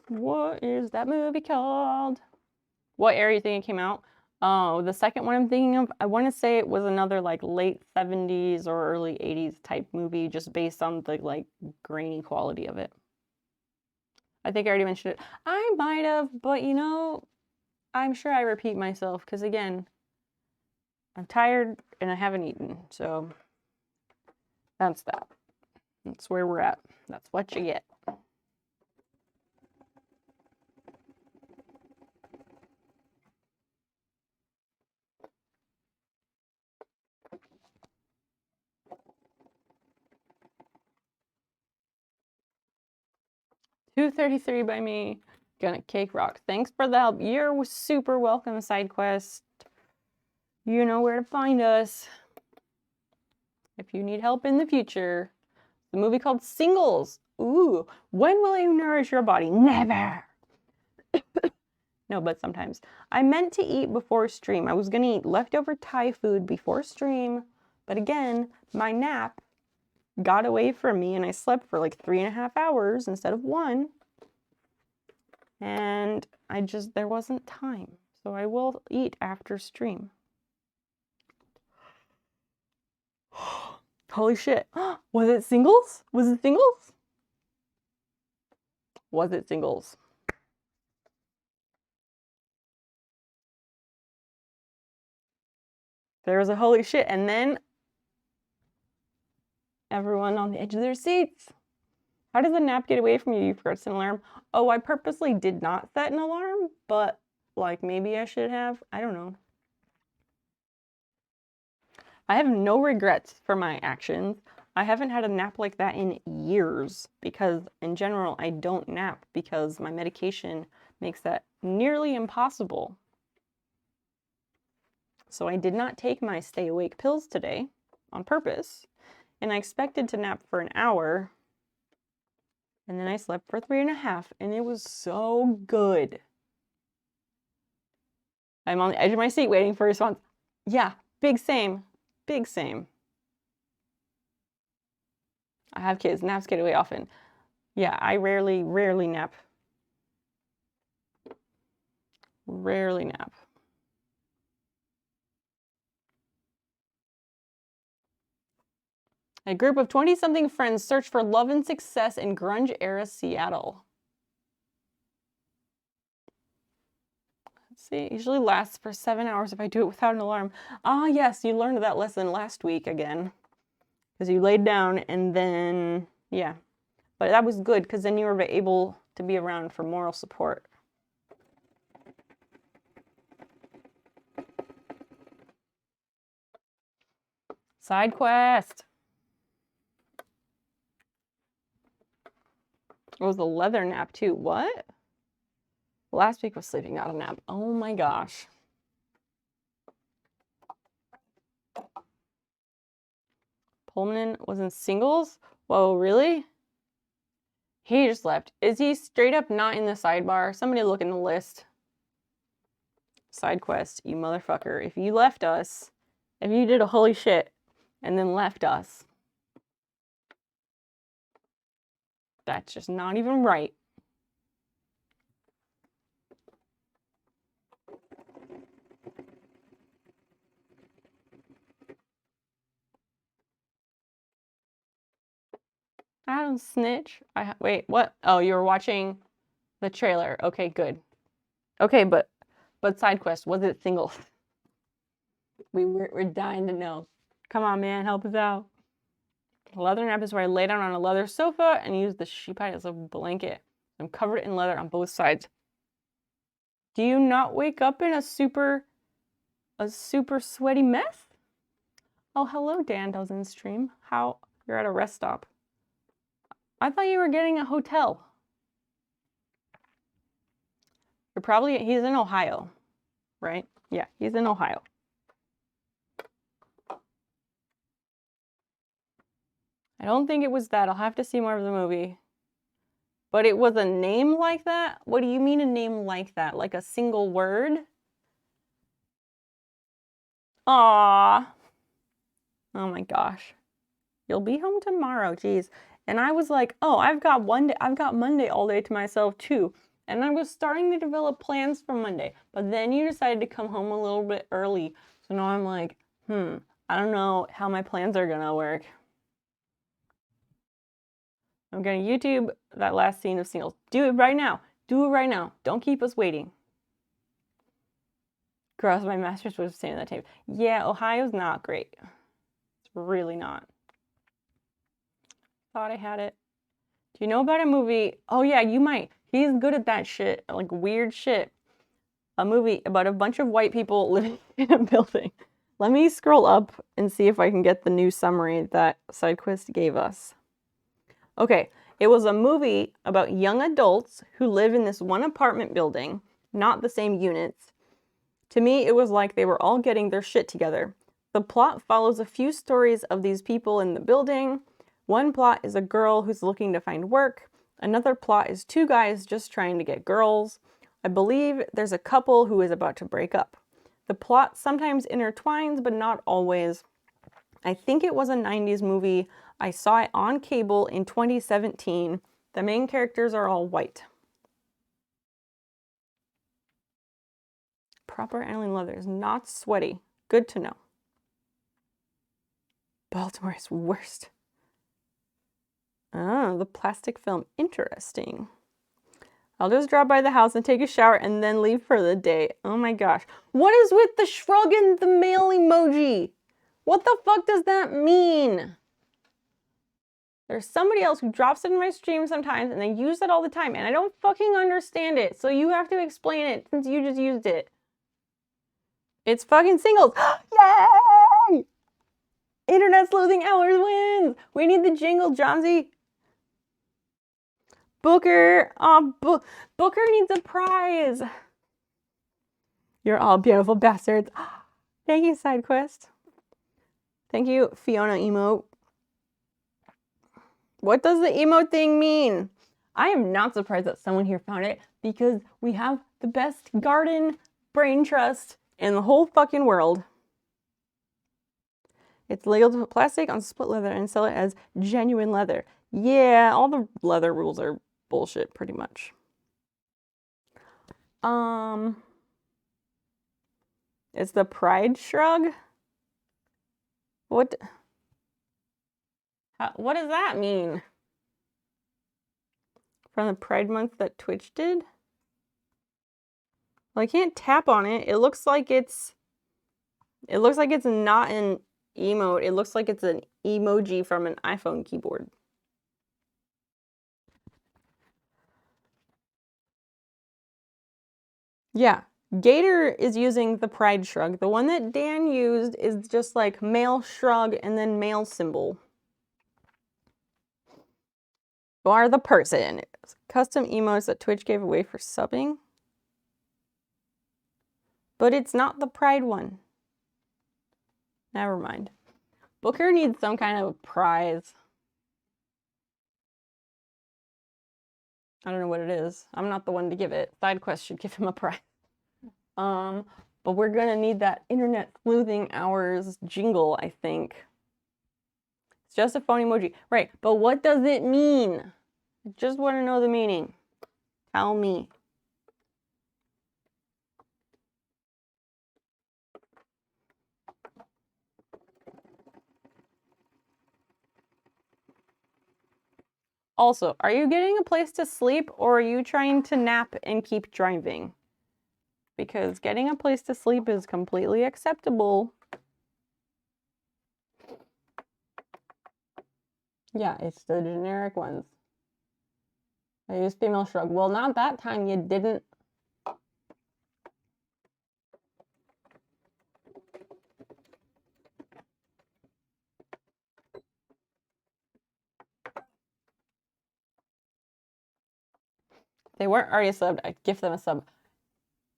What is that movie called? What era you think it came out? Oh, the second one I'm thinking of, I want to say it was another like late 70s or early 80s type movie, just based on the like grainy quality of it. I think I already mentioned it. I might have, but you know, I'm sure I repeat myself because again, I'm tired and I haven't eaten. So that's that. That's where we're at. That's what you get. $2.33 by me. Gonna cake rock. Thanks for the help. You're super welcome, side quest. You know where to find us if you need help in the future. The movie called Singles. Ooh, when will you nourish your body? Never. No, but sometimes. I meant to eat before stream. I was gonna eat leftover Thai food before stream, but again, my nap got away from me and I slept for like 3.5 hours instead of 1. And there wasn't time. So I will eat after stream. Holy shit. Was it Singles? Was it Singles? Was it Singles? There was a holy shit. And then everyone on the edge of their seats. How does the nap get away from you? You forgot to set an alarm. Oh, I purposely did not set an alarm, but like maybe I should have. I don't know. I have no regrets for my actions. I haven't had a nap like that in years because in general, I don't nap because my medication makes that nearly impossible. So I did not take my stay awake pills today on purpose, and I expected to nap for an hour, and then I slept for 3.5, and it was so good. I'm on the edge of my seat waiting for a response. Yeah, big same, big same. I have kids, naps get away often. Yeah, I rarely nap. Rarely nap. A group of 20-something friends search for love and success in grunge-era Seattle. Let's see, it usually lasts for 7 hours if I do it without an alarm. Ah, yes, you learned that lesson last week again. Because you laid down and then, yeah. But that was good because then you were able to be around for moral support. Side quest. It was a leather nap too. What? Last week was sleeping, not a nap. Oh my gosh. Pullman was in Singles? Whoa, really? He just left. Is he straight up not in the sidebar? Somebody look in the list. Side quest, you motherfucker. If you left us, if you did a holy shit and then left us, that's just not even right. I don't snitch. Wait, what? Oh, you were watching the trailer. Okay, good. Okay, but side quest, was it single? We're dying to know. Come on, man, help us out. Leather nap is where I lay down on a leather sofa and use the sheep hide as a blanket. I'm covered in leather on both sides. Do you not wake up in a super sweaty mess? Oh, hello, Dan doesn't stream. How? You're at a rest stop. I thought you were getting a hotel. He's in Ohio, right? Yeah, he's in Ohio. I don't think it was that. I'll have to see more of the movie. But it was a name like that? What do you mean a name like that? Like a single word? Aww. Oh my gosh. You'll be home tomorrow, geez. And I was like, oh, I've got Monday all day to myself too. And I was starting to develop plans for Monday. But then you decided to come home a little bit early. So now I'm like, I don't know how my plans are gonna work. I'm gonna YouTube that last scene of Singles. Do it right now. Do it right now. Don't keep us waiting. Gross, my master's was staying at that table. Yeah, Ohio's not great. It's really not. Thought I had it. Do you know about a movie? Oh yeah, you might. He's good at that shit, like weird shit. A movie about a bunch of white people living in a building. Let me scroll up and see if I can get the new summary that SideQuest gave us. Okay, it was a movie about young adults who live in this one apartment building, not the same units. To me, it was like they were all getting their shit together. The plot follows a few stories of these people in the building. One plot is a girl who's looking to find work. Another plot is two guys just trying to get girls. I believe there's a couple who is about to break up. The plot sometimes intertwines, but not always. I think it was a 90s movie. I saw it on cable in 2017. The main characters are all white. Proper aniline leather is not sweaty. Good to know. Baltimore is worst. Oh, the plastic film. Interesting. I'll just drop by the house and take a shower and then leave for the day. Oh my gosh. What is with the shrug and the mail emoji? What the fuck does that mean? There's somebody else who drops it in my stream sometimes and they use it all the time and I don't fucking understand it. So you have to explain it since you just used it. It's fucking Singles. Yay! Internet Sleuthing Hours wins. We need the jingle, Johnsy. Booker. Booker needs a prize. You're all beautiful bastards. Thank you, SideQuest. Thank you, Fiona Emote. What does the emote thing mean? I am not surprised that someone here found it because we have the best garden brain trust in the whole fucking world. It's legal to put plastic on split leather and sell it as genuine leather. Yeah, all the leather rules are bullshit pretty much. It's the pride shrug? What does that mean? From the Pride Month that Twitch did? Well, I can't tap on it. It looks like it's not an emote. It looks like it's an emoji from an iPhone keyboard. Yeah, Gator is using the pride shrug. The one that Dan used is just like male shrug and then male symbol. You are the person. Custom emotes that Twitch gave away for subbing. But it's not the pride one. Never mind. Booker needs some kind of prize. I don't know what it is. I'm not the one to give it. Side quest should give him a prize. But we're gonna need that internet sleuthing hours jingle, I think. It's just a phone emoji. Right, but what does it mean? I just want to know the meaning. Tell me. Also, are you getting a place to sleep or are you trying to nap and keep driving? Because getting a place to sleep is completely acceptable. Yeah, it's the generic ones. I use female shrug. Well, not that time. You didn't. If they weren't already subbed, I'd gift them a sub.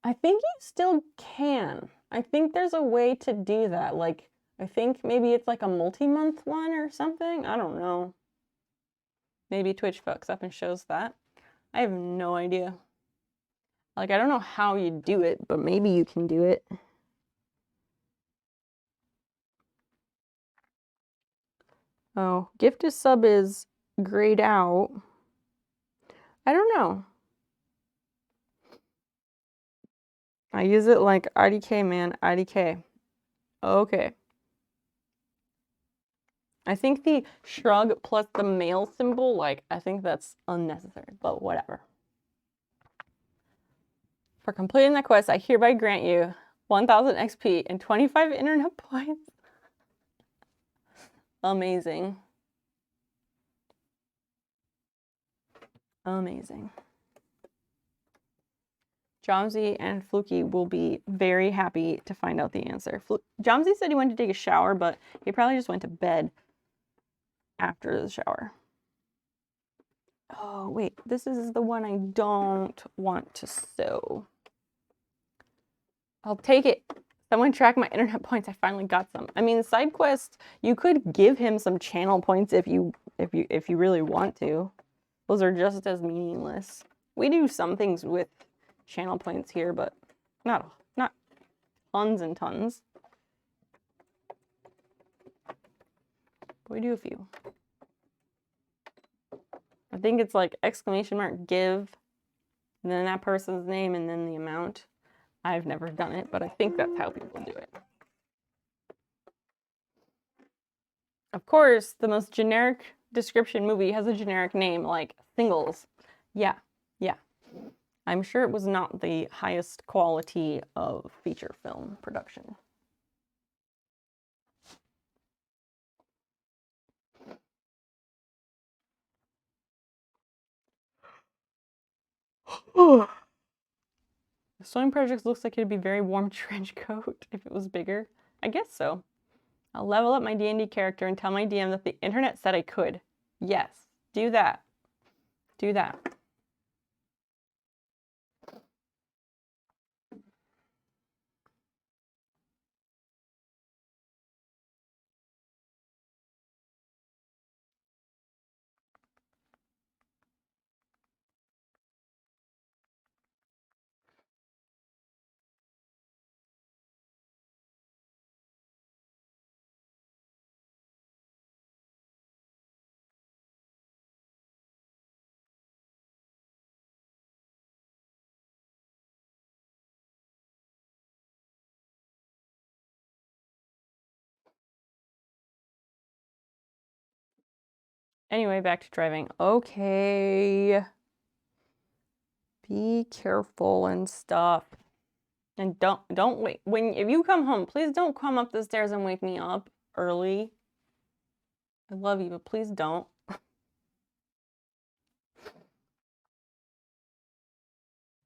I think you still can. I think there's a way to do that. Like, I think maybe it's like a multi-month one or something. I don't know. Maybe Twitch fucks up and shows that. I have no idea. Like, I don't know how you do it, but maybe you can do it. Oh, gift a sub is grayed out. I don't know. I use it like IDK, man. IDK. Okay. I think the shrug plus the male symbol, like, I think that's unnecessary, but whatever. For completing that quest, I hereby grant you 1000 XP and 25 internet points. Amazing. Amazing. Jomsy and Fluky will be very happy to find out the answer. Jomsy said he went to take a shower, but he probably just went to bed after the shower. Oh, wait, this is the one I don't want to sew. I'll take it. Someone track my internet points. I finally got some. I mean, side quest, you could give him some channel points if you really want to. Those are just as meaningless. We do some things with channel points here, but not tons and tons. But we do a few. I think it's like exclamation mark give, and then that person's name, and then the amount. I've never done it, but I think that's how people do it. Of course, the most generic description movie has a generic name, like Singles. Yeah. I'm sure it was not the highest quality of feature film production. The sewing project looks like it'd be very warm trench coat if it was bigger. I guess so. I'll level up my D&D character and tell my DM that the internet said I could. Yes, do that. Do that. Anyway, back to driving. Okay. Be careful and stuff. And don't wait. If you come home, please don't come up the stairs and wake me up early. I love you, but please don't.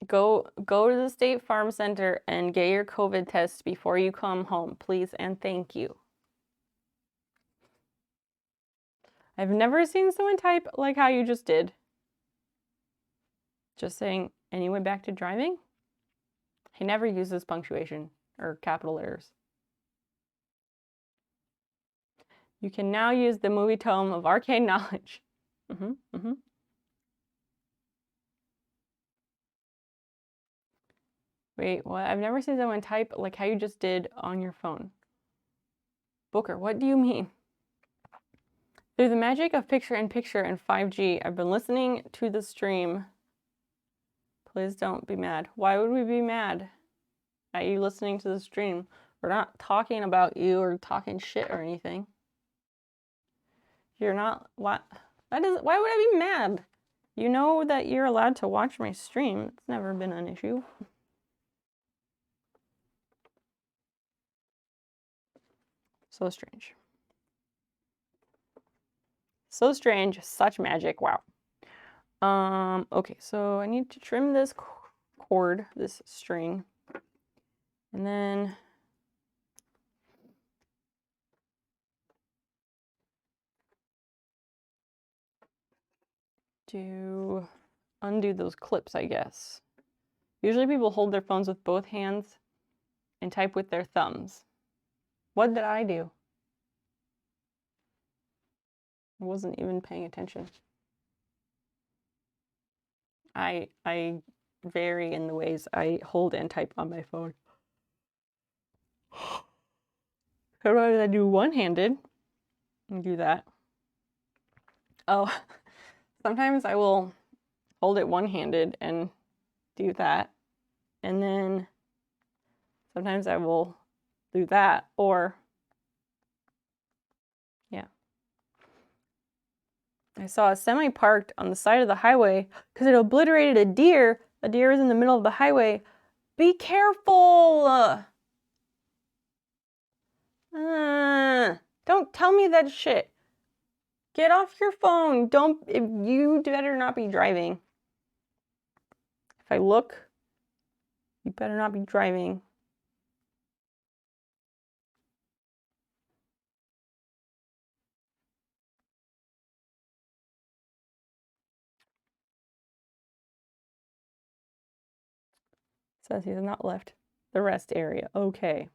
Go to the State Farm Center and get your COVID test before you come home, please and thank you. I've never seen someone type like how you just did. Just saying, anyway, back to driving? He never uses punctuation or capital letters. You can now use the movie tome of arcane knowledge. Wait, what? I've never seen someone type like how you just did on your phone. Booker, what do you mean? Through the magic of picture-in-picture and 5G, I've been listening to the stream. Please don't be mad. Why would we be mad at you listening to the stream? We're not talking about you or talking shit or anything. You're not, what? That is, why would I be mad? You know that you're allowed to watch my stream. It's never been an issue. So strange. So strange, such magic, wow. Okay, so I need to trim this cord, this string, and then to undo those clips, I guess. Usually people hold their phones with both hands and type with their thumbs. What did I do? I wasn't even paying attention. I vary in the ways I hold and type on my phone. Sometimes I do one-handed and do that. Oh, sometimes I will hold it one-handed and do that. And then sometimes I will do that, or yeah. I saw a semi parked on the side of the highway because it obliterated a deer. A deer was in the middle of the highway. Be careful! Don't tell me that shit. Get off your phone. You better not be driving. If I look, you better not be driving. Says he has not left the rest area. Okay.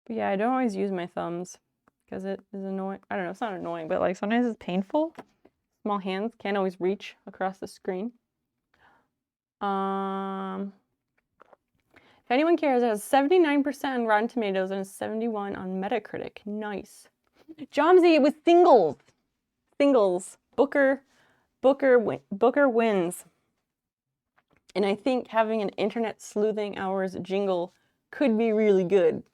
But yeah, I don't always use my thumbs because it is annoying. I don't know, it's not annoying, but like sometimes it's painful. Small hands can't always reach across the screen. If anyone cares, it has 79% on Rotten Tomatoes and a 71 on Metacritic. Nice. Jomsy with singles. Singles. Booker wins. And I think having an internet sleuthing hours jingle could be really good.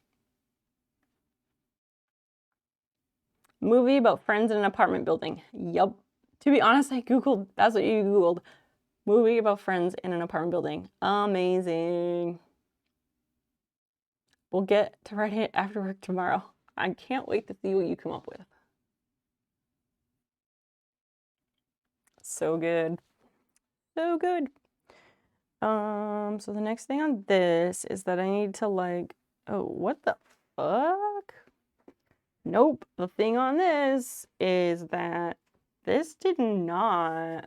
Movie about friends in an apartment building. Yup. To be honest, I Googled, that's what you Googled. Movie about friends in an apartment building. Amazing. We'll get to writing it after work tomorrow. I can't wait to see what you come up with. So good. So good. So the next thing on this is that I need to like, oh, what the fuck? Nope. The thing on this is that this did not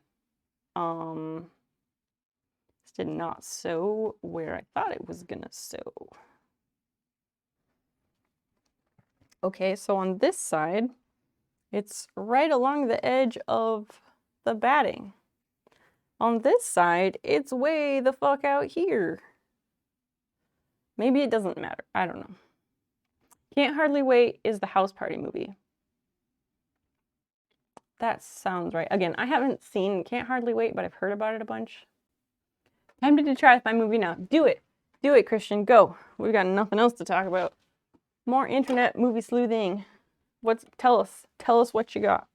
sew where I thought it was gonna sew. Okay, so on this side, it's right along the edge of the batting. On this side, it's way the fuck out here. Maybe it doesn't matter. I don't know. Can't Hardly Wait is the house party movie. That sounds right. Again, I haven't seen Can't Hardly Wait, but I've heard about it a bunch. Tempted to try with my movie now. Do it. Do it, Christian. Go. We've got nothing else to talk about. More internet movie sleuthing. Tell us. Tell us what you got.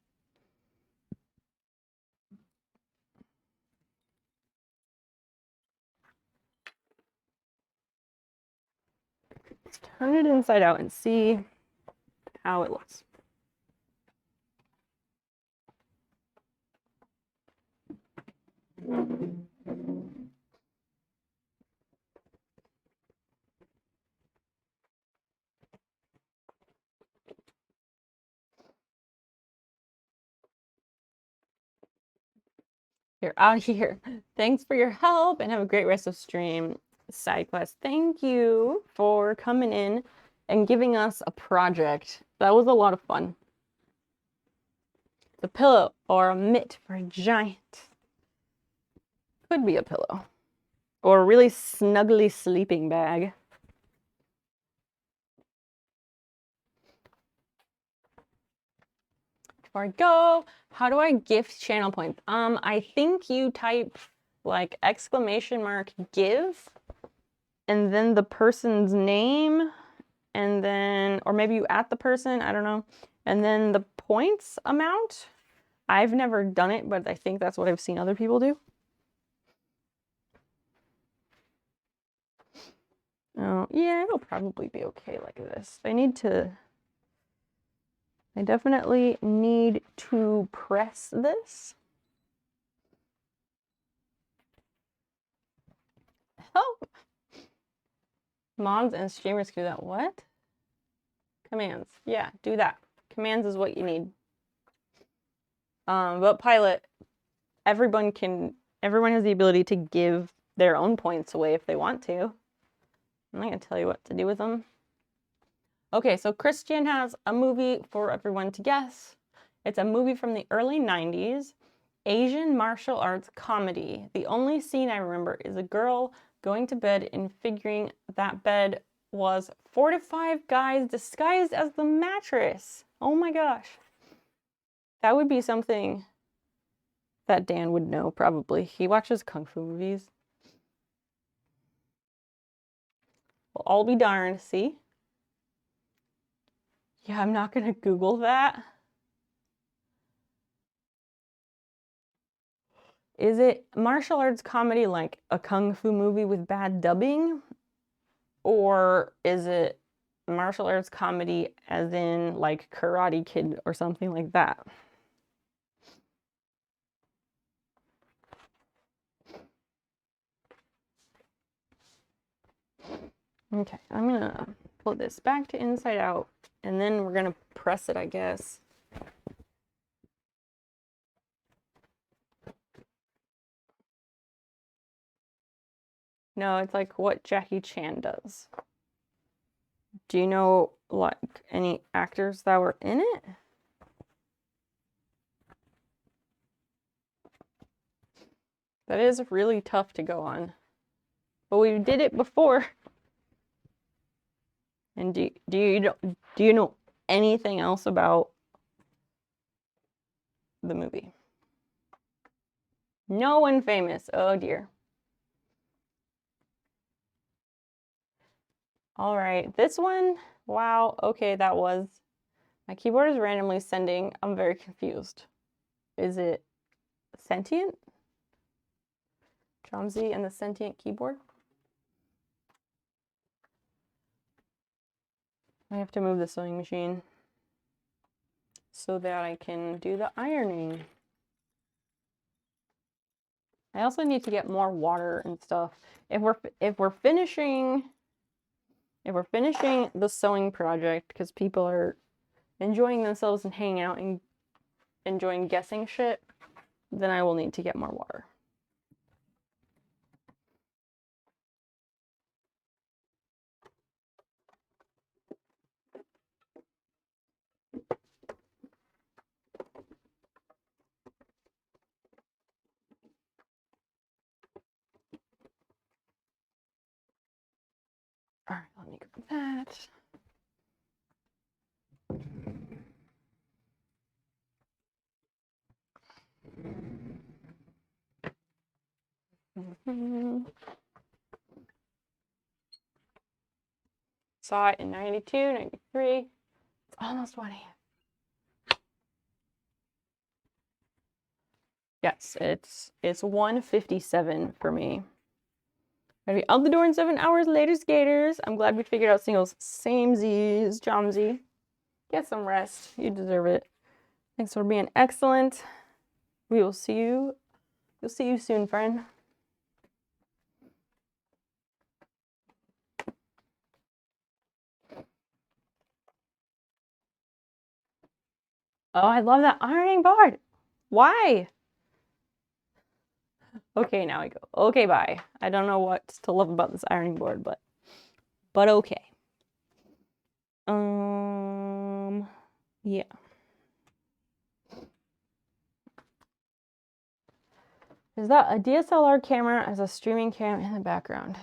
Let's turn it inside out and see how it looks. You're out of here. Thanks for your help and have a great rest of stream. Side quest. Thank you for coming in and giving us a project. That was a lot of fun. The pillow or a mitt for a giant. Could be a pillow. Or a really snuggly sleeping bag. Before I go, how do I gift channel points? I think you type like !give and then the person's name and then, or maybe you at the person, I don't know. And then the points amount. I've never done it, but I think that's what I've seen other people do. Oh, yeah, it'll probably be okay like this. I definitely need to press this. Oh, mods and streamers can do that. What? Commands. Yeah, do that. Commands is what you need. But Pilot, everyone has the ability to give their own points away if they want to. I'm not gonna tell you what to do with them. Okay, so Christian has a movie for everyone to guess. It's a movie from the early 90s, Asian martial arts comedy. The only scene I remember is a girl going to bed and figuring that bed was 4 to 5 guys disguised as the mattress. Oh my gosh. That would be something that Dan would know, probably. He watches kung fu movies. Well, I'll be darned, see? Yeah, I'm not gonna Google that. Is it martial arts comedy like a kung fu movie with bad dubbing? Or is it martial arts comedy as in like Karate Kid or something like that? Okay, I'm gonna pull this back to inside out and then we're gonna press it, I guess. No, it's like what Jackie Chan does. Do you know like any actors that were in it? That is really tough to go on. But we did it before. And do you know anything else about the movie? No one famous. Oh dear. All right, this one. Wow. Okay, that was. My keyboard is randomly sending. I'm very confused. Is it sentient? Chomsy and the sentient keyboard? I have to move the sewing machine so that I can do the ironing. I also need to get more water and stuff. If we're finishing the sewing project because people are enjoying themselves and hanging out and enjoying guessing shit, then I will need to get more water. All right, let me grab that. Saw it in 92, 93. It's almost 1 a.m. Yes, it's 1:57 for me. Gonna be out the door in 7 hours later, skaters. I'm glad we figured out singles. Samesies, Jomsy. Get some rest. You deserve it. Thanks for being excellent. We will see you. We'll see you soon, friend. Oh, I love that ironing board. Why? Okay, now I go. Okay, bye. I don't know what to love about this ironing board, but okay. Yeah. Is that a DSLR camera as a streaming cam in the background?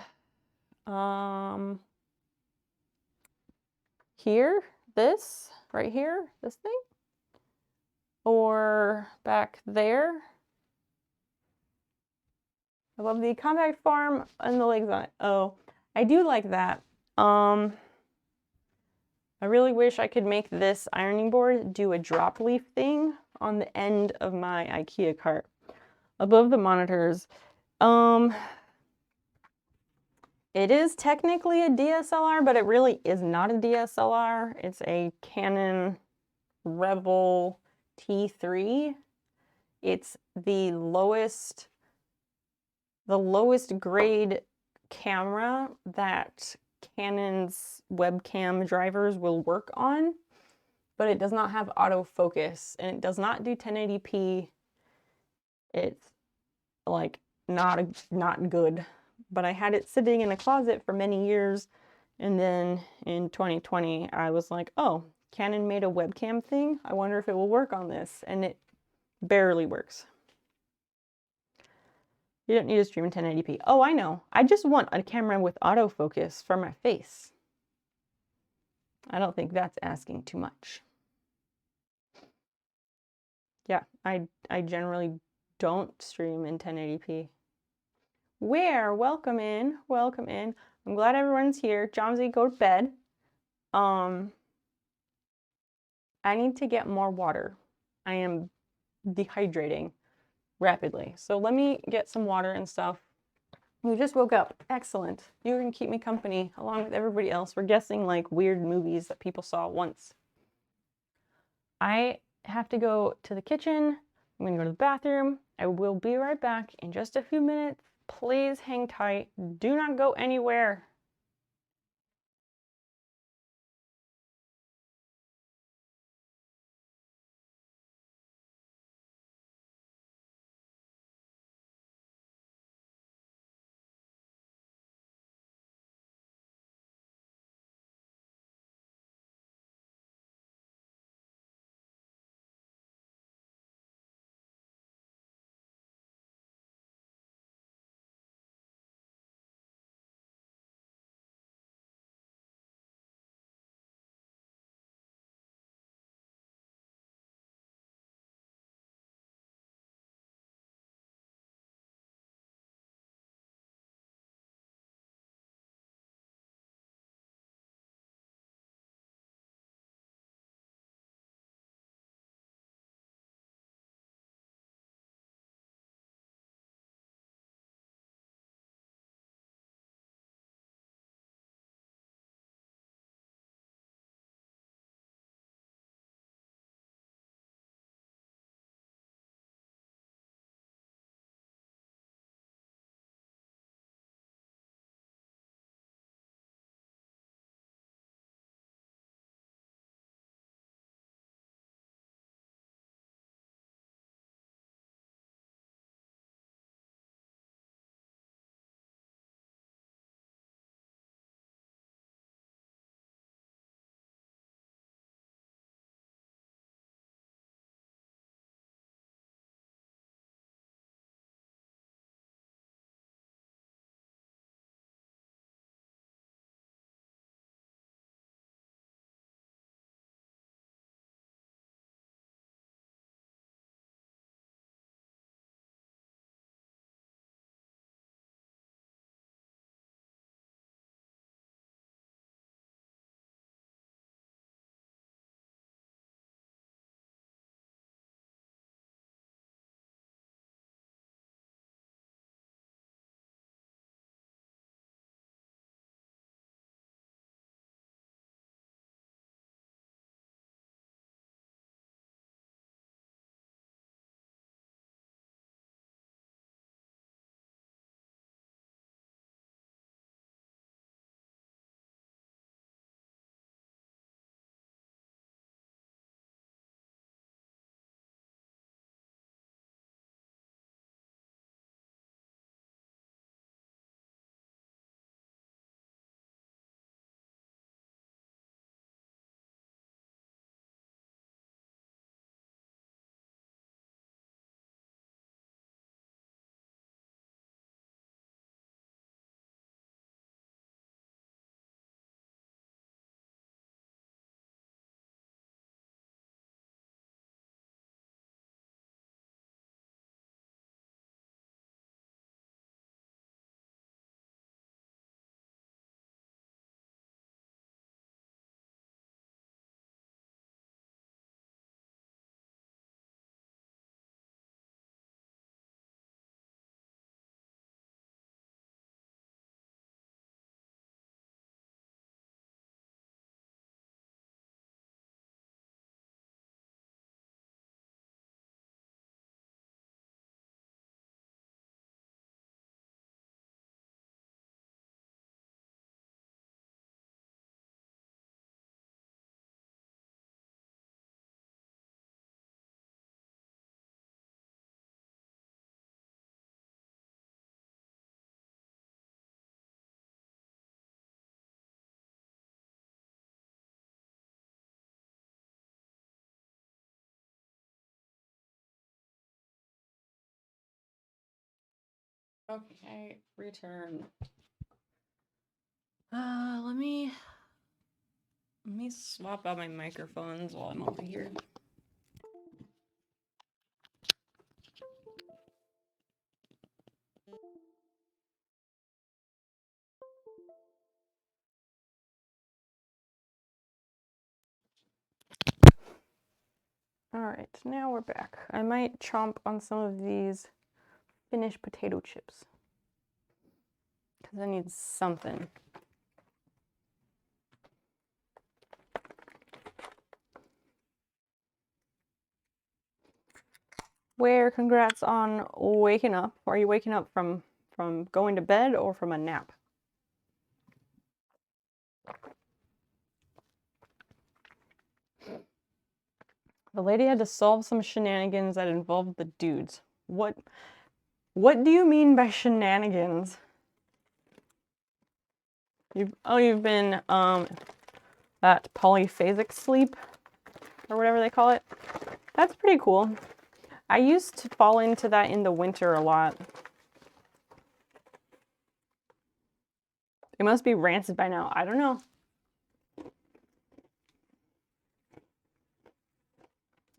Here, this, right here, this thing? Or back there? I love the compact form and the legs on it. Oh, I do like that. I really wish I could make this ironing board do a drop leaf thing on the end of my IKEA cart above the monitors. It is technically a DSLR, but it really is not a DSLR. It's a Canon Rebel T3. It's the lowest grade camera that Canon's webcam drivers will work on, but it does not have autofocus and it does not do 1080p. It's like not good. But I had it sitting in a closet for many years, and then in 2020 I was like, oh, Canon made a webcam thing. I wonder if it will work on this, and it barely works. You don't need to stream in 1080p. Oh, I know. I just want a camera with autofocus for my face. I don't think that's asking too much. Yeah, I generally don't stream in 1080p. Where? Welcome in. Welcome in. I'm glad everyone's here. Jomsy, go to bed. I need to get more water. I am dehydrating rapidly. So let me get some water and stuff. You just woke up. Excellent. You can keep me company along with everybody else. We're guessing like weird movies that people saw once. I have to go to the kitchen. I'm gonna go to the bathroom. I will be right back in just a few minutes. Please hang tight. Do not go anywhere. Okay, return. Let me swap out my microphones while I'm over here. All right, now we're back. I might chomp on some of these finished potato chips because I need something. Where, congrats on waking up. Are you waking up from going to bed or from a nap? The lady had to solve some shenanigans that involved the dudes. What do you mean by shenanigans? You've been that polyphasic sleep or whatever they call it. That's pretty cool. I used to fall into that in the winter a lot. It must be rancid by now. I don't know.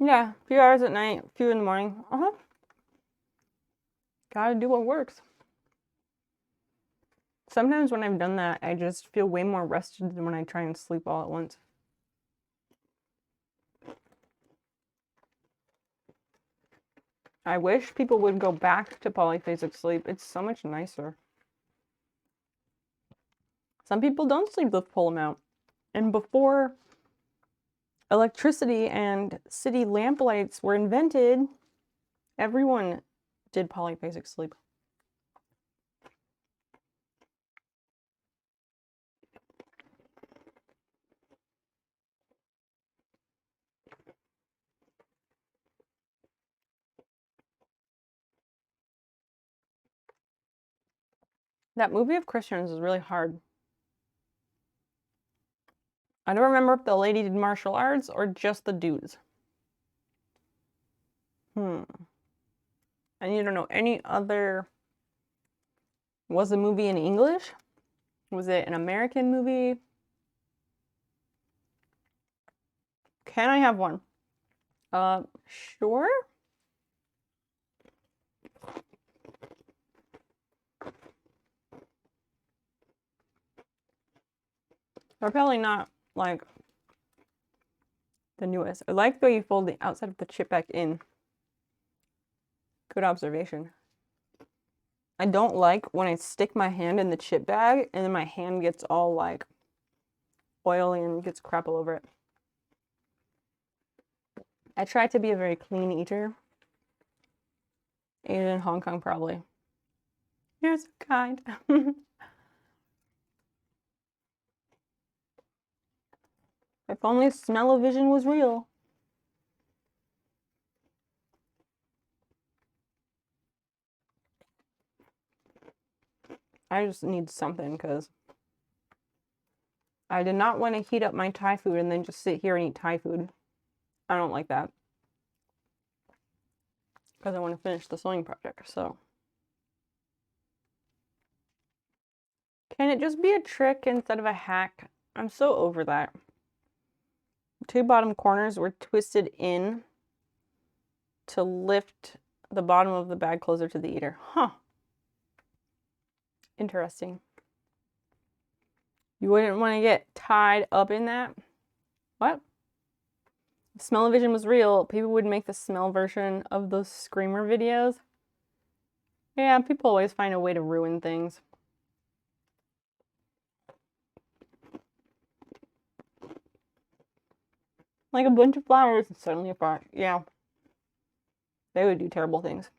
Yeah, a few hours at night, a few in the morning. Gotta do what works. Sometimes when I've done that, I just feel way more rested than when I try and sleep all at once. I wish people would go back to polyphasic sleep. It's so much nicer. Some people don't sleep the full amount. And before electricity and city lamp lights were invented, everyone did polyphasic sleep. That movie of Christians is really hard. I don't remember if the lady did martial arts or just the dudes. And you don't know any other... Was the movie in English? Was it an American movie? Can I have one? Sure. They're probably not like the newest. I like the way you fold the outside of the chip back in. Good observation. I don't like when I stick my hand in the chip bag and then my hand gets all like oily and gets crap all over it. I try to be a very clean eater. Ate it in Hong Kong probably. You're so kind. If only smell-o-vision was real. I just need something because I did not want to heat up my Thai food and then just sit here and eat Thai food. I don't like that. Because I want to finish the sewing project, so. Can it just be a trick instead of a hack? I'm so over that. The two bottom corners were twisted in to lift the bottom of the bag closer to the eater. Huh. Interesting. You wouldn't want to get tied up in that? What? If smell-o-vision was real, people would make the smell version of those screamer videos. Yeah, people always find a way to ruin things. Like a bunch of flowers and suddenly a fire. Yeah. They would do terrible things.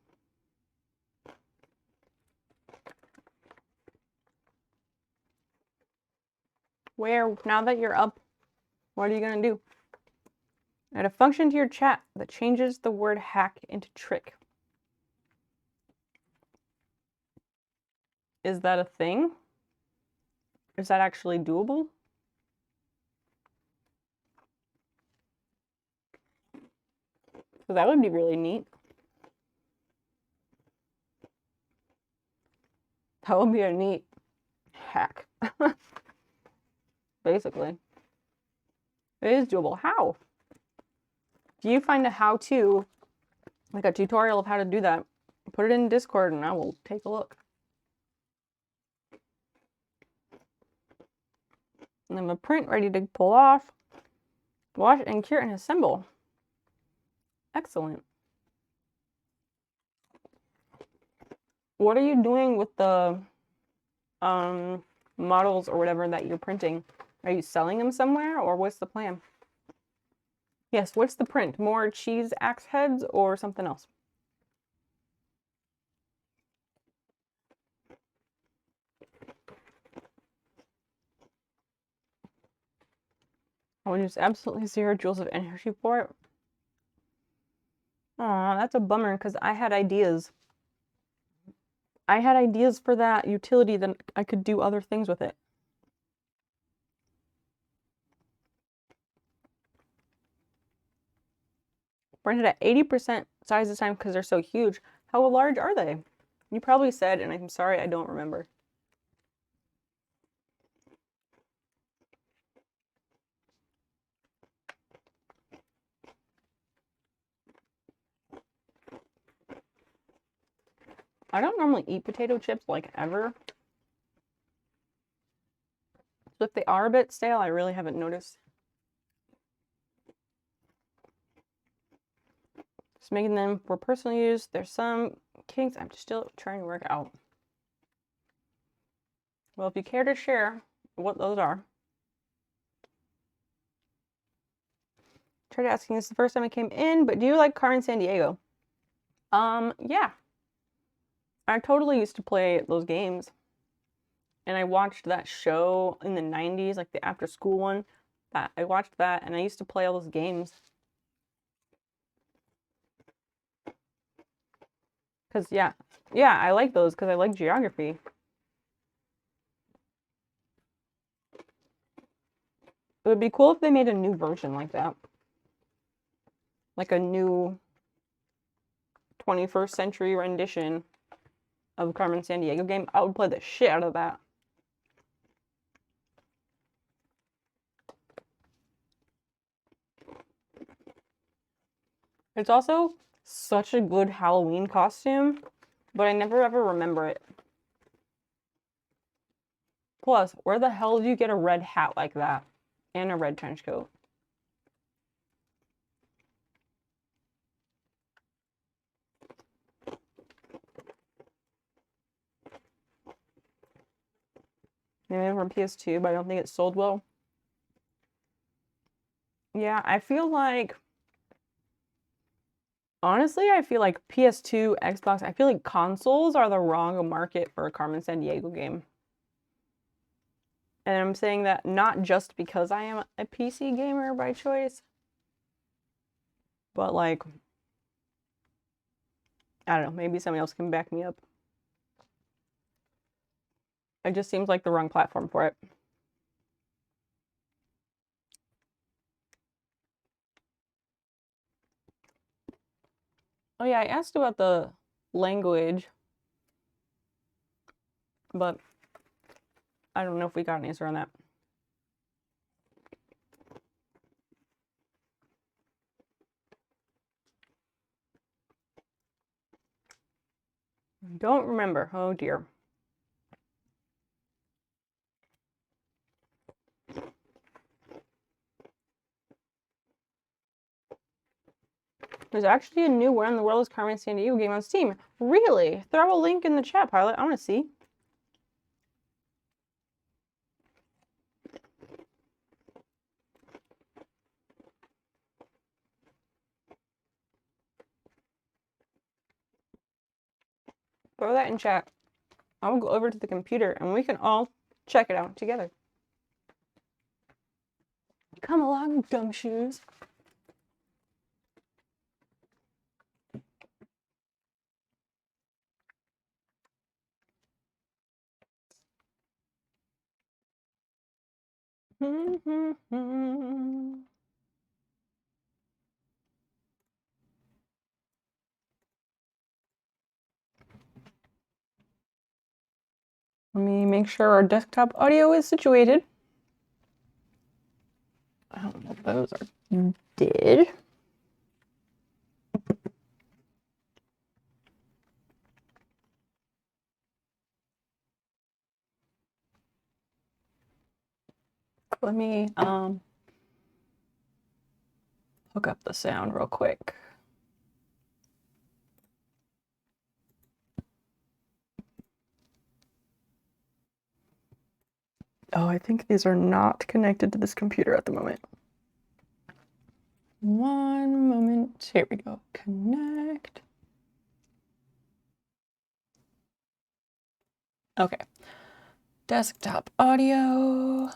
Where, now that you're up, what are you gonna do? Add a function to your chat that changes the word hack into trick. Is that a thing? Is that actually doable? So that would be really neat. That would be a neat hack. Basically. It is doable. How? Do you find a how-to, like a tutorial of how to do that? Put it in Discord and I will take a look. And then the print ready to pull off, wash and cure and assemble. Excellent. What are you doing with the models or whatever that you're printing? Are you selling them somewhere or what's the plan? Yes, what's the print? More cheese axe heads or something else? I would use absolutely 0 joules of energy for it. Aw, that's a bummer because I had ideas. I had ideas for that utility that I could do other things with it. Printed at 80% size this time because they're so huge. How large are they? You probably said, and I'm sorry I don't remember. I don't normally eat potato chips like ever. So if they are a bit stale, I really haven't noticed. Just making them for personal use. There's some kinks I'm still trying to work out. Well, if you care to share what those are. Tried asking this the first time I came in, but do you like Carmen Sandiego? Yeah. I totally used to play those games. And I watched that show in the 90s, like the after school one. That I watched that and I used to play all those games. Cause yeah, I like those because I like geography. It would be cool if they made a new version like that. Like a new 21st century rendition of Carmen Sandiego game. I would play the shit out of that. It's also such a good Halloween costume, but I never ever remember it. Plus, where the hell do you get a red hat like that? And a red trench coat? Maybe from PS2, but I don't think it sold well. Yeah, I feel like... Honestly, I feel like PS2, Xbox, I feel like consoles are the wrong market for a Carmen Sandiego game. And I'm saying that not just because I am a PC gamer by choice, but like, I don't know, maybe somebody else can back me up. It just seems like the wrong platform for it. Oh yeah, I asked about the language, but I don't know if we got an answer on that. Don't remember. Oh dear. There's actually a new Where in the World is Carmen Sandiego game on Steam. Really? Throw a link in the chat, Pilot. I want to see. Throw that in chat. I will go over to the computer and we can all check it out together. Come along, gumshoes. Let me make sure our desktop audio is situated. I don't know if those are dead. Let me hook up the sound real quick. Oh, I think these are not connected to this computer at the moment. One moment. Here we go. Connect. Okay. Desktop audio.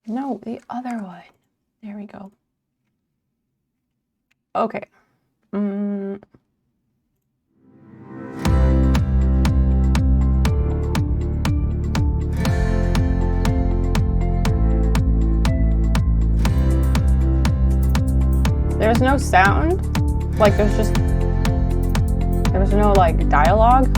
No, the other one. There we go. Okay. There's no sound. Like there's no like dialogue.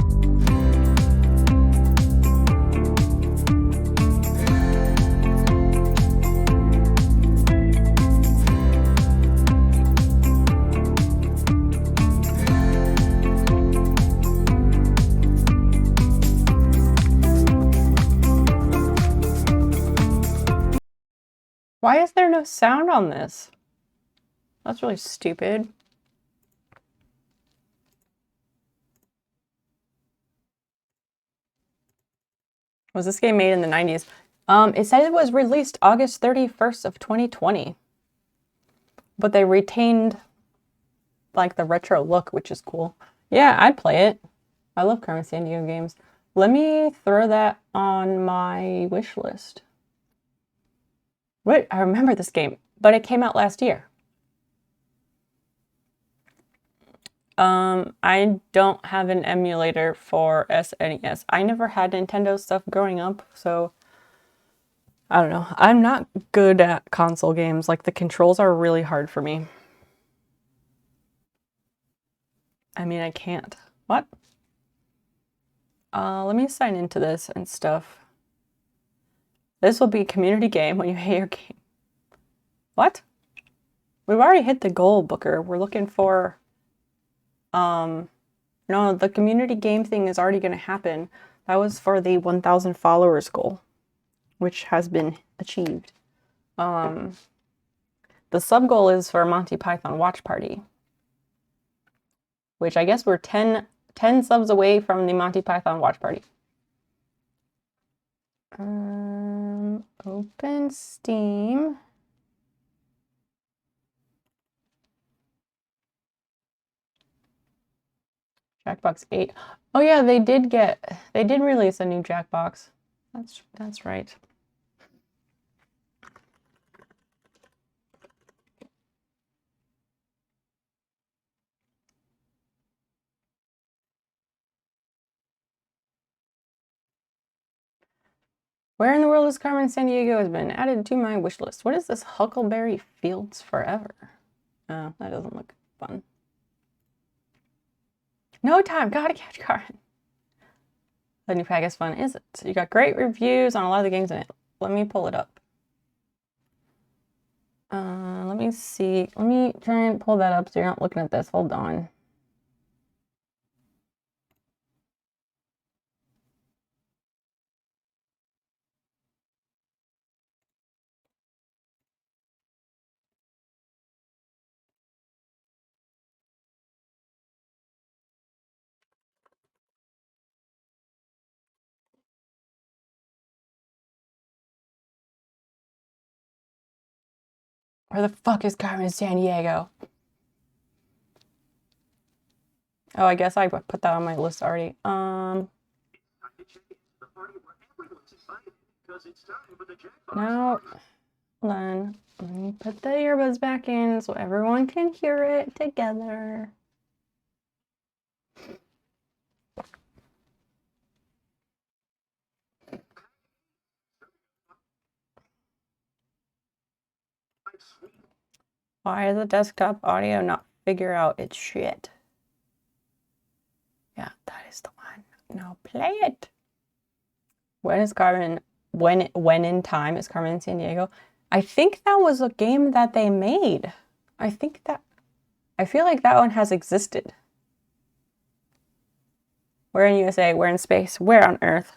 Why is there no sound on this? That's really stupid. Was this game made in the 90s? It said it was released August 31st of 2020. But they retained like the retro look, which is cool. Yeah, I'd play it. I love Carmen Sandiego games. Let me throw that on my wish list. Wait, I remember this game, but it came out last year. I don't have an emulator for SNES. I never had Nintendo stuff growing up, so I don't know. I'm not good at console games. Like the controls are really hard for me. I mean, I can't. What? Let me sign into this and stuff. This will be a community game when you hit your game. What? We've already hit the goal, Booker. We're looking for... No, the community game thing is already going to happen. That was for the 1,000 followers goal, which has been achieved. The sub goal is for Monty Python Watch Party, which I guess we're 10 subs away from the Monty Python Watch Party. Open Steam. Jackbox 8. Oh yeah, they did release a new Jackbox. That's right. Where in the world is Carmen Sandiego has been added to my wish list? What is this Huckleberry Fields Forever? Oh, that doesn't look fun. No time, gotta catch Carmen. The new pack is fun, is it? You got great reviews on a lot of the games in it. Let me pull it up. Let me see. Let me try and pull that up so you're not looking at this. Hold on. Where the fuck is Carmen Sandiego? Oh, I guess I put that on my list already. No. Hold on. Let me put the earbuds back in so everyone can hear it together. Why is the desktop audio not figure out its shit? Yeah, that is the one. Now play it. When is Carmen? When in time is Carmen Sandiego? I think that was a game that they made. I feel like that one has existed. Where in USA? Where in space? Where on Earth?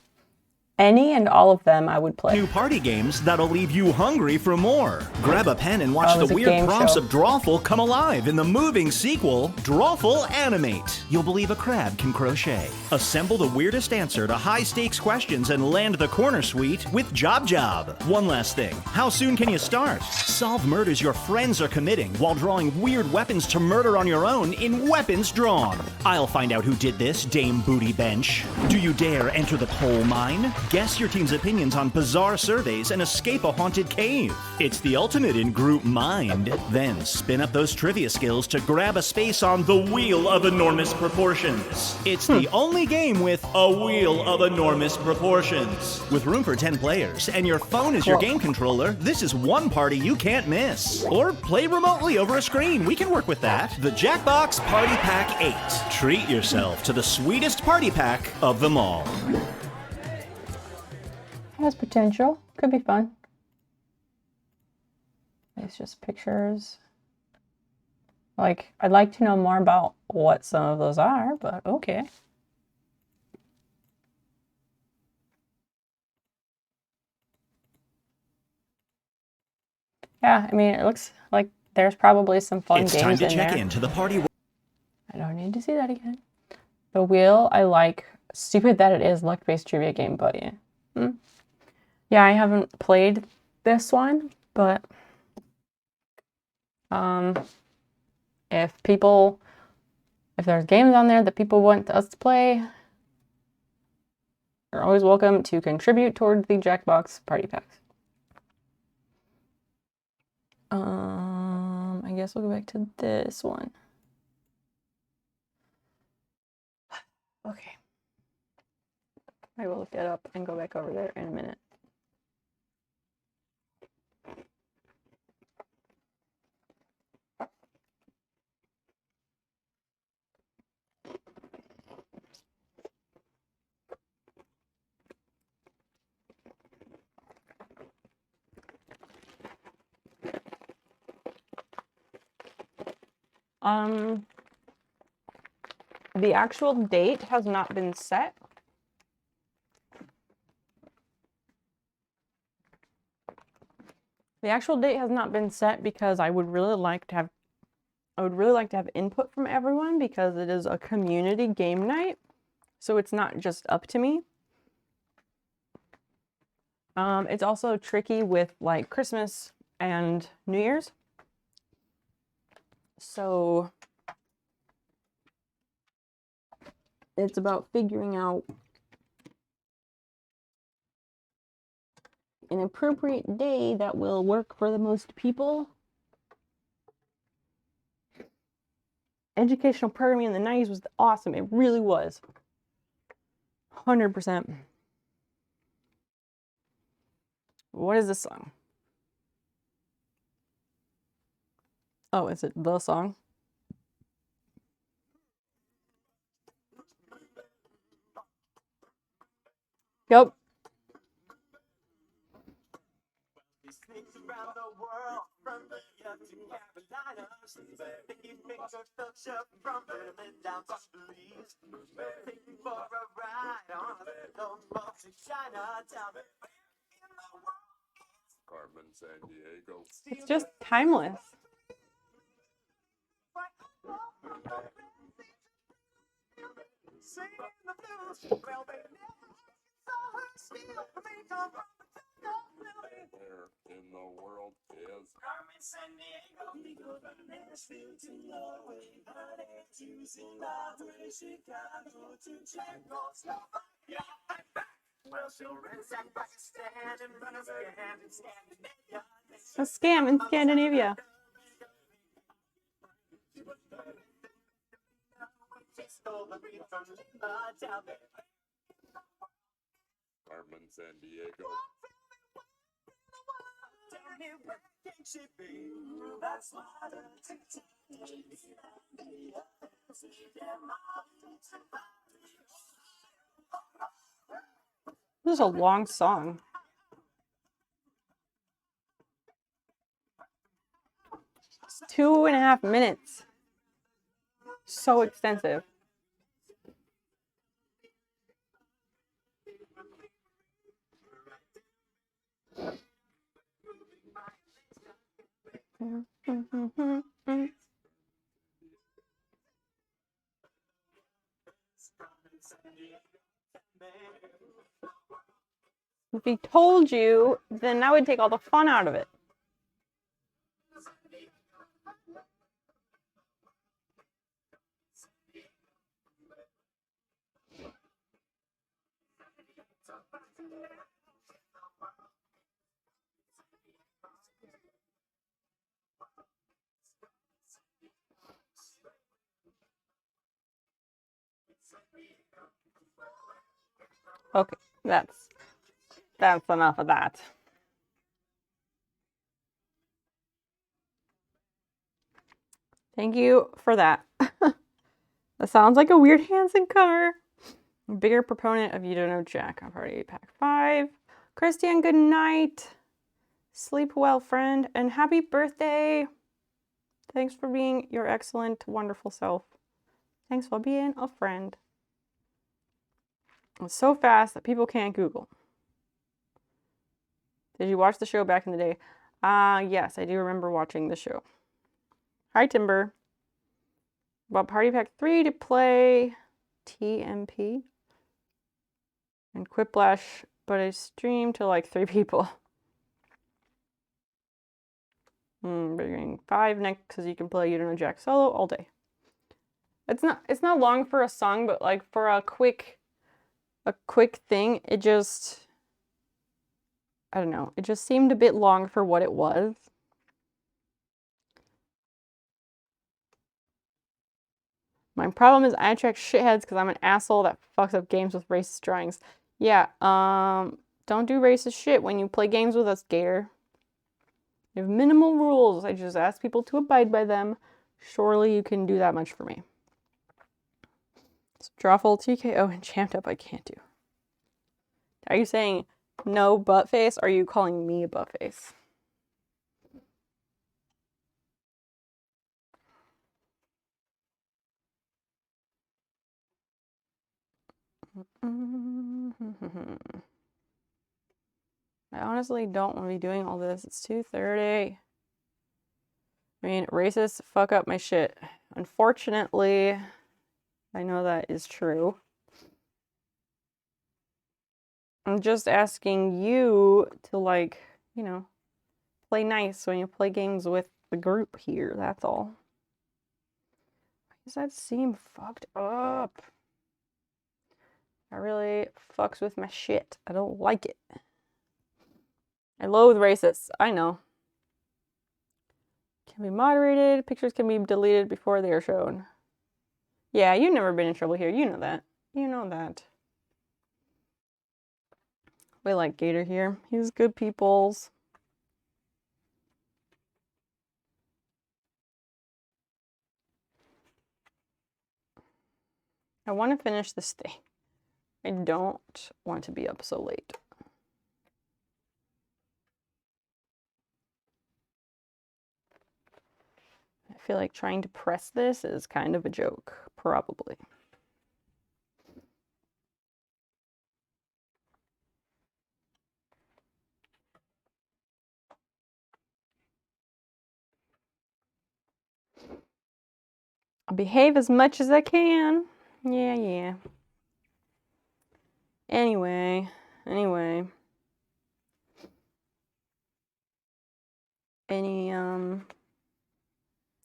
Any and all of them I would play. New party games that'll leave you hungry for more. Grab a pen and watch the weird prompts of Drawful come alive in the moving sequel, Drawful Animate. You'll believe a crab can crochet. Assemble the weirdest answer to high-stakes questions and land the corner suite with Job Job. One last thing, how soon can you start? Solve murders your friends are committing while drawing weird weapons to murder on your own in Weapons Drawn. I'll find out who did this, Dame Booty Bench. Do you dare enter the coal mine? Guess your team's opinions on bizarre surveys and escape a haunted cave. It's the ultimate in group mind. Then spin up those trivia skills to grab a space on the Wheel of Enormous Proportions. It's the only game with a Wheel of Enormous Proportions. With room for 10 players and your phone is your game controller, this is one party you can't miss. Or play remotely over a screen. We can work with that. The Jackbox Party Pack 8. Treat yourself to the sweetest party pack of them all. Has potential. Could be fun. It's just pictures. Like, I'd like to know more about what some of those are, but okay. Yeah, I mean, it looks like there's probably some fun games in there. It's time to check into the party. I don't need to see that again. The Wheel, I like. Stupid that it is luck-based trivia game, but yeah. Yeah, I haven't played this one, but if there's games on there that people want us to play, you're always welcome to contribute toward the Jackbox Party Packs. I guess we'll go back to this one. Okay. I will look that up and go back over there in a minute. The actual date has not been set. The actual date has not been set because I would really like to have input from everyone because it is a community game night. So it's not just up to me. It's also tricky with like Christmas and New Year's. So it's about figuring out an appropriate day that will work for the most people. Educational programming in the 90s was awesome. It really was. 100%. What is this song? Oh, is it the song? Yep. Carmen Sandiego. It's just timeless. Where in the world is Carmen Sandiego? We go from Nashville to Norway, Honey to Zimbabwe, Chicago to Czechoslovakia. I'm back. Well, she'll ransack Pakistan and run a scam in Scandinavia. A scam in Scandinavia. She stole the beat from Lima down there. Carmen Sandiego? Tell me you pancake shipping. That's why the TikTok This is a long song. It's 2.5 minutes. So extensive. If he told you, then that would take all the fun out of it. Okay, that's enough of that. Thank you for that. That sounds like a weird Hansen cover. Bigger proponent of You Don't Know Jack on Party Pack 5. Christian, good night. Sleep well, friend, and happy birthday. Thanks for being your excellent, wonderful self. Thanks for being a friend. It's so fast that people can't Google. Did you watch the show back in the day? Yes, I do remember watching the show. Hi, Timber. Bought Party Pack 3 to play TMP and Quiplash, but I streamed to like 3 people. Bringing 5 next because you can play You Don't Know Jack solo all day. It's not long for a song, but like for a quick thing, it just, I don't know, it just seemed a bit long for what it was. My problem is I attract shitheads because I'm an asshole that fucks up games with racist drawings. Yeah, don't do racist shit when you play games with us, Gator. You have minimal rules. I just ask people to abide by them. Surely you can do that much for me. So Drawful, TKO, and Champed Up I can't do. Are you saying no butt face, or are you calling me a butt face? I honestly don't want to be doing all this. It's 2:30. I mean, racists fuck up my shit. Unfortunately, I know that is true. I'm just asking you to, like, you know, play nice when you play games with the group here. That's all. Why does that seem fucked up? That really fucks with my shit. I don't like it. I loathe racists. I know. Can be moderated. Pictures can be deleted before they are shown. Yeah, you've never been in trouble here. You know that. You know that. We like Gator here. He's good peoples. I want to finish this thing. I don't want to be up so late. I feel like trying to press this is kind of a joke, probably. I'll behave as much as I can. Yeah. Anyway.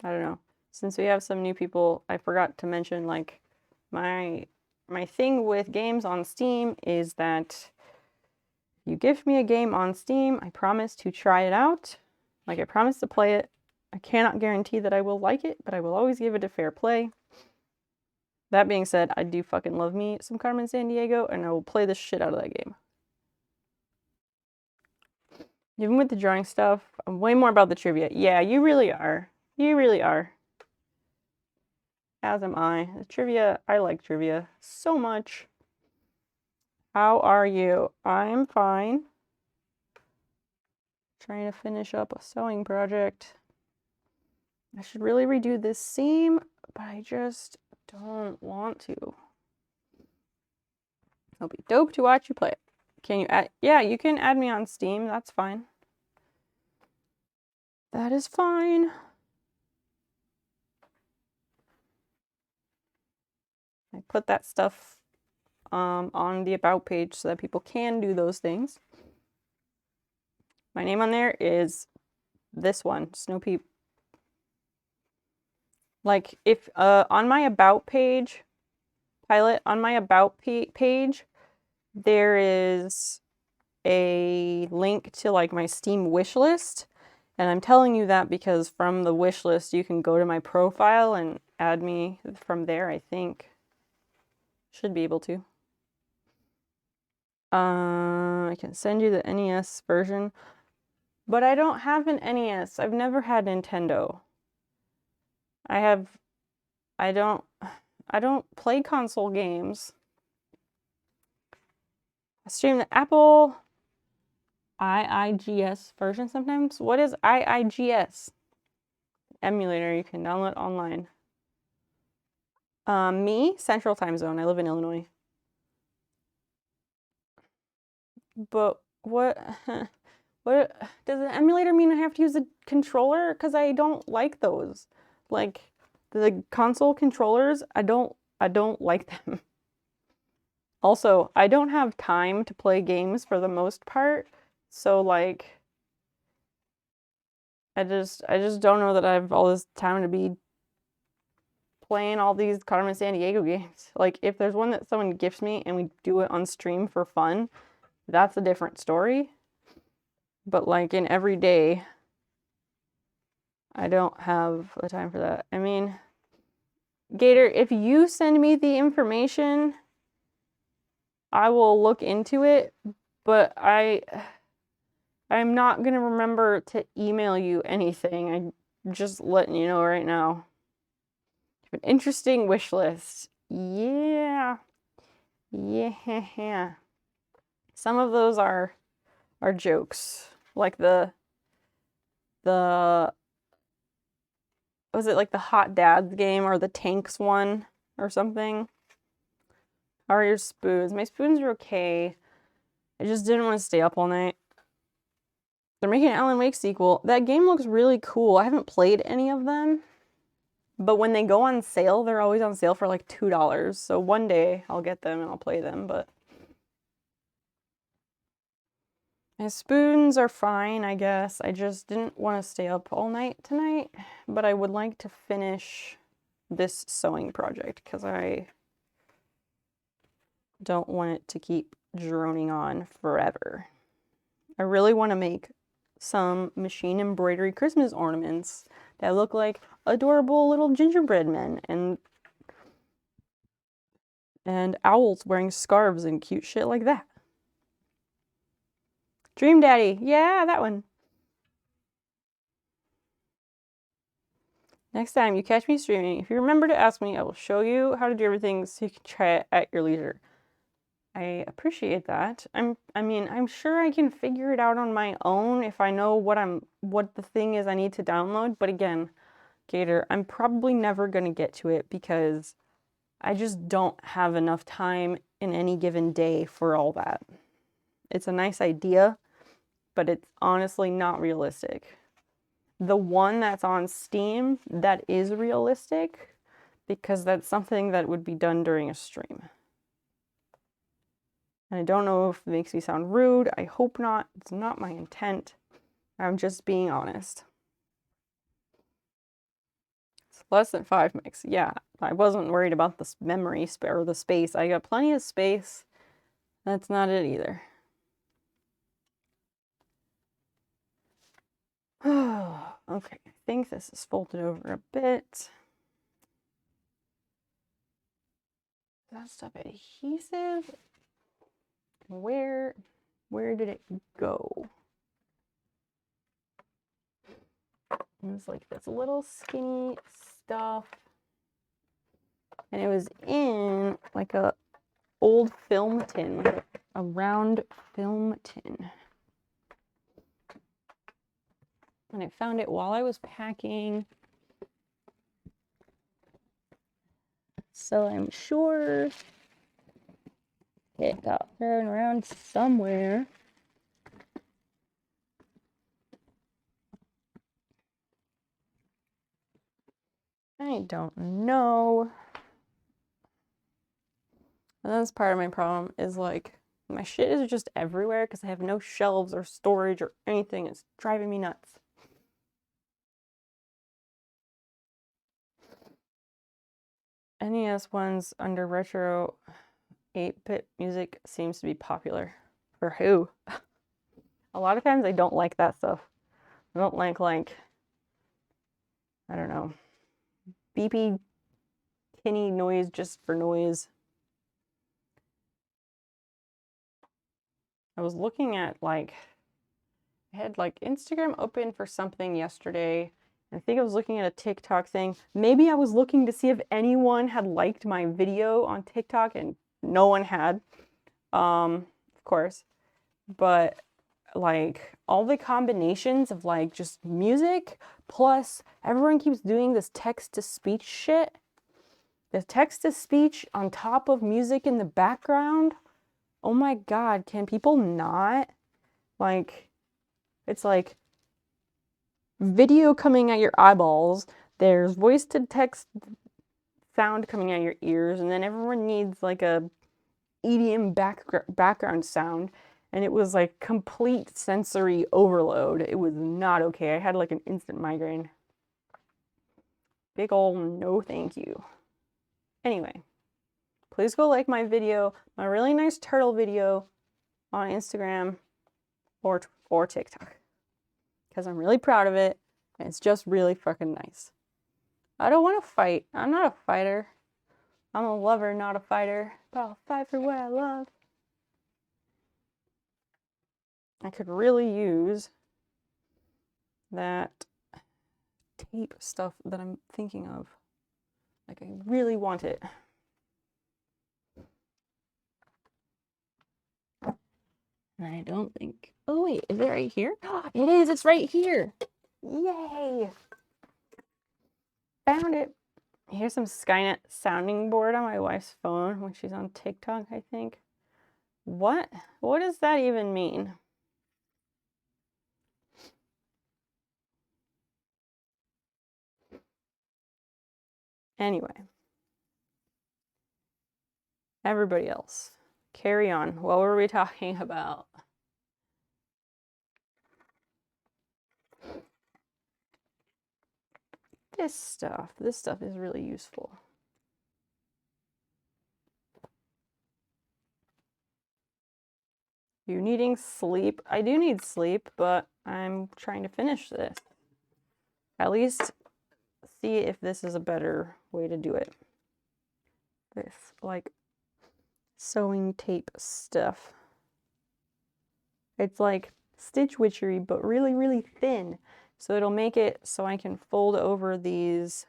I don't know. Since we have some new people, I forgot to mention, like, my thing with games on Steam is that if you gift me a game on Steam, I promise to try it out. Like, I promise to play it. I cannot guarantee that I will like it, but I will always give it a fair play. That being said, I do fucking love me some Carmen Sandiego, and I will play the shit out of that game. Even with the drawing stuff, I'm way more about the trivia. Yeah, you really are. You really are. As am I. The trivia, I like trivia so much. How are you? I'm fine. Trying to finish up a sewing project. I should really redo this seam, but I just don't want to. It'll be dope to watch you play it. Can you add? Yeah, you can add me on Steam. That's fine. That is fine. I put that stuff on the About page so that people can do those things. My name on there is this one, Snow Peep. Like, if on my About page, Pilot, on my About page, there is a link to like my Steam wish list. And I'm telling you that because from the wish list, you can go to my profile and add me from there, I think. Should be able to. I can send you the NES version, but I don't have an NES. I've never had Nintendo. I don't play console games. I stream the Apple IIGS version sometimes. What is IIGS? Emulator you can download online. Me, Central Time Zone. I live in Illinois. But what what does the emulator mean I have to use a controller? Because I don't like those. Like the console controllers, I don't like them. Also, I don't have time to play games for the most part. So like I just don't know that I have all this time to be playing all these Carmen Sandiego games. Like if there's one that someone gifts me and we do it on stream for fun, that's a different story. But like in every day, I don't have the time for that. I mean, Gator, if you send me the information, I will look into it, but I'm not gonna remember to email you anything. I'm just letting you know right now. An interesting wish list. Yeah. Yeah. Some of those are jokes. Like the was it like the Hot Dads game or the Tanks one or something? How are your spoons? My spoons are okay. I just didn't want to stay up all night. They're making an Alan Wake sequel. That game looks really cool. I haven't played any of them. But when they go on sale, they're always on sale for like $2. So one day I'll get them and I'll play them, but my spoons are fine, I guess. I just didn't want to stay up all night tonight, but I would like to finish this sewing project because I don't want it to keep droning on forever. I really want to make some machine embroidery Christmas ornaments that look like adorable little gingerbread men and owls wearing scarves and cute shit like that. Dream Daddy, yeah, that one. Next time you catch me streaming, if you remember to ask me, I will show you how to do everything so you can try it at your leisure. I appreciate that. I mean, I'm sure I can figure it out on my own if I know what the thing is I need to download. But again, Gator, I'm probably never gonna get to it because I just don't have enough time in any given day for all that. It's a nice idea, but it's honestly not realistic. The one that's on Steam, that is realistic because that's something that would be done during a stream. And I don't know if it makes me sound rude. I hope not. It's not my intent. I'm just being honest. It's less than 5 megs. Yeah, I wasn't worried about the memory or the space. I got plenty of space. That's not it either. Okay, I think this is folded over a bit. That stuff adhesive. Where did it go? It was like this little skinny stuff. And it was in like a old film tin, like a round film tin. And I found it while I was packing. So I'm sure it got thrown around somewhere. I don't know. And that's part of my problem is like my shit is just everywhere because I have no shelves or storage or anything. It's driving me nuts. NES ones under retro 8-bit music seems to be popular. For who? A lot of times I don't like that stuff. I don't like, I don't know, beepy, tinny noise just for noise. I was looking at I had Instagram open for something yesterday. I think I was looking at a TikTok thing. Maybe I was looking to see if anyone had liked my video on TikTok and no one had, of course. But all the combinations of just music plus everyone keeps doing this text-to-speech shit. The text-to-speech on top of music in the background. Oh my God, can people not? It's video coming at your eyeballs, there's voice-to-text sound coming at your ears, and then everyone needs a EDM background sound, and it was complete sensory overload. It was not okay. I had an instant migraine. Big ol' no thank you. Anyway, please go like my video, my really nice turtle video on Instagram or TikTok, because I'm really proud of it, and it's just really fucking nice. I don't want to fight. I'm not a fighter. I'm a lover, not a fighter, but I'll fight for what I love. I could really use that tape stuff that I'm thinking of. I really want it. And I don't think... Oh, wait, is it right here? It is! It's right here! Yay! Found it! Here's some Skynet sounding board on my wife's phone when she's on TikTok, I think. What does that even mean? Anyway. Everybody else, carry on. What were we talking about? This stuff is really useful. You needing sleep? I do need sleep, but I'm trying to finish this. At least see if this is a better way to do it. This, sewing tape stuff. It's stitch witchery, but really, really thin. So it'll make it so I can fold over these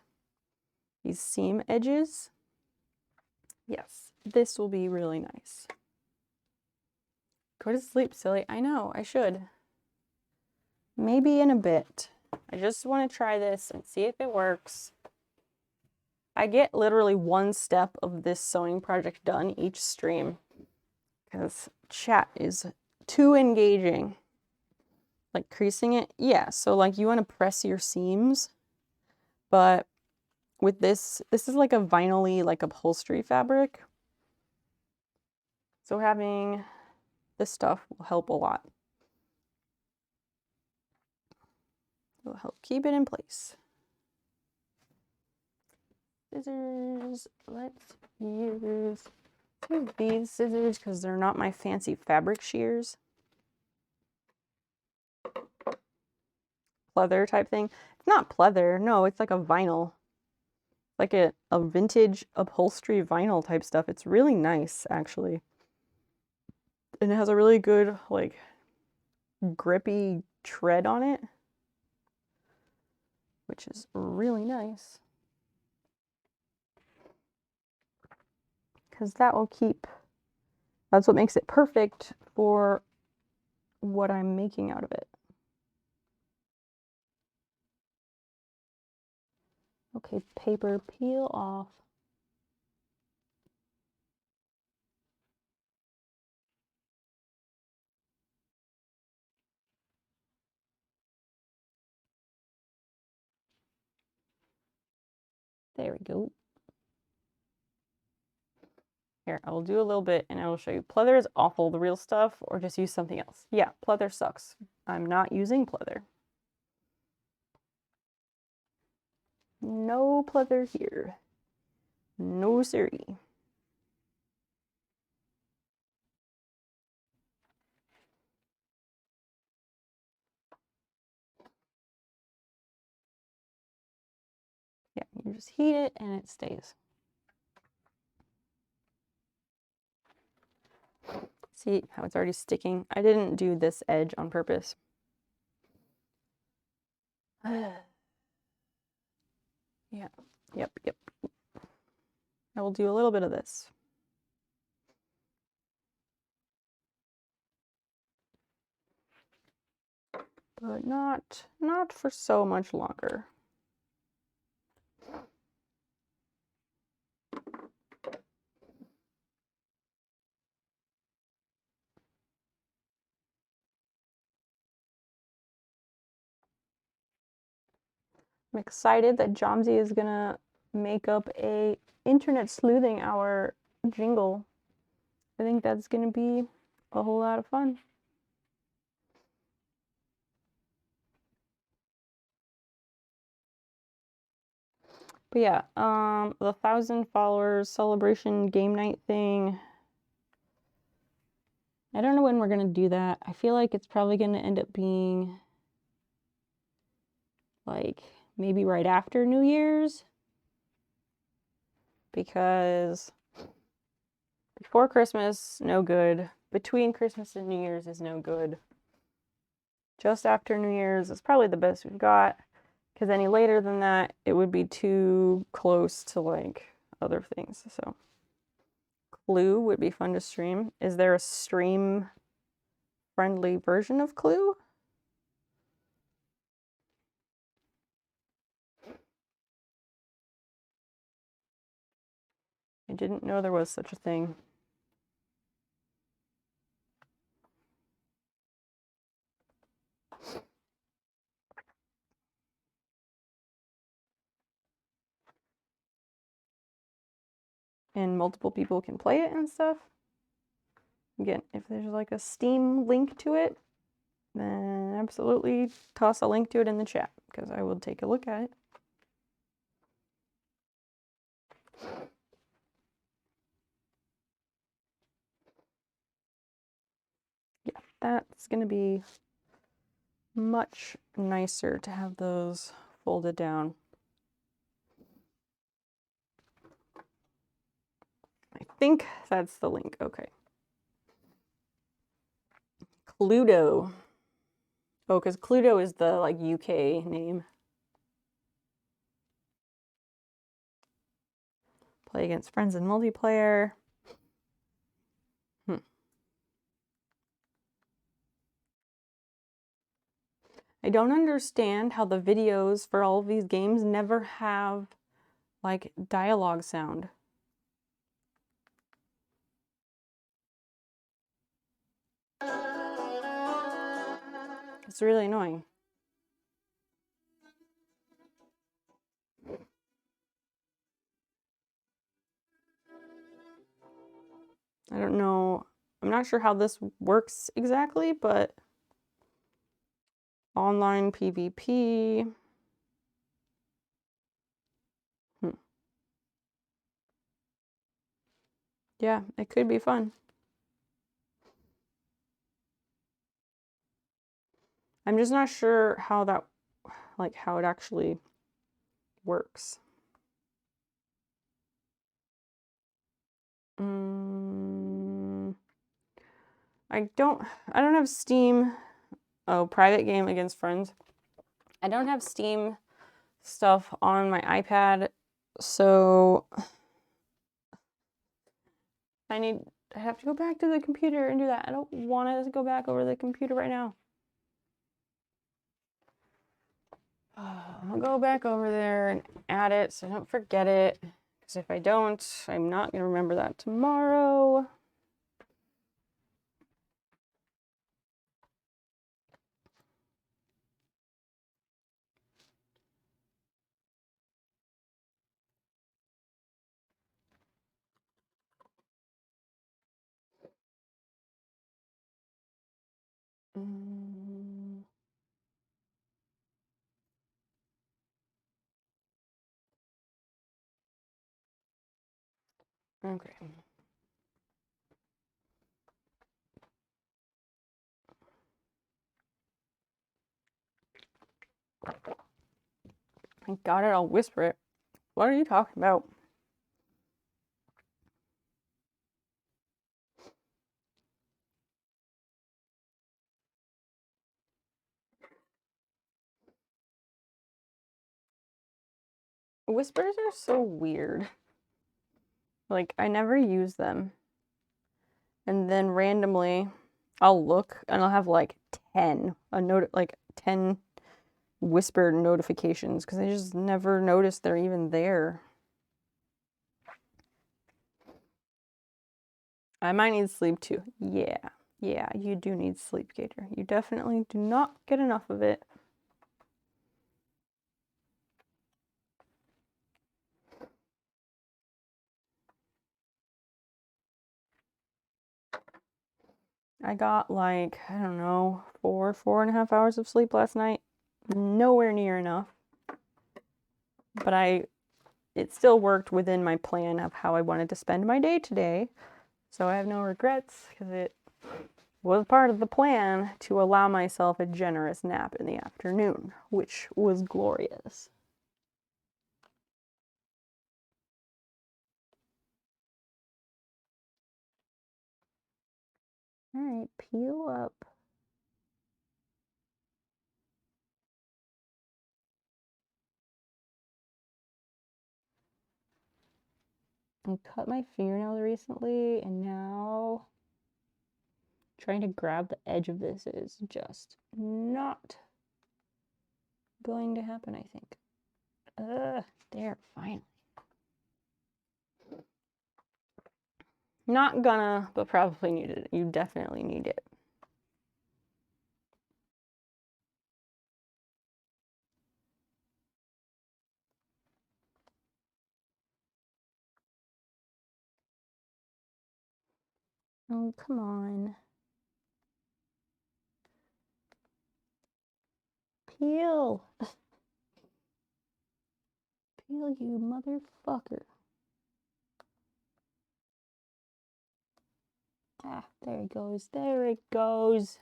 seam edges. Yes, this will be really nice. Go to sleep, silly. I know, I should. Maybe in a bit. I just want to try this and see if it works. I get literally one step of this sewing project done each stream because chat is too engaging. Creasing it, yeah, so you want to press your seams, but with this is a vinyl-y upholstery fabric, so having this stuff will help a lot. It will help keep it in place. Scissors, let's use these scissors because they're not my fancy fabric shears. Pleather type thing. It's not pleather, no, it's a vinyl. A vintage upholstery vinyl type stuff. It's really nice, actually. And it has a really good, grippy tread on it. which is really nice. Because that will keep, that's what makes it perfect for what I'm making out of it. Okay, paper, peel off. There we go. Here, I will do a little bit and I will show you. Pleather is awful, the real stuff, or just use something else. Yeah, pleather sucks. I'm not using pleather. No pleather here. No siree. Yeah, you just heat it and it stays. See how it's already sticking? I didn't do this edge on purpose. Yeah, yep. I will do a little bit of this. But not for so much longer. I'm excited that Jomsy is gonna make up a internet sleuthing hour jingle. I think that's gonna be a whole lot of fun. But yeah, the 1,000 followers celebration game night thing. I don't know when we're gonna do that. I feel like it's probably gonna end up being like maybe right after New Year's, because before Christmas, no good. Between Christmas and New Year's is no good. Just after New Year's is probably the best we've got, because any later than that, it would be too close to like other things. So Clue would be fun to stream. Is there a stream friendly version of Clue? I didn't know there was such a thing. And multiple people can play it and stuff. Again, if there's like a Steam link to it, then absolutely toss a link to it in the chat, because I will take a look at it. Yeah, that's gonna be much nicer to have those folded down. I think that's the link. Okay. Cluedo. Oh, because Cluedo is the like UK name. Play against friends in multiplayer. I don't understand how the videos for all of these games never have like dialogue sound. It's really annoying. I don't know. I'm not sure how this works exactly, but online PvP. Yeah, it could be fun. I'm just not sure how that, like how it actually works. I don't have Steam. Oh, private game against friends. I don't have Steam stuff on my iPad, so I have to go back to the computer and do that. I don't want to go back over the computer right now. I'll go back over there and add it so I don't forget it. Because if I don't, I'm not going to remember that tomorrow. Okay. I got it, I'll whisper it. What are you talking about? Whispers are so weird. Like, I never use them. And then randomly, I'll look and I'll have like 10 whispered notifications because I just never noticed they're even there. I might need sleep too. Yeah, you do need sleep, Gator. You definitely do not get enough of it. I got like, I don't know, 4.5 hours of sleep last night. Nowhere near enough. But it still worked within my plan of how I wanted to spend my day today. So I have no regrets because it was part of the plan to allow myself a generous nap in the afternoon, which was glorious. All right, peel up. I cut my fingernail recently, and now trying to grab the edge of this is just not going to happen, I think. There, finally. Not gonna, but probably needed it. You definitely need it. Oh, come on. Peel. Peel, you motherfucker. Ah, there it goes. There it goes.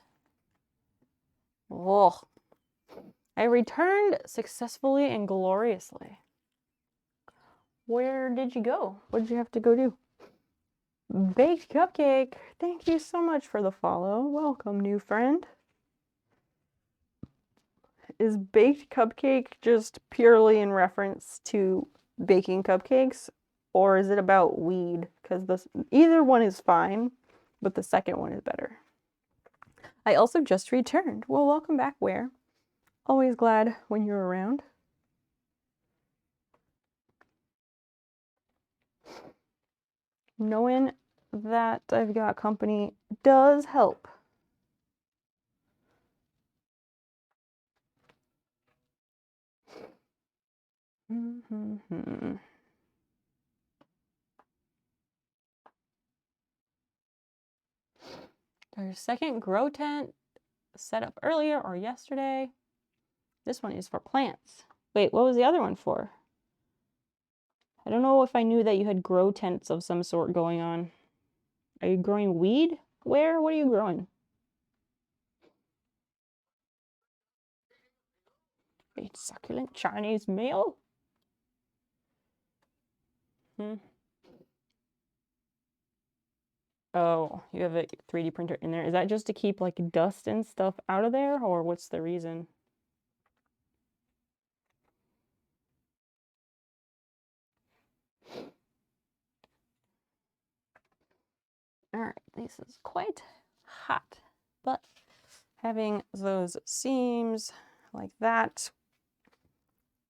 Oh. I returned successfully and gloriously. Where did you go? What did you have to go do? Baked Cupcake. Thank you so much for the follow. Welcome, new friend. Is Baked Cupcake just purely in reference to baking cupcakes, or is it about weed? Because either one is fine, but the second one is better. I also just returned. Well, welcome back, Where? Always glad when you're around. Knowing that I've got company does help. There's a second grow tent set up earlier or yesterday. This one is for plants. Wait, what was the other one for? I don't know if I knew that you had grow tents of some sort going on. Are you growing weed? Where? What are you growing? A succulent Chinese mail? Oh, you have a 3D printer in there. Is that just to keep like dust and stuff out of there, or what's the reason? This is quite hot, but having those seams like that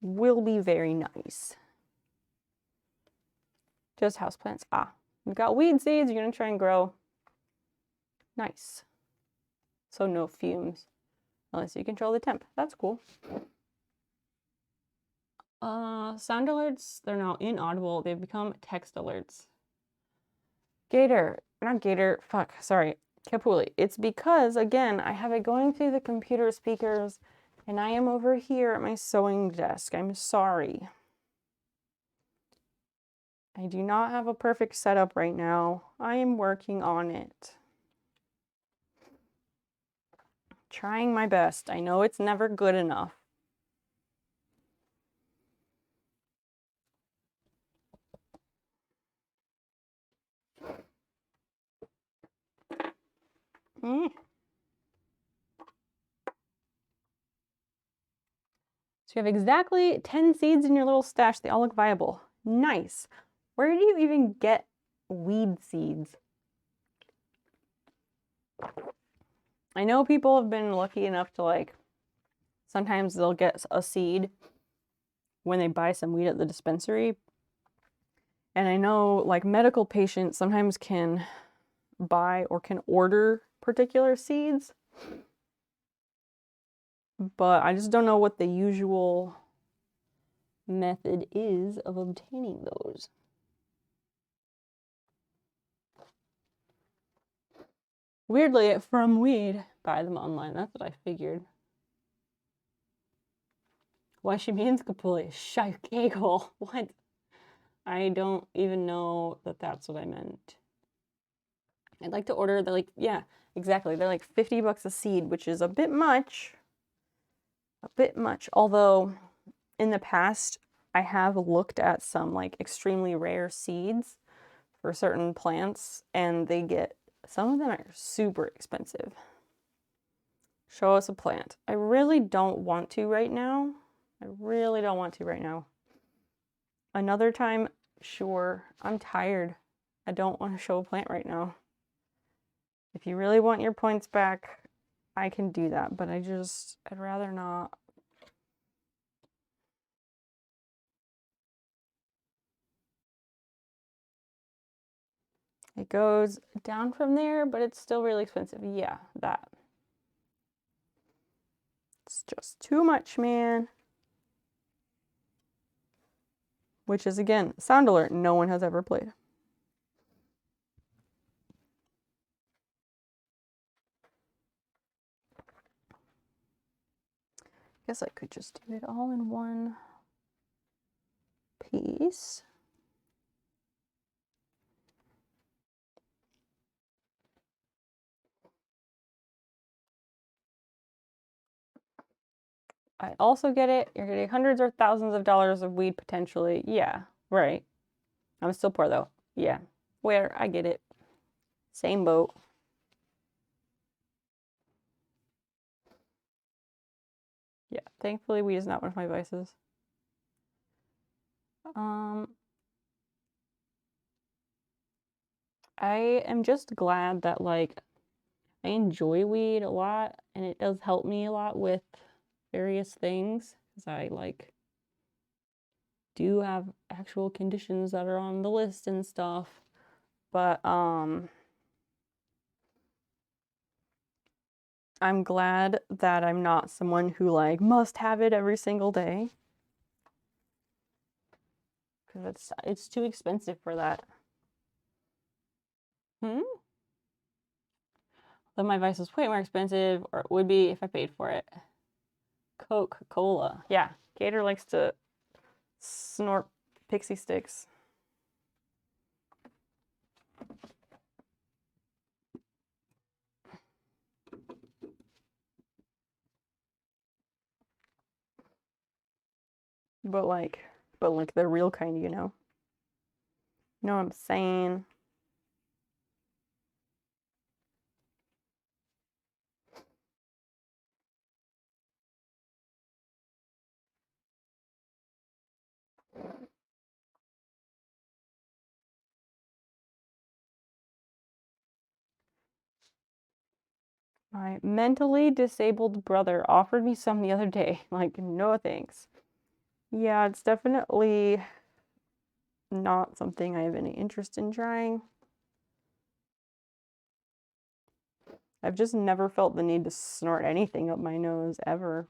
will be very nice. Just houseplants. Ah, we've got weed seeds. You're gonna try and grow. Nice. So no fumes, unless you control the temp. That's cool. Sound alerts, they're now inaudible. They've become text alerts. Gator, not Gator, fuck, sorry, Kapuli. It's because, again, I have it going through the computer speakers and I am over here at my sewing desk. I'm sorry. I do not have a perfect setup right now. I am working on it. Trying my best. I know it's never good enough. So you have exactly 10 seeds in your little stash. They all look viable. Nice. Where do you even get weed seeds? I know people have been lucky enough to, like, sometimes they'll get a seed when they buy some weed at the dispensary. And I know, like, medical patients sometimes can buy or can order particular seeds. But I just don't know what the usual method is of obtaining those. Weirdly, from weed, buy them online. That's what I figured. Why she means Kapuli? Shikegel. What? I don't even know that that's what I meant. I'd like to order, they're like, yeah, exactly. They're like 50 bucks a seed, which is a bit much. A bit much. Although, in the past, I have looked at some like extremely rare seeds for certain plants, and they get, some of them are super expensive. Show us a plant. I really don't want to right now. I really don't want to right now. Another time, sure. I'm tired. I don't want to show a plant right now. If you really want your points back, I can do that, but I'd rather not. It goes down from there, but it's still really expensive. Yeah, that. It's just too much, man. Which is, again, sound alert no one has ever played. Guess I could just do it all in one piece. I also get it. You're getting hundreds or thousands of dollars of weed potentially. Yeah, right. I'm still poor though. Yeah. Where? I get it. Same boat. Yeah, thankfully weed is not one of my vices. I am just glad that, like, I enjoy weed a lot and it does help me a lot with various things because I, like, do have actual conditions that are on the list and stuff. But I'm glad that I'm not someone who, like, must have it every single day. Because it's too expensive for that. Then my vice is way more expensive, or it would be if I paid for it. Coca-Cola. Yeah, Gator likes to snort pixie sticks. But like the real kind, you know? You know what I'm saying? My mentally disabled brother offered me some the other day. Like, no thanks. Yeah, it's definitely not something I have any interest in trying. I've just never felt the need to snort anything up my nose, ever.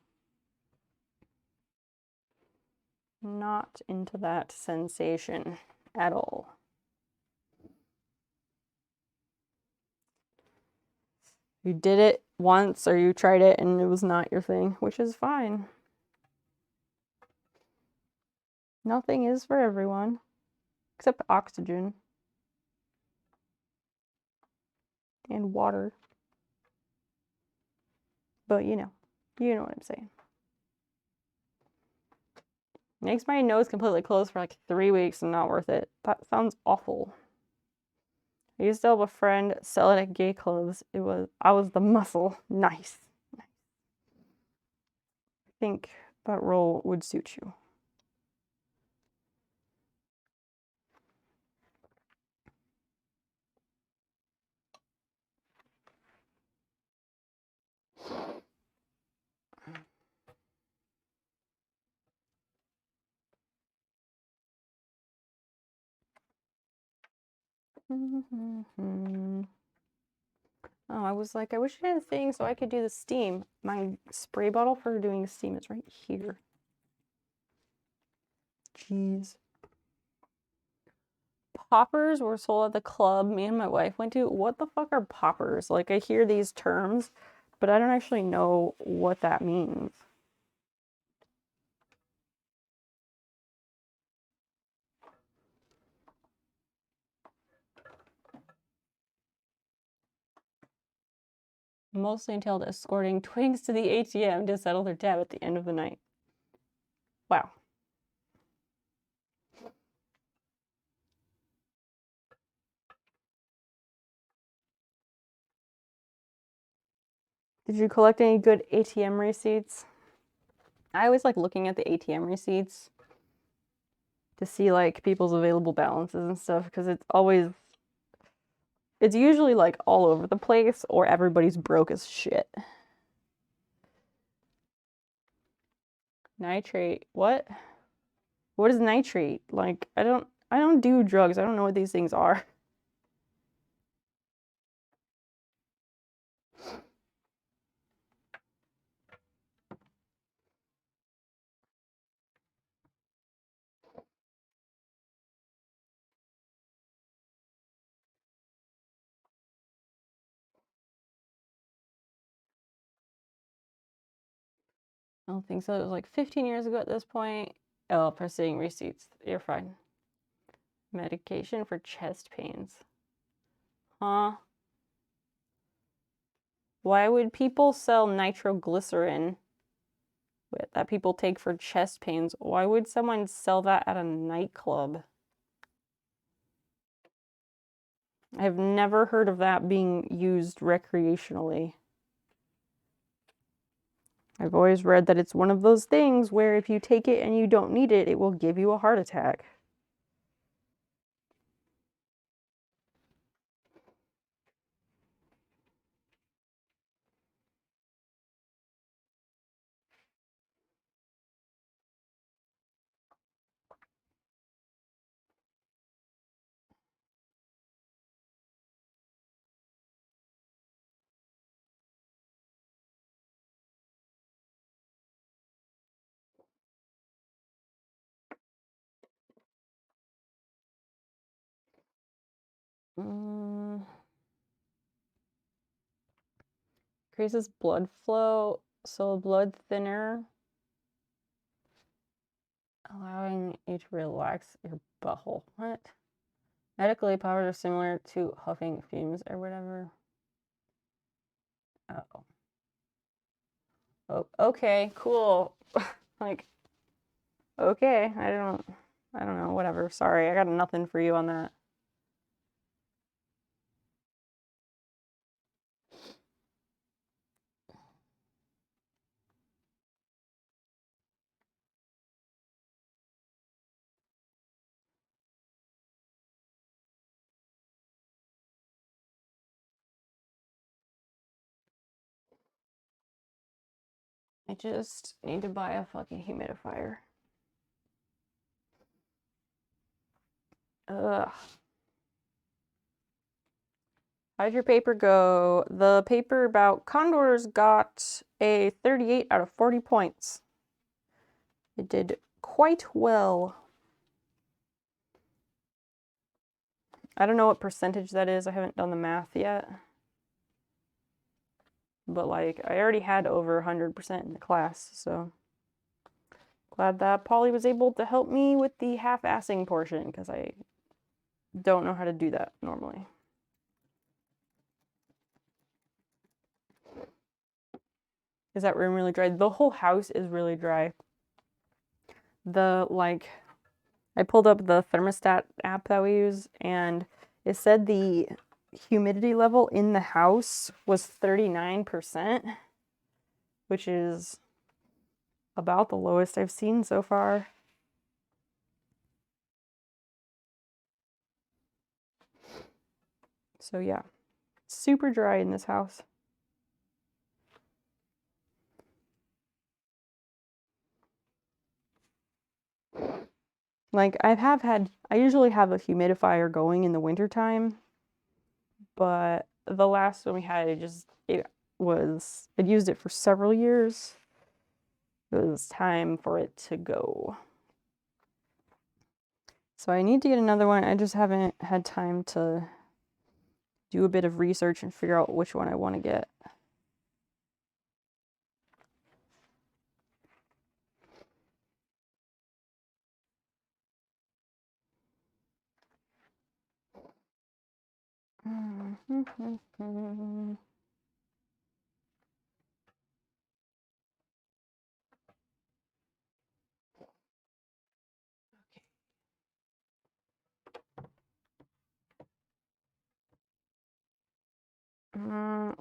Not into that sensation at all. You did it once or you tried it and it was not your thing, which is fine. Nothing is for everyone, except oxygen and water. But you know what I'm saying. Makes my nose completely closed for like 3 weeks and not worth it. That sounds awful. I used to help a friend sell it at gay clubs. I was the muscle. Nice. I think that role would suit you. Oh, I was like, I wish I had a thing so I could do the steam. My spray bottle for doing steam is right here. Jeez. Poppers were sold at the club me and my wife went to. What the fuck are poppers? Like, I hear these terms, but I don't actually know what that means. Mostly entailed escorting twins to the ATM to settle their debt at the end of the night. Wow. Did you collect any good ATM receipts? I always like looking at the ATM receipts to see like people's available balances and stuff because it's usually like all over the place or everybody's broke as shit. Nitrate. What? What is nitrate? Like, I don't do drugs. I don't know what these things are. I don't think so. It was like 15 years ago at this point. Oh, pursuing receipts. You're fine. Medication for chest pains. Huh? Why would people sell nitroglycerin that people take for chest pains? Why would someone sell that at a nightclub? I've never heard of that being used recreationally. I've always read that it's one of those things where if you take it and you don't need it, it will give you a heart attack. Increases blood flow, so blood thinner, allowing you to relax your butthole. What? Medically, powders are similar to huffing fumes or whatever. Oh. Oh, okay, cool. Like, okay, I don't know, whatever. Sorry, I got nothing for you on that. I just need to buy a fucking humidifier. Ugh. How'd your paper go? The paper about condors got a 38 out of 40 points. It did quite well. I don't know what percentage that is. I haven't done the math yet. But like, I already had over 100% in the class, so glad that Polly was able to help me with the half-assing portion, because I don't know how to do that normally. Is that room really dry? The whole house is really dry. I pulled up the thermostat app that we use, and it said the humidity level in the house was 39%, which is about the lowest I've seen so far. So yeah, super dry in this house. Like I usually have a humidifier going in the wintertime, but the last one we had, I'd used it for several years. It was time for it to go. So I need to get another one. I just haven't had time to do a bit of research and figure out which one I want to get.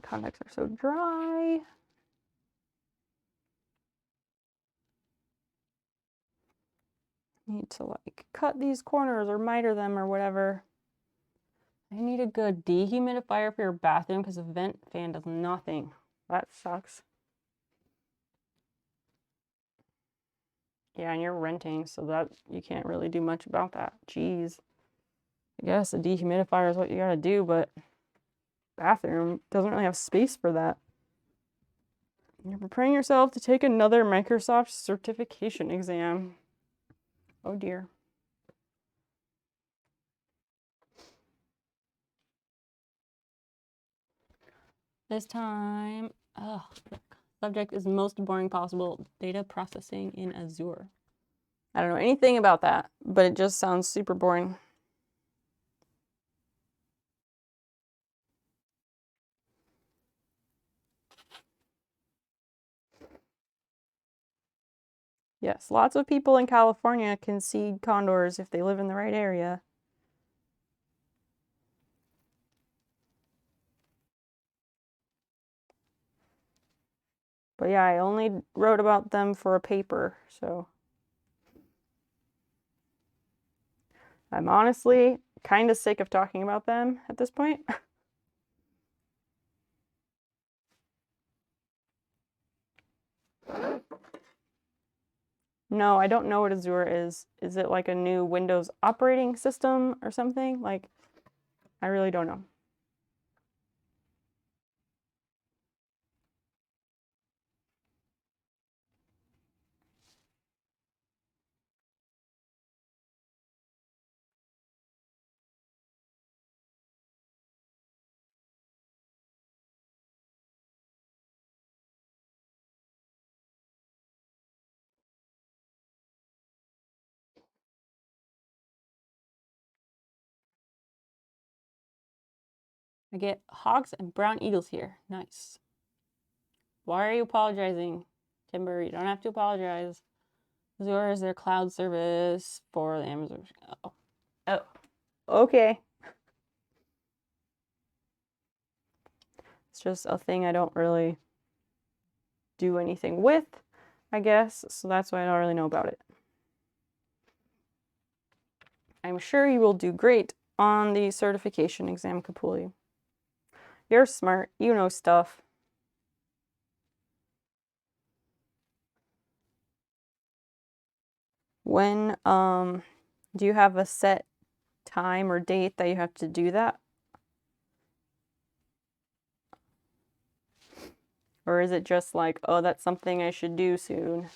Contacts are so dry. Need to like cut these corners or miter them or whatever. I need a good dehumidifier for your bathroom because the vent fan does nothing. That sucks. Yeah, and you're renting, so that you can't really do much about that. Jeez. I guess a dehumidifier is what you gotta do, but bathroom doesn't really have space for that. You're preparing yourself to take another Microsoft certification exam. Oh dear. This time, subject is most boring possible. Data processing in Azure. I don't know anything about that, but it just sounds super boring. Yes, lots of people in California can see condors if they live in the right area. But yeah, I only wrote about them for a paper, so I'm honestly kind of sick of talking about them at this point. No, I don't know what Azure is. Is it like a new Windows operating system or something? Like, I really don't know. I get hawks and brown eagles here. Nice. Why are you apologizing, Timber? You don't have to apologize. Azure is their cloud service for the Amazon. Oh. Okay. It's just a thing I don't really do anything with, I guess. So that's why I don't really know about it. I'm sure you will do great on the certification exam, Kapuli. You're smart. You know stuff. When, do you have a set time or date that you have to do that? Or is it just like, oh, that's something I should do soon?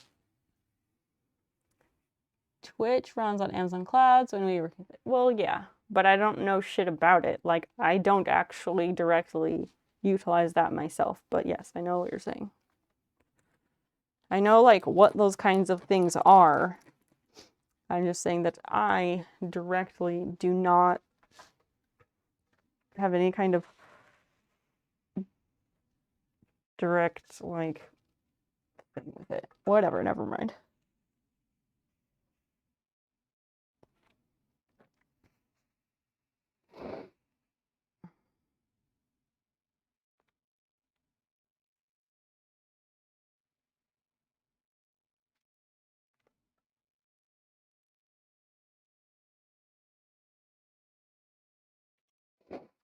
Twitch runs on Amazon Cloud, so when we were, well, yeah, but I don't know shit about it. Like, I don't actually directly utilize that myself, but yes, I know what you're saying. I know, like, what those kinds of things are. I'm just saying that I directly do not have any kind of direct, like, thing with it. Whatever, never mind.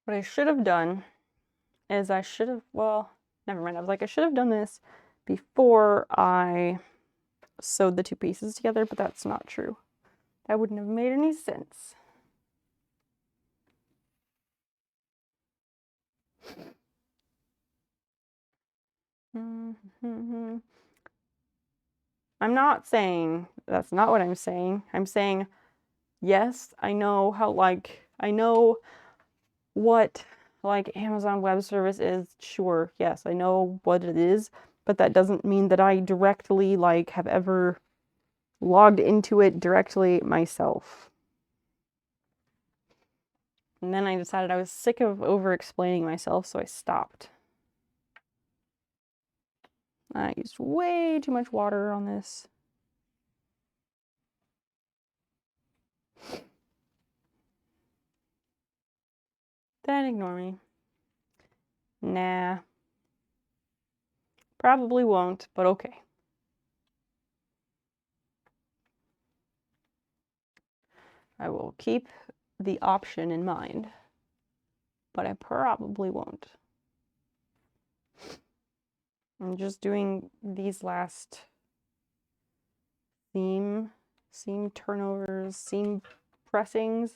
What I should have done is I should have, well, never mind. I was like, I should have done this before I sewed the two pieces together, but that's not true. That wouldn't have made any sense. I'm not saying, that's not what I'm saying. I'm saying, yes, I know how, like, I know what, like, Amazon Web Service is. Sure, yes, I know what it is, but that doesn't mean that I directly, like, have ever logged into it directly myself. And then I decided I was sick of over-explaining myself, so I stopped. I used way too much water on this. Then ignore me. Nah. Probably won't, but okay. I will keep the option in mind, but I probably won't. I'm just doing these last seam turnovers, seam pressings,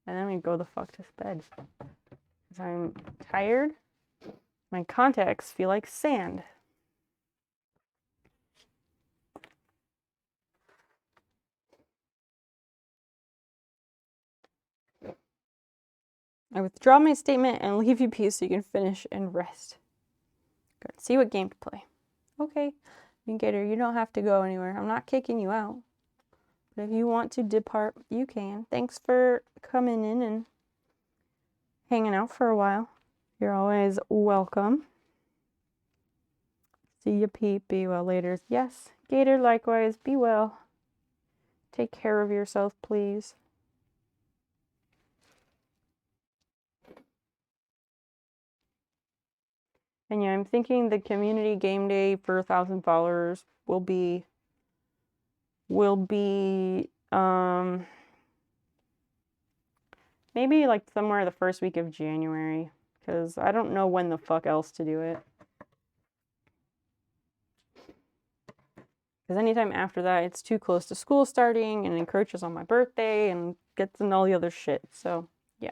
and then we go the fuck to bed. Because I'm tired. My contacts feel like sand. I withdraw my statement and leave you peace so you can finish and rest. Go and see what game to play. Okay, Gator, you don't have to go anywhere. I'm not kicking you out. But if you want to depart, you can. Thanks for coming in and hanging out for a while. You're always welcome. See you, Pete. Be well later. Yes, Gator, likewise. Be well. Take care of yourself, please. And yeah, I'm thinking the community game day for 1,000 followers will be maybe like somewhere the first week of January, because I don't know when the fuck else to do it. Because anytime after that, it's too close to school starting and encroaches on my birthday and gets in all the other shit. So, yeah.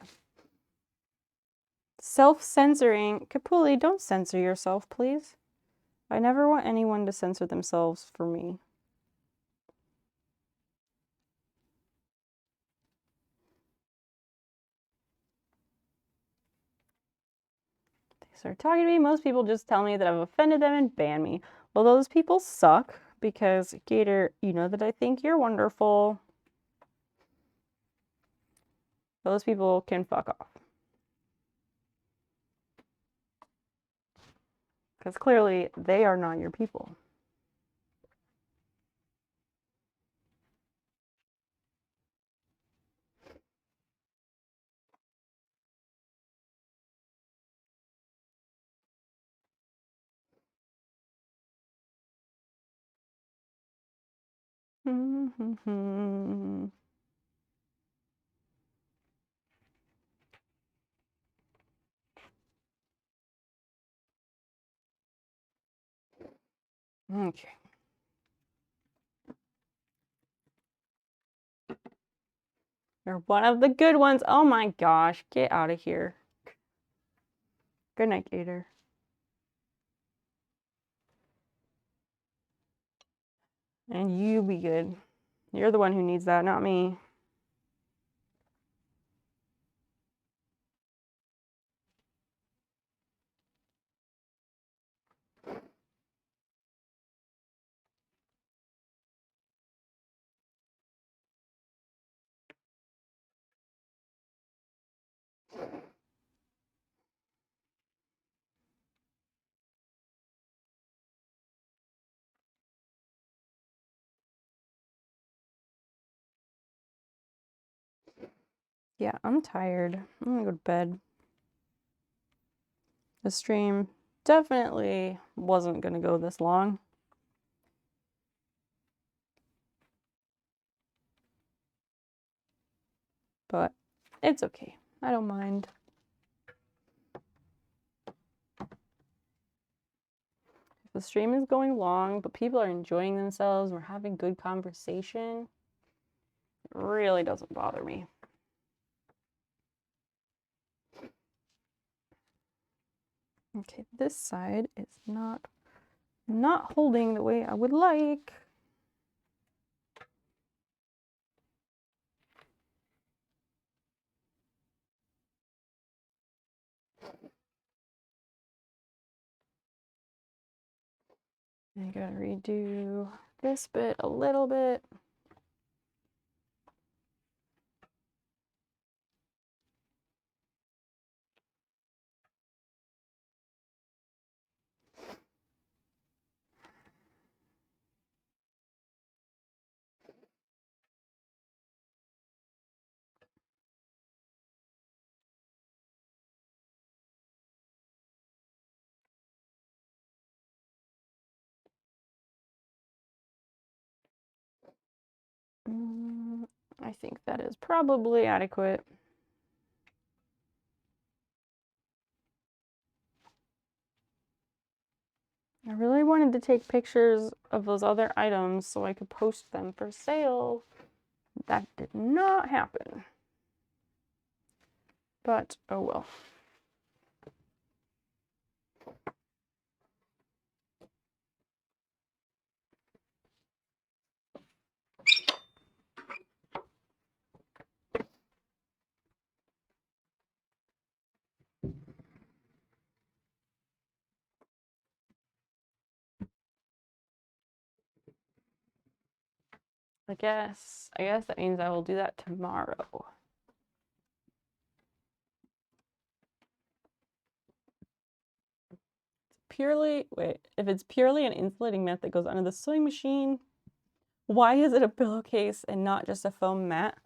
Self-censoring. Kapuli, don't censor yourself, please. I never want anyone to censor themselves for me. They start talking to me. Most people just tell me that I've offended them and ban me. Well, those people suck because, Gator, you know that I think you're wonderful. Those people can fuck off. Because clearly, they are not your people. Okay. You're one of the good ones. Oh my gosh, get out of here. Good night, Gator. And you be good. You're the one who needs that, not me. Yeah, I'm tired. I'm gonna go to bed. The stream definitely wasn't gonna go this long. But it's okay. I don't mind. If the stream is going long, but people are enjoying themselves, we're having good conversation, it really doesn't bother me. Okay, this side is not holding the way I would like. I gotta redo this bit a little bit. I think that is probably adequate. I really wanted to take pictures of those other items so I could post them for sale. That did not happen. But, oh well. I guess that means I will do that tomorrow. If it's purely an insulating mat that goes under the sewing machine, why is it a pillowcase and not just a foam mat?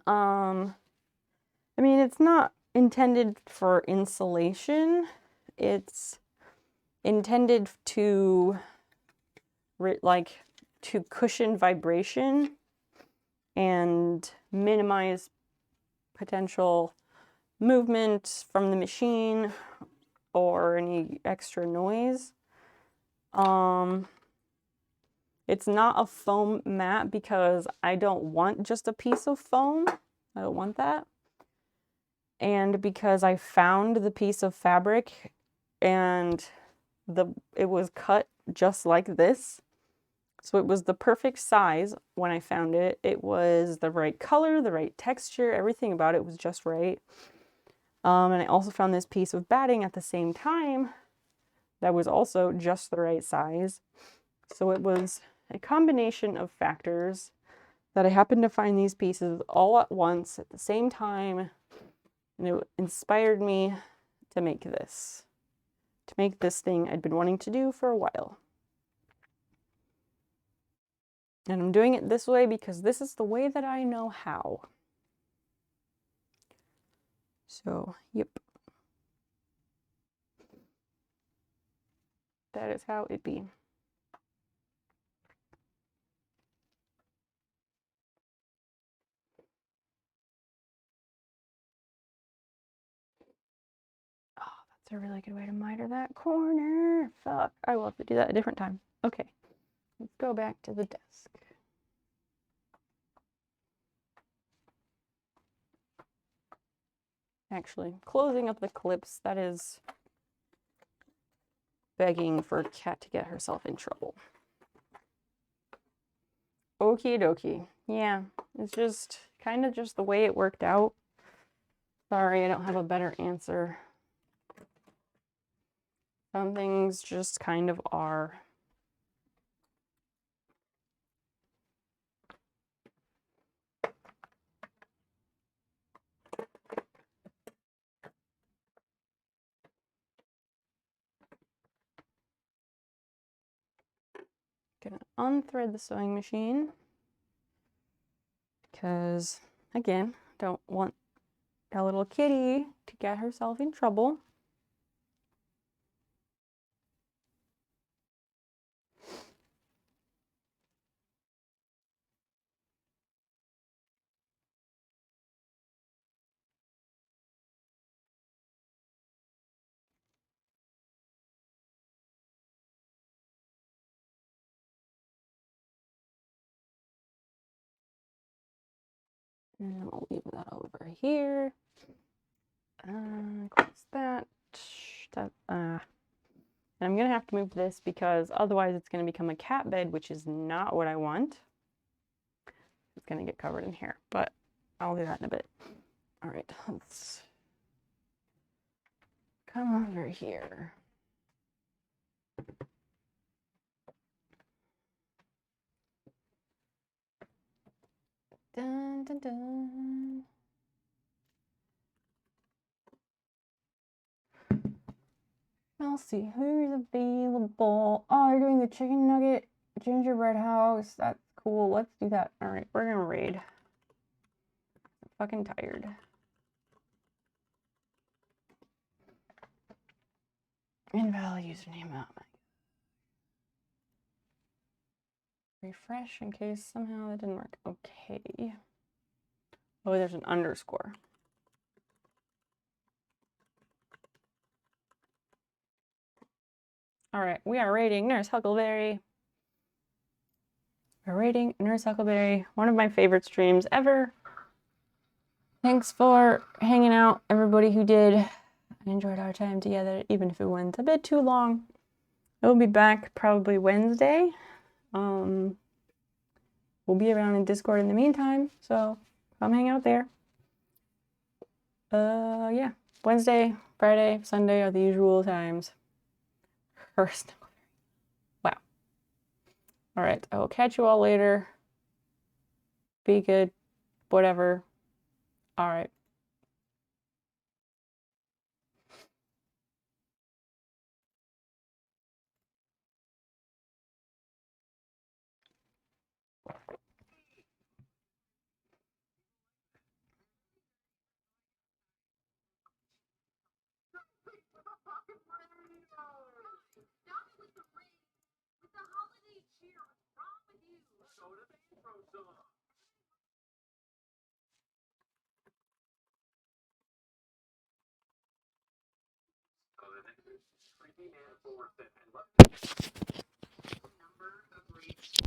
I mean, it's not intended for insulation. It's intended to cushion vibration and minimize potential movement from the machine or any extra noise. It's not a foam mat because I don't want just a piece of foam. I don't want that. And because I found the piece of fabric and it was cut just like this. So it was the perfect size when I found it. It was the right color, the right texture, everything about it was just right. And I also found this piece of batting at the same time that was also just the right size. So it was a combination of factors that I happened to find these pieces all at once at the same time, and it inspired me to make this thing I'd been wanting to do for a while. And I'm doing it this way because this is the way that I know how. So, yep. That is how it be. Oh, that's a really good way to miter that corner. Fuck, I will have to do that a different time. Okay, let's go back to the desk. actually. Closing up the clips, that is begging for Kat to get herself in trouble. Okie dokie. Yeah, it's just kind of just the way it worked out. Sorry, I don't have a better answer. Some things just kind of are. Gonna unthread the sewing machine because, again, don't want a little kitty to get herself in trouble. And I'll leave that over here. Close that. And I'm gonna have to move this because otherwise it's gonna become a cat bed, which is not what I want. It's gonna get covered in hair, but I'll do that in a bit. All right, let's come over here. Dun, dun, dun. I'll see who's available. Oh, you're doing the chicken nugget gingerbread house. That's cool. Let's do that. All right, we're gonna raid. I'm fucking tired. Invalid username. Oh my. Refresh in case somehow that didn't work. Okay. Oh, there's an underscore. All right, we are rating Nurse Huckleberry. We're rating Nurse Huckleberry, one of my favorite streams ever. Thanks for hanging out, everybody who did. I enjoyed our time together, even if it went a bit too long. I will be back probably Wednesday. We'll be around in Discord in the meantime, so come hang out there. Yeah, Wednesday, Friday, Sunday are the usual times. First. Wow. All right, I will catch you all later. Be good, whatever. All right. Creepy man forward and left. Number of reach.